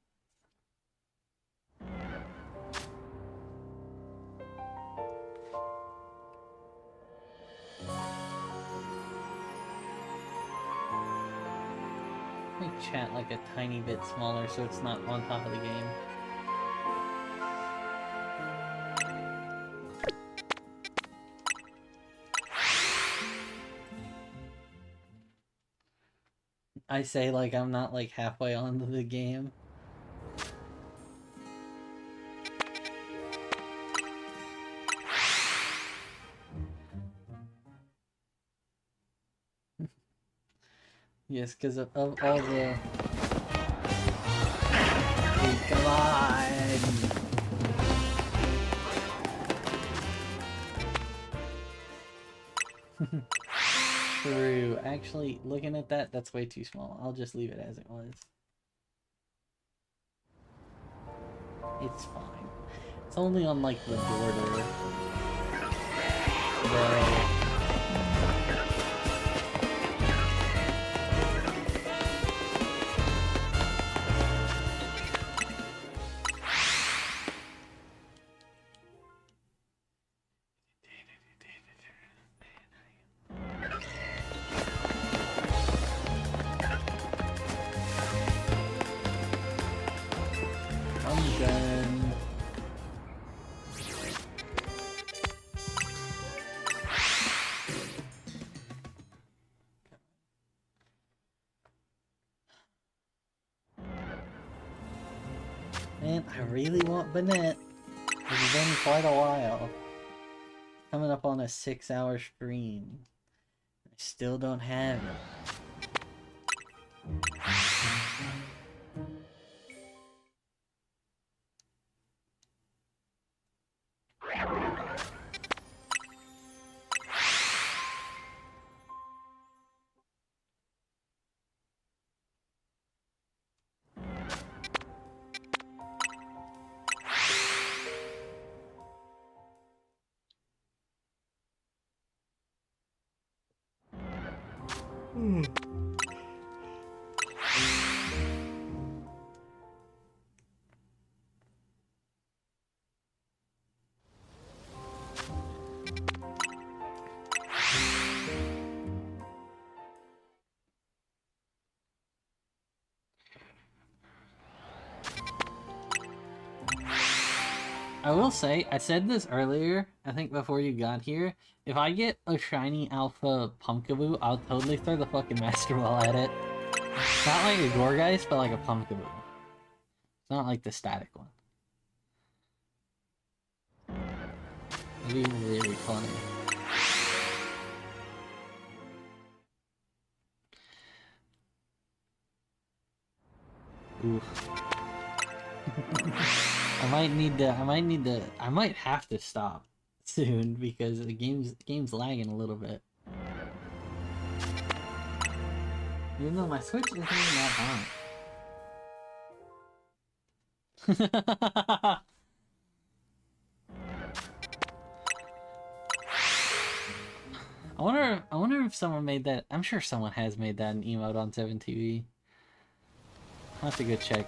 Make chat like a tiny bit smaller so it's not on top of the game. I say like I'm not like halfway onto the game. Yes, because of all the... Hey, come on! True. Actually, looking at that, that's way too small. I'll just leave it as it was. It's fine. It's only on, like, the border. Man, I really want Banette. It's been quite a while. Coming up on a 6-hour stream. I still don't have it. I will say, I said this earlier, I think before you got here, if I get a shiny alpha Pumpkaboo, I'll totally throw the fucking Master Ball at it. Not like a Gourgeist, but like a Pumpkaboo. It's not like the static one. It'd be really funny. Oof. I might have to stop soon because the game's lagging a little bit. Even though my Switch isn't even that hot. I wonder if someone made that. I'm sure someone has made that an emote on 7TV. I'll have to go check.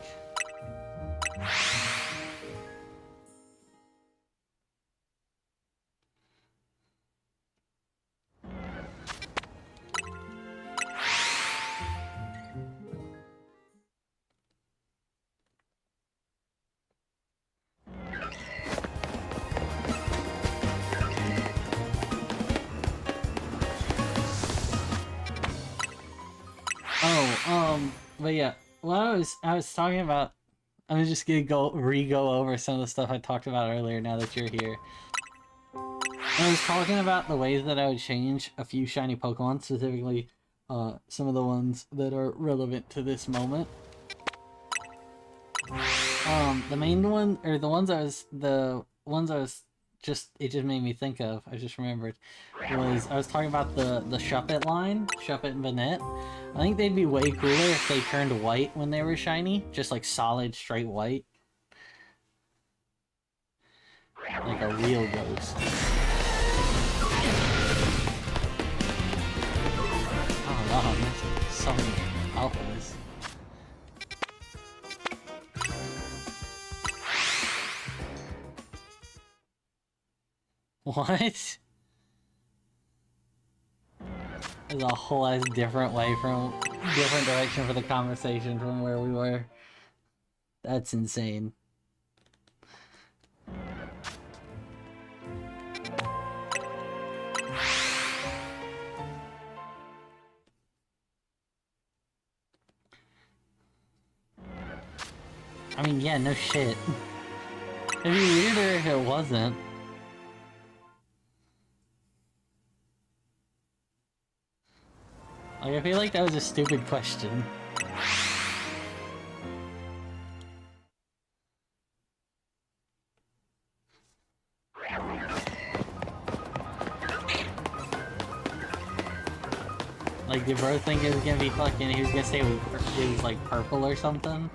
But yeah, what I was talking about, I'm just gonna go over some of the stuff I talked about earlier now that you're here. I was talking about the ways that I would change a few shiny Pokemon, specifically some of the ones that are relevant to this moment. The main one, or the ones I was just, it just made me think of, I just remembered, was I was talking about the Shuppet line, Shuppet and Banette. I think they'd be way cooler if they turned white when they were shiny, just like solid, straight white. Like a real ghost. Oh wow, there's some alphas. What? There's a whole ass different direction for the conversation from where we were. That's insane. I mean, yeah, no shit. It'd be weirder if it wasn't. Like, I feel like that was a stupid question. Like, did bro think it was gonna be fucking, he was gonna say it was like purple or something?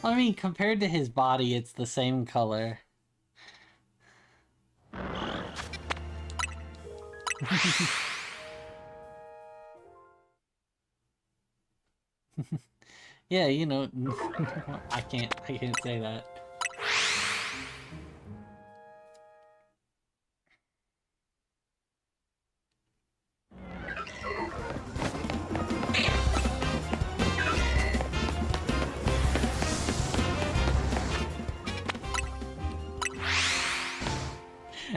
I mean, compared to his body, it's the same color. Yeah, you know, I can't say that.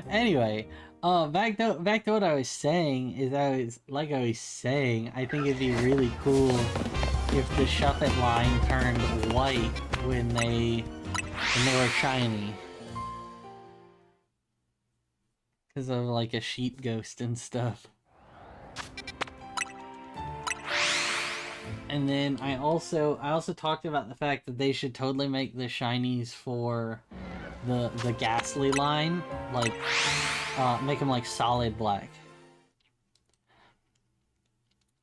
Anyway, back to what I was saying is I was saying, I think it'd be really cool if the Shuppet line turned white when they were shiny. Because of like a sheep ghost and stuff. And then I also talked about the fact that they should totally make the shinies for the Ghastly line, like, make them like solid black.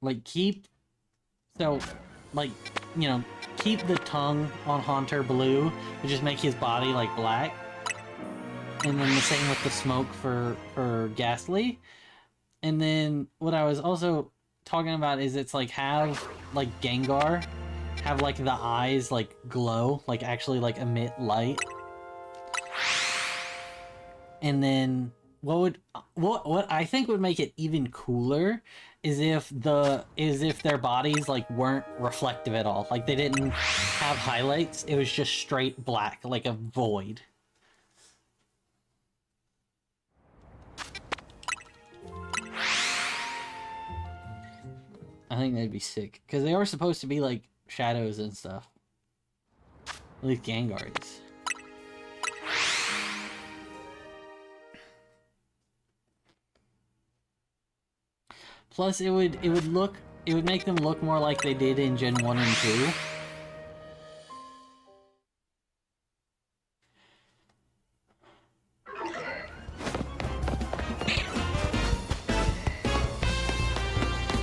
Like keep the tongue on Haunter blue, but just make his body like black. And then the same with the smoke for Ghastly. And then what I was also talking about is it's like have like Gengar have like the eyes like glow, like actually like emit light. And then what I think would make it even cooler is if their bodies like weren't reflective at all. Like they didn't have highlights. It was just straight black, like a void. I think that'd be sick because they were supposed to be like shadows and stuff. At least Gengar's. Plus, it would make them look more like they did in Gen 1 and 2.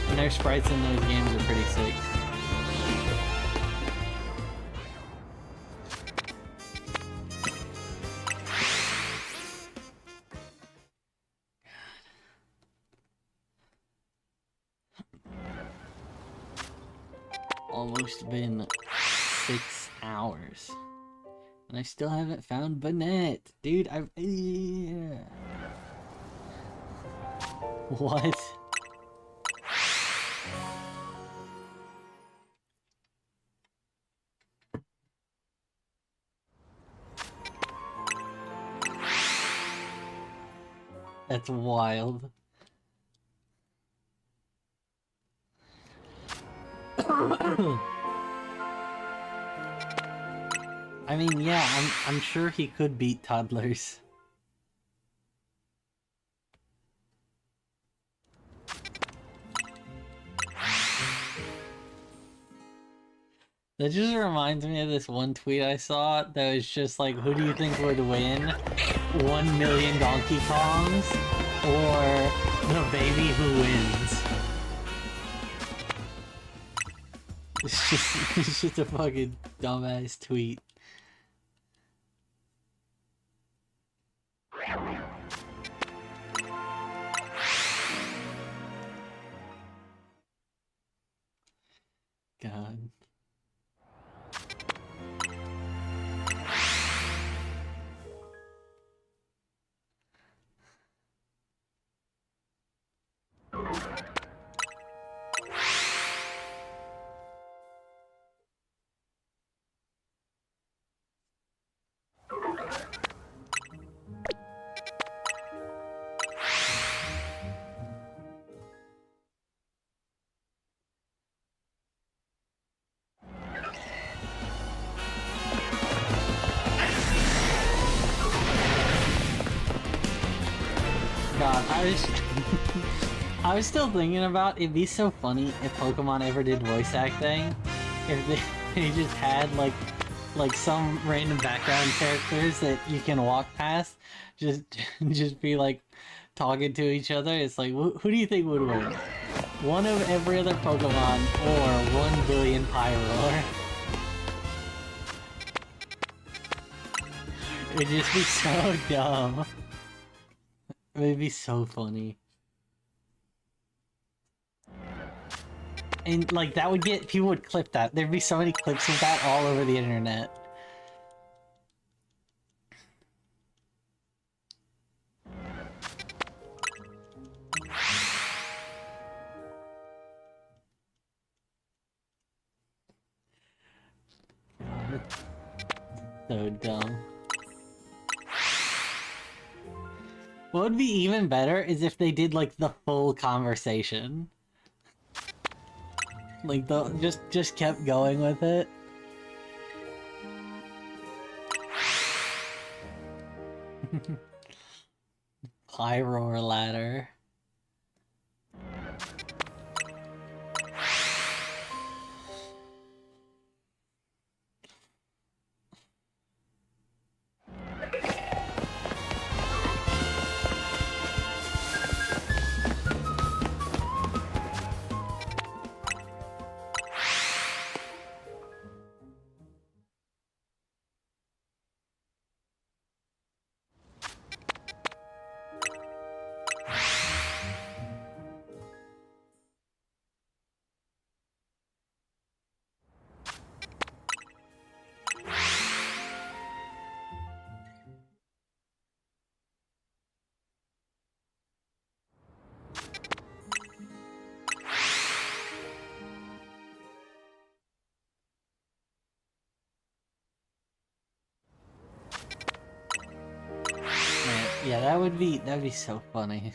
And their sprites in those games are pretty sick. Almost been 6 hours. And I still haven't found Banette. Dude, yeah. What? That's wild. I mean, yeah, I'm sure he could beat toddlers. That just reminds me of this one tweet I saw that was just like, who do you think would win? 1 million Donkey Kongs or the baby who wins? It's just a fucking dumbass tweet. God. God, I was still thinking about it'd be so funny if Pokemon ever did voice acting. If they just had like some random background characters that you can walk past, just be like talking to each other. It's like, who do you think would win? One of every other Pokemon or 1 billion Pyroar? It'd just be so dumb. It'd be so funny. And like that would get people would clip that. There'd be so many clips of that all over the internet. God. So dumb. What would be even better is if they did like the full conversation. Like the just kept going with it. Pyroar ladder. that'd be so funny.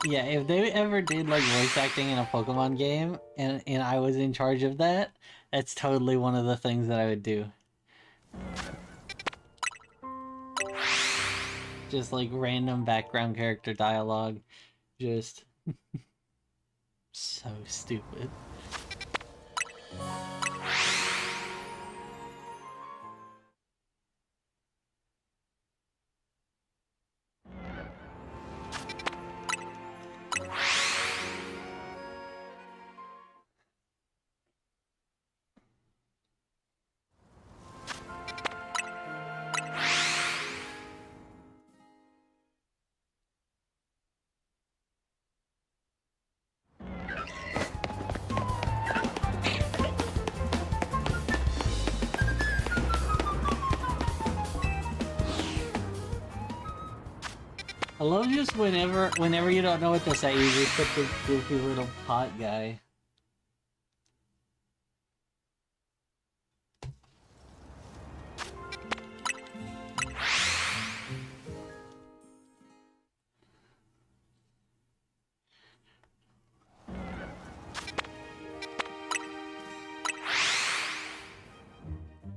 Yeah, if they ever did like voice acting in a Pokemon game and I was in charge of that, that's totally one of the things that I would do. Just like random background character dialogue. Just so stupid. I love just whenever you don't know what to say, you just put the goofy little pot guy.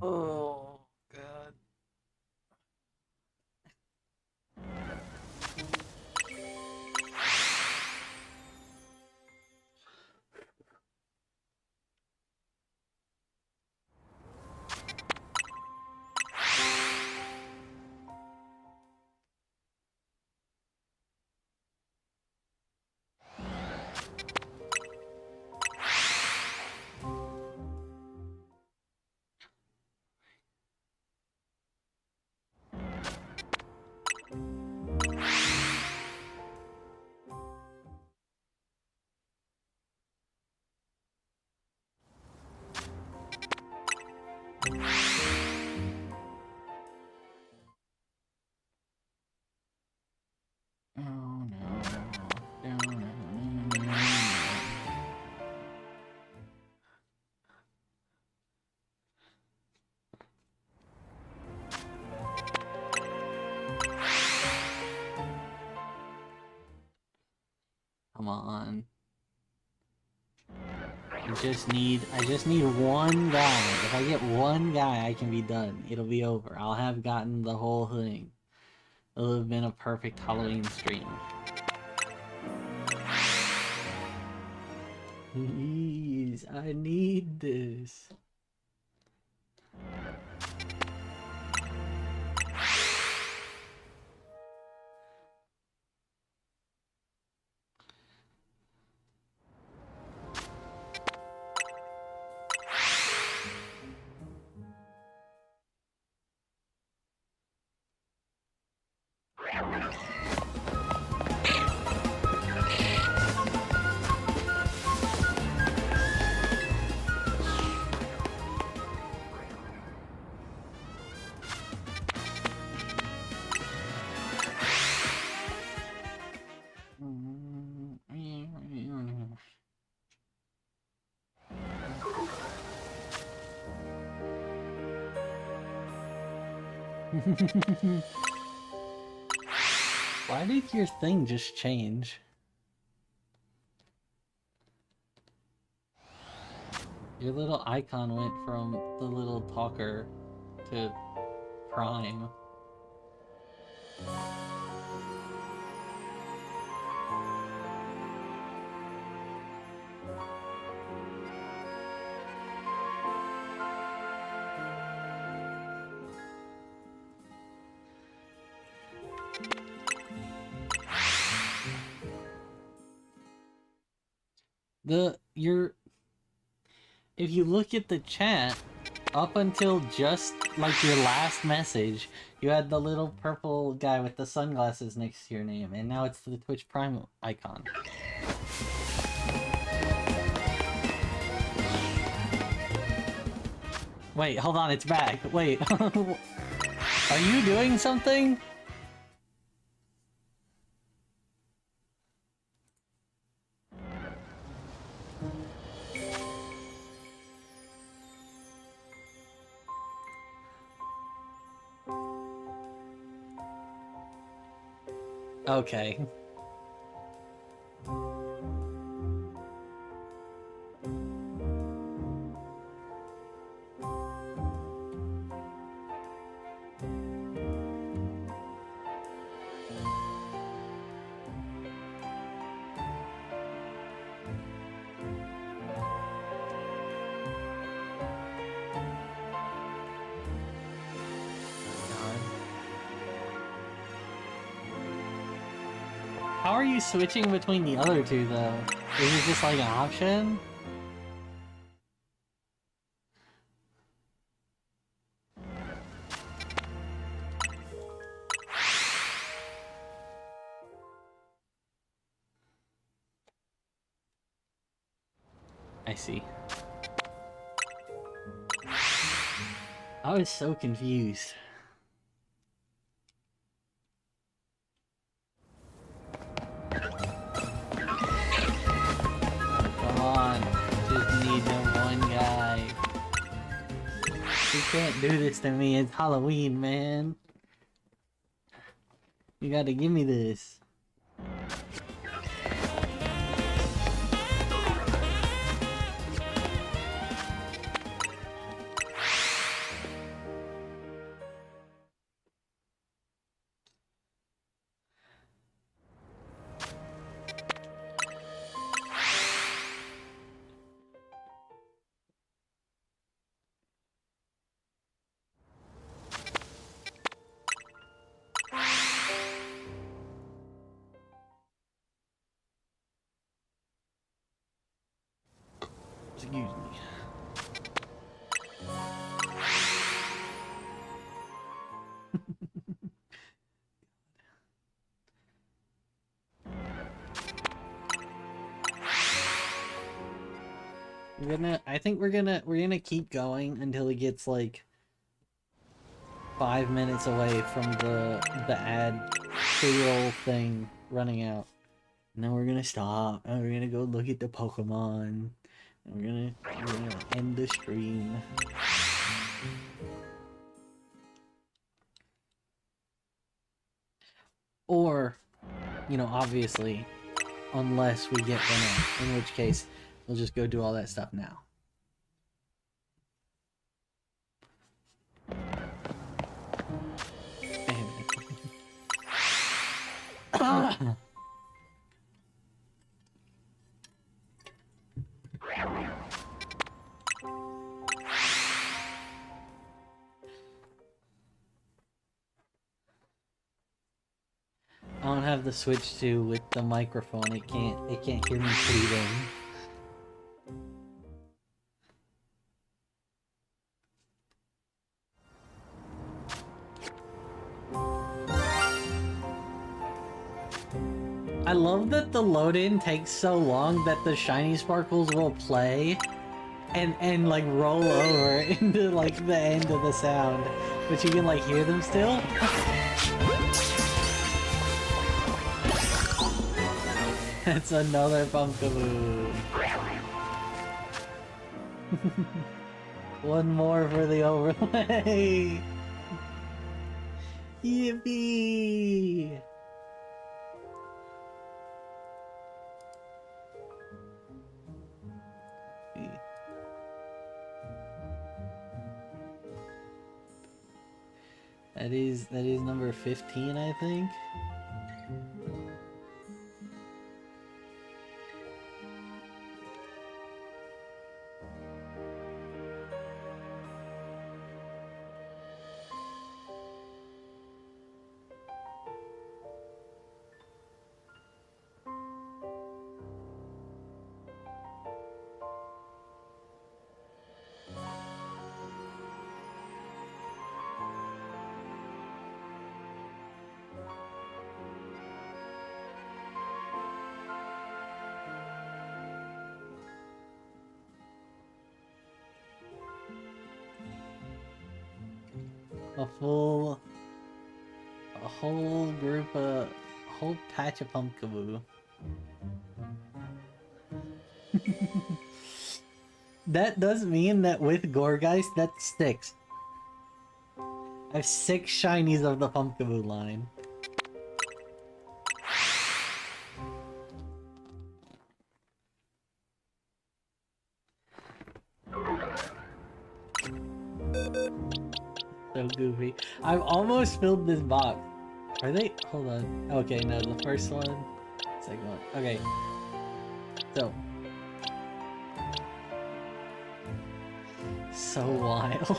Oh god. Oh no. Come on. I just need one guy. If I get one guy, I can be done. It'll be over. I'll have gotten the whole thing. It'll have been a perfect Halloween stream. Please, I need this. Why did your thing just change? Your little icon went from the little talker to Prime. If you look at the chat, up until just like your last message, you had the little purple guy with the sunglasses next to your name, and now it's the Twitch Prime icon. Wait, hold on, it's back. Wait. Are you doing something? Okay. How are you switching between the other two, though? Is it just like an option? I see. I was so confused. Come on, just need the one guy. You can't do this to me, it's Halloween, man. You gotta give me this. Excuse me. I think we're gonna keep going until it gets like 5 minutes away from the ad pre-roll thing running out. And then we're gonna stop and we're gonna go look at the Pokemon. And we're gonna end the stream. Or, you know, obviously, unless we get one, in which case we'll just go do all that stuff now. I don't have the Switch 2 with the microphone. It can't hear me pleading. I love that the load-in takes so long that the shiny sparkles will play and like roll over into like the end of the sound, but you can like hear them still. That's another Pumpkaboo. One more for the overlay. Yippee! That is number 15, I think. A whole group of, a whole patch of Pumpkaboo. That does mean that with Gourgeist, that's 6. I have 6 shinies of the Pumpkaboo line. goofy. I've almost filled this box. Are they? Hold on. Okay, no, the first one, second one. Okay. So. So wild.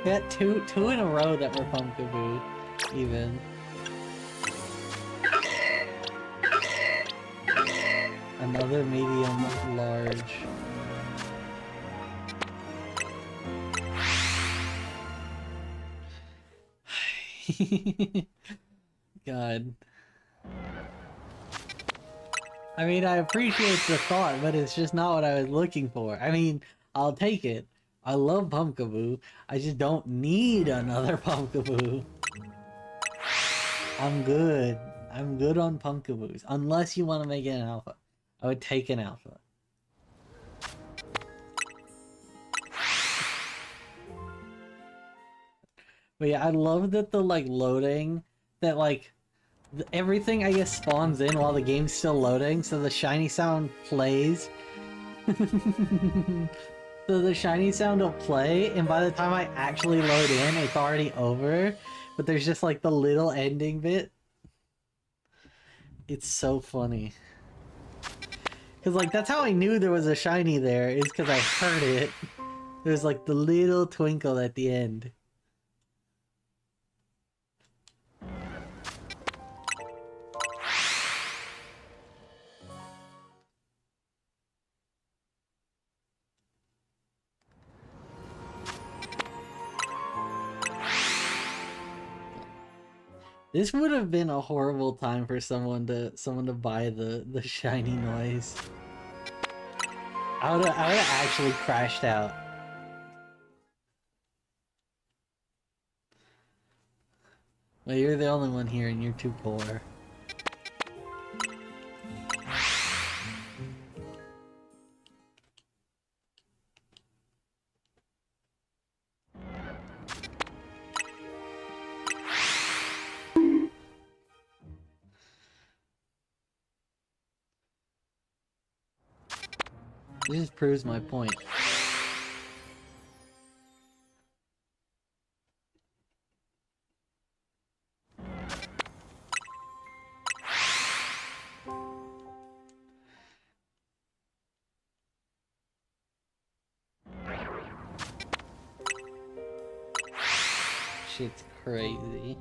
We got two in a row that were Pumpkaboo, even. Another medium large. God. I mean, I appreciate the thought, but it's just not what I was looking for. I mean, I'll take it. I love Pumpkaboo. I just don't need another Pumpkaboo. I'm good. I'm good on Pumpkaboos. Unless you want to make it an alpha. I would take an alpha. But yeah, I love that the, like, loading, that, like, everything, I guess, spawns in while the game's still loading, so the shiny sound plays. So the shiny sound will play, and by the time I actually load in, it's already over. But there's just, like, the little ending bit. It's so funny. Because, like, that's how I knew there was a shiny there, is because I heard it. There's, like, the little twinkle at the end. This would have been a horrible time for someone to buy the shiny noise. I would have actually crashed out. Well, you're the only one here and you're too poor. This just proves my point. Shit's crazy.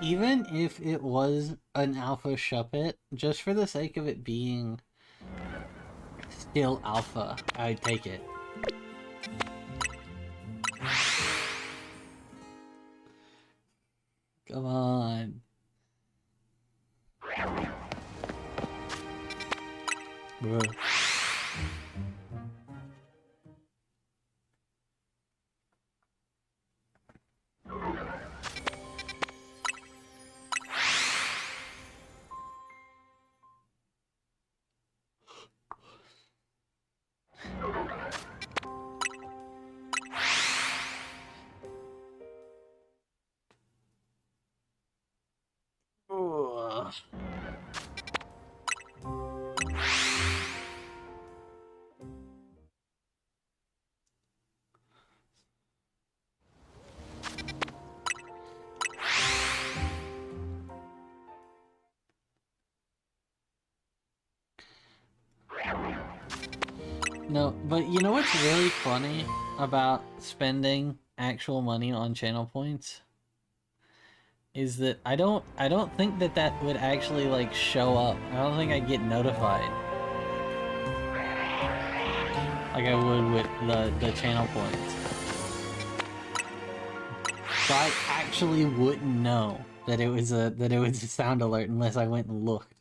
even if it was an alpha Shuppet, just for the sake of it being still alpha, I'd take it. Come on. Bruh. Ugh. No, but you know what's really funny about spending actual money on channel points? Is that I don't think that that would actually like show up. I don't think I'd get notified like I would with the channel points. So I actually wouldn't know that it was a sound alert unless I went and looked.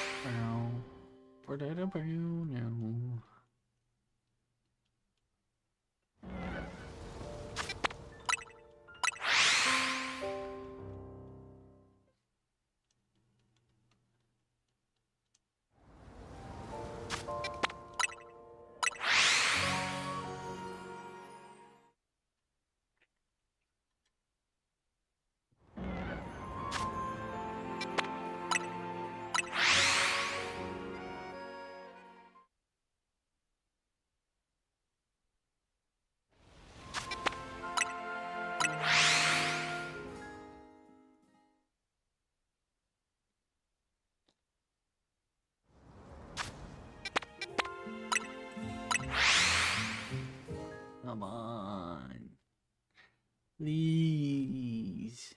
No. Come on. Please.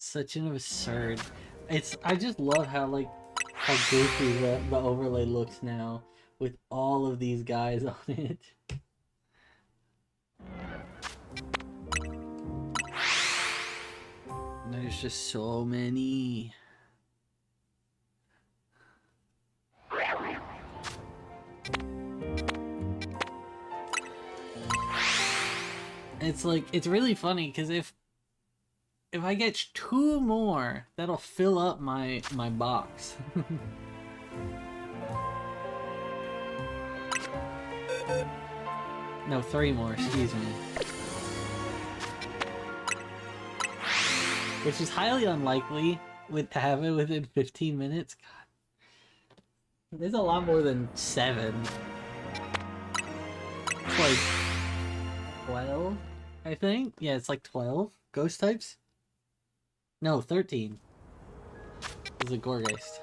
Such an absurd. I just love how like how goofy the overlay looks now with all of these guys on it. There's just so many. It's like it's really funny because if I get 2 more, that'll fill up my box. No, 3 more, excuse me. Which is highly unlikely to have it within 15 minutes. God. There's a lot more than 7. It's like 12, I think. Yeah, it's like 12 ghost types. No, 13. Is a Gourgeist.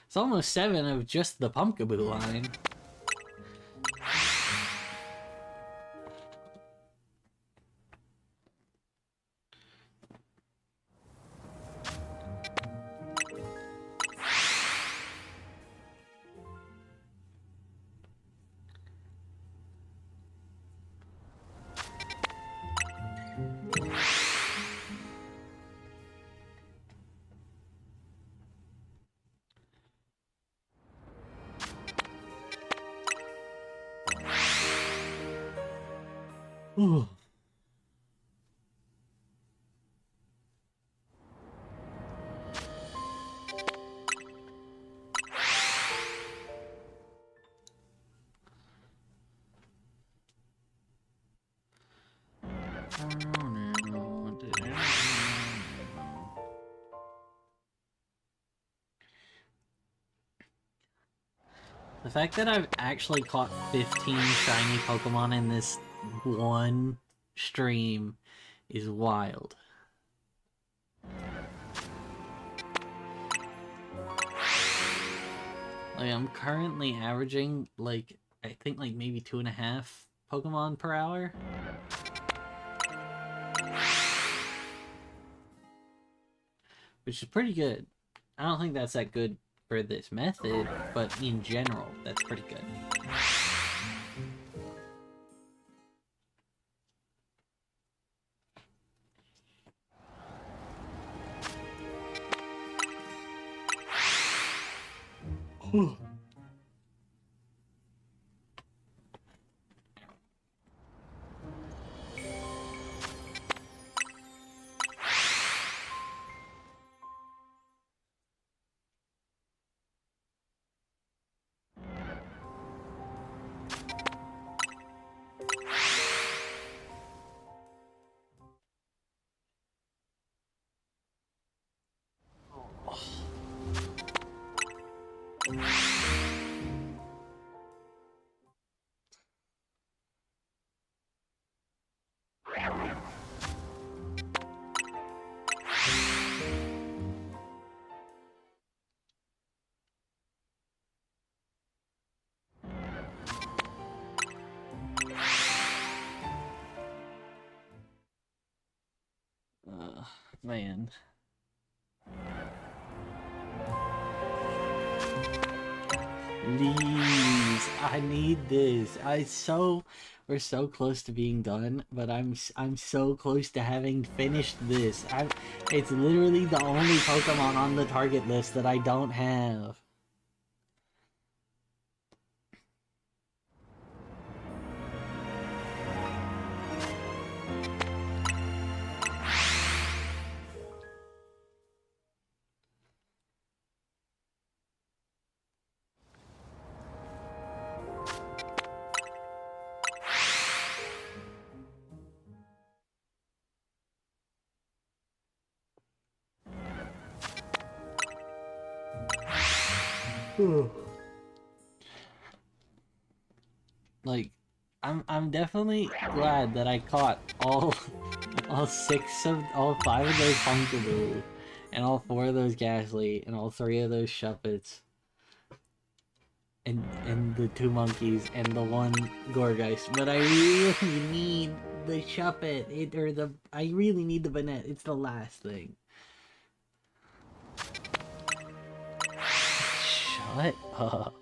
It's almost 7 of just the Pumpkaboo line. Ooh. The fact that I've actually caught 15 shiny Pokemon in this one stream is wild. Like, I'm currently averaging, like, I think, like, maybe 2.5 Pokemon per hour. Which is pretty good. I don't think that's that good for this method, but in general, that's pretty good. Man. Please, I need this. We're so close to being done, but I'm so close to having finished this. It's literally the only Pokemon on the target list that I don't have. Like, I'm definitely glad that I caught all 5 of those Pumpkaboo, and all 4 of those Ghastly, and all 3 of those Shuppets, and the 2 monkeys, and the 1 Gourgeist. But I really need the Shuppet, I really need the Banette. It's the last thing. Shut up.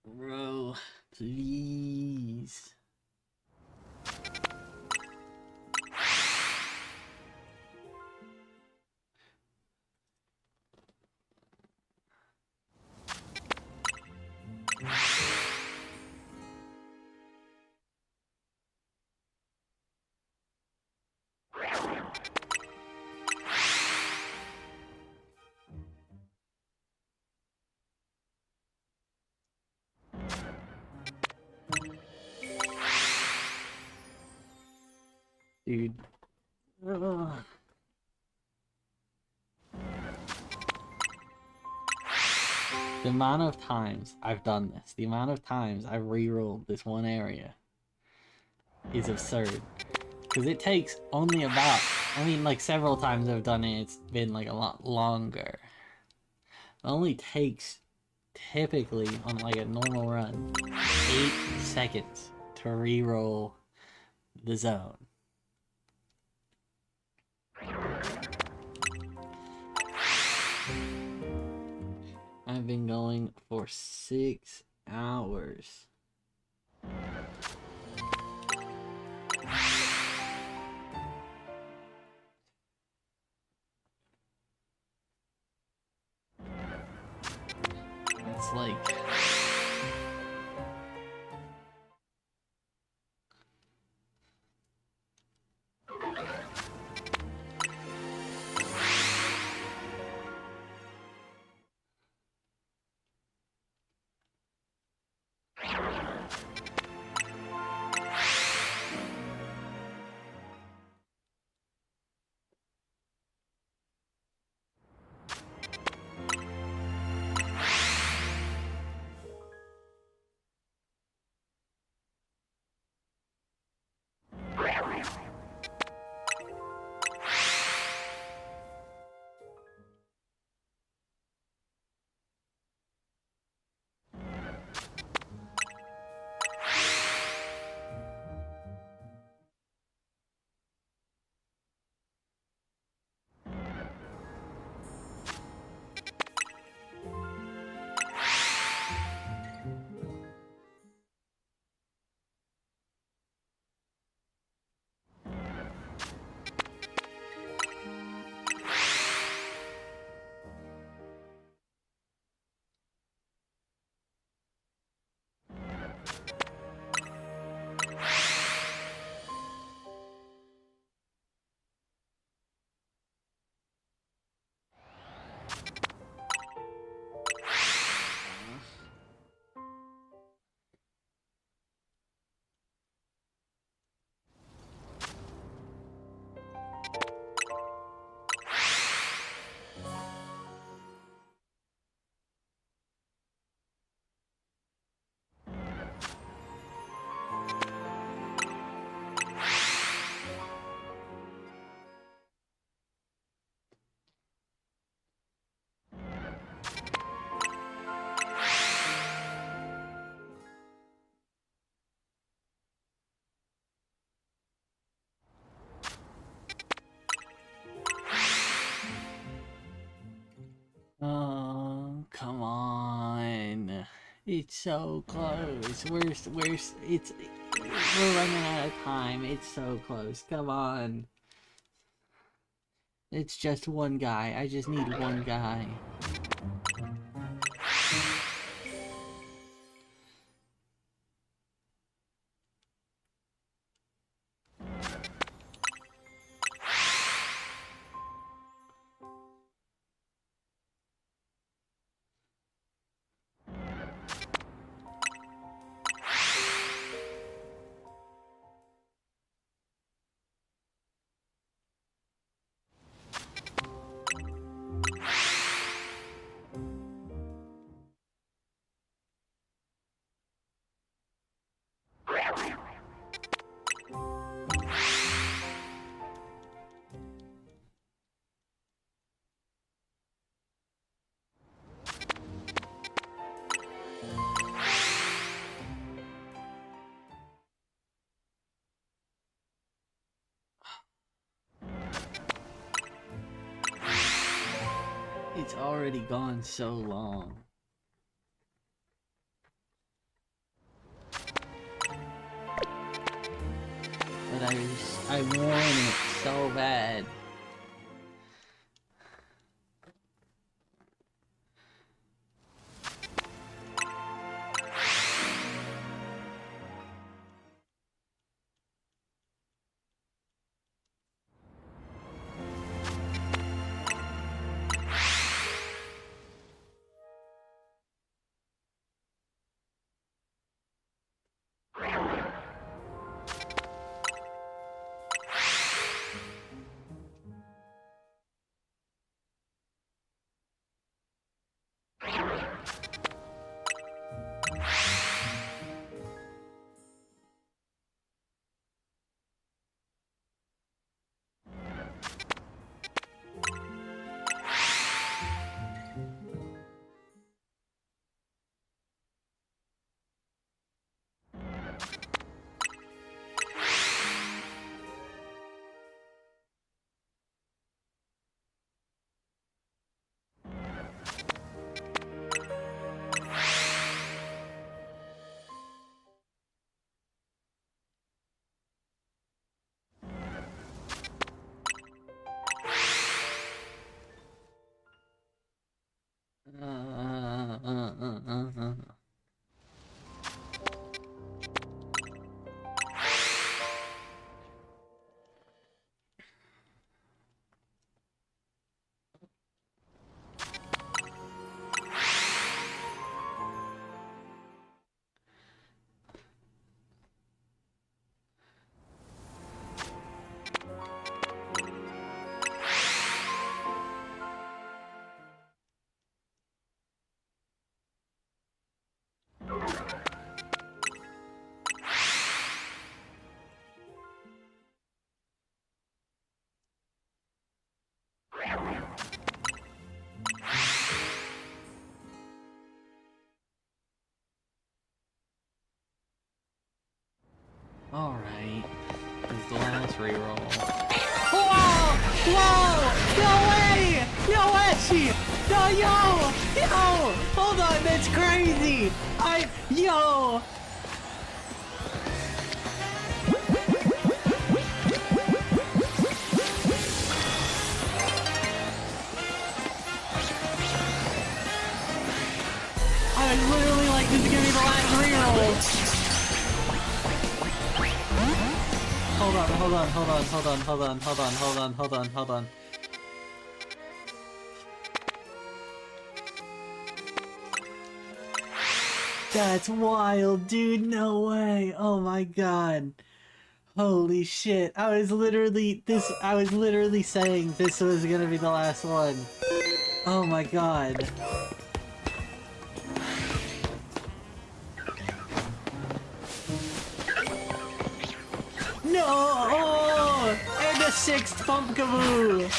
Bro, please. Dude. Ugh. The amount of times I've done this, the amount of times I've rerolled this one area is absurd. Because it takes only about, I mean, like several times I've done it, it's been like a lot longer. It only takes, typically, on like a normal run, 8 seconds to reroll the zone. I've been going for 6 hours. It's like... Oh, come on. It's so close. We're running out of time. It's so close. Come on. It's just one guy. I just need one guy. It's already gone so long. But I want it so bad. Alright. It's the last reroll. Whoa! Whoa! No way! Yo, Ashy! No, yo! Hold on, that's crazy! Yo! I was literally like, this is gonna be the last reroll! Hold on. That's wild, dude, no way! Oh my god. Holy shit, I was literally saying this was gonna be the last one. Oh my god. No! And a 6th Pumpkaboo!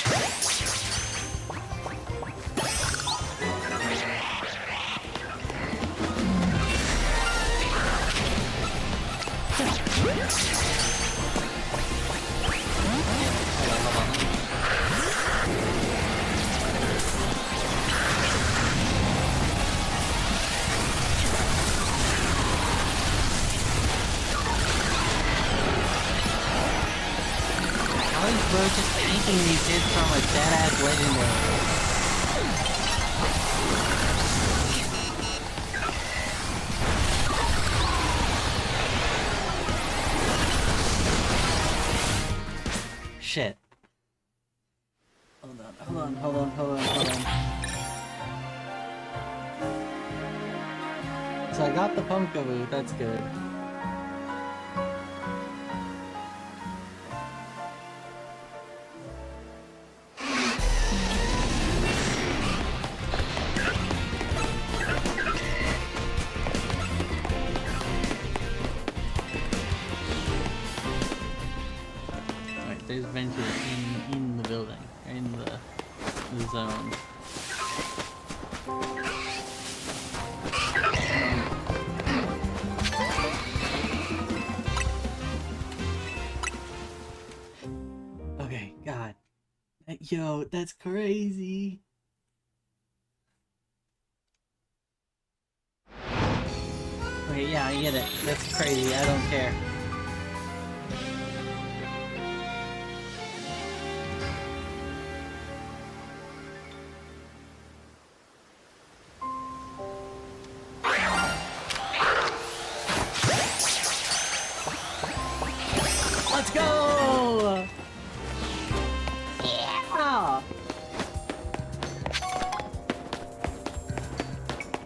How is bro just tanking these hits from a dead-ass legendary? Shit. Hold on. So I got the Pumpkaboo, that's good. Alright, there's Venture in the building, in the zone. Okay, God. Yo, that's crazy. Okay, yeah, I get it. That's crazy, I don't care. Let's go! Yeah!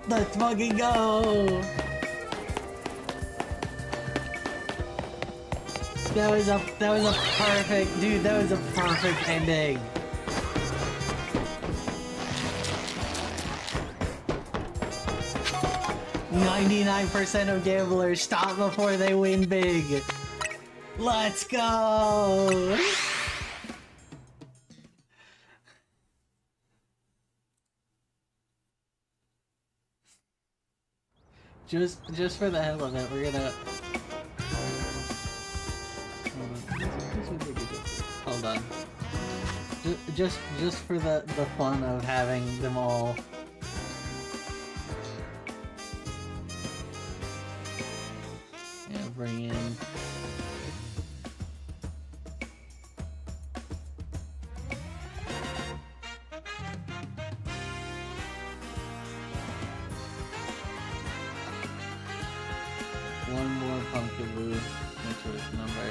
Let's fucking go! That was a perfect, dude, that was a perfect ending. "99% of gamblers stop before they win big." Let's go! Just for the hell of it, we're gonna... Hold on. Just for the fun of having them all... Yeah, bring in... one more Pumpkaboo, which was number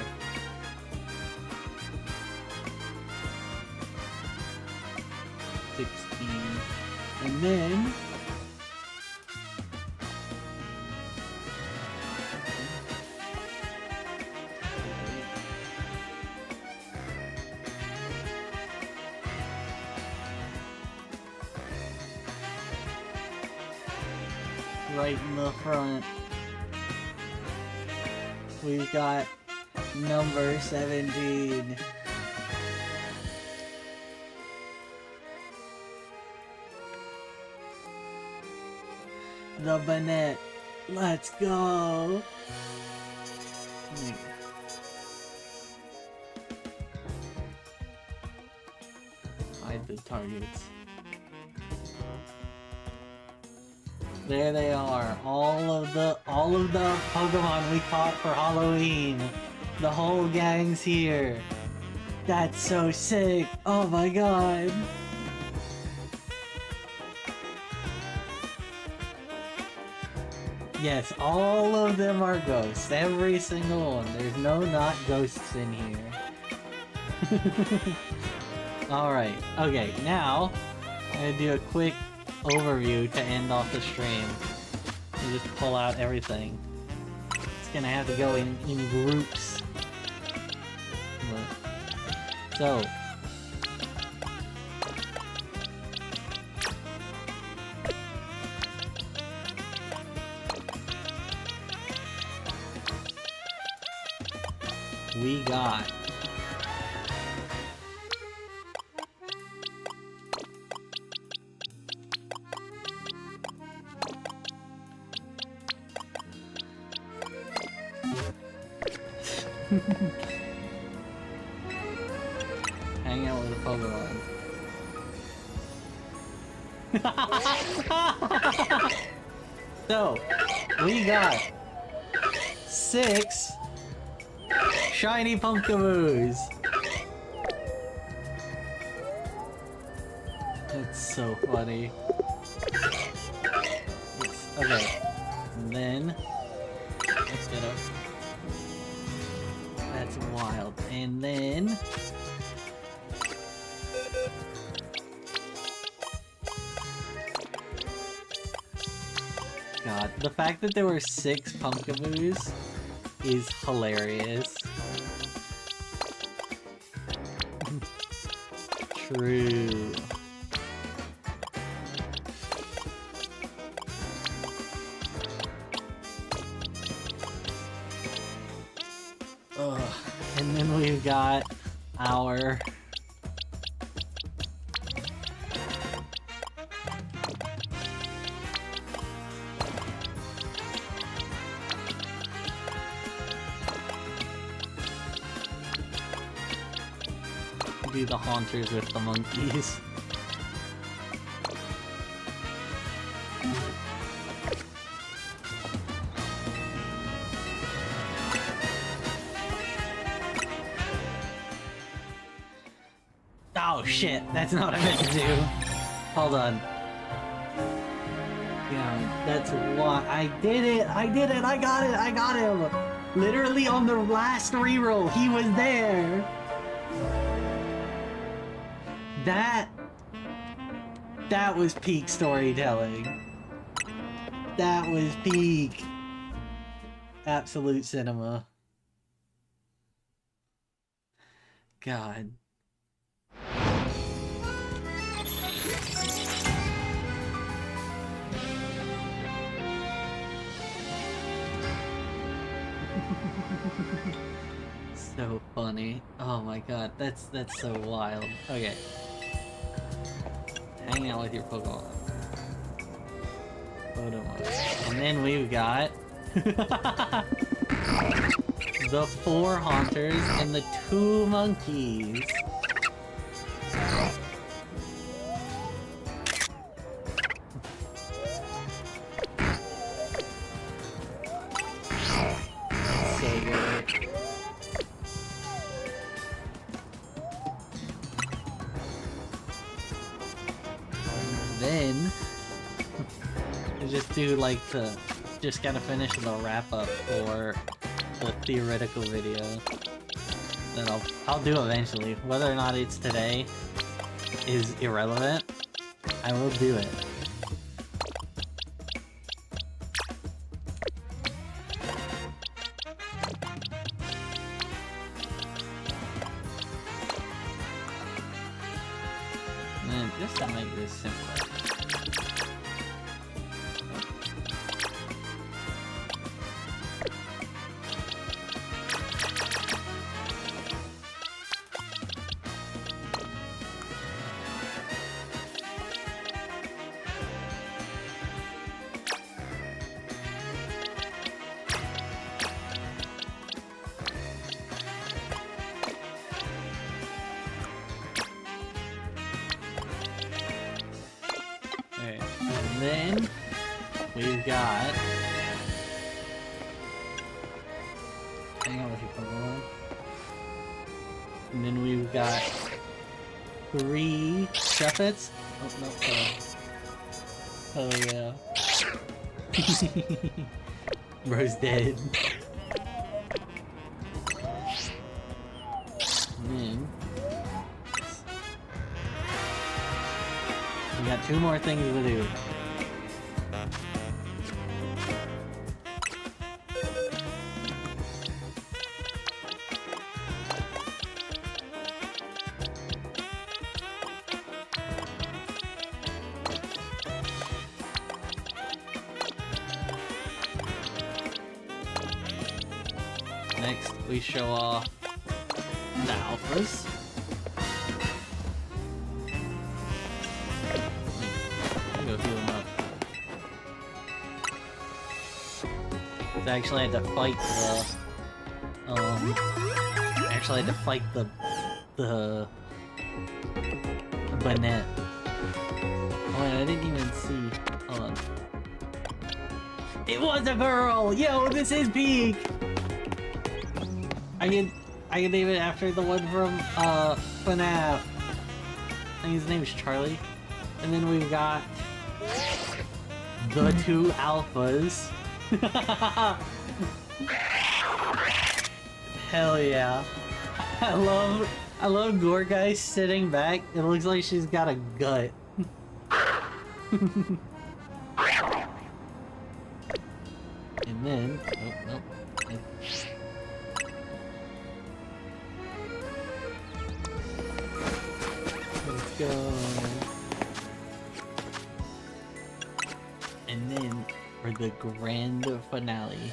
16, and then right in the front, we've got number 17. The Banette. Let's go. targets. There they are, all of the Pokemon we caught for Halloween. The whole gang's here. That's so sick. Oh my god. Yes, all of them are ghosts. Every single one. There's no not ghosts in here. Alright, okay, now I'm gonna do a quick overview to end off the stream. And just pull out everything. It's gonna have to go in groups. So, we got hang out with a Pokemon. So, we got 6 shiny Pumpkaboos. That's so funny. Okay, and then let's get up. That's wild. And then God, the fact that there were 6 Pumpkaboos is hilarious. True. Ugh. And then we've got our do the haunters with the monkeys. Oh shit, that's not what I meant to do. Hold on. Yeah, that's why I did it! I did it! I got it! I got him! Literally on the last reroll, he was there! That was peak storytelling. That was peak. Absolute cinema. God. So funny. Oh my god, that's so wild. Okay. Hang out with your Pokemon. And then we've got the 4 Haunters and the 2 Monkeys. So good. Then I just do like just gotta finish the wrap up for the theoretical video that I'll do eventually. Whether or not it's today is irrelevant. I will do it. And then just to make this simpler. got... Hang on with you, Pokemon. And then we've got 3 Shuffets. Oh, no, oh yeah. Bro's dead. And then... we got 2 more things to do. Next, we show off the alphas. Go heal them up. I actually had to fight the Banette. Oh wait, I didn't even see. Hold on. It was a girl! Yo, this is peak! I can name it after the one from FNAF. I think his name is Charlie. And then we've got the 2 alphas. Hell yeah. I love Gorgai sitting back. It looks like she's got a gut. And then nope. Let's go. And then for the grand finale.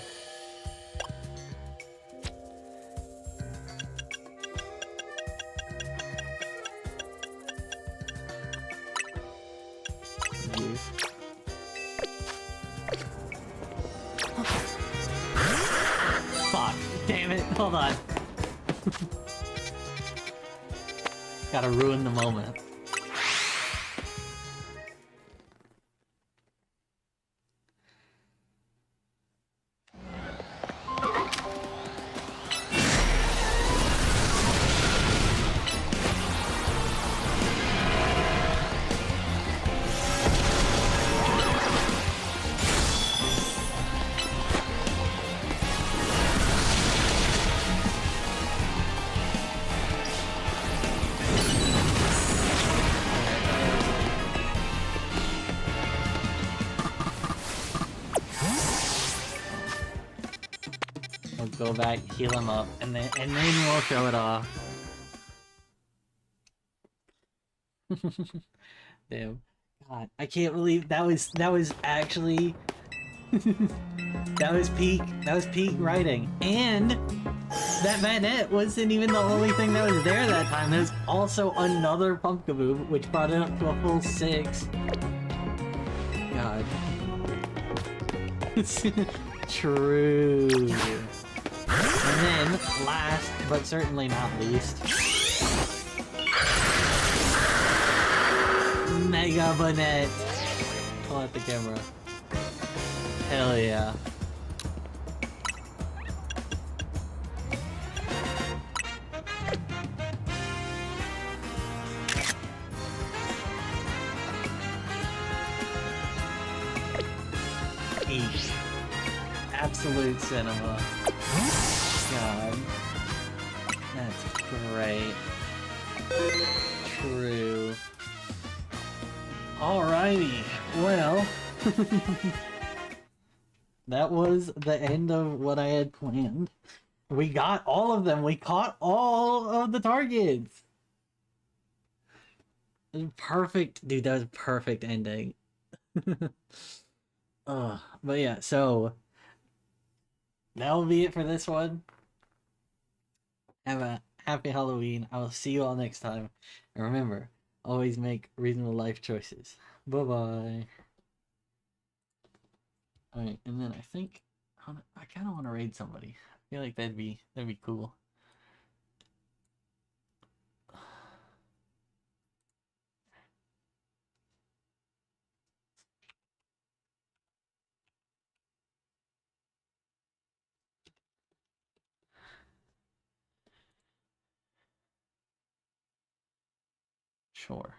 Fuck. Damn it. Hold on. Gotta ruin the moment. Go back, heal him up, and then we'll show it off. Damn. God, I can't believe that was actually that was peak writing. And that Banette wasn't even the only thing that was there that time. There's also another Pumpkaboo, which brought it up to a full 6. God. True. And then, last but certainly not least, Mega Banette. Pull out the camera. Hell yeah. Eat. Absolute cinema. God. That's great. True. Alrighty. Well, that was the end of what I had planned. We got all of them. We caught all of the targets. Perfect. Dude, that was a perfect ending. But yeah, so that'll be it for this one. Have a happy Halloween. I will see you all next time. And remember, always make reasonable life choices. Bye-bye. Alright, and then I think I kind of want to raid somebody. I feel like that'd be cool. Sure.